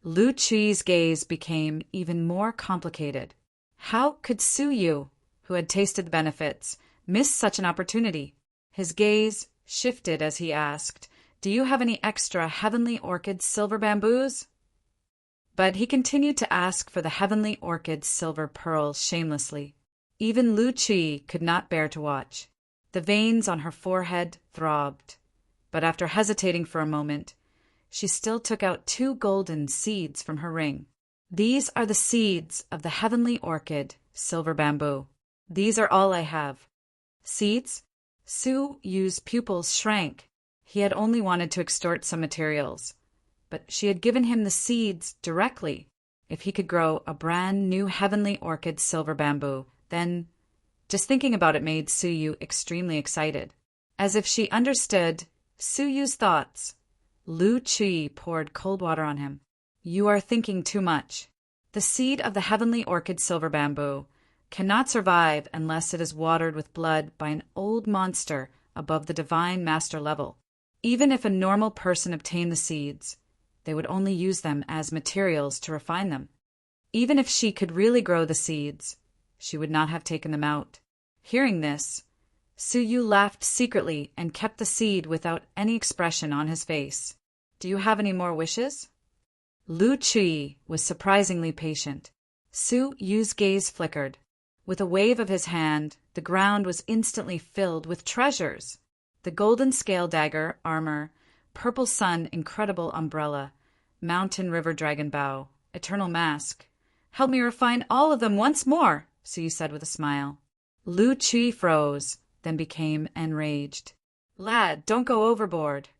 Speaker 1: Lu Qi's gaze became even more complicated. How could Su Yu, who had tasted the benefits, miss such an opportunity? His gaze shifted as he asked, "Do you have any extra heavenly orchid silver bamboos?" But he continued to ask for the heavenly orchid silver pearls shamelessly. Even Lu Qi could not bear to watch. The veins on her forehead throbbed, but after hesitating for a moment, she still took out 2 golden seeds from her ring. "These are the seeds of the heavenly orchid silver bamboo. These are all I have." Seeds? Su Yu's pupils shrank. He had only wanted to extort some materials, but she had given him the seeds directly. If he could grow a brand new heavenly orchid silver bamboo, then Just thinking about it made Suyu extremely excited. As if she understood Suyu's thoughts, Lu Chui poured cold water on him. You are thinking too much. The seed of the heavenly orchid silver bamboo cannot survive unless it is watered with blood by an old monster above the divine master level. Even if a normal person obtained the seeds, they would only use them as materials to refine them. Even if she could really grow the seeds, she would not have taken them out. Hearing this, Suyu laughed secretly and kept the seed without any expression on his face. Do you have any more wishes? Lu Chui was surprisingly patient. Suyu's gaze flickered. With a wave of his hand, the ground was instantly filled with treasures. The golden scale dagger, armor, purple sun, incredible umbrella, mountain river dragon bow, eternal mask. Help me refine all of them once more, Suyu said with a smile. Lu Chui froze, then became enraged. Lad, don't go overboard.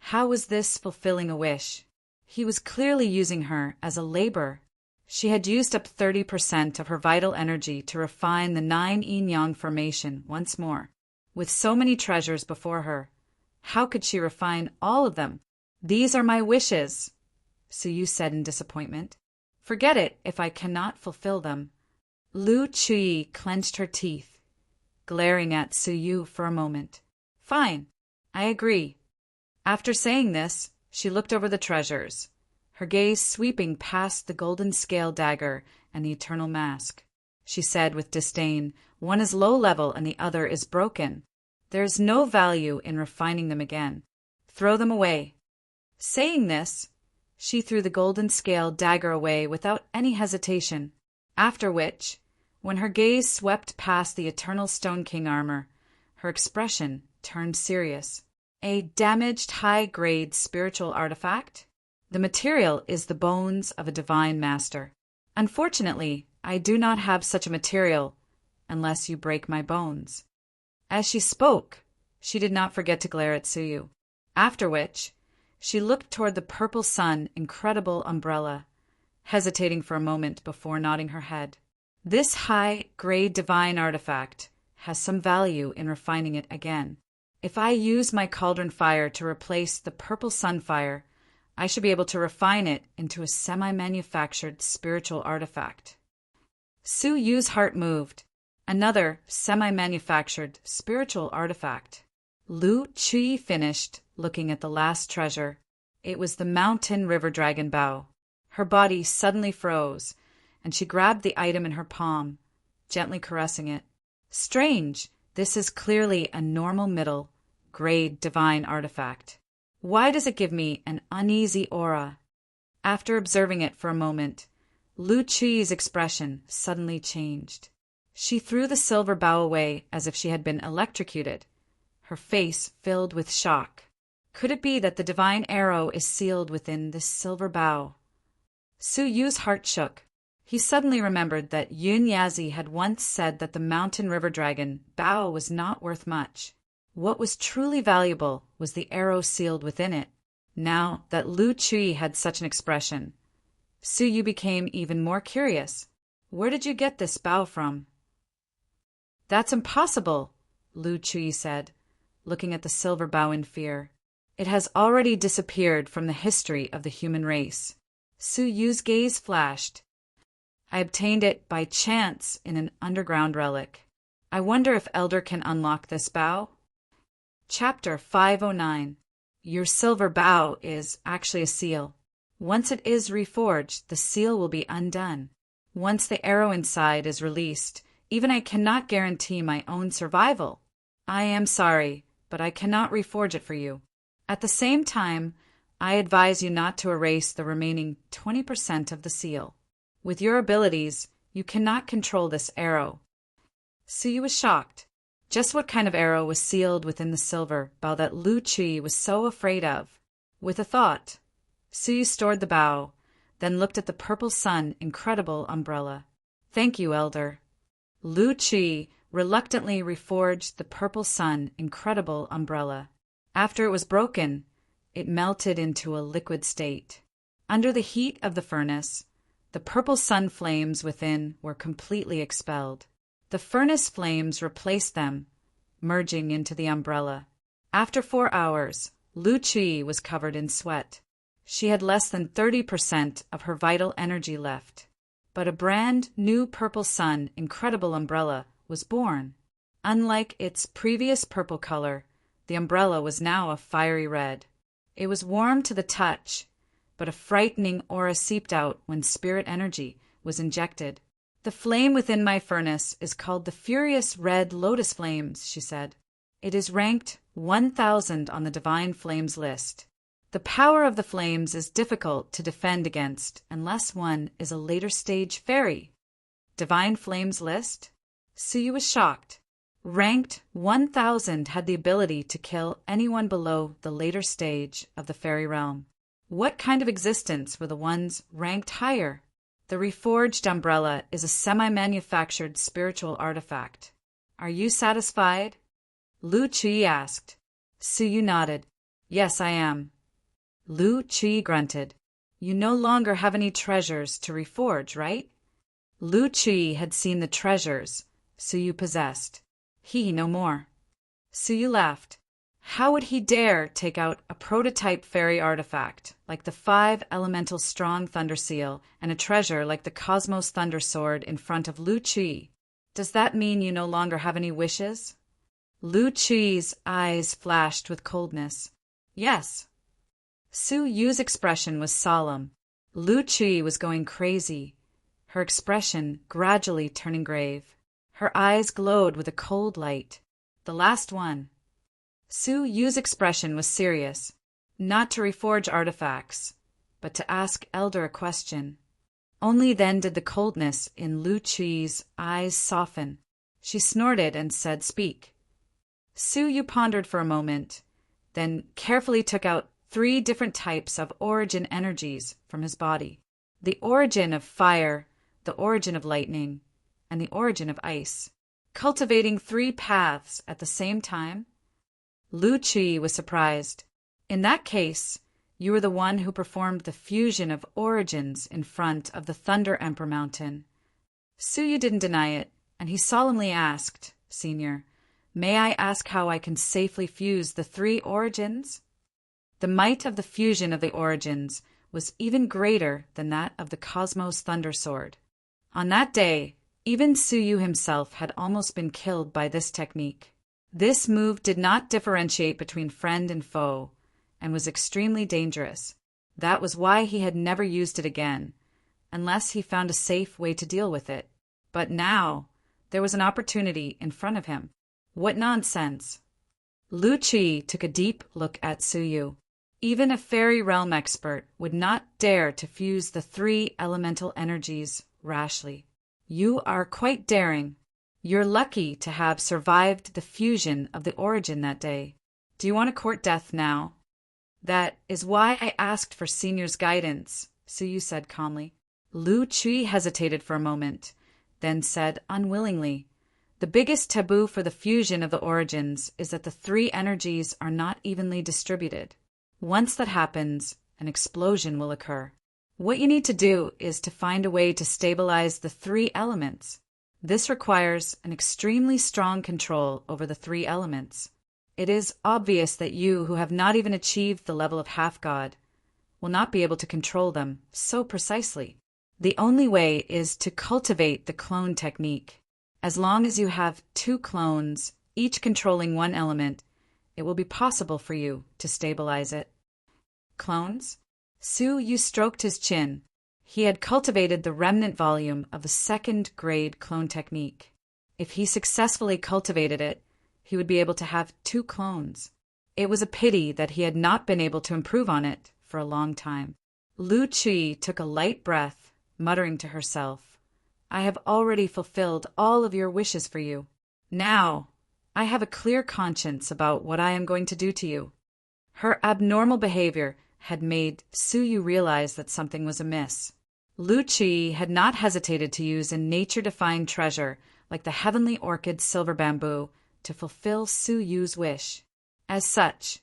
Speaker 1: How was this fulfilling a wish? He was clearly using her as a labor. She had used up 30% of her vital energy to refine the 9 yin-yang formation once more. With so many treasures before her, how could she refine all of them? These are my wishes, Suyu said in disappointment. Forget it if I cannot fulfill them. Lu Chui clenched her teeth, glaring at Suyu for a moment. Fine, I agree. After saying this, she looked over the treasures, her gaze sweeping past the golden scale dagger and the eternal mask. She said with disdain, one is low level and the other is broken. There is no value in refining them again. Throw them away. Saying this, she threw the golden scale dagger away without any hesitation, after which, when her gaze swept past the eternal Stone King armor, her expression turned serious. A damaged high-grade spiritual artifact? The material is the bones of a divine master. Unfortunately, I do not have such a material unless you break my bones. As she spoke, she did not forget to glare at Suyu, after which she looked toward the purple sun incredible umbrella, hesitating for a moment before nodding her head. This high-grade divine artifact has some value in refining it again. If I use my cauldron fire to replace the purple sunfire, I should be able to refine it into a semi-manufactured spiritual artifact. Suyu's heart moved. Another semi-manufactured spiritual artifact. Lu Chui finished, looking at the last treasure. It was the mountain river dragon bow. Her body suddenly froze, and she grabbed the item in her palm, gently caressing it. Strange, this is clearly a normal middle-grade divine artifact. Why does it give me an uneasy aura? After observing it for a moment, Lu Chui's expression suddenly changed. She threw the silver bow away as if she had been electrocuted, her face filled with shock. Could it be that the divine arrow is sealed within this silver bow? Suyu's heart shook. He suddenly remembered that Yun Yazi had once said that the mountain river dragon bow was not worth much. What was truly valuable was the arrow sealed within it. Now that Lu Chui had such an expression, Suyu became even more curious. Where did you get this bow from? That's impossible, Lu Chui said, looking at the silver bow in fear. It has already disappeared from the history of the human race. Suyu's gaze flashed. I obtained it by chance in an underground relic. I wonder if Elder can unlock this bow? Chapter 509. Your silver bow is actually a seal. Once it is reforged, the seal will be undone. Once the arrow inside is released, even I cannot guarantee my own survival. I am sorry, but I cannot reforge it for you. At the same time, I advise you not to erase the remaining 20% of the seal. With your abilities, you cannot control this arrow. Suyu was shocked. Just what kind of arrow was sealed within the silver bow that Lu Chui was so afraid of? With a thought, Suyu stored the bow, then looked at the purple sun incredible umbrella. Thank you, Elder. Lu Chui reluctantly reforged the purple sun incredible umbrella. After it was broken, it melted into a liquid state. Under the heat of the furnace, the purple sun flames within were completely expelled. The furnace flames replaced them, merging into the umbrella. After 4 hours, Lu Qi was covered in sweat. She had less than 30% of her vital energy left. But a brand new purple sun incredible umbrella was born. Unlike its previous purple color, the umbrella was now a fiery red. It was warm to the touch, but a frightening aura seeped out when spirit energy was injected. The flame within my furnace is called the Furious Red Lotus Flames, she said. It is ranked 1000 on the Divine Flames list. The power of the flames is difficult to defend against unless one is a later stage fairy. Divine Flames list? Suyu was shocked. Ranked 1000 had the ability to kill anyone below the later stage of the fairy realm. What kind of existence were the ones ranked higher? The reforged umbrella is a semi-manufactured spiritual artifact. Are you satisfied? Lu Qi asked. Suyu nodded. Yes, I am. Lu Qi grunted. You no longer have any treasures to reforge, right? Lu Qi had seen the treasures Suyu possessed. He no more. Suyu laughed. How would he dare take out a prototype fairy artifact like the 5 elemental strong thunder seal and a treasure like the Cosmos Thunder Sword in front of Lu Qi? Does that mean you no longer have any wishes? Lu Qi's eyes flashed with coldness. Yes. Su Yu's expression was solemn. Lu Qi was going crazy, her expression gradually turning grave. Her eyes glowed with a cold light. The last one. Su Yu's expression was serious, not to reforge artifacts, but to ask Elder a question. Only then did the coldness in Lu Qi's eyes soften. She snorted and said, Speak. Su Yu pondered for a moment, then carefully took out 3 different types of origin energies from his body. The origin of fire, the origin of lightning, and the origin of ice. Cultivating 3 paths at the same time? Lu Qi was surprised. In that case, you were the one who performed the fusion of origins in front of the Thunder Emperor Mountain. Suyu didn't deny it, and he solemnly asked, Senior, may I ask how I can safely fuse the 3 origins? The might of the fusion of the origins was even greater than that of the Cosmos Thunder Sword. On that day, even Suyu himself had almost been killed by this technique. This move did not differentiate between friend and foe, and was extremely dangerous. That was why he had never used it again, unless he found a safe way to deal with it. But now, there was an opportunity in front of him. What nonsense! Lu Qi took a deep look at Suyu. Even a fairy realm expert would not dare to fuse the 3 elemental energies rashly. You are quite daring. You're lucky to have survived the fusion of the origin that day. Do you want to court death now? That is why I asked for Senior's guidance, Suyu said calmly. Lu Qi hesitated for a moment, then said unwillingly, The biggest taboo for the fusion of the origins is that the 3 energies are not evenly distributed. Once that happens, an explosion will occur. What you need to do is to find a way to stabilize the 3 elements. This requires an extremely strong control over the 3 elements. It is obvious that you, who have not even achieved the level of half-god, will not be able to control them so precisely. The only way is to cultivate the clone technique. As long as you have 2 clones, each controlling 1 element, it will be possible for you to stabilize it. Clones? Suyu stroked his chin. He had cultivated the remnant volume of the 2nd grade clone technique. If he successfully cultivated it, he would be able to have 2 clones. It was a pity that he had not been able to improve on it for a long time. Lu Qi took a light breath, muttering to herself, I have already fulfilled all of your wishes for you. Now, I have a clear conscience about what I am going to do to you. Her abnormal behavior had made Suyu realize that something was amiss. Lu Qi had not hesitated to use a nature-defying treasure like the heavenly orchid silver bamboo to fulfill Suyu's wish. As such,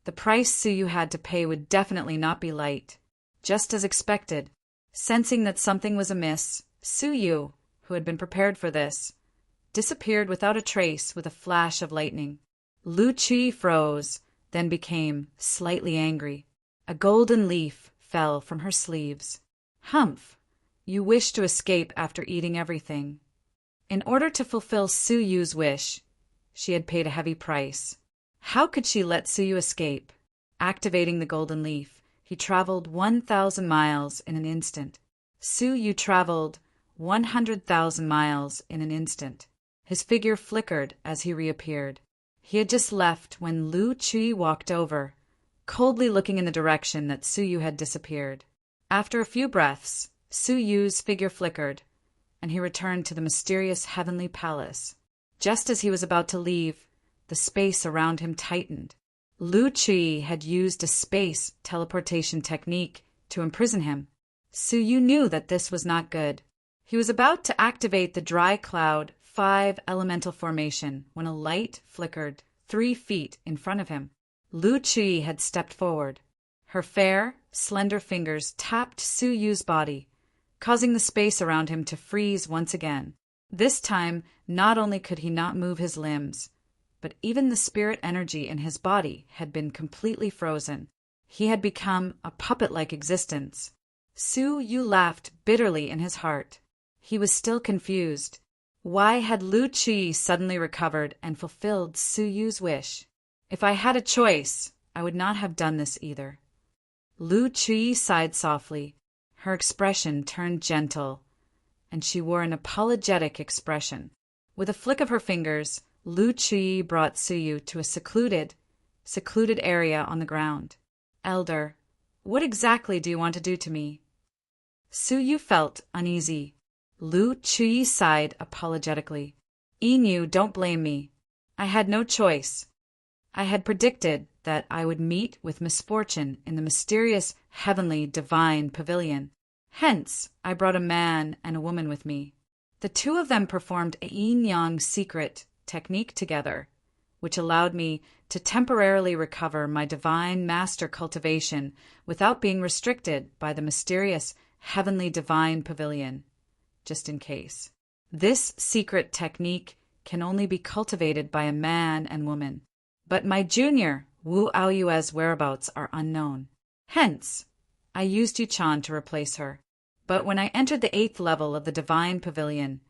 Speaker 1: the price Suyu had to pay would definitely not be light. Just as expected, sensing that something was amiss, Suyu, who had been prepared for this, disappeared without a trace with a flash of lightning. Lu Qi froze, then became slightly angry. A golden leaf fell from her sleeves. Humph! You wish to escape after eating everything. In order to fulfill Su Yu's wish, she had paid a heavy price. How could she let Su Yu escape? Activating the golden leaf, he traveled 1,000 miles in an instant. Su Yu traveled 100,000 miles in an instant. His figure flickered as he reappeared. He had just left when Lu Qi walked over, coldly looking in the direction that Su Yu had disappeared. After a few breaths, Su Yu's figure flickered, and he returned to the mysterious heavenly palace. Just as he was about to leave, the space around him tightened. Lu Qi had used a space teleportation technique to imprison him. Su Yu knew that this was not good. He was about to activate the dry cloud 5 elemental formation when a light flickered 3 feet in front of him. Lu Qi had stepped forward. Her fair, slender fingers tapped Su Yu's body, causing the space around him to freeze once again. This time, not only could he not move his limbs, but even the spirit energy in his body had been completely frozen. He had become a puppet-like existence. Su Yu laughed bitterly in his heart. He was still confused. Why had Lu Qi suddenly recovered and fulfilled Su Yu's wish? If I had a choice, I would not have done this either. Lu Qi sighed softly. Her expression turned gentle, and she wore an apologetic expression. With a flick of her fingers, Lu Qi brought Su Yu to a secluded area on the ground. Elder, what exactly do you want to do to me? Su Yu felt uneasy. Lu Qi sighed apologetically. Inu, don't blame me. I had no choice. I had predicted that I would meet with misfortune in the mysterious heavenly divine pavilion. Hence, I brought a man and a woman with me. The two of them performed a yin-yang secret technique together, which allowed me to temporarily recover my divine master cultivation without being restricted by the mysterious heavenly divine pavilion, just in case. This secret technique can only be cultivated by a man and woman, but my junior, Wu Aoyue's whereabouts are unknown. Hence, I used Yu-chan to replace her. But when I entered the 8th level of the divine pavilion,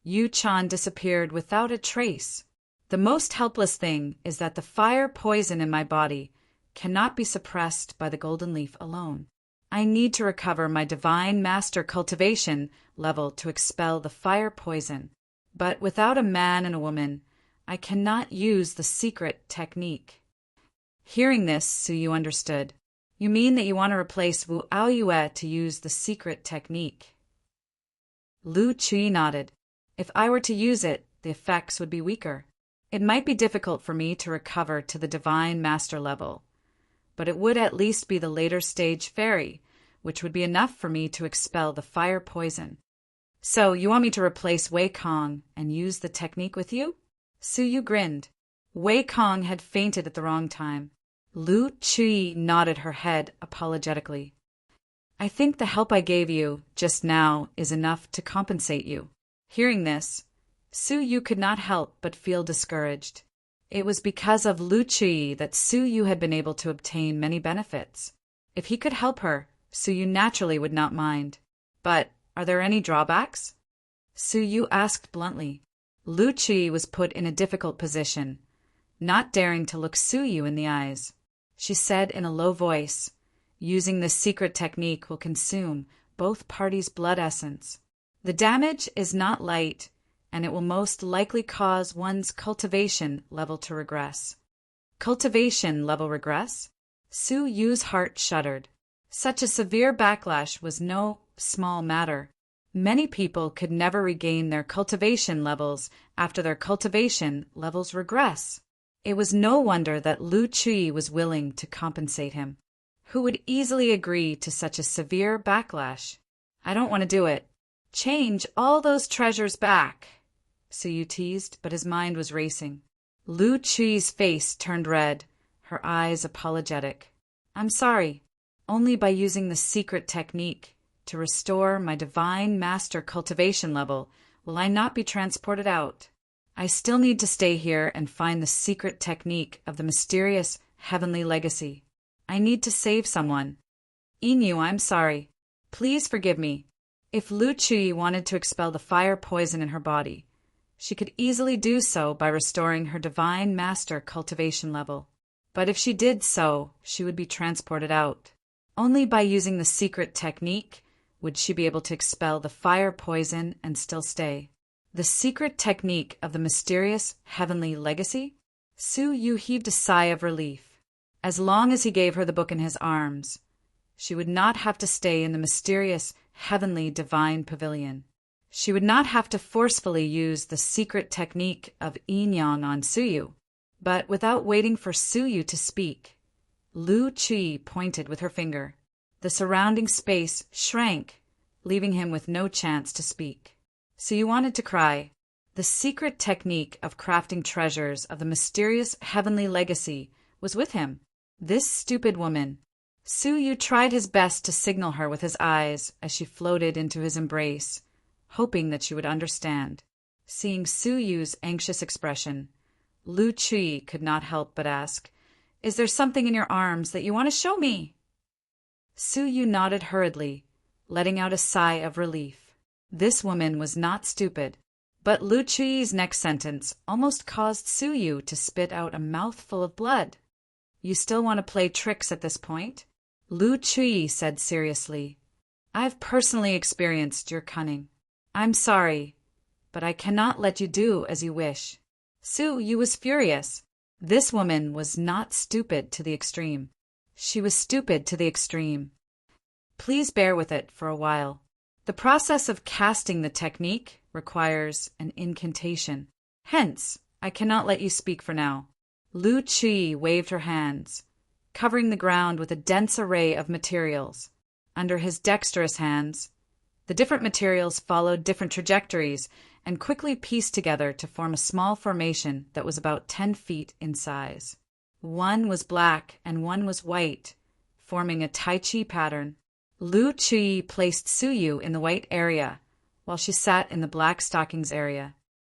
Speaker 1: Yu-chan disappeared without a trace. The most helpless thing is that the fire poison in my body cannot be suppressed by the golden leaf alone. I need to recover my divine master cultivation level to expel the fire poison. But without a man and a woman, I cannot use the secret technique. Hearing this, Su Yu understood. You mean that you want to replace Wu Aoyue to use the secret technique? Lu Qi nodded. If I were to use it, the effects would be weaker. It might be difficult for me to recover to the divine master level, but it would at least be the later stage fairy, which would be enough for me to expel the fire poison. So you want me to replace Wei Kong and use the technique with you? Su Yu grinned. Wei Kong had fainted at the wrong time. Lu Qi nodded her head apologetically. I think the help I gave you just now is enough to compensate you. Hearing this, Su Yu could not help but feel discouraged. It was because of Lu Qi that Su Yu had been able to obtain many benefits. If he could help her, Su Yu naturally would not mind. But are there any drawbacks? Su Yu asked bluntly. Lu Qi was put in a difficult position, not daring to look Su Yu in the eyes. She said in a low voice, using this secret technique will consume both parties' blood essence. The damage is not light, and it will most likely cause one's cultivation level to regress. Cultivation level regress? Su Yu's heart shuddered. Such a severe backlash was no small matter. Many people could never regain their cultivation levels after their cultivation levels regress. It was no wonder that Lu Qi was willing to compensate him. Who would easily agree to such a severe backlash? I don't want to do it. Change all those treasures back, Su Yu teased, but his mind was racing. Lu Qi's face turned red, her eyes apologetic. I'm sorry. Only by using the secret technique to restore my divine master cultivation level will I not be transported out. I still need to stay here and find the secret technique of the mysterious heavenly legacy. I need to save someone. Inu, I'm sorry. Please forgive me. If Lu Chui wanted to expel the fire poison in her body, she could easily do so by restoring her divine master cultivation level. But if she did so, she would be transported out. Only by using the secret technique would she be able to expel the fire poison and still stay. The secret technique of the mysterious heavenly legacy? Su Yu heaved a sigh of relief. As long as he gave her the book in his arms, she would not have to stay in the mysterious heavenly divine pavilion. She would not have to forcefully use the secret technique of yin yang on Su Yu. But without waiting for Su Yu to speak, Lu Chui pointed with her finger. The surrounding space shrank, leaving him with no chance to speak. Su Yu wanted to cry. The secret technique of crafting treasures of the mysterious heavenly legacy was with him. This stupid woman. Su Yu tried his best to signal her with his eyes as she floated into his embrace, hoping that she would understand. Seeing Su Yu's anxious expression, Lu Chui could not help but ask, "Is there something in your arms that you want to show me?" Su Yu nodded hurriedly, letting out a sigh of relief. This woman was not stupid, but Lu Chui's next sentence almost caused Su Yu to spit out a mouthful of blood. "You still want to play tricks at this point?" Lu Chui said seriously. "I've personally experienced your cunning. I'm sorry, but I cannot let you do as you wish." Su Yu was furious. This woman was not stupid to the extreme. She was stupid to the extreme. Please bear with it for a while. The process of casting the technique requires an incantation. Hence, I cannot let you speak for now. Lu Chui waved her hands, covering the ground with a dense array of materials. Under his dexterous hands, the different materials followed different trajectories and quickly pieced together to form a small formation that was about 10 feet in size. One was black and one was white, forming a Tai Chi pattern. Lu Chui placed Su Yu in the white area, while she sat in the black stockings area.